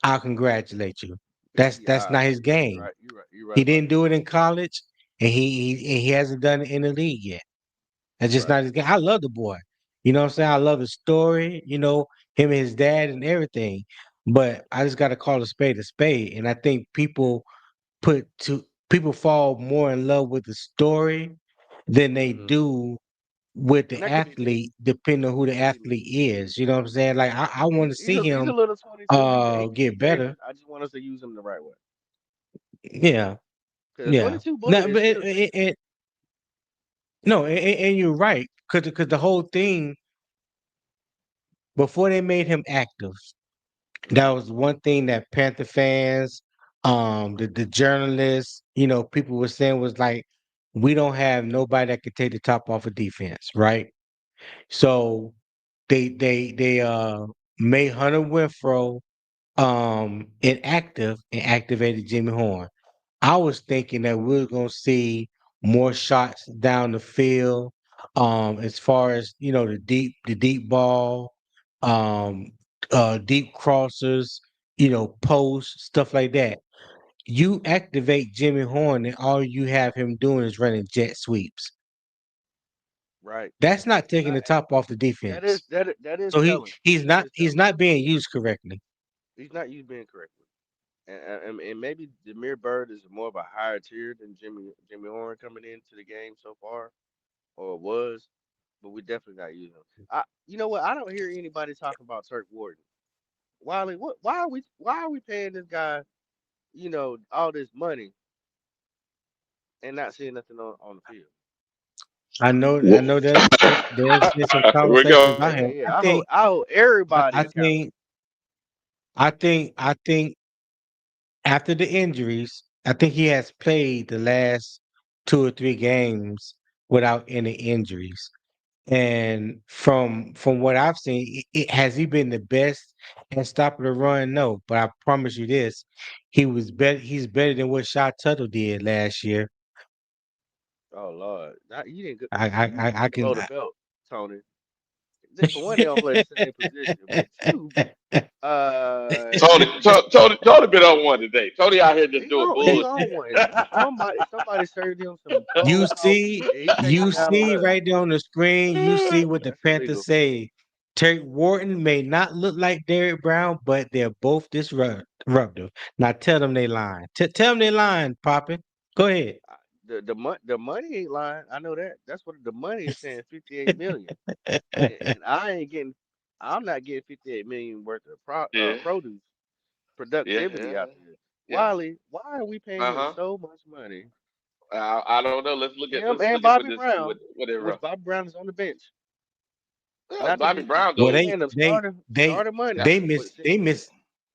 I'll congratulate you. That's Yeah, not his you're game. right. You're right. You're right He about didn't that. do it in college, and he hasn't done it in the league yet. That's just Right. not his game. I love the boy. You know what I'm saying? I love his story, him and his dad and everything. But I just gotta call a spade a spade. And I think people fall more in love with the story than they Hmm. do with And the that could be me. athlete, depending on who the That could be me. athlete is. You know what I'm saying? Like I want to see He's a him little 22. get He dangerous. better. I just want us to use him the right way. Yeah. Because a Yeah. 22 bullet No, is but still dangerous. no, and you're right. Cause the whole thing before they made him active. That Hmm. was one thing that Panther fans, the journalists, people were saying was like, we don't have nobody that can take the top off of defense, right? So they made Hunter Winfro inactive and activated Jimmy Horn. I was thinking that we are gonna see more shots down the field, as far as the deep ball, um, deep crossers, posts, stuff like that. You activate Jimmy Horn, and all you have him doing is running jet sweeps. Right. That's not taking I, the top off the defense. that is So telling. That is he's telling. not being used correctly. He's not used being correctly. And maybe Demir Bird is more of a higher tier than Jimmy Horn coming into the game so far, or was, but we definitely got to use him. You know what? I don't hear anybody talking about Turk Warden. Wiley, what? Why are we paying this guy, all this money and not seeing nothing on the field? I know there's been some Here we conversations go. about Yeah, him. yeah. I hope everybody I accountable. I think after the injuries, I think he has played the last 2 or 3 games without any injuries. And from what I've seen, has he been the best at stopping the run? No, but I promise you this: he was better. He's better than what Shy Tuttle did last year. Oh Lord, you didn't I you I below can the belt, Tony. For one, they don't play the same position, but two, uh, Tony been on one today. Tony out here just doing he bullshit. on one. Somebody served him some You cold coffee, see, and he taking you it down on see us. right there on the screen, you see what the That's Panthers illegal. say. Terry Wharton may not look like Derrick Brown, but they're both disruptive. Now tell them they lying. Tell them they lying, Poppin. Go ahead. The money ain't lying. I know that. That's what the money is saying. 58 million, and I ain't getting. I'm not getting 58 million worth of Yeah, produce yeah, productivity yeah, out there. yeah. Wiley, why are we paying Uh him huh. so much money? I don't know. Him Let's and look at what Bobby this Brown, what they which run. Bobby Brown is on the bench. Yeah, Not to Bobby be Brown Well, we goes. paying them they they starter money, they but miss saying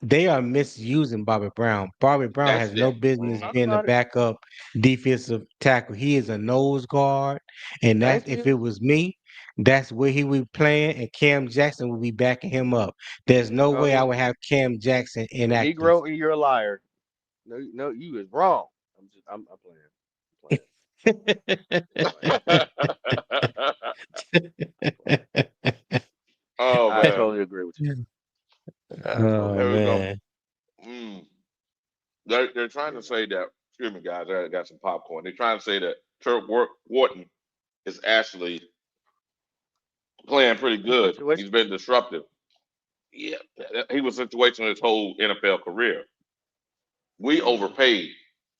they are misusing Bobby Brown. Bobby Brown That's has no it. business Hmm. talk being a about it. backup defensive tackle. He is a nose guard, and that's Thank if it you. was me, that's where he would be playing, and Cam Jackson would be backing him up. There's no way I No, would have Cam Jackson inactive. Negro, and you're a liar. No, no, you is wrong. I'm playing. I'm playing. I'm playing. I'm playing. Oh I man. totally agree with you. Oh Totally There we agree with go. man, Mm. They're trying you. to say that. Excuse me, guys. I got some popcorn. They're trying to say that Wharton is actually playing pretty Yeah. good. He's Situation. been disruptive. Yeah, he was situational his whole NFL career. We Mm-hmm. overpaid,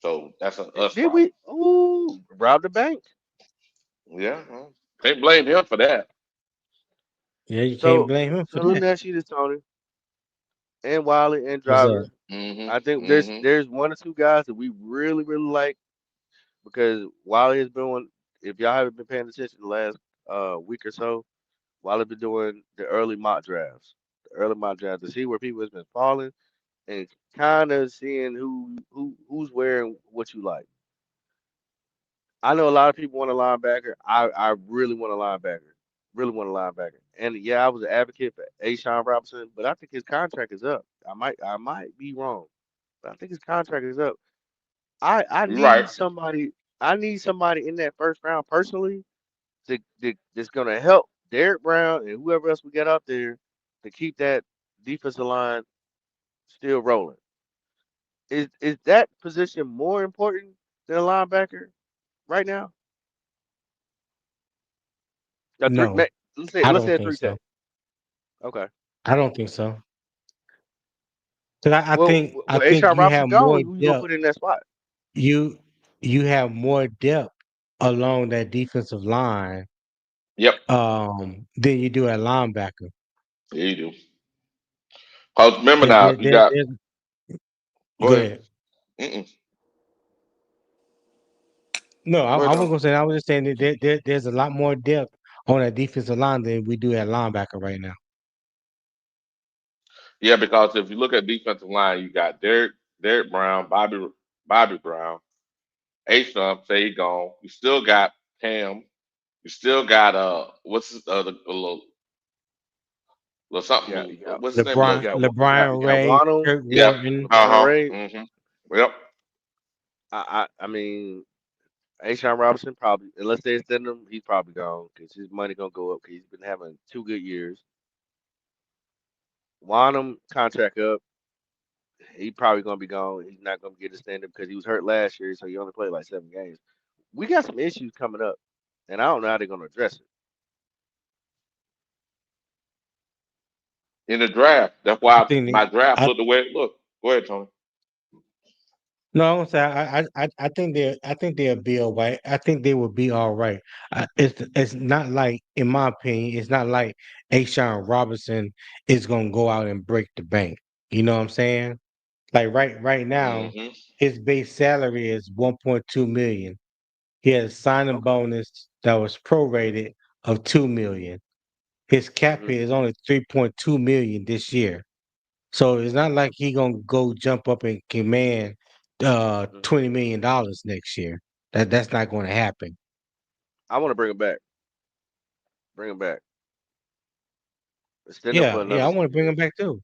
so that's an us Did problem. we? Ooh, robbed the bank. Yeah, well, can't blame him for that. yeah, you can't So, blame him for so let that. me ask you this, Tony, and Wiley and What's up? Driver. Hmm. I think Hmm. there's one or two guys that we really really like because Wiley has been one. If y'all haven't been paying attention the last week or so, Wiley been doing the early mock drafts, to see where people has been falling and kind of seeing who's wearing what you like. I know a lot of people want a linebacker. I really want a linebacker. Really want a linebacker. And yeah, I was an advocate for Ashawn Robinson, but I think his contract is up. I might be wrong, but I think his contract is up. I You're right. need somebody. I need somebody in that first round personally that's gonna help Derek Brown and whoever else we get out there to keep that defensive line still rolling. Is that position more important than a linebacker right now? A three, No, I let's say don't a think three so. tech. Okay. I don't think so. 'Cause Well, I A. think Shot you Robinson have more gone. Who you gonna depth. put in that spot? You you have more depth along that defensive line Yep. than you do at linebacker. Yeah, you do. Cause remember There, now, there, you there, got. there's, Go go ahead. ahead. Mm-mm. No, Go I ahead, wasn't Tom. gonna say that. I was just saying that there's a lot more depth on that defensive line than we do at linebacker right now. Yeah, because if you look at defensive line, you got Derek Brown, Bobby Brown, A Stump, say he gone. You still got Cam. You still got what's his little You got something? you got What's his name? you got LeBrian you got Ray, Wano, Kurt Yeah. Warton. Uh LeBron huh. Ray. Yep. I mean, A. Shot Robinson probably unless they extend him, he's probably gone because his money gonna go up because he's been having 2 good years. Wanham contract up. He probably gonna be gone. He's not gonna get extended because he was hurt last year, so he only played like 7 games. We got some issues coming up, and I don't know how they're gonna address it. In the draft. That's I why think my draft I looked the way it looked. Go ahead, Tony. no, I won't say I think they'll be all right. I think they will be all right. It's not like, in my opinion, it's not like Ashawn Robinson is gonna go out and break the bank. You know what I'm saying? Like right now, Hmm. his base salary is 1.2 million. He has a signing Okay. bonus that was prorated of 2 million. His cap Hmm. hit is only 3.2 million this year. So it's not like he gonna go jump up and command Hmm. $20 million next year. That's not gonna happen. I want to bring him back. Bring him back. Extend him for Yeah, another I two want to bring him years. back too.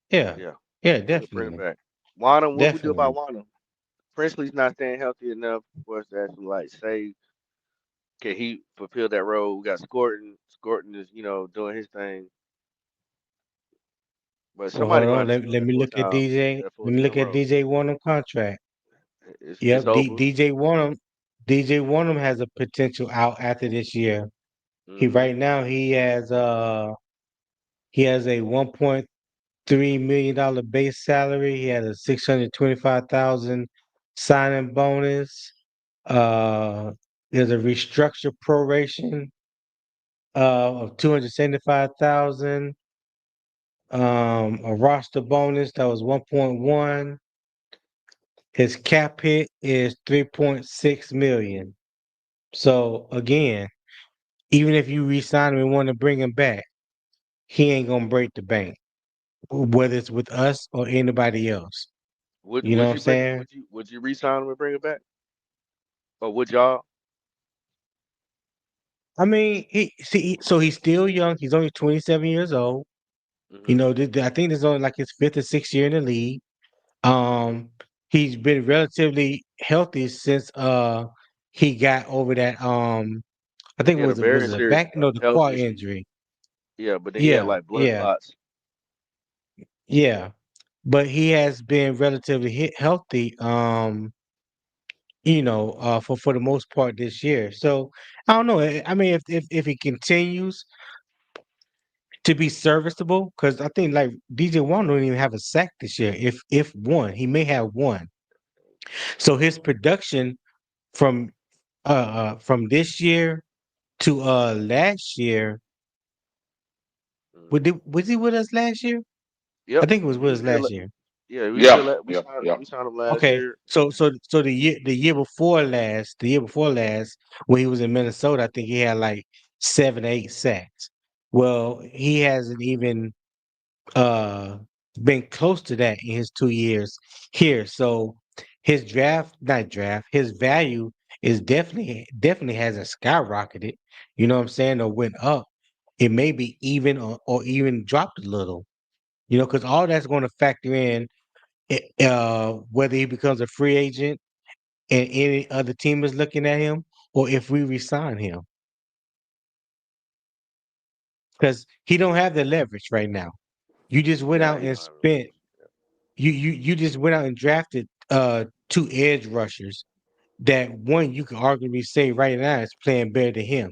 Yeah, Yeah, yeah, bring him definitely. back. Wano, what we do about Definitely. Wano? Princely's not staying healthy enough for us to actually like say Can he fulfill that role? We got Scorton. Scorton is, doing his thing, but Well, somebody hold gonna on. have to Let, fill let me look at DJ. that full Let me time look at role. DJ Warner contract. It's Yep, over. DJ Warner. DJ Warner has a potential out after this year. He Hmm. right now he has a $1.3 million base salary. He has a 625,000 signing bonus. There's a restructured proration of 275,000. A roster bonus that was 1.1. His cap hit is 3.6 million. So again, even if you re-sign him and want to bring him back, he ain't gonna break the bank, whether it's with us or anybody else. Would You know would what I'm you bring saying? would you re-sign him and bring it back, or would y'all? I mean, so he's still young. He's only 27 years old. You Hmm. know, I think this is only like his fifth or sixth year in the league. Hmm. Um, he's been relatively healthy since he got over that I think He had a was very it a serious back? No, the health quad issue. injury. Yeah, but then he had Yeah, like blood yeah, clots. yeah. But he has been relatively healthy. For the most part this year. So I don't know. I mean, if he continues to be serviceable, because I think like DJ Warner don't even have a sack this year. If one, he may have one. So his production from from this year to last year, Hmm. was he with us last year? I Yep, think it was he with was us there. last year. Yeah, Yeah, we yeah, signed yeah. him last Okay, year. so the year before last, when he was in Minnesota, I think he had like 7, 8 sacks. Well, he hasn't even uh been close to that in his 2 years here. So his not draft, his value is definitely hasn't skyrocketed. You know what I'm saying? Or went up. It may be even or even dropped a little. You know, because all that's going to factor in whether he becomes a free agent and any other team is looking at him, or if we resign him, because he don't have the leverage right now. You just went Yeah, out he and don't have the spent leverage. you just went out and drafted two edge rushers that one you can arguably say right now is playing better than him.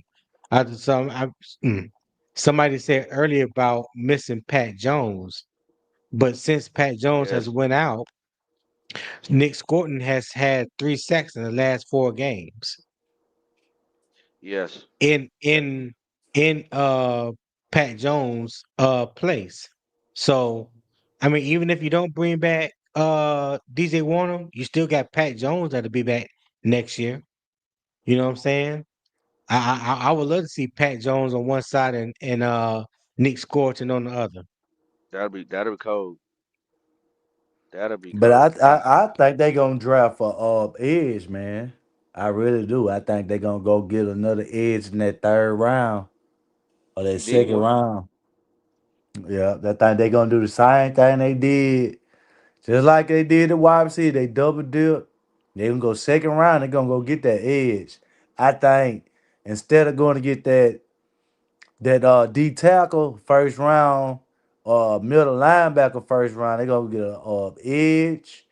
Mm. Somebody said earlier about missing Pat Jones, but since Pat Jones has Yes, went out, Nick Scorton has had 3 sacks in the last 4 games. yes. in That in in Pat Jones place. So I mean, even if you don't bring back DJ Warner, you still got Pat Jones that'll be back next year. You know what I'm saying? I would love to see Pat Jones on one side and Nick Scorton on the other. that'll be cold. That'll be But cold. I think they gonna draft for edge, man. I really do. I think they gonna go get another edge in that third round or that You need second one. round. Yeah, I think they gonna do the same thing they did, just like they did at wide receiver. They double dip. They gonna go second round. They gonna go get that edge. I think instead of going to get that D tackle first round, middle linebacker first round, they gonna get a edge.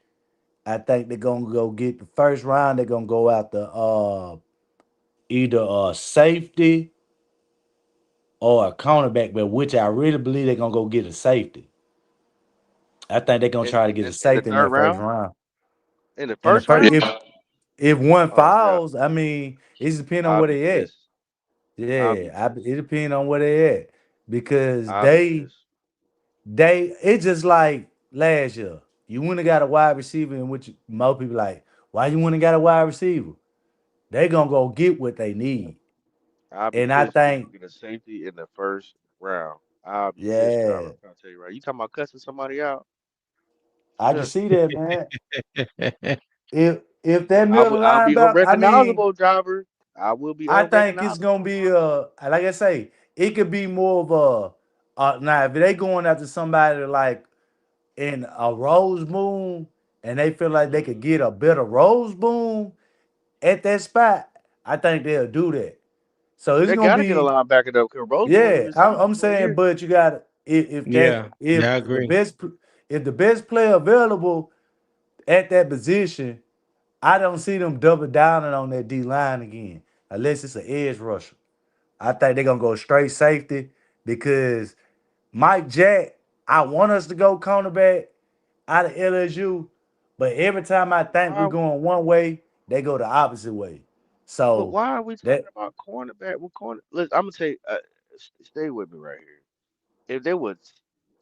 I think they're gonna go get the first round. They're gonna go out the either a safety or a cornerback, but which I really believe they're gonna go get a safety. I think they're gonna In try to get a in the safety in third that first round? round. In the And the first first, round? Yeah, if one Oh yeah. falls, I mean, it's depending on I'll where be they at. pissed. I'll be Yeah, pissed. it depends on where they at because I'll be pissed. it's just like last year. You wouldn't have got a wide receiver in which most people like, why you wouldn't have got a wide receiver? They gonna go get what they need. I'll be And I pissed if we don't think, get a safety in the first round. I'll be pissed, Tyler. yeah, I'm trying to tell you right. You talking about cussing somebody out? I can see that, man. If But that middle I'll be linebacker, I mean, unrecognizable, driver. I will be I think it's gonna unrecognizable. be like I say, it could be more of a now if they going after somebody like in a Rose Boom and they feel like they could Hmm. get a better Rose Boom at that spot, I think they'll do that. So it's They gonna gotta get a be linebacker though, because Rosen was a yeah. receiver I'm for a saying, year. but you got Yeah, yeah, I if the agree. best player available at that position, I don't see them double downing on that D line again, unless it's an edge rusher. I think they're gonna go straight safety because Mike Jack, I want us to go cornerback out of LSU, but every time I think we're Why? going one way, they go the opposite way. But So why are we talking that about cornerback? With corner, listen, I'm gonna tell you, stay with me right here. If there was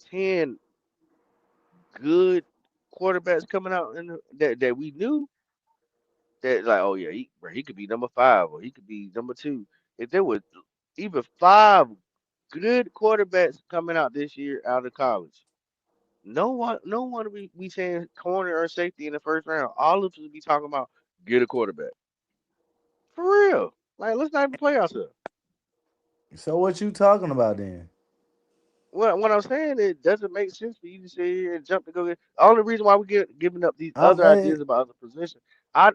10 good quarterbacks coming out that we knew that like, oh yeah, bro, he could be number 5 or he could be number 2. If there was even 5 good quarterbacks coming out this year out of college, no one we saying corner or safety in the first round. All of us be talking about get a quarterback for real. Like let's not even play ourselves. so what you talking about then? What I'm saying, it doesn't make sense for you to sit here and jump to go get. The only reason why we get giving up these I'm other ideas about other positions, I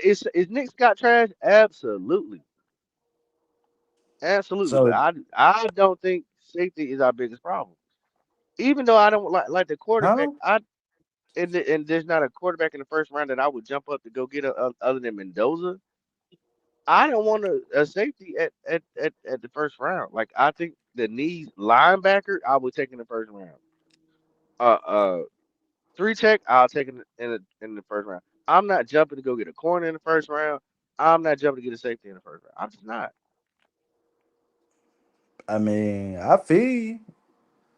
is Nick Scott trash? Absolutely, absolutely. But so I don't think safety is our biggest problem. Even though I don't like the quarterback, huh? and there's not a quarterback in the first round that I would jump up to go get other than Mendoza. I don't want a safety at the first round. Like I think the needs linebacker I would take in the first round. Uh uh 3 tech, I'll take it in the first round. I'm not jumping to go get a corner in the first round. I'm not jumping to get a safety in the first round. I'm just not. I mean, I feel you.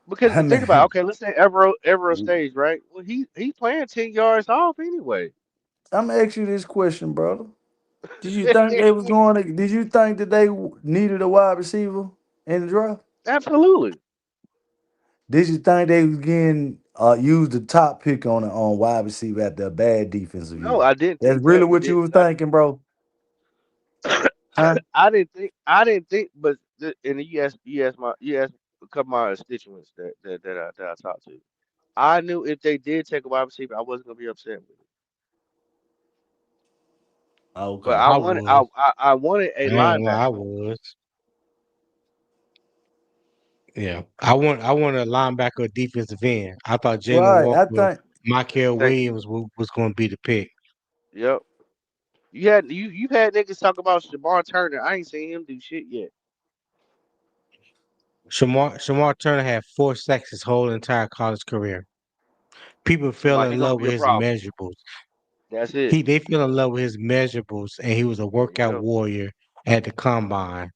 Because I think about it, mean, okay, let's say Evero stays, right? Well he's playing 10 yards off anyway. I'm gonna ask you this question, brother. Did you think they was going to? Did you think that they needed a wide receiver in the draft? Absolutely. Did you think they was getting use the top pick on wide receiver after a bad defensive No, year? I didn't That's think really that. what you was thinking, bro. Huh? I didn't think, but in the you asked a couple of my constituents that I talked to. I knew if they did take a wide receiver, I wasn't gonna be upset with it. But Okay. I I wanted I was. I, I wanted a I ain't gonna lie, I linebacker though. was. Yeah, I want a linebacker or defensive end. I thought Jalen Right. I Walker, think Michael Thank you. Williams was going to be the pick. Yep. You had niggas talk about Shamar Turner. I ain't seen him do shit yet. Shamar Turner had 4 sacks his whole entire college career. People Seem fell like in he's gonna love be with a his problem. measurables. That's it. They fell in love with his measurables, and he was a There you workout go. warrior at the combine.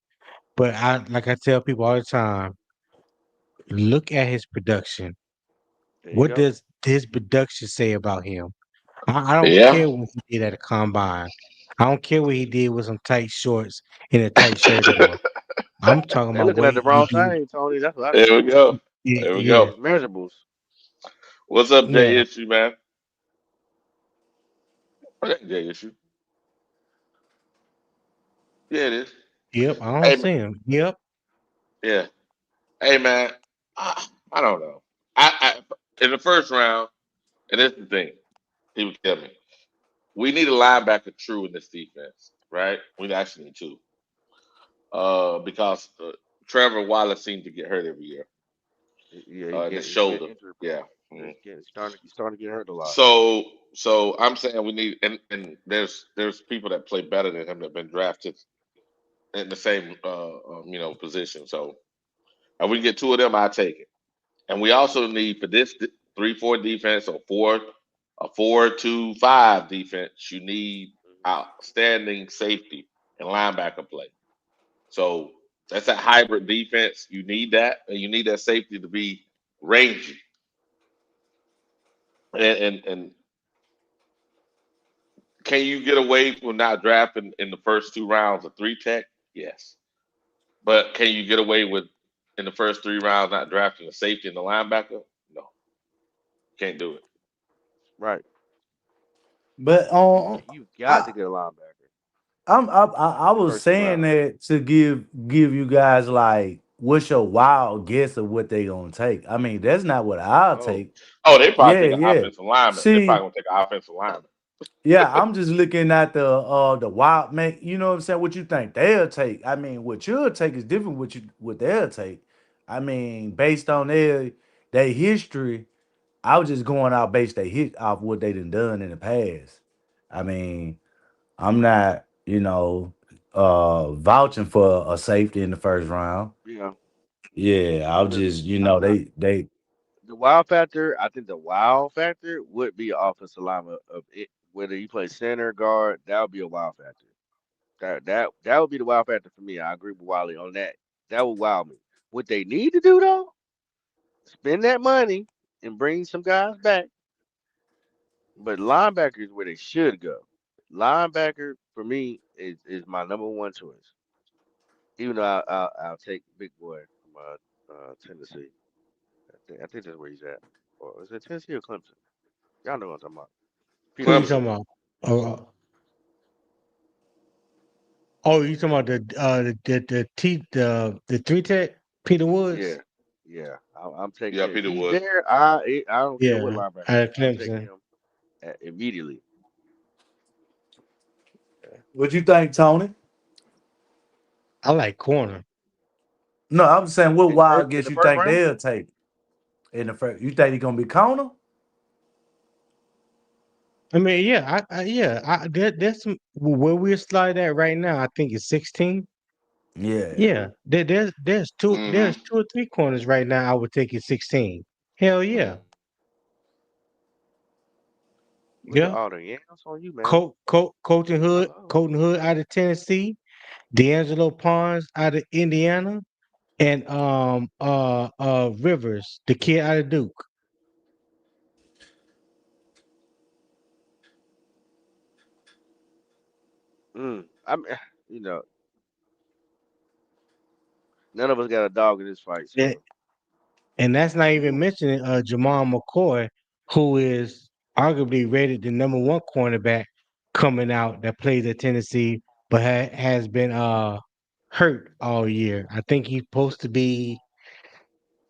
But I tell people all the time, look at his production. There you What go. does his production say about him? I don't Yeah. care what he did at a combine. I don't care what he did with some tight shorts and a tight shirt on. I'm talking They about looking what at the he wrong did. thing, Tony. That's what I There think. we go. Yeah, There we yeah, go. His measurables. What's up, Jay yeah, Issue, man? Okay, Jay Issue. Yeah, it is. yep. I don't Hey, man. see him. Yep. Yeah. Hey, man. I don't know. In the first round, and this is the thing. People tell me we need a linebacker true in this defense, right? We actually need two. Because Trevor Wallace seems to get hurt every year. Yeah, In the he's getting shoulder. injury Yeah. prone. Yeah, Mm. he's starting to get hurt a lot. So I'm saying we need, and there's people that play better than him that have been drafted in the same position. So if we get two of them, I take it. And we also need for this 3-4 defense or 4-2-5 defense. You need outstanding safety and linebacker play. So that's a hybrid defense. You need that, and you need that safety to be rangy. And can you get away from not drafting in the first 2 rounds a 3 tech? Yes. But can you get away with in the first 3 rounds not drafting a safety and the linebacker? No, can't do it. Right. but You got I to get a linebacker I in the was first two saying rounds. that to give you guys like what's your wild guess of what they gonna take. I mean, that's not what I'll Oh, take. Oh, they probably Yeah, take an yeah. offensive lineman. They're See, probably gonna take an offensive lineman. Yeah, I'm just looking at the wild man. You know what I'm saying? What you think they'll take? I mean, what you'll take is different. What they'll take. I mean, based on their history, I was just going out based they hit off what they done in the past. I mean, I'm not, vouching for a safety in the first round. Yeah, Yeah, I'll because just, I, they the wow factor, I think the wow factor would be offensive lineman of it. Whether you play center, guard, that would be a wow factor. That would be the wow factor for me. I agree with Wiley on that. That would wow me. What they need to do though, spend that money and bring some guys back. But linebacker is where they should go. Linebacker for me is my number one choice. Even though I'll take Big Boy from Tennessee. I think that's where he's at. Or is it Tennessee or Clemson? Y'all know what I'm talking about. Peter Who you Williams. talking Clemson. about? Oh, you talking about the three tech Peter Yeah, Woods? yeah. I'm taking Yeah, if Peter he's Woods. there. I don't care what Yeah, linebacker out it of is. I'm taking Clemson. him immediately. what you think, Tony? I like corner. No, I'm saying what wild In guess the you first think round. they'll take in the first. You think he gonna be corner? I mean, yeah, there's some where we're slide at right now. I think it's 16. Yeah. Yeah, there's Mm-hmm. two or three corners right now. I would take it 16. Hell yeah, Mm. Look at yeah. all the yams on you, man. Hello. Colton Hood out of Tennessee, D'Angelo Pons out of Indiana, and Rivers, the kid out of Duke. I'm, you know, none of us got a dog in this fight, And, so and that's not even you. mentioning Jamal McCoy, who is arguably rated the number one cornerback coming out that plays at Tennessee, but has been hurt all year. I think he's supposed to be.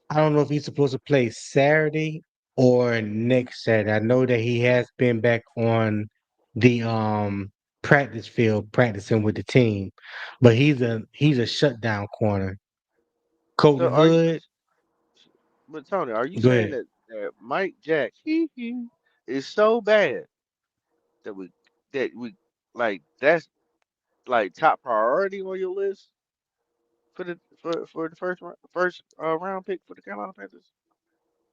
I don't know if he's supposed to play Saturday or next Saturday. I know that he has been back on the practice field practicing with the team, but he's a shutdown corner. So Colton are you? Hood, But Tony, are you go saying ahead. that Mike Jack is so bad that we like that's like top priority on your list for the first round pick for the Carolina Panthers?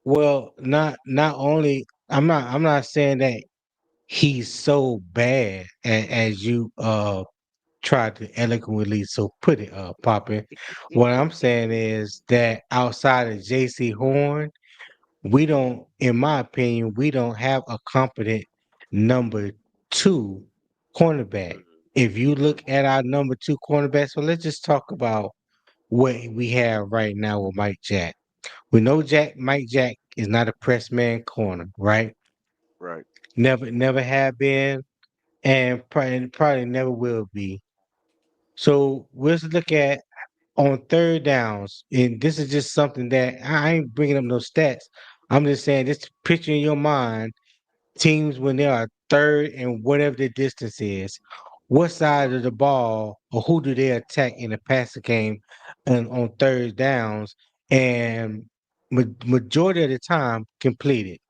Well, not only I'm not saying that he's so bad as you tried to eloquently so put it popping. What I'm saying is that outside of JC Horn, we don't, in my opinion, we don't have a competent number two cornerback. If you look Hmm. at our number two cornerback, so let's just talk about what we have right now with Mike Jack. We know Mike Jack is not a press man corner, right? Right. Never have been, and probably never will be. So let's look at on third downs, and this is just something that I ain't bringing up no stats. I'm just saying, just picture in your mind teams when they are third and whatever the distance is, what side of the ball or who do they attack in the passing game and on third downs, and majority of the time complete it.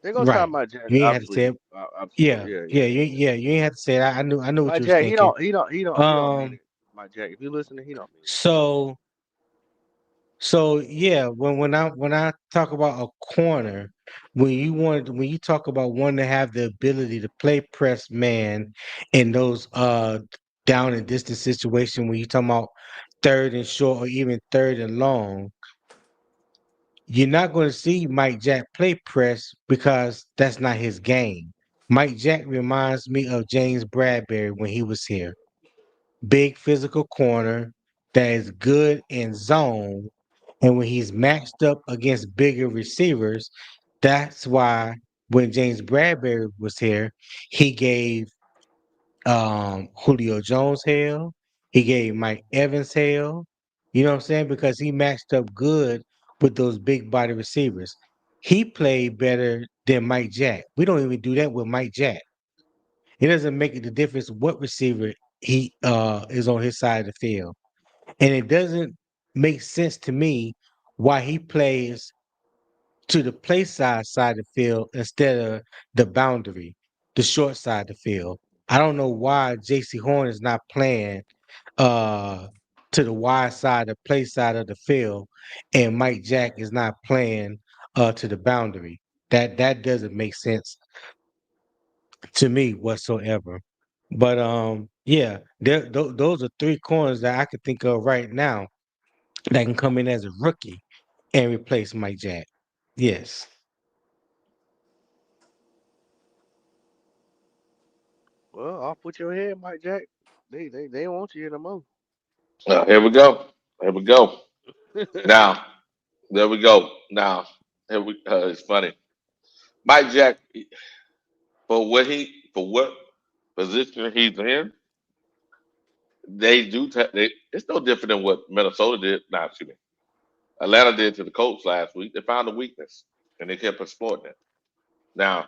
They're gonna stop Right. Mike Jack, You ain't have to say obviously. it. Obviously, Yeah, yeah, yeah, yeah, yeah. you ain't have to say it. I know what Mike you was Jack, thinking. he don't mean Um, it. Mike Jack, if you listening, he don't mean it. so So yeah, when I talk about a corner, when you talk about one to have the ability to play press man in those down and distance situation when you talking about third and short or even third and long, you're not going to see Mike Jack play press because that's not his game. Mike Jack reminds me of James Bradbury when he was here. Big physical corner that is good in zone. And when he's matched up against bigger receivers, that's why when James Bradbury was here, he gave Julio Jones hell. He gave Mike Evans hell. You know what I'm saying? Because he matched up good with those big body receivers. he played better than Mike Jack. We don't even do that with Mike Jack. It doesn't make the difference what receiver he is on his side of the field. And it doesn't make sense to me why he plays to the play side of the field instead of the boundary, the short side of the field. I don't know why JC Horn is not playing uh to the wide side, the play side of the field, and Mike Jack is not playing to the boundary. That doesn't make sense to me whatsoever. But yeah, those are three corners that I could think of right now that can come in as a rookie and replace Mike Jack. Yes. Well, off with your head, Mike Jack. They don't want you here no more. Here we go. Here we go. Now, there we go. Now, it's funny. Mike Jack, for what position he's in, they do. It's no different than what Minnesota did. Nah, excuse me. Atlanta did to the Colts last week. They found a weakness and they kept exploiting it. Now,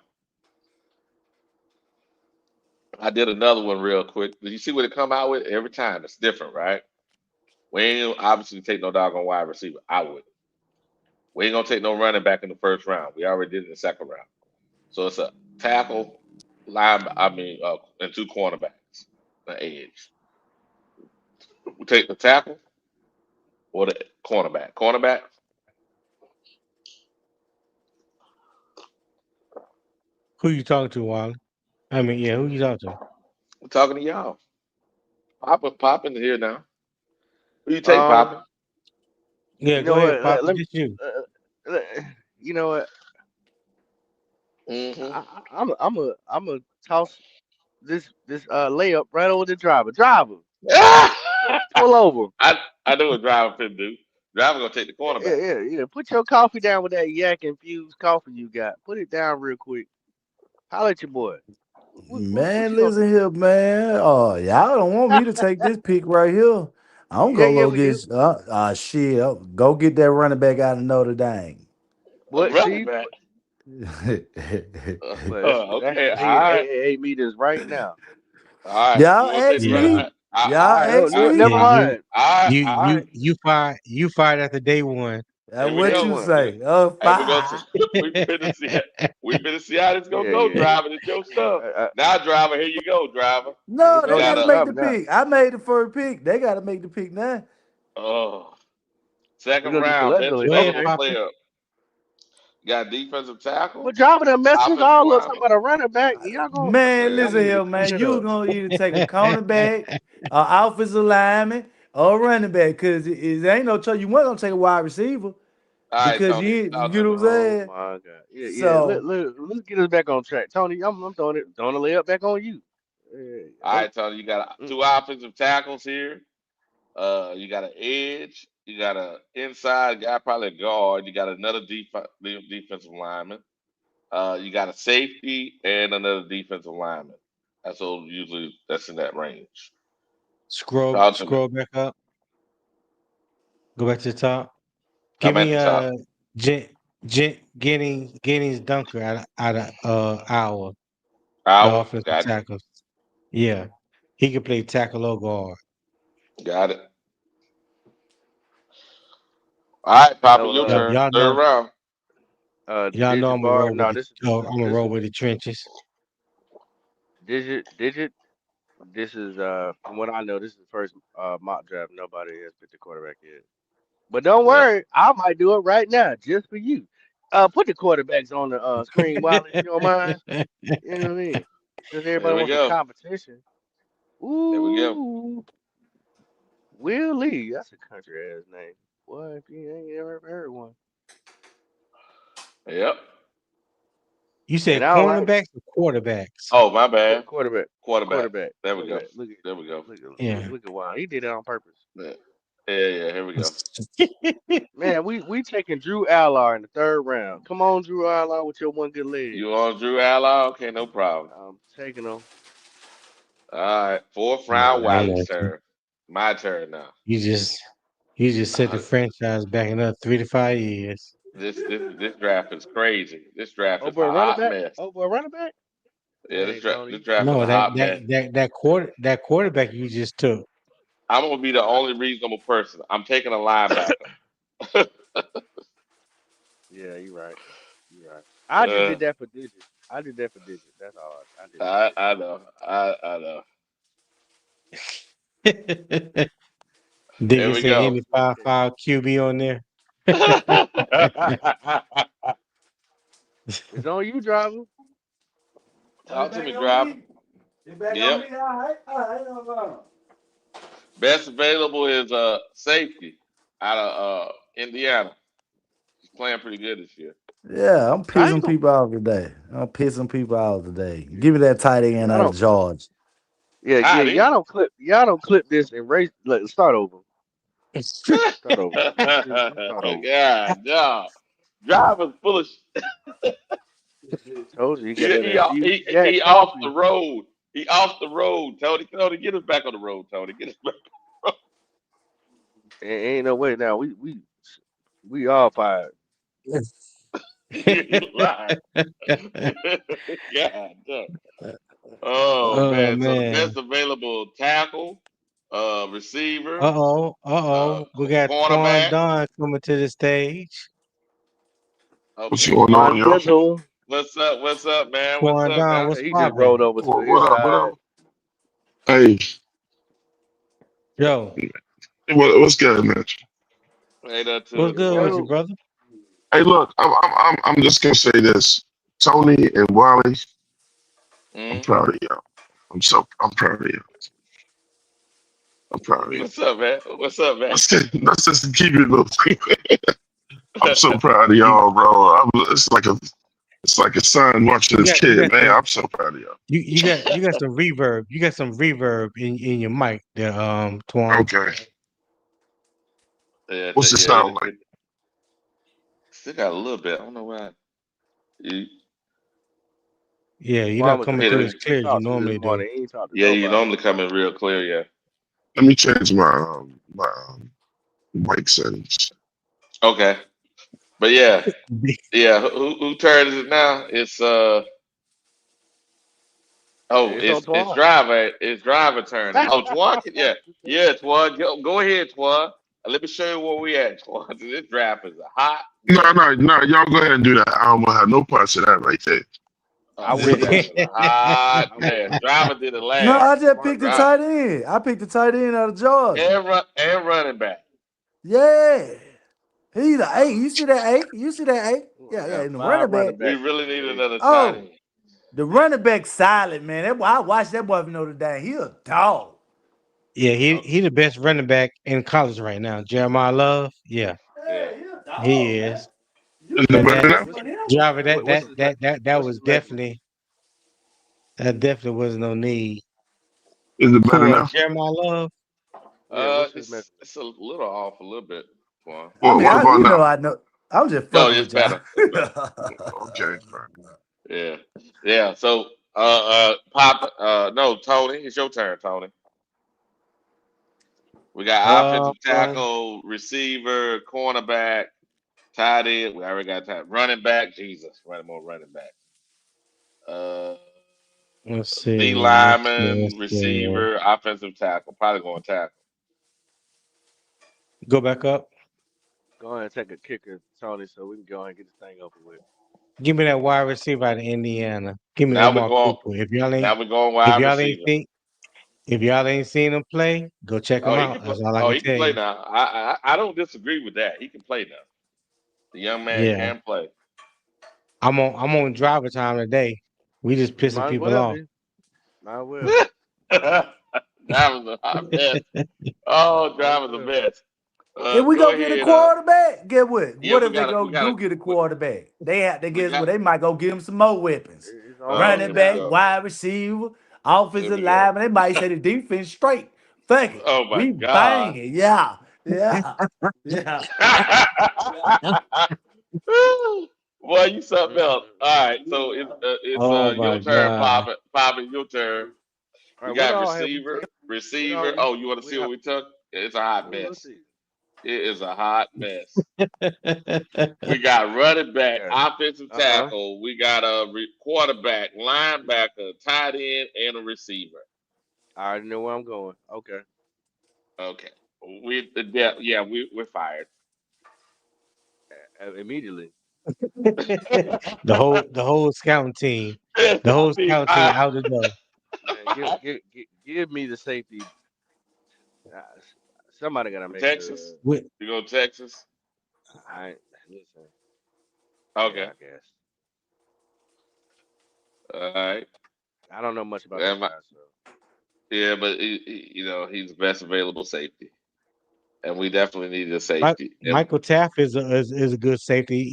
I did another one real quick. Did you see what it come out with? Every time it's different, right? We ain't obviously take no doggone wide receiver. I would. We ain't gonna take no running back in the first round. We already did it in the second round. So it's a tackle, and two cornerbacks, the edge. We take the tackle or the cornerback. Cornerback, Who you talking to, Wally? I mean, yeah, who you talking to? we're talking to y'all. Popping here now. Who you take, um, Popping? Yeah, you go know ahead, what? Papa. Let me. It's you. Let, you know what? Mm-hmm. I'm a toss this layup right over the driver. Driver, pull over. I know what driver finna do. Driver gonna take the Yeah, yeah, cornerback. yeah, yeah. Put your coffee down with that yak infused coffee you got. Put it down real quick. Holla at your boy. What Man, you gonna listen do? here, man. Y'all don't want me to take this pick right here. I'm Yeah, gonna yeah, go we do. get shit. Go get that running back out of Notre Dame. A But running see, back. but that's Okay, all they right, ain't me this right now. all right. You Y'all want to take asked the running Yeah, me. back? Y'all All right, No, asked all no, right, never yeah. me. mind. all right. You fired after day one. Here we Day What go. you one. say? Hey, we go. Fire. We finna see. We finna see how this gonna Yeah, go. yeah. Driving it's your stuff. Now, driver, here you go, driver. No, It's You they on got you, gotta a make the driver now. pick. I made the first pick. They gotta make the pick now. oh We're second gonna do round best collectively. Go ahead, available Okay. Papa. player. You got defensive tackle, But driver done messed us offensive all up talking lineman. about a running back. Man, Yeah, Y'all listen need to here, clean man. it You was up. gonna either take a cornerback, offensive lineman, or a running back, cause it ain't no choice. You weren't gonna take a wide receiver all right, because Tony, you talk you to know me. what I'm Oh saying? my god. Yeah, yeah. So Let's get us back on track. Tony, I'm throwing the layup back on you. All Oh, right, Tony, you got mm, two offensive tackles here. You got an edge. You got a inside guy, probably a guard. You got another defensive lineman. You got a safety and another defensive lineman. That's in that range. Scroll Talk to me. scroll back up. Go back to the top. Give I'm at me the top. Ginnings Dunker out of our the Hour, offensive got you. tackles. Yeah, he can play tackle or guard. Got it. All right, Papa, no, your Y'all, turn. y'all Third know round. y'all know digit I'm gonna bar. roll with No, the I'm gonna this roll is with the trenches. digit. This is from what I know, this is the first mock draft. Nobody has picked the quarterback yet. But don't Yep. worry, I might do it right now just for you. Put the quarterbacks on the screen, Wiley, if you don't mind. You know what I mean? Since Here everybody we wants some go. competition. Here we go. Ooh, Will Lee. That's a country ass name. Boy, if you ain't ever heard one. Yep. You And said I don't like cornerbacks or quarterbacks? Oh, my bad. quarterback. Quarterback. Quarterback. There we go. Quarterback. There we go. Yeah. Look at Wild. He did it on purpose. Yeah, yeah. Here we go. Man, we taking Drew Aller in the third round. Come on, Drew Aller, with your one good leg. You on Drew Allen? Okay, no problem. I'm taking him. All right, fourth Yeah, round, I Wiley's got you. turn. My turn now. You just you just set the Uh, franchise back another 3 to 5 years. This draft is crazy. This draft is Over a a running hot back? mess. Over a running back? Yeah, Dang, Tony, this you draft tripping. is No, a hot mess. that quarterback you just took. I'm gonna be the only reasonable person. I'm taking a linebacker. Yeah, you're right. You're right. I just uh, did that for digits. I did that for digits. That's all. I did it for I digits. know. I know. Here Digga we said go. any 5'5" QB on there. It's on you, driver. Oh, it's Talk to back me, on driver. me. It's back on Yep. me. All right, no problem. Best available is safety out of Indiana. He's playing pretty good this year. Yeah, I'm pissing Damn. people off today. I'm pissing people off today. Give me that tight end Y'all out of don't. George. Yeah, yeah. Tight Y'all end. don't clip. Y'all don't clip this and raise. Like, start over. Start over. Just start over. God, no. Driver's full of Told you he got that Jack he off the coffee. road. He off the road. Tony, get us back on the road, Tony. Get us back. Ain't no way now. We all fired. You lying. God damn. Oh Oh man. So the man. best available tackle, receiver, Uh-oh. We got Twan cornerback. Don coming to the stage. What's Okay. going on, Twan y'all? Denzel. What's up? What's up, man? What's Twan up Don, now? what's He just rolled popping? over to his What up? What side. up? Hey, Yo, what's good, man? Ain't nothing to what's it, good with Twan. you, Yo, brother? Hey, look, I'm just gonna say this. Tony and Wally, I'm Mm? proud of y'all. I'm proud of you. I'm proud of you. What's up, man? What's up, man? Let's just keep it moving. I'm so proud of You y'all, bro. It's like a son watching you his got you kid, got man. some I'm so proud of y'all. you got some reverb. You got some reverb in your mic there, Twan. Okay, Yeah, what's it sound like? it still got a little bit. I don't know why. You, Yeah, you're not Obama coming yeah, coming through in as here clear to as you talk to me this normally do. morning. He ain't talked to yeah, you nobody. normally come in real clear, yeah. Let me change my mic settings. Okay. But yeah, yeah. Who turn is it now? It's oh, It's on Twan. it's driver turn. Oh, Twan, yeah, yeah, Twan, go ahead, Twan. Let me show you where we at, Twan. This draft is a hot No, mess. no, no. Y'all go ahead and do that. I don't want to have no parts of that right there. Oh, I this with it. draft is a hot I with mess. it. Driver did it No, last. I just Mark picked the with Drive it. tight end. I picked the tight end out of Georgia. and running back. Yeah. He the Uh, eight. You see that eight? You see that eight? I Yeah, yeah. got And the five running running back. we backs in really this need league. another tight Oh, end. the running back solid, man. That boy, I watched that boy from Notre Dame. He a dog. Yeah, Oh, he the best running back in college right now. Jeremiah Love, yeah, yeah. Yeah, he a he dog, man. is. Is You it And get better that points now? What's for him. driver, that what's that his that that that what's was his measurements? definitely that definitely was no need. Is it better Who now? Jeremiah Love? Yeah, what's his measurements? It's a little off a little bit, Twan. I mean, What I about you know now? I know. I'm just No, fucking it's with y'all. better. It's better. Okay, bro. Yeah, yeah. So, Pop, no, Tony, it's your turn, Tony. We got offensive Um, tackle, receiver, cornerback, tight end. We already got tight running back. Jesus, running more running back. Uh, let's D see, lineman, receiver, offensive tackle. Probably going tackle. go back up. Go ahead and take a kicker, Tony, so we can go ahead and get this thing over with. Give me that wide receiver out of Indiana. Give me Now we're Omar going. Cooper. Now we're going If wide y'all ain't receiver. think, if y'all ain't seen him play, go check Oh, him he can out. play. That's all I Oh, can he can tell play you. now. I don't disagree with that. He can play now. The young man Yeah, can play. I'm on driver time today. We just pissing Might as people well off. be. Might as well. Driver's a hot mess. Oh, Might as driver's a well. mess. If we Go go get a ahead. quarterback, get what? Yeah, What if they go get a quarterback? They have to we guess got what? They might go get him some more weapons. It's on oh, me Running here we back, now. go. wide receiver, Here offensitive we go. lineman. They might say the defense straight. Fuck it. Oh my We God. banging. Yeah. Yeah. Yeah. Boy, you something else. All right, so it's Oh your my turn, god. Papa. Papa, your turn. All We right, what got all have we taken? What all receiver. Oh, you want to we see what have? we took? It's a hot Well, let's mess. see. It is a hot mess. We got running back, Okay. offensive Uh-huh. tackle. We got a quarterback, linebacker, tight end, and a receiver. I already know where I'm going. Okay. Okay. We're fired. Immediately. The whole scouting team, It's the gonna whole be scouting team fired. out the door. Man, give me the safety. Uh, s- Somebody gotta make Texas. the. With You go Texas. I listen. Yeah, Okay. I guess. All right. I don't know much about that Am I- guy, so yeah, but he's the best available safety, and we definitely need a safety. And Michael Taft is a good safety.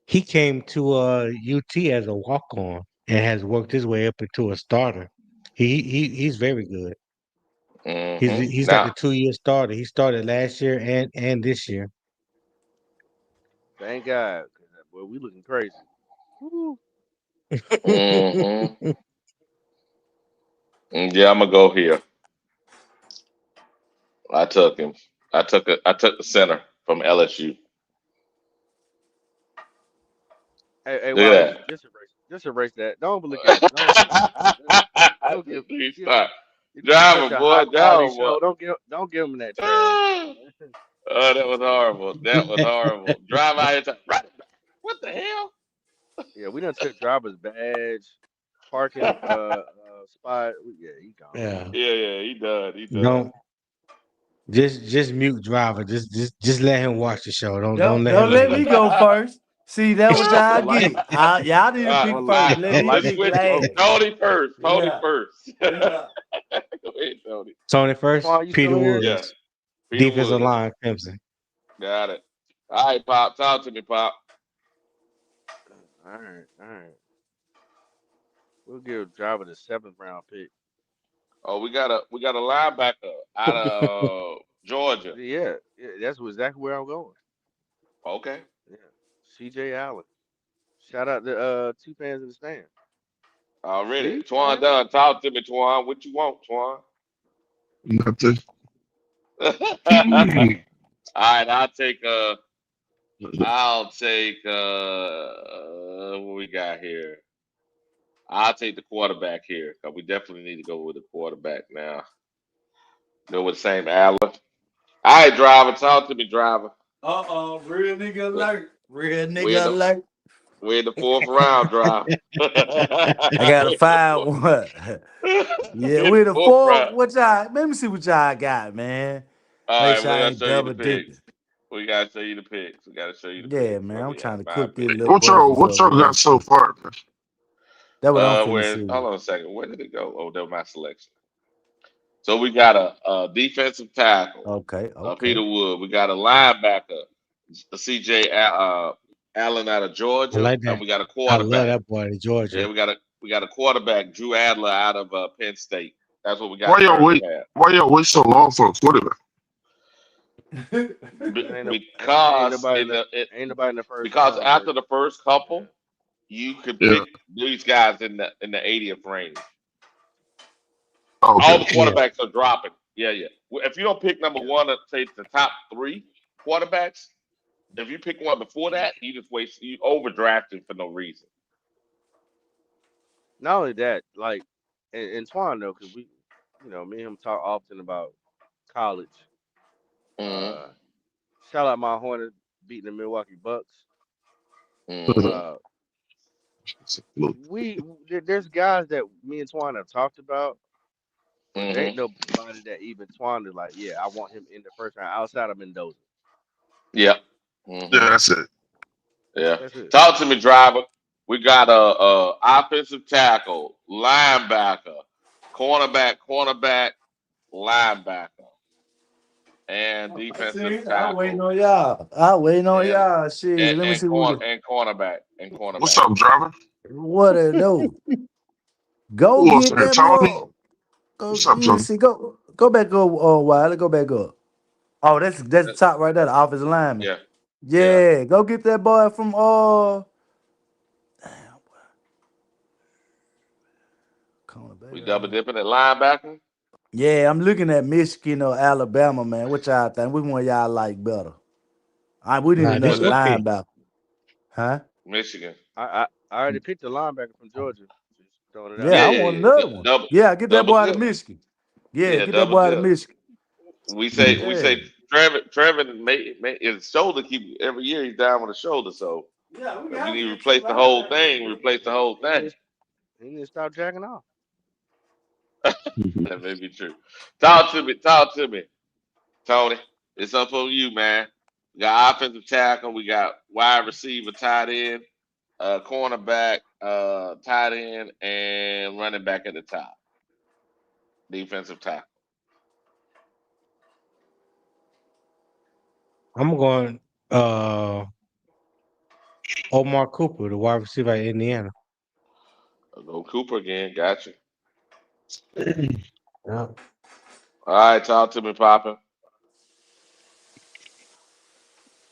He came to UT as a walk on and has worked his way up into a starter. He's very good. He's like now, a 2 year starter. He started last year and this year. thank God. 'Cause, boy, we looking crazy. Woo. hmm yeah, I'm gonna go here. I took him. I took the center from LSU. Hey, Look Wally, at just erase that. Don't look at it. that. Don't give He give start this is such driving, a boy, high quality down, boy. show. Don't give him that trash. Oh, that was horrible. That was horrible. Drive out here. Right. What the hell? Yeah, we done took driver's badge, parking spot. Yeah, he gone. Yeah. Yeah, yeah, he done. He done. Don't just mute driver. Just let him watch the show. Don't let Don't him let edit me it. go first. See, that Don't what don't y'all don't like get. Y'all need to Uh, pick don't first. uh, Let don't me like let's the pick switch. slow. last. Tony first. Tony Yeah. first. Go Yeah. ahead, Tony. Tony first. Twan, you Peter still in here? Yeah, Woods, Peter defensive Woods. line, Clemson. Got it. All right, Pop. Talk to me, Pop. All right. We'll give driver the seventh round pick. Oh, we got a linebacker out of Georgia. Yeah, that's exactly where I'm going. Okay. Yeah, C.J. Allen. Shout out to two fans in the stand. Already. See, Twan man. done. Talk to me, Twan. What you want, Twan? Nothing. All right, I'll take what we got here. I'll take the quarterback here because we definitely need to go with the quarterback now. Go with the same Allen. All right, driver, talk to me, driver. Real nigga We- alert. Real We're in nigga the alert. we're in the fourth round, driver. we're I got a in the five fourth. one. Yeah, we're in we the the fourth four. round. What y'all? Let me see what y'all got, man. All Make right, sure we I gotta ain't show you the double picks. dipping. We gotta show you the picks. We gotta show you the Yeah, picks. man. What I'm we got? trying to My cook this picks. little What y'all buzzers what up y'all got real so quick. far? That's what I'm finna Where? see. Hold on a second. Where did it go? Oh, that was my selection. So we got a defensive tackle, Okay, Peter okay. Wood. We got a linebacker, C.J. Allen out of I Georgia, like and that. we got a I love quarterback. that boy in Yeah, Georgia. we got a quarterback, Drew Adler out of Penn State. That's what we Why got y'all currently wait? have. Why y'all wait so long for a quarterback? Cause Because in the it, ain't nobody in the first because round after versus. the first Yeah. couple, you could Yeah. pick these guys in the 80th range. All Okay. the Yeah. quarterbacks are dropping. Yeah, yeah. If you don't pick number Yeah. one, say the top three quarterbacks, if you pick one before that, you overdrafted for no reason. Not only that, like, and Twan though, cause me and him talk often about college. Mm-hmm. Uh, Shout out my Hornets beating the Milwaukee Bucks. Mm-hmm. Uh, there's guys that me and Twan have talked about, but there ain't Mm-hmm. nobody that even Twan is like, yeah, I want him in the first round outside of Mendoza. Yep. Yeah, Mm-hmm. that's it. Yeah. That's it. Talk to me, driver. We got a offensive tackle, linebacker, cornerback, linebacker, and I see. defensive I waiting tackle, on y'all. I waiting on and y'all. Shit. Let me see what and What's cornerback. up, driver? what it do. Go Who else get there? that Tony? boy. Go. What's up, Let me Tony? see. Go back up. Wiley. Go back up. Oh, that's the That- top right there. The offensive lineman. Yeah, yeah. Yeah. Go get that boy from damn, We cornerback. double dipping at linebacker. Yeah, I'm looking at Michigan or Alabama, man. What y'all think? Which one y'all like better? We need Nah, this What another the your pick. linebacker. Huh? Michigan? I already picked the linebacker from Georgia. Just throwing it out Yeah, Yeah, I there. yeah, want yeah. another one. Double, Yeah, get that double boy out of good. Michigan. Yeah, Yeah, get that double boy out of good. Michigan. We Mm. say we Yeah. say Trevor may his shoulder keep every year he's down with a shoulder, so Yeah, we if we gotta need to get two replace the whole linebackers, thing, man. replace the whole He thing. needs he needs to stop jacking off. That may be true. Talk to me, Tony. It's up on you, man. We got offensive tackle, we got wide receiver, tight end, cornerback, tight end, and running back at the top. Defensive tackle. I'm going Omar Cooper, the wide receiver at Indiana. Go Cooper again. Gotcha. Yeah. All right, talk to me, Papa.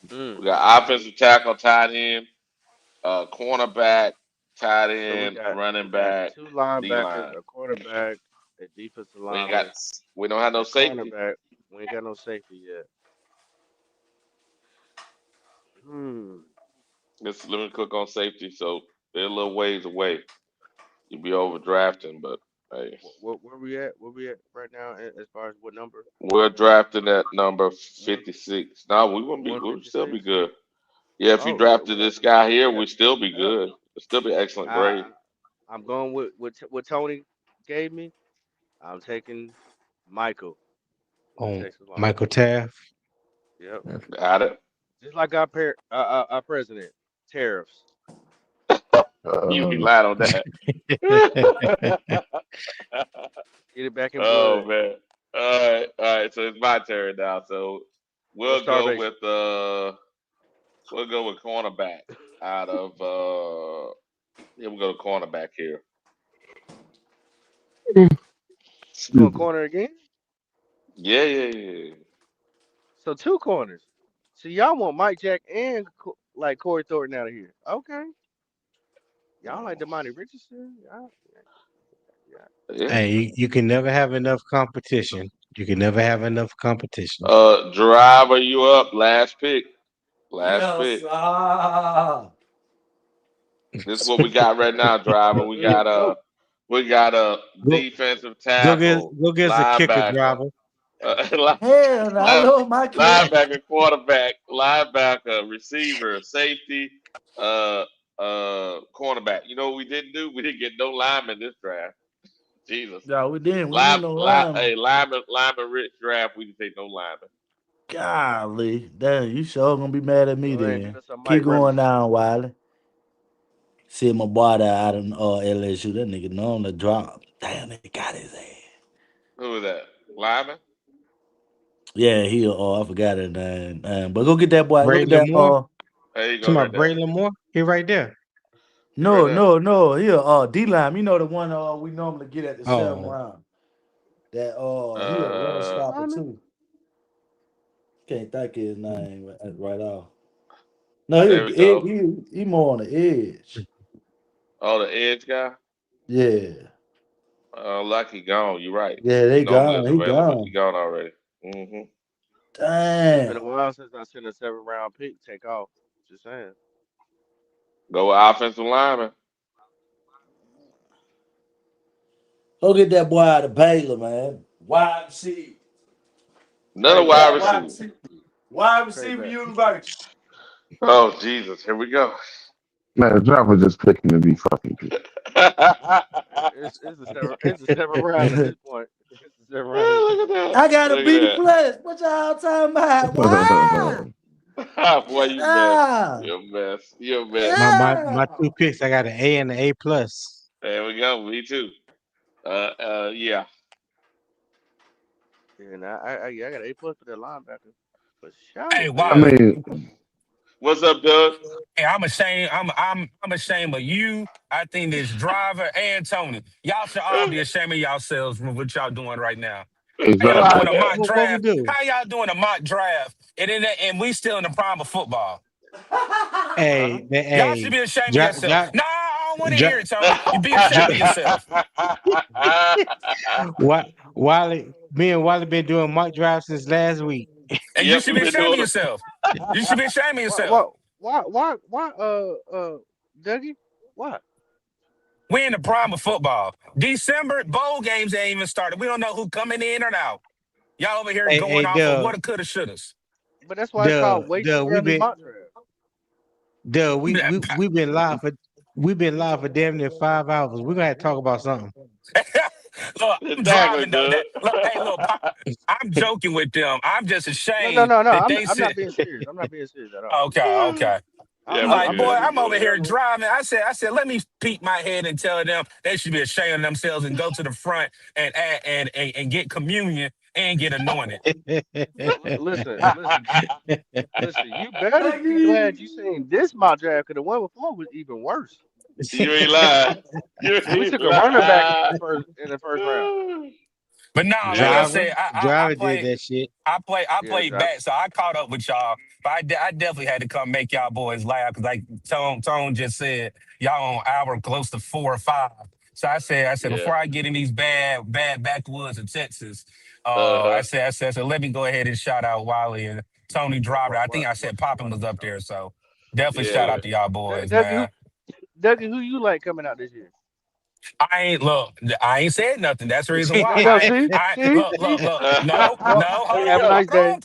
Mm, We got mm. offensive tackle, tight end, cornerback, tight So we end, got we running got back, two D linebackers, line. a quarterback, a defensive We ain't got lineman, we don't have and no a safety. cornerback. We ain't got no safety yet. Hmm. Let me click on safety. So they're a little ways away. You'd be overdrafting, but hey, Where we at? Where we at right now as far as what number? we're drafting at number One 56. No, we wouldn't be. We'll still be 156. good. Yeah, if you Oh drafted this guy here, yeah. we'd still be Yep. good. It'd still be excellent grade. I I'm going with what Tony gave me. I'm taking Michael, the On Texas lineman. Michael Taft. Yep. Got it. Just like our president, tariffs. You uh, relied on that. Get it back in Oh blood. man. All right. So it's my turn now. So Or we'll go starvation. with cornerback out of yeah, we'll go to cornerback here. You going excuse me. corner again? Yeah, yeah, yeah. So two corners. So y'all want Mike Jack and like Corey Thornton out of here. Okay. Y'all like Demani Richardson? Yeah. Yeah. Hey, you can never have enough competition. You can never have enough competition. Driver, you up? Last pick. Last Yes, pick. sir. This is what we got right now, driver. Go. We got a Go defensive go get tackle, go get us a kicker linebacker, driver. uh, Hell, no, I line- love my kid. linebacker, quarterback, linebacker, receiver, safety, uh, cornerback. You know what we didn't do? We didn't get no lineman this draft. Jesus. No, we didn't. We didn't know lineman. Hey, lineman rich draft. We didn't take no lineman. Golly, damn, you sure gonna be mad at me Go ahead and get then. us a Mike Keep going Remington. down, Wiley. See my boy there out in LSU. That nigga known to drop. Damn, they got his ass. Who is that? Lineman? Yeah, I forgot his name. But go get that boy. Go Bray get that Lamore. There you go, Talking right about there. Bray Lamore. He right there. You right no, there. no, no. Here, D line. You know the one we normally get at the seventh Oh, round. That he a run Defensive Uh, stopper lineman? too. Can't think of his name right off. No, there we go. he more on the edge. Oh, the edge guy. Yeah. Lucky gone. You're right. Yeah, He they normally gone. is He available. He gone. gone already. Hmm. It's been a Damn. while since I seen a 7th round pick take off. Just saying. Go with offensive lineman. Go get that boy out of Baylor, man. Wide receiver. Another Trey wide back. Wide receiver. receiver. Wide Trey receiver back. university. Oh Jesus, here we go. Man, the driver just picking to be fucking picky. It's the 7th round at this point. It's the 7th round at this Look at point. that. I got a Look B at plus. What y'all talking about? Why? that. Boy, you mess. Yeah. You're a mess. You're a mess. my Yeah. two picks. I got an A and an A plus. There we go. Me too. Yeah. And I got an A+ for that linebacker. For Hey, sure. I Yeah. Wally. mean, What's up, Doug? Hey, I'm ashamed. I'm ashamed of you. I think this driver and Tony. Y'all should all be ashamed of yourselves for what y'all doing right now. How y'all Why exactly. doing is a that? mock What we draft? do? How y'all doing a mock draft? And we still in the prime of football. Huh? Y'all should Hey, be ashamed of drop, yourself. drop, Nah, I don't want to drop, hear it, Tony. You be ashamed of yourself. why Me and Wally been doing mock drafts since last week. And you Yep, should we've be been ashamed of doing it. yourself. You should be ashamed of Why, yourself. why, Dougie? Why? We in the prime of football. December bowl games ain't even started. We don't know who coming in or out. Y'all over here Hey, going hey, off of Doug, what coulda, shouldas. But that's why it's called way too Doug, early mock draft. we've been live for damn near 5 hours. We're gonna have to talk about something. Look, I'm Exactly, driving though. dude. That look, hey, look, Pop, I'm joking with them. I'm just No, no, ashamed no, no. that I'm they I'm not said, being serious. I'm not being serious at all. okay, okay. Yeah, I'm we I'm like, boy, good. saying We I'm it's over too good. here early. driving. I said, let me peek my head and tell them they should be ashamed of themselves and go to the front and get communion and get anointed. Listen. You better be glad you seen this mock draft because the one before was even worse. You ain't lying. You We ain't took a running back in the lying. first round. But nah, like I Yeah. Driver, said, I driver did played. that shit. I Yeah, played driver. back, so I caught up with y'all. But I definitely had to come make y'all boys laugh because, like Tone just said, y'all on hour close to 4 or 5. So I said Yeah. before I get in these bad backwoods of Texas, Uh-huh. I said let me go ahead and shout out Wiley and Tony Driver. I think I said Poppin What? was up there, so definitely shout Yeah. out to y'all boys, Dougie, man. who you like coming out this year? I ain't said nothing. That's the reason I know. why See, I see, see. look. No, Well, no, hey, hold have a on, nice day.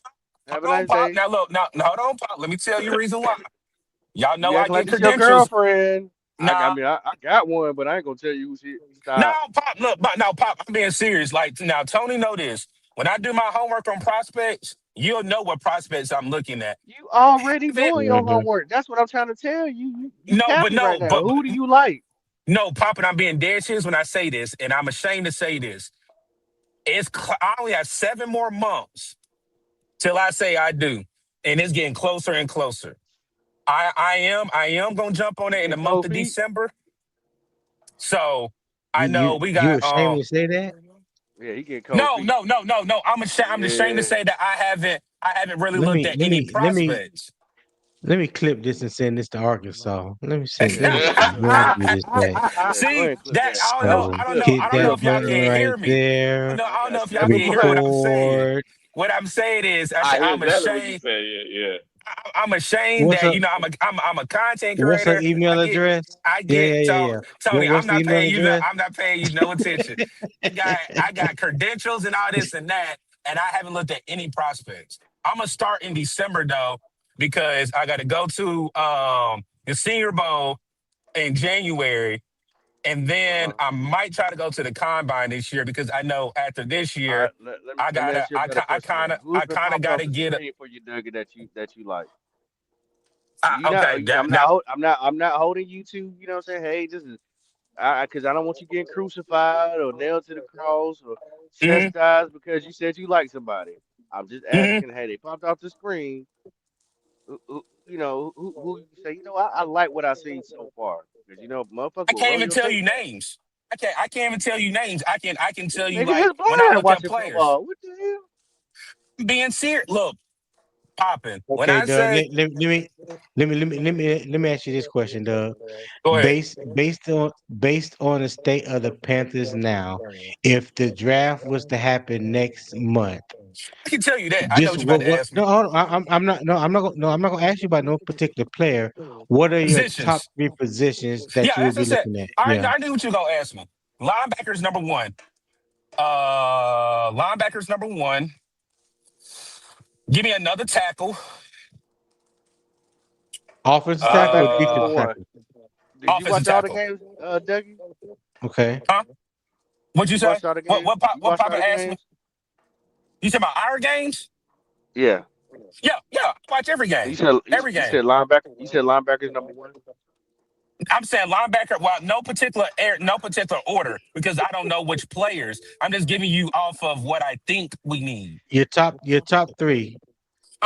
hold Have a on, nice Pop. day. Now look, no, hold on, Pop. Let me tell you the reason why. Y'all know You I acting like get this your credentials. girlfriend. I Nah, mean, I got one, but I ain't gonna tell you who she. no, Stop. Pop. Look, but now, Pop. I'm being serious. Like now, Tony know this. When I do my homework on prospects, you'll know what prospects I'm looking at. You already Haven't doing your Mhm. homework. That's what I'm trying to tell you. You no, but capping right no, now. but Who do you like? no, Pop. And I'm being dead serious when I say this, and I'm ashamed to say this. I only have 7 more months till I say I do, and it's getting closer and closer. I am gonna jump on You it in getting the month cold of feet? December. So I know we You got ashamed to say that? Yeah, he getting cold no, feet. no, no, no, no. I'm ashamed to Yeah. say that I haven't really Let looked me at let any me let me prospects. let me clip this and send this to Arkansas. Let me Yeah. where I do this at. Yeah, go See ahead and clip that that. I don't That know. was a So I don't clip. know. hit I don't know that if y'all button can right hear me. there. I got I don't know if y'all can hear what I'm saying. Record. What I'm saying is, I I said hear I'm exactly what you ashamed. say. Yeah, I'm ashamed What's that up? I'm a content What's her creator. I email get address? I Yeah, get yeah, yeah, yeah. Tony. What's the email address? I'm not paying you no attention. I got credentials and all this and that, and I haven't looked at any prospects. I'm gonna start in December though because I got to go to the Senior Bowl in January, and then Uh-huh. I might try to go to the Combine this year because I know after this All right, year let me ask you a better question then. Who's I been kind of popping got off to the get. screen for you, Dougie, that you like? You not Okay, that, I'm not now. I'm not holding you to, you know what I'm saying? Hey, this is because I don't want you getting crucified or nailed to the cross or Mhm, chastised because you said you like somebody. I'm just mhm. asking, hey, they popped off the screen. Who you say, I like what I seen so far. Because motherfuckers I will can't run even your tell tape you back. names. I can't even tell you names. I can This tell you nigga like is when I blind look at watching players. football. What the hell? Being serious, look, popping. When Okay, I Doug. say, Let me ask you this question, Doug. go ahead. Based on the state of the Panthers now, if the draft was to happen next month, I can tell you that. I know just what you're about to what ask no me. hold on, I'm not gonna ask you about no particular player. What are your top Positions. three positions Yeah, that you will that's be just it. looking at? I Yeah. I knew what you were gonna ask me. Linebackers number one. Linebackers number one. Give me another tackle. Offensive tackle or Linebackers defensive number Uh, one. tackle? Did you offensive watch all the tackle. games, Dougie? Okay. Huh? What'd you You say? watched all the What games? what pop You what watched all Papa the asked me? games? You said about our games? Yeah. Yeah, yeah. I watch every You game. said Every you game. said linebacker. You said linebackers number one. I'm saying linebacker. Well, no particular order because I don't know which players. I'm just giving you off of what I think we need. Your top three.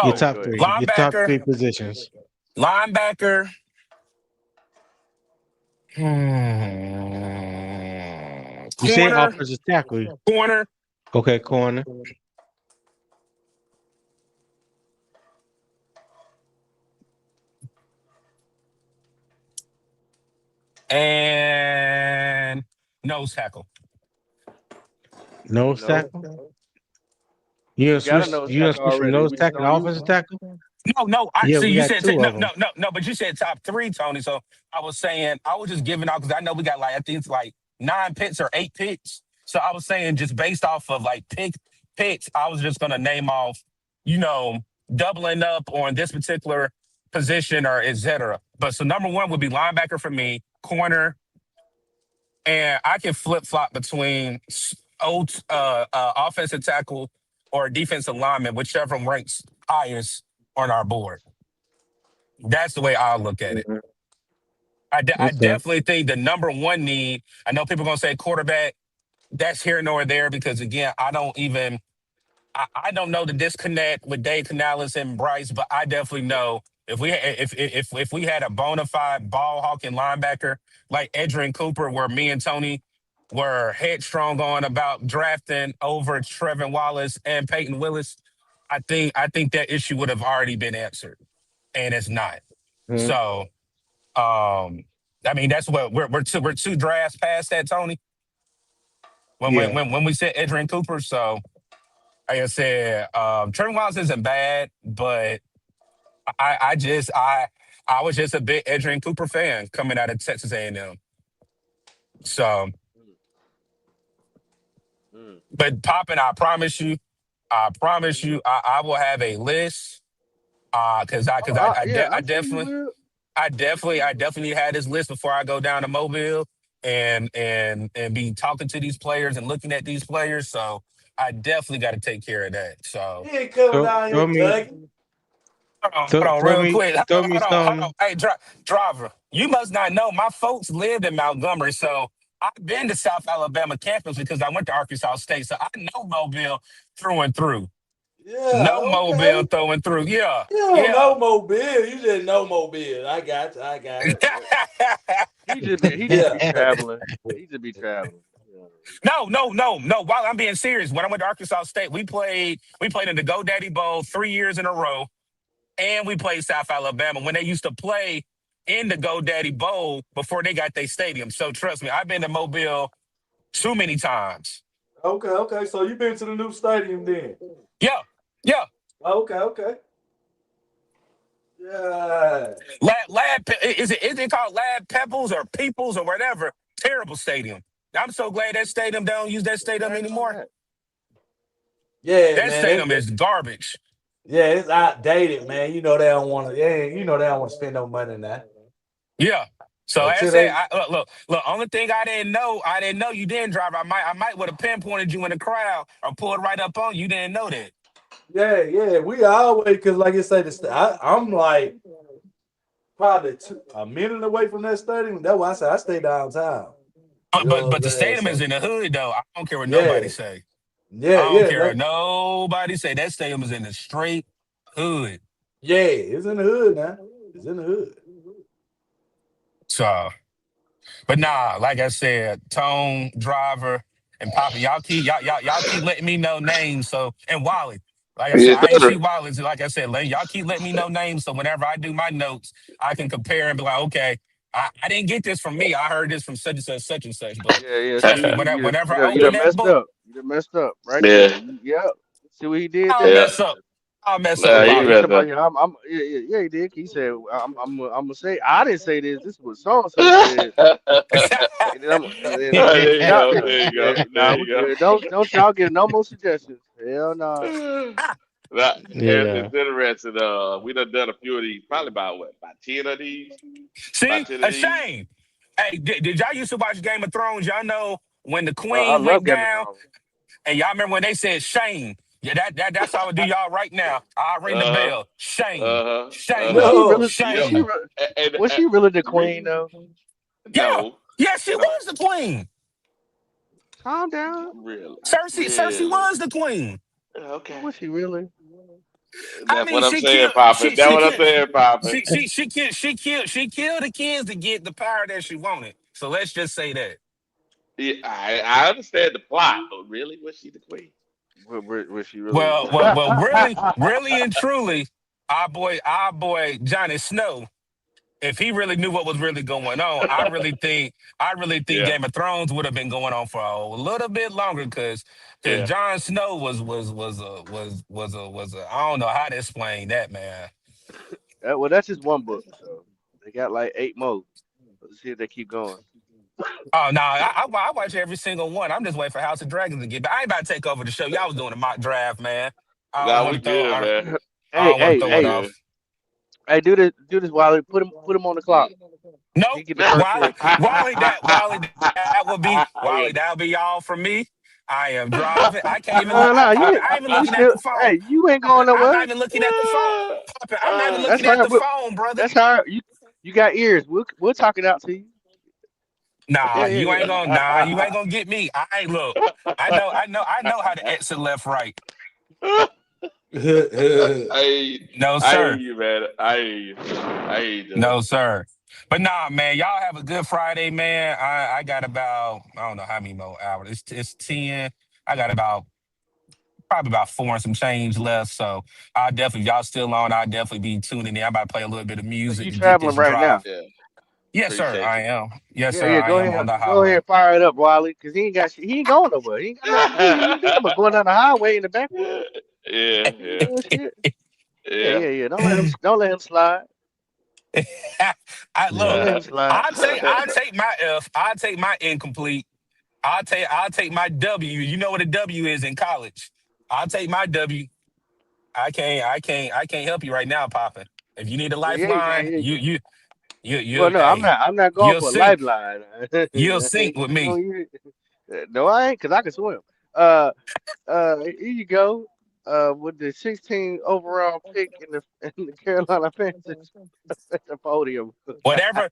Your Oh, top Go ahead. three. Your top linebacker, three positions. linebacker. You said Corner, offensive tackle. corner, Okay, corner. and nose tackle. Nose No, tackle. we got a nose You gonna tackle switch from already. nose We just tackle to don't use offensive him. tackle? No. I Yeah, see. we You got said two no, of them. no. But you said top three, Tony. So I was saying I was just giving out because I know we got like I think it's like 9 picks or 8 picks. So I was saying just based off of like picks, I was just gonna name off, you know, doubling up on this particular position or etc. But so number one would be linebacker for me, corner, and I can flip flop between old offensive tackle or defensive lineman, whichever ranks highest on our board. That's the way I look at it. Mhm. I Okay. definitely think the number one need. I know people are gonna say quarterback. That's here nor there because again, I don't know the disconnect with Dave Canales and Bryce, but I definitely know if we had a bona fide ball hawking linebacker like Edrin Cooper, where me and Tony were headstrong on about drafting over Trevin Wallace and Peyton Willis, I think that issue would have already been answered, and it's not. Mhm. So, I mean, that's what we're two drafts past that, Tony. Yeah. When we said Edrin Cooper, so like I said, Trevor Wallace isn't bad, but I was just a big Adrian Cooper fan coming out of Texas A&M. So, Mm. but Poppin, I will have a list. Because Yeah, I'm sure you will. I definitely had this list before I go down to Mobile and be talking to these players and looking at these players. So I definitely got to take care of that. So. He ain't coming Throw, down here, throw me, Kentucky. Hold on, real quick. throw me Hold on. some. Hey, driver, you must not know. My folks lived in Montgomery, so I've been to South Alabama campus because I went to Arkansas State, so I know Mobile through and through. Yeah, No Mobile okay. through and through. Yeah, You don't yeah. know Mobile. You just know Mobile. I got you. I got you. He just Yeah. be traveling. He just be traveling. Yeah. No. While I'm being serious, when I went to Arkansas State, we played in the GoDaddy Bowl 3 years in a row, and we played South Alabama when they used to play in the GoDaddy Bowl before they got their stadium. So trust me, I've been to Mobile too many times. Okay, okay. So you been to the new stadium then? Yeah, yeah. Okay, okay. Yeah. Is it called Lab Pebbles or Peoples or whatever? Terrible stadium. I'm so glad that stadium don't use that Yeah, stadium I know anymore. that. Yeah, That man. stadium is garbage. Yeah, it's outdated, man. You know they don't want to. Yeah, you know they don't want to spend no money now. Yeah. So as I Until said, they. look. Only thing I didn't know you didn't drive. I might would have pinpointed you in the crowd or pulled right up on you. You didn't know that. Yeah, yeah. We always because like you say, I'm like probably a minute away from that stadium. That's why I say I stay downtown. You But know but, what but I'm the saying? stadium is So in the hood though. I don't care what nobody yeah, say. yeah, I don't yeah. care what That, nobody say. That stadium is in the straight hood. yeah, it's in the hood now. It's in the hood. So. But nah, like I said, Tone, Driver, and Papa, y'all keep letting me know names. So and Wally. Like I said, Yes, I ain't see sir. Wally. So like I said, y'all keep letting me know names. So whenever I do my notes, I can compare and be like, okay, I didn't get this from me. I heard this from such and such. But Yeah, yeah. trust See, me, whenever I you open done that messed book, up. You done messed up right there. Yeah, Yeah. See what he did I'll there? yeah. mess up. I'll mess up, Yeah, He yeah. He Poppy. talking rather. about, yeah, yeah, he did. He said, I'm gonna say, I didn't say this. This is what so and so said. And then I'm gonna There get you you out go. there. There you go. Yeah, There nah, you we go. good. Don't y'all get no more suggestions. Hell nah. That, Yeah. it's interesting. We done a few of these, probably about what, about 10 of these? About See, 10 of a these? shame. Hey, did y'all used to watch Game of Thrones? Y'all know when the I Queen love went Game of down. Thrones. And y'all remember when they said shame? Yeah, that's how I would do y'all right now. I'll ring the Uh-huh. bell. Shame, Uh-huh. Was shame, she Uh-huh. really? No, Was Yep. she? shame. And, Was she really the re- queen though? Yeah, no, yeah, she no, was the queen. Calm down. really, Cersei really. was the queen. Okay. Was she really? I That's mean, what I'm she saying, killed, Papa. she That's she what I'm killed, saying, Papa. she killed the kids to get the power that she wanted. So let's just say that. Yeah, I understand the plot, but really, was she the queen? Was she really? Well, really and truly, our boy Johnny Snow if he really knew what was really going on, I really think Yeah, Game of Thrones would have been going on for a little bit longer because yeah. Jon Snow was a I don't know how to explain that, man. Well, that's just one book, so they got like 8 more. Let's see if they keep going. Oh no, I watch every single one. I'm just waiting for House of Dragons to get back. I ain't about to take over the show. Y'all was doing a mock draft, man. I don't Nah, want we to throw. good, man. I Hey, don't want hey, to throw We it hey, good. off. hey, do this, Wiley. Put him on the clock. He Nope, get the first Wally, pick. Yeah. That'll be all from me. I am driving. I can't even look. No, no, Pop it. I ain't even you looking at still. the phone. Hey, you ain't Pop going it. I'm not nowhere. even looking at the phone. Pop it. I'm not even That's looking all at right. the phone, brother. That's all right. You got ears. We'll talk it out to you. Nah, Yeah, yeah, you ain't yeah. gonna. Nah, you ain't gonna get me. I ain't look. I know how to exit left, right. I No, I hear sir. you, man. I hear you. I hear you, though. No, sir. But nah, man, y'all have a good Friday, man. I got about I don't know how many more hours. It's 10. I got about probably about four and some change left. So I'll definitely if y'all still on, I'll definitely be tuning in. I'm about to play a little bit of So music you to get this traveling right drive. now? Yeah, Yes, sir, appreciate I you. am. Yes, Yeah, sir, yeah. I am on the Go ahead, highway. and fire it up, Wiley, because he ain't going nowhere. He ain't got nothing to do. He ain't doing but going down the highway in the backwood. Yeah, He ain't yeah, doing shit. Yeah, yeah. yeah, yeah. Don't let him slide. I Don't look, Yeah. let him slide. I take my F, I take my incomplete. I'll take my W. You know what a W is in college. I'll take my W. I can't help you right now, Papa. If you need a Yeah, yeah, lifeline, yeah, yeah. you Well, no, I'm hey, not. I'm not going you'll for a sink. lifeline. You'll I sink with ain't me. gonna use it. No, I ain't, cause I can swim. Uh, here you go. With the 16 overall pick in the Carolina Panthers at the podium. Whatever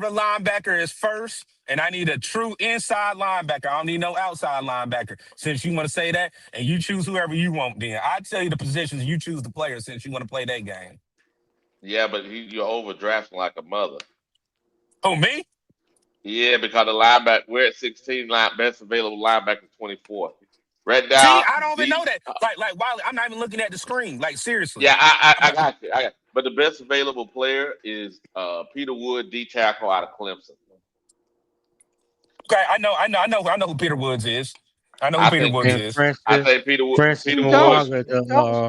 linebacker is first, and I need a true inside linebacker. I don't need no outside linebacker. Since you want to say that, and you choose whoever you want, then I tell you the positions you choose the player since you want to play that game. Yeah, but you're overdrafting like a mother. Who me? Yeah, because the linebacker, we're at 16, best available linebacker 24. Right See, now, I don't even know the that. Like Wiley, I'm not even looking at the screen. Like seriously. yeah, I, I'm I not, got you. I got you. But the best available player is Peter Wood, D tackle out of Clemson. okay, I know who Peter Woods is. I know who I Peter think Woods And is. I Francis think Peter Wood, Francis Peter You Wood, don't. Mwaga,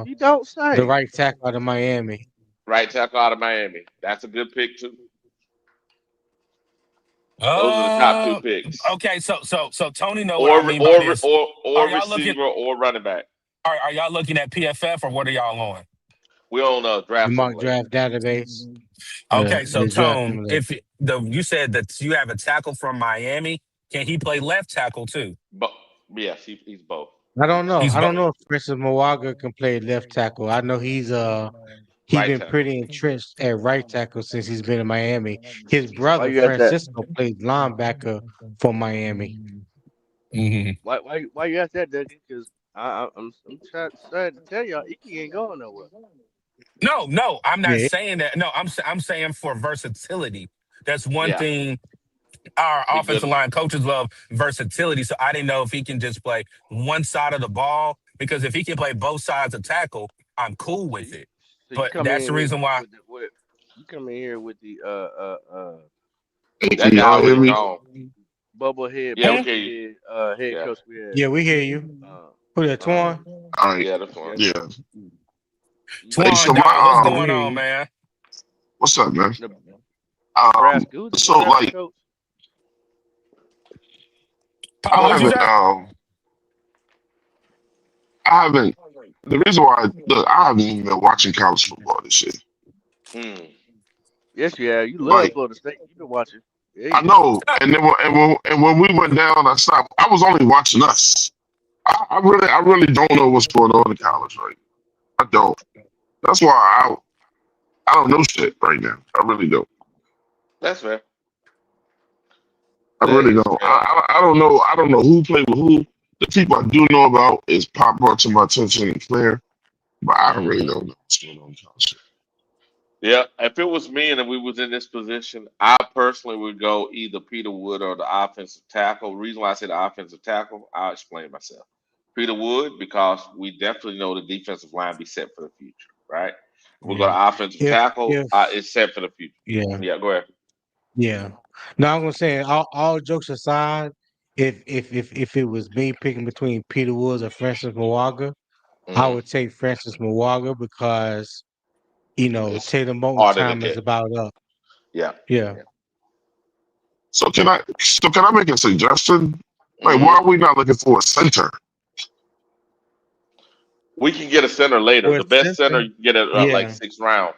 You don't the say. right tackle out of Miami. right tackle out of Miami. That's a good pick too. Those are the top two Uh, picks, okay. So Tony know what I mean by or this. or Are or y'all looking? receiver or running back. Are y'all looking at PFF or what are y'all on? We're on a The draft mock simulator. draft database. Okay, so The draft Tone, simulator. if you said that you have a tackle from Miami, can he play left tackle too? But yes, he's both. I don't know. He's I don't both. know if Francis Mwaga can play left tackle. I know he Right been tackle. pretty entrenched at right tackle since he's been in Miami. His Why brother you ask that? Francisco played linebacker for Miami. Mhm. Why you ask that, Dougie? Because I'm trying to tell y'all, Iki ain't going nowhere. No, I'm not Yeah, saying that. No, I'm saying for versatility. That's one Yeah, thing our he offensive good. line coaches love versatility. So I didn't know if he can just play one side of the ball because if he can play both sides of tackle, I'm cool So with you it. so you But come that's in the here reason why. with you come in here with the Can That guy y'all hear already me? gone. Yeah, we Hmm? can. bubblehead head Yeah, coach we had. yeah, we hear you. Uh, Who that uh, Twan? All right. yeah, that's one. yeah. Yeah. Hey, You so Twan got Dog, what's Yeah, we going hear on, you. man? what's up, man? Ne- Um, Nebraska. Who's the so Nebraska like, coach? Papa, I what you haven't, say? I haven't. The reason why look, I haven't even been watching college football this year. Hmm. Yes, you have. You love Like, Florida State. You've been watching. Yeah, I you have. know, and then when we went down, I stopped. I was only watching us. I really don't know what's going on in college right now. I don't. That's why I don't know shit right now. I really don't. That's fair. I That really is don't. fair. I don't know. I don't know who played with who. The people I do know about is pop brought to my attention and Claire, but I really Hmm. don't know what's going on in college. Yeah, if it was me and if we was in this position, I personally would go either Peter Wood or the offensive tackle. The reason why I said the offensive tackle, I'll explain myself. Peter Wood, because we definitely know the defensive line be set for the future, right? We go Yeah. to offensive If tackle. if It's set for the future. yeah, Yeah, go ahead. yeah. Now I'm gonna say all jokes aside, if it was me picking between Peter Woods or Francis Mwaga, I Hmm. would take Francis Mwaga because It's Taylor Moton harder to time is catch. about up. Yeah. Yeah. So can I make a suggestion? Like, why Hmm. are we not looking for a center? We can get a center later. Or The best center center. you can get at like Yeah. 6th round.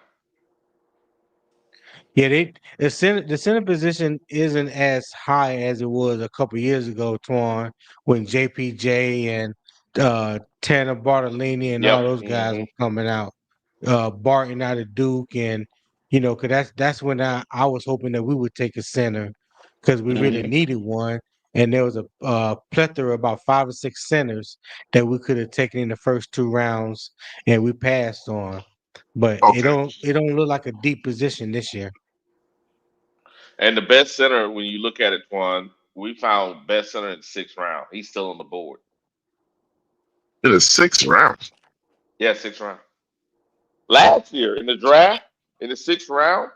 Yeah, the center position isn't as high as it was a couple years ago, Twan, when JPJ and Tanner Bartolini and Yep. all those guys Hmm. were coming out. Barton out of Duke, and cause that's when I was hoping that we would take a center, because we really Hmm. needed one, and there was a plethora about 5 or 6 centers that we could have taken in the first 2 rounds, and we passed on. But it Okay. don't it don't look like a deep position this year. And the best center, when you look at it, Twan, we found best center in 6th round. He's still on the board. In the 6th round. Yeah, 6th round. Last year in the draft, in the 6th round,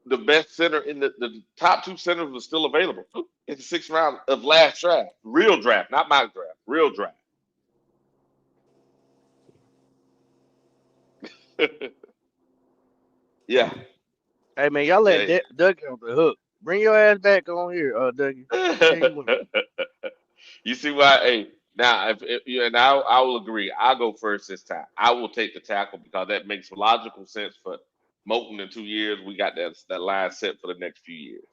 the best center in the top two centers was still available in the 6th round of last draft. Real draft, not my draft. Real draft. Yeah. Hey man, y'all letting Yeah. Dougie off the hook. Bring your ass back on here, Dougie. What the hell you want? You see why? Hey, now if yeah, now I will agree. I'll go first this time. I will take the tackle because that makes logical sense for Moulton in 2 years. We got that line set for the next few years.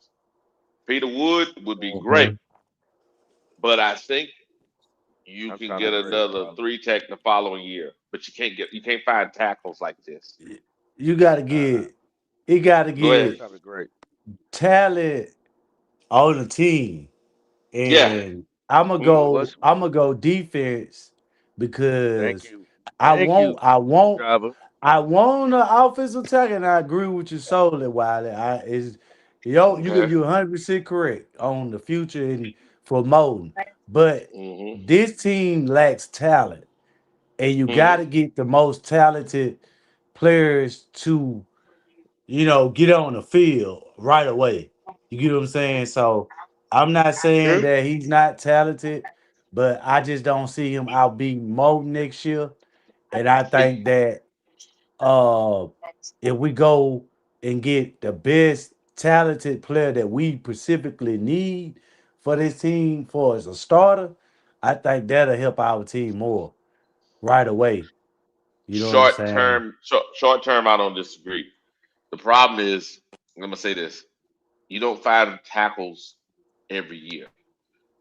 Peter Wood would be great, Mhm. but I think you I'm can trying to get grade another Waller. 3 tech the following year, but you can't find tackles like this. You gotta Uh, get it gotta Go I'm ahead. get trying to grade. talent on the team. Yeah. And I'm gonna Hmm. go. What's I'm gonna go defense Thank because you, I thank want. you, I want. driver. I want an offensive tackle, and I agree with you solely, Wiley. Okay. you're 100% correct on the future and for Molden, but Hmm. this team lacks talent, and you got Hmm. to get the most talented players to get on the field right away. You get what I'm saying? So I'm not saying True. that he's not talented, but I just don't see him out beating Mo next year. And I think that uh if we go and get the best talented player that we specifically need for this team for as a starter, I think that'll help our team more right away. You know what I'm saying? Short term, I don't disagree. The problem is, I'm gonna say this: you don't find tackles every year.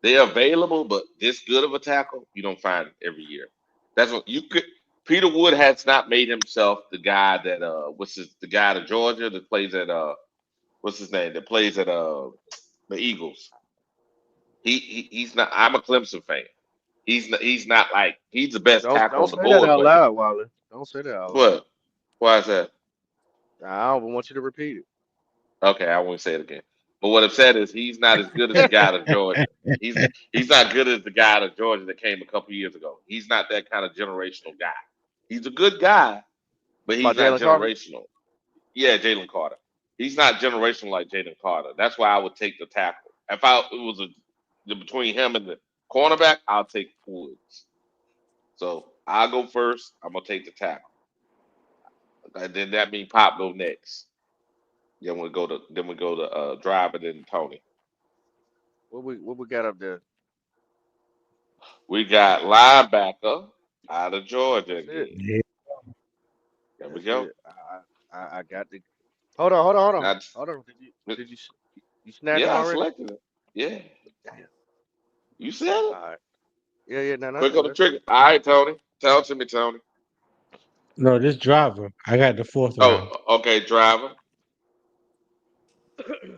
They're available, but this good of a tackle, you don't find it every year. That's what you could. Peter Wood has not made himself the guy that the guy to Georgia that plays at what's his name that plays at the Eagles. He's not. I'm a Clemson fan. He's not like he's the best tackle Don't on the say that board, out but loud, Waller. Don't say that out loud. what? Why is that? I don't even want you to repeat Okay, I won't say it again. But what I've said is he's not as good as the guy to Georgia. He's he's not good as the guy to Georgia that came a couple years ago. He's not that kind of generational guy. He's a good guy, but he's about not Jalen Carter. generational. Yeah, Jalen Carter. He's not generational like Jalen Carter. That's why I would take the tackle. If I it was between him and the cornerback, I'll take Woods. So I'll go first. I'm gonna take the tackle. And then that means Pop go next. Then we go to Drive and then Tony. What we got up there? We got linebacker out of Georgia That's it. again. Yeah. There we That's go. it. I got the. Hold on. That's Hold on. You snagged him yeah, I already? selected it. Yeah, Damn. you said it. All right. Yeah. No, Quick that's it. on the That's it. trigger. All right, Tony. Tell it to me, Tony. No, this driver. I got the fourth round. Oh, okay, driver.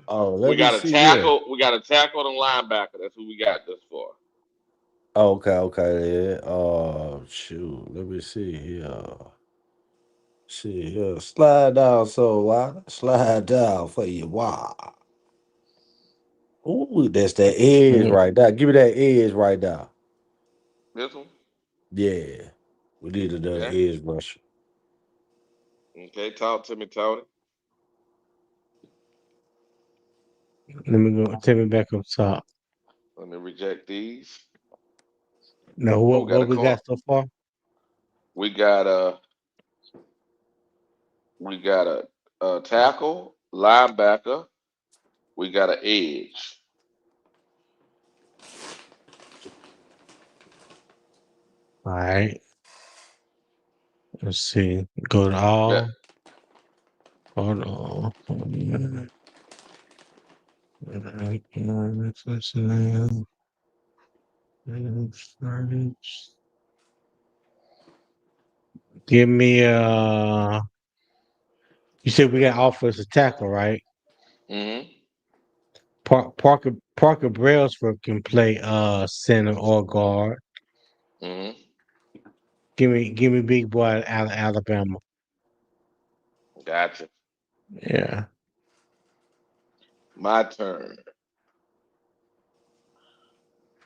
Oh, We let me got a see here. tackle. We got a tackle and linebacker. That's who we got this for. Okay, yeah. Shoot. Let me see here. See here. Slide down so wide. Slide down for you. Wow. Ooh, that's that edge Mhm. right there. Give me that edge right there. This one. Yeah. We need another Okay. edge rusher. Okay, talk to me, Tony. Let me go. Take me back up top. Let me reject these. No, Oh, we got a what we call. got so far? We got a we got a tackle, linebacker. We got an edge. All right. Let's see. Go to Yeah. all. Hold on. Give me you said we got offensive tackle, right? Mm-hmm. Parker Brailsford can play center or guard. Mm-hmm. Give me big boy out of Alabama. Gotcha. Yeah. My turn.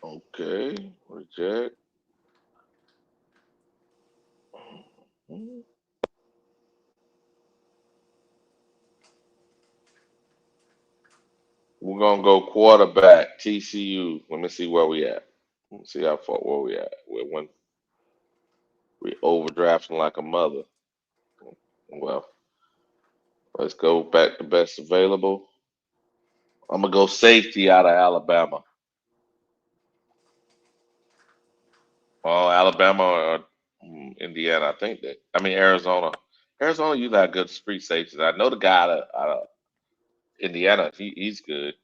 Okay. Reject. Mhm. We're gonna go quarterback. TCU. Let me see where we at. Let me see how far where we at. When we overdrafting like a mother. Well, let's go back to best available. I'm gonna go safety out of Alabama. Oh, Alabama or Indiana. I think that. I mean Arizona. Arizona, you got good free safeties. I know the guy out of Indiana. He's good.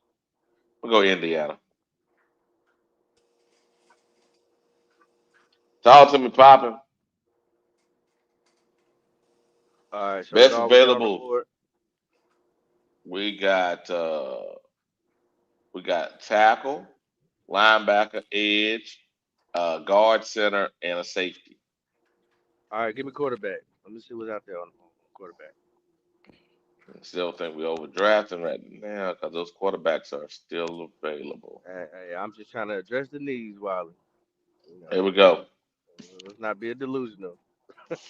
We'll go Indiana. Talk to me, popping. All right, show Best dog. What you on the available. board? We got we got tackle, linebacker, edge, guard, center, and a safety. All right, give me quarterback. Let me see what's out there on quarterback. Still think we overdrafting right now because those quarterbacks are still available. Hey, I'm just trying to address the needs, Wiley. You Here know, we go. let's not be delusional.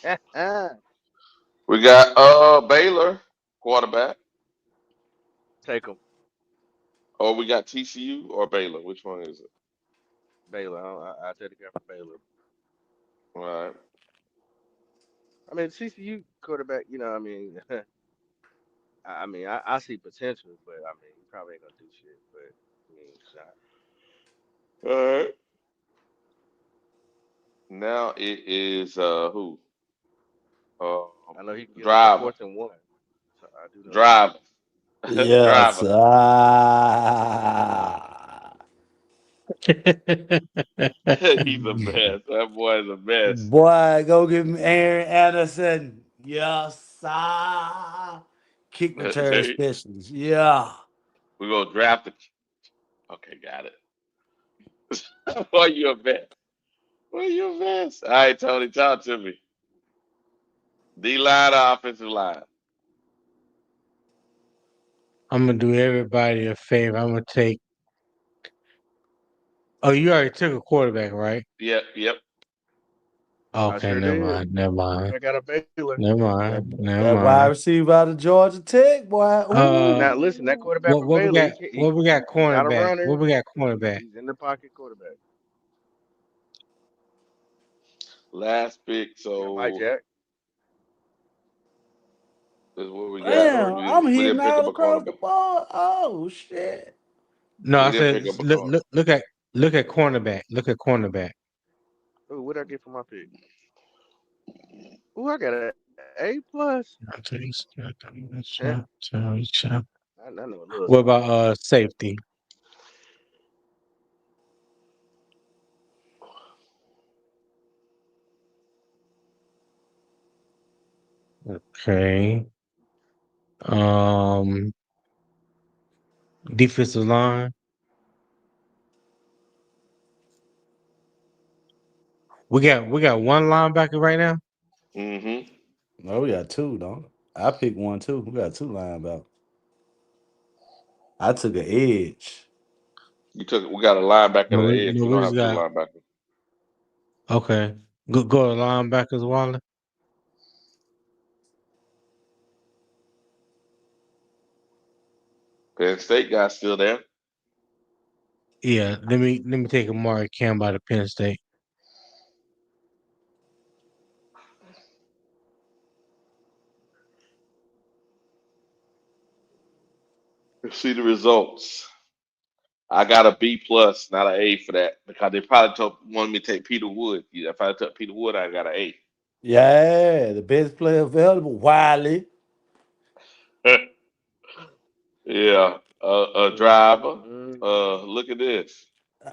Take We got Baylor quarterback, them, or we got TCU or Baylor. Which one is it? Baylor. I take the guy from Baylor. All right. I mean, CCU quarterback. You know, I mean, I see potential, but I mean, he probably ain't gonna do shit. But I mean, nah. All right. Now it is who? Uh, I know he can get us a driver. 4th and 1. So I do know that. Driver. Yes. Driver. He's a mess. That boy is a mess. Boy, go give me Aaron Anderson. Yes, sir. Kick return We're specialist. Yeah. gonna draft it. Okay, got it. Boy, you a mess. Boy, you a mess. All right, Tony, talk to me. D line or offensive line? I'm gonna do everybody a favor. I'm gonna take. Oh, you already took a quarterback, right? Yep, yep. I Okay, sure never did. mind. Never mind. Quarterback out of Baylor. Never mind. Never That wide mind. receiver out of Georgia Tech, boy. Uh, Now listen, that Ooh. quarterback from what we Baylor, got? he can, What we got? he's not a Cornerback. What runner. we got? Cornerback. He's in the pocket quarterback. Last pick, We got Mike so Jack. this is what we got. Uh, Damn, I'm We hitting didn't pick all up a across the cornerback. board. Oh shit. no, I We didn't said pick up a look, corner. look at cornerback. Look at cornerback. Ooh, what I get for my pick? Ooh, I got an A plus. I know a little What something. about safety? Okay. Um, defensive line. We got one linebacker right now. Mm-hmm. No, we got two, don't I picked one too. We got two linebackers. I took an edge. We got a linebacker No, and an we edge. no, We we don't just have two got linebackers. okay. Go to linebackers, Wally. Penn State guy still there. Yeah, let me take Amari Campbell out of Penn State. Let's see the results. I got a B plus, not an A for that because they probably wanted me to take Peter Wood. Yeah, if I took Peter Wood, I got an A. Yeah, the best player available, Wiley. Yeah, a driver. Look at this.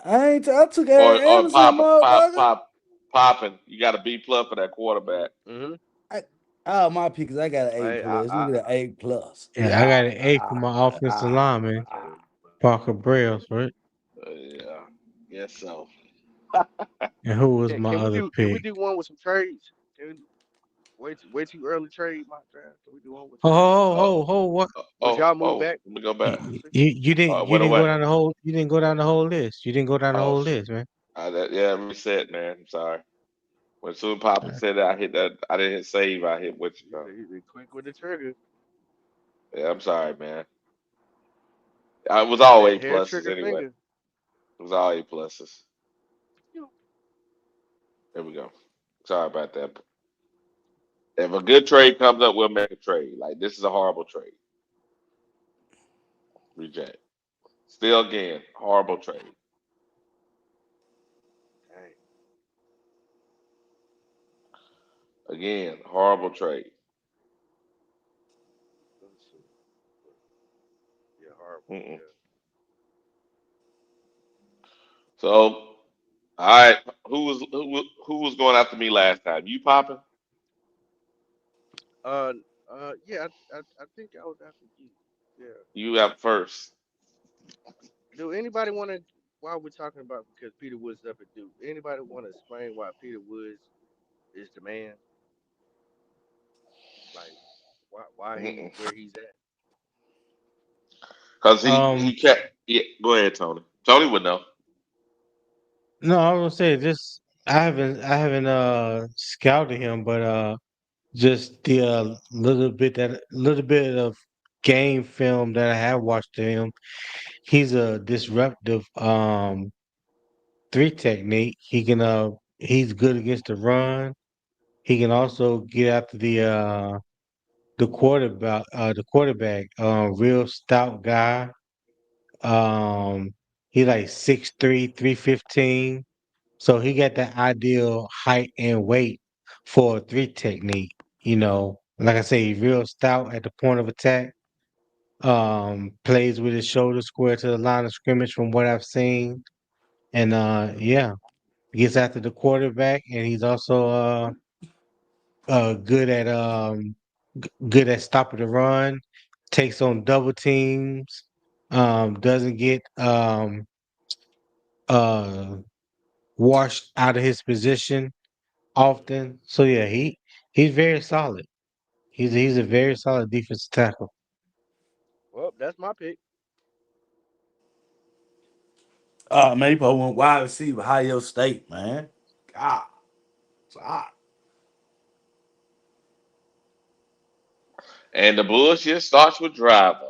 I took Aaron Or Anderson, motherfucker. popping. You got a B plus for that quarterback. Mm-hmm. I, all my picks, I got an A I, I, plus. Let I, me get an A plus. Yeah, I Yeah. got an A for my offensive lineman, Parker Brails, right? Yeah, guess so. And who was can, my can we other do can we pick? do one with some trades? Can we, way too early trade mock draft. Can we do one with Oh, trades? Oh, what? Once y'all move oh. back, Let me go You, back. we'll see. you Went didn't go away. down the whole list. You didn't go down the Oh whole shit. list, man. Yeah, reset, man. I'm sorry. When soon Papa said that, I hit that. I didn't hit save. I hit what you know. He's quick with the trigger. Yeah, I'm sorry, man. I was Got all that A hair pluses trigger anyway. finger. It was all A pluses. You There we go. Sorry about that. If a good trade comes up, we'll make a trade. Like this is a horrible trade. Reject. Still again, horrible trade. dang. Again, horrible trade. Let's see. Yeah, horrible. Mm-mm. Yeah. So, all right, who was going after me last time? You popping? Uh, yeah. I think I was after you. Yeah. You have first. Do anybody want to? While we're talking about because Peter Woods up at Duke, anybody want to explain why Peter Woods is the man? Like, why he Mm-mm. where he's at? Cause he Um, kept. Yeah, go ahead, Tony. Tony would know. no, I was gonna say just I haven't scouted him, but just the little bit of game film that I have watched of him. He's a disruptive three technique. He's good against the run. He can also get after the quarterback, real stout guy. He like 6'3", 315. So he got that ideal height and weight for a three technique. Like I say, he's real stout at the point of attack. Plays with his shoulder square to the line of scrimmage from what I've seen. And yeah, gets after the quarterback, and he's also good at stopping the run, takes on double teams, doesn't get uh washed out of his position often. So yeah, he's very solid. He's a very solid defensive tackle. Well, that's my pick. Man, you probably want wide receiver, Ohio State, man. God. God. And the bullshit starts with driver.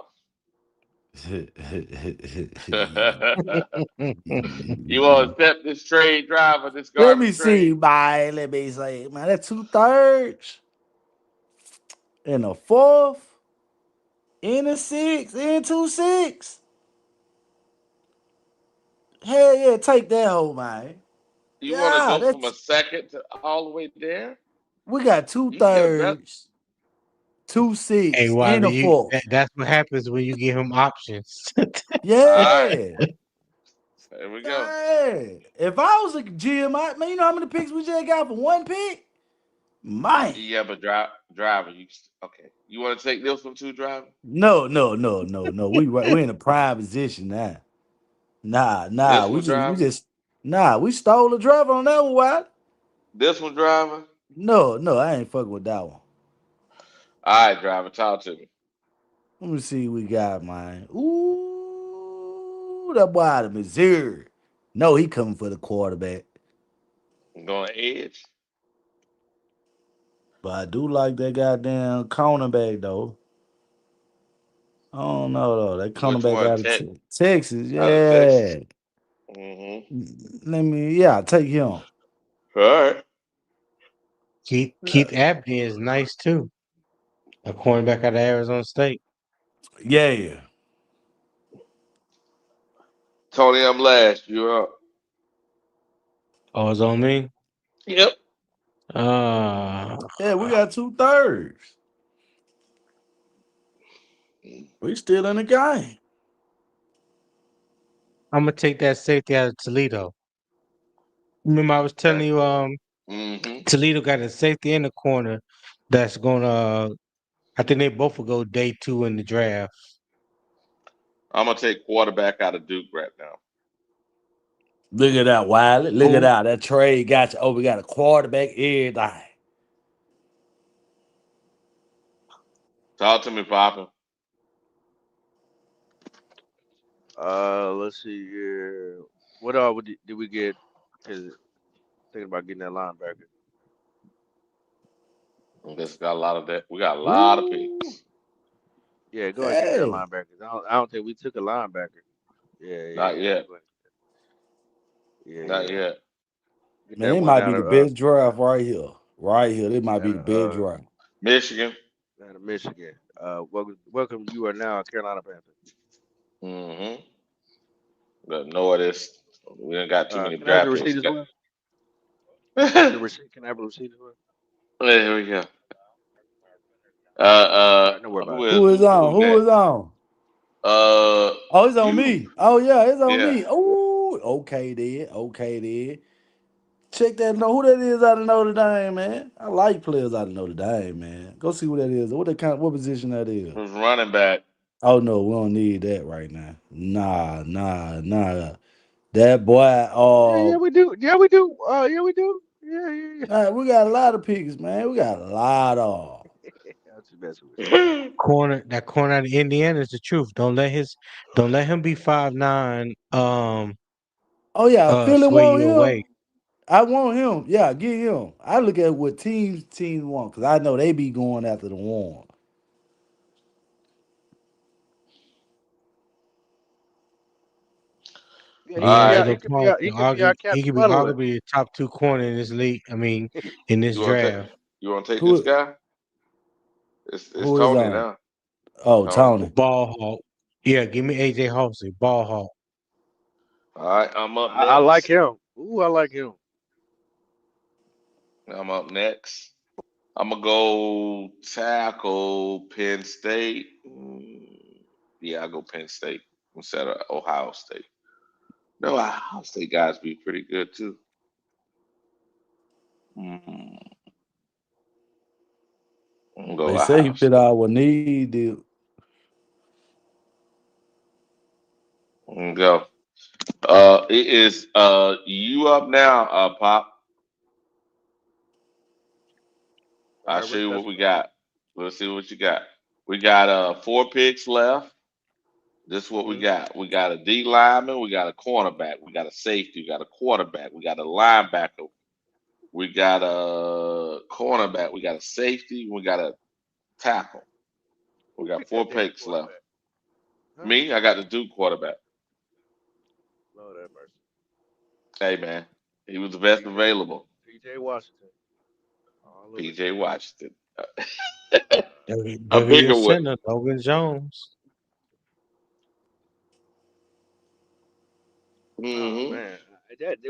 You want to accept this trade driver, this Let me garbage see, trade? man. Let me say, man, that's 2/3 and a fourth and a six and 2 6. Hell yeah, take that whole man. You want to Yeah, go from a that's second to all the way there? we got two You can get a better. thirds, two Hey six, and Wiley, a fourth. that's what happens when you give him options. All right, Yeah. there we go. Yeah. If I was a GM, man, you know how many picks we just got for one pick? Man. Yeah, but driver, okay? You want to take this one too, driver? No, no, no, no, no. We in a prime position now. Nah. This We one, just we driver. just we stole a driver on that one, what? This one, driver. No, I ain't fucking with that one. All right, driver, talk to me. Let me see what we got, man. Ooh, that boy out of Missouri. No, he coming for the quarterback. I'm going edge. But I do like that goddamn cornerback though. I don't know though. They coming Which back one? out of Texas. Out of Texas. Yeah. Mm-hmm. Let me. Yeah, take him. All right. Keith Abney is nice too. A cornerback out of Arizona State. Yeah. Tony, I'm last. You're up. Oh, it's on me. Yep. Uh, Yeah, we got 2/3. We still in the game. I'm gonna take that safety out of Toledo. Remember, I was Okay. telling you, Mm-hmm. Toledo got a safety in the corner that's gonna. I think they both will go day 2 in the draft. I'm gonna take quarterback out of Duke right now. Look at that, Wiley. Look at Who? that. That trade got you. Oh, we got a quarterback, everything. Talk to me, Papa. Let's see here. What all did we get? Cause thinking about getting that linebacker. We just got a lot of that. We got a lot of Ooh. picks. Yeah, go ahead and get me that Hey. linebacker. I don't think we took a linebacker. Yeah, yeah, Not yeah. yet. Go ahead. Yeah, Not yeah. yet. Get Man, that it one might out be the of best draft right here. Right here. It might be out the of best draft. Michigan. out of Michigan. Welcome. You are now a Carolina Panther. Mm-hmm. But know this. We ain't got too many Can I have the draft picks. receipt as well? The There receipt. Can I have the receipt as well? we go. All right, don't worry about it. Who is on? Who Who is next? on? Uh, Oh, it's on you. me. Oh, yeah, it's on Yeah. me. Oh, okay then. Okay then. Check that. Know who that is out of Notre Dame, man. I like players out of Notre Dame, man. Go see who that is. What position that is. Who's running back? Oh no, we don't need that right now. Nah. That boy, Yeah, we do. Yeah, we do. Yeah, we do. Yeah. nah, we got a lot of picks, man. We got a lot of. I'm just messing with Corner that corner out of Indiana is the truth. Don't let him be 5'9". Oh yeah, Philly Sway want you him. away. I want him. Yeah, get him. I look at what teams want because I know they be going after the one. you. Yeah, All right. he could be You He could be argue our he Captain could be Munderland. arguably the top 2 corner in this league. I mean, in this You want to take? draft. You want to take this Who guy? It's who is Tony on? now. Oh, Tony. Tony. Ball hawk. Yeah, give me AJ Halsey. Ball hawk. All right. I'm up I like next. him. Ooh, I like him. I'm up next. I'm gonna go tackle Penn State. Yeah, I go Penn State instead of Ohio State. No, Ohio State guys be pretty good too. Mm, I'm gonna go They say he Ohio fit State. our need. Deal. I'm gonna go. It is you up now, Pop. All I'll right, show what you you got what we for me? got. Let's see what you got. We got 4 picks left. This is what we Hmm. got. We got a D lineman, we got a cornerback, we got a safety, we got a quarterback, we got a linebacker, we got a cornerback, we got a safety, we got a tackle. We Who got picked that four damn picks left. quarterback? Huh? Me, I got the Duke quarterback. Lord have mercy. Hey man, he was the best PJ available. PJ Washington all over PJ again. Washington. A There he bigger is one. center, Logan Jones. Oh Hmm. man,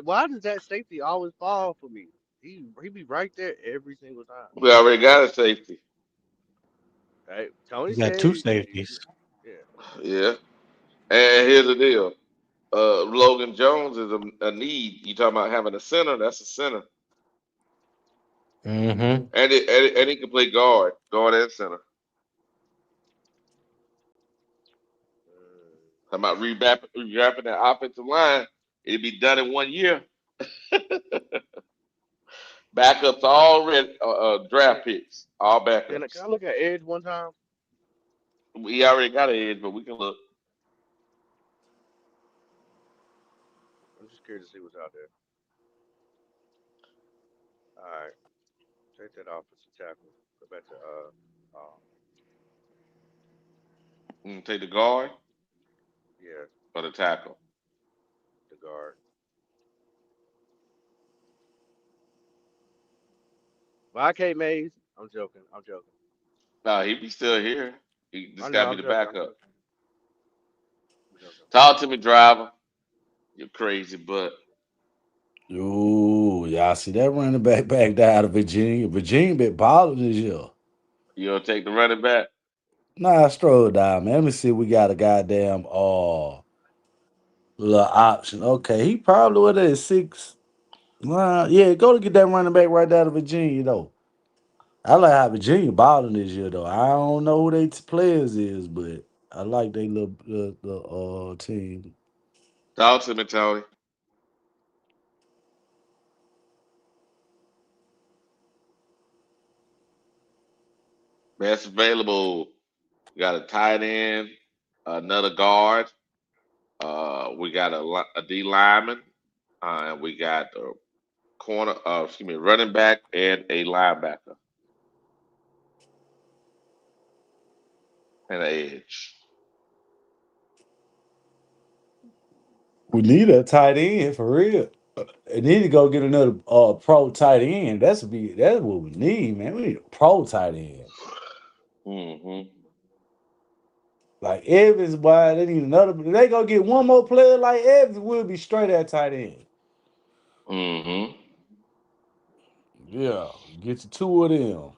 why does that safety always fall for me? He be right there every single time. We already got a safety. Hey, Tony He got said, 2 safeties. yeah. Yeah. And here's the deal. Logan Jones is a need. You talking about having a center? That's a center, Mm-hmm. and he can play guard and center. Mm, Talking about revamping that offensive line, it'd be done in 1 year. Backups already can draft picks, all can backups. I look at Edge one time? We already got an edge, but we can look. I'm just curious to see what's out there. All right, take that offensive tackle. Go back to Take the guard Yeah, or the tackle. the guard. But I can't Maze. I'm joking. I'm joking. No, he be still here. He I just know. got to be I'm the joking. I'm backup. joking. I'm joking. Talk to me, driver. You crazy, but Ooh, y'all see that running back down to Virginia. Virginia been balling this year. you don't take the running back. Nah, stroll down, man. Let me see. We got a goddamn little option. Okay, he probably what is 6. Yeah, go to get that running back right down to Virginia though. I like how Virginia balling this year though. I don't know who they players is, but I like they little team. Talk to me, Tony. Best available. We got a tight end, another guard. We got a D lineman, and we got a corner. Excuse me, running back and a linebacker and an edge. We need a tight end for real. We need to go get another pro tight end. That's what we need, man. We need a pro tight end. Mm-hmm. Like Evans, boy, they need another. They gonna get one more player like Evans, we'll be straight at tight end. Mm-hmm. Yeah, get you two of them.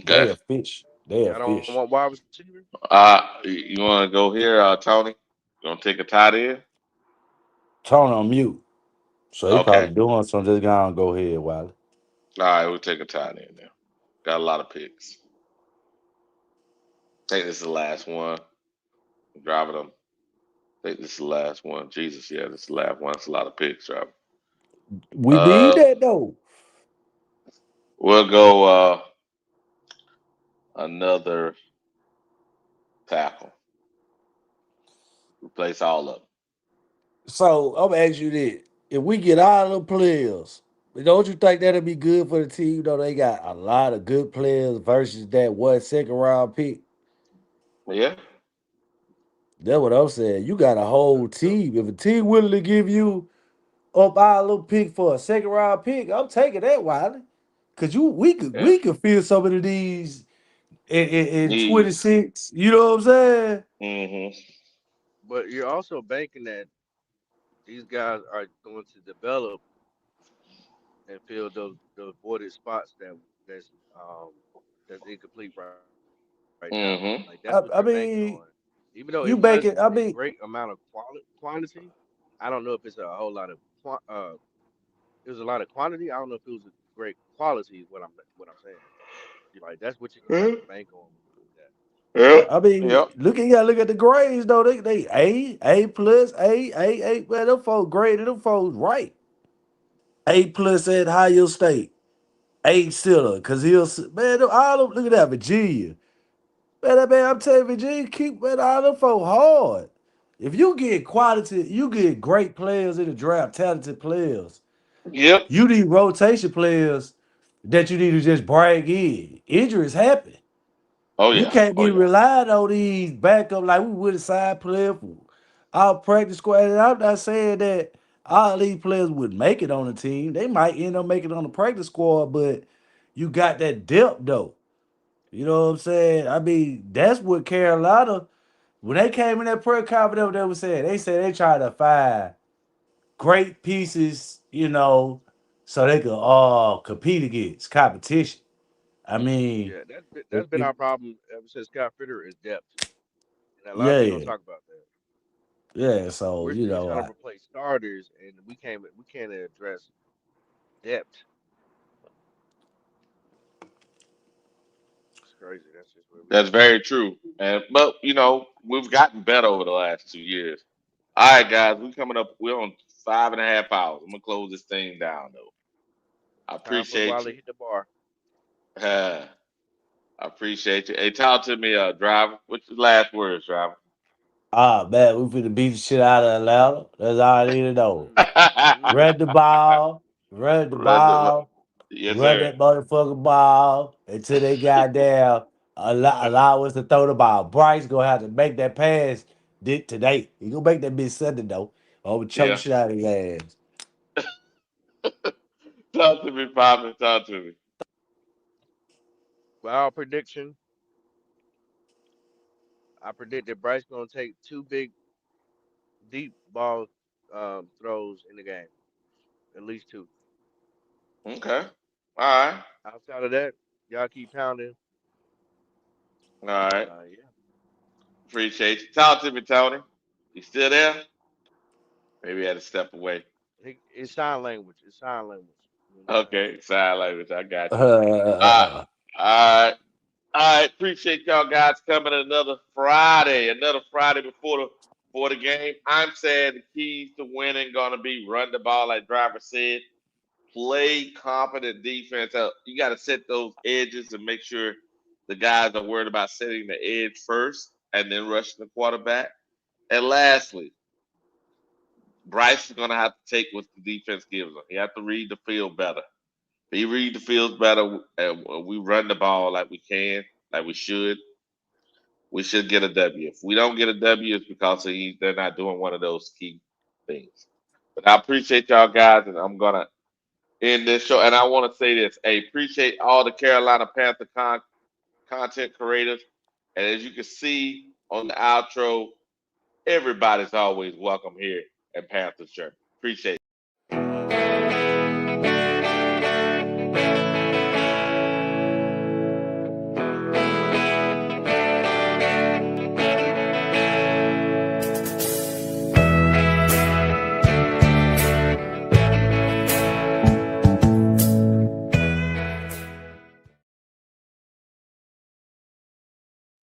They Okay. a fish. They a Y'all don't fish. want wide receiver? You want to go here, Tony? You want to take a tight end? Tone on mute. So he Okay. probably doing something. Just gonna go ahead, Wiley. All right, we'll take a tight end now. Got a lot of picks. I think this is the last one. I'm driving them. I think this is the last one. Jesus, yeah, this is the last one. It's a lot of picks, driving. We need Uh, that though. we'll go another tackle. Replace all of them. So I'm gonna ask you this: if we get all the players, don't you think that'll be good for the team? Though they got a lot of good players versus that one second round pick. Yeah. That's what I'm saying. You got a whole So team. If a team willing to give you up our little pick for a second round pick, I'm taking that, Wiley. Cause Yeah. we could fill some of these in Needs. 26. You know what I'm saying? Mm-hmm. but you're also banking that these guys are going to develop and fill those voided spots um that's incomplete right now. Like that's what you're banking Mm-hmm. on. I Even though mean, it does you a make it. I great mean, amount of quantity, I don't know if it's a whole lot of it was a lot of quantity. I don't know if it was a great quality. Is what I'm saying. You like that's what you're gonna have to bank on when you do that. Yep. I mean, Yep. look at the grades though. They A plus A. Man, them folks graded them folks right. A plus at Ohio State. A Siller, cause man, all them, look at that Virginia. Man, I'm telling you, Virginia keep man, all them folks hard. If you get quality, you get great players in the draft, talented players. Yep. You need rotation players that you need to just bring in. Injuries happen. Oh You yeah. can't Oh be yeah. relying on these backup like we would a side player for our practice squad. And I'm not saying that all these players would make it on the team. They might end up making it on the practice squad, but you got that depth though. You know what I'm saying? I mean, that's what Carolina, when they came in that prayer conference, they were saying they said they tried to find great pieces, so they could compete against competition. I mean, Yeah, if, that's been if, our problem ever since Scott Fritter is depth, and a lot of people don't yeah, talk about that. yeah. So We're still trying to replace starters, and we can't address depth. It's crazy. That's just where we That's at. very true. And but we've gotten better over the last 2 years. All right, guys, we coming up. We're on 5.5 hours. I'm gonna close this thing down though. I Time for appreciate Wiley you. hit the bar. I appreciate you. Hey, talk to me, driver. What's your last words, driver? man, we finna beat the shit out of Atlanta. That's all I need to know. Mm-hmm. Run the ball, run the Run the, ball, yes, run sir. that motherfucking ball until they got down. allow us to throw the ball. Bryce gonna have to make that pass today. He gonna make that bitch Sunday though. Or we choke Yeah. shit out of his ass. Talk to me, Papa. Talk to me. By our prediction, I predicted Bryce gonna take two big deep ball throws in the game, at least two. Okay. All right. Outside of that, y'all keep pounding, All and right. yeah, Appreciate you. Talk to me, Tony. You still there? Maybe I had to step away. it's sign language. It's sign language. You know what I'm Okay. Sign language. I got you. Uh, Uh, all right. All right. Appreciate y'all guys coming another Friday. Another Friday before the game. I'm saying the keys to winning gonna be run the ball, like Driver said. Play confident defense. You got to set those edges and make sure the guys are worried about setting the edge first and then rushing the quarterback. And lastly, Bryce is going to have to take what the defense gives him. He has to read the field better. If he read the field better and we run the ball like we can, like we should get a W. If we don't get a W, it's because they're not doing one of those key things. But I appreciate y'all guys, and I'm gonna in this show. And I want to say this: hey, appreciate all the Carolina Panther content creators. And as you can see on the outro, everybody's always welcome here at Panthers Church. Appreciate it.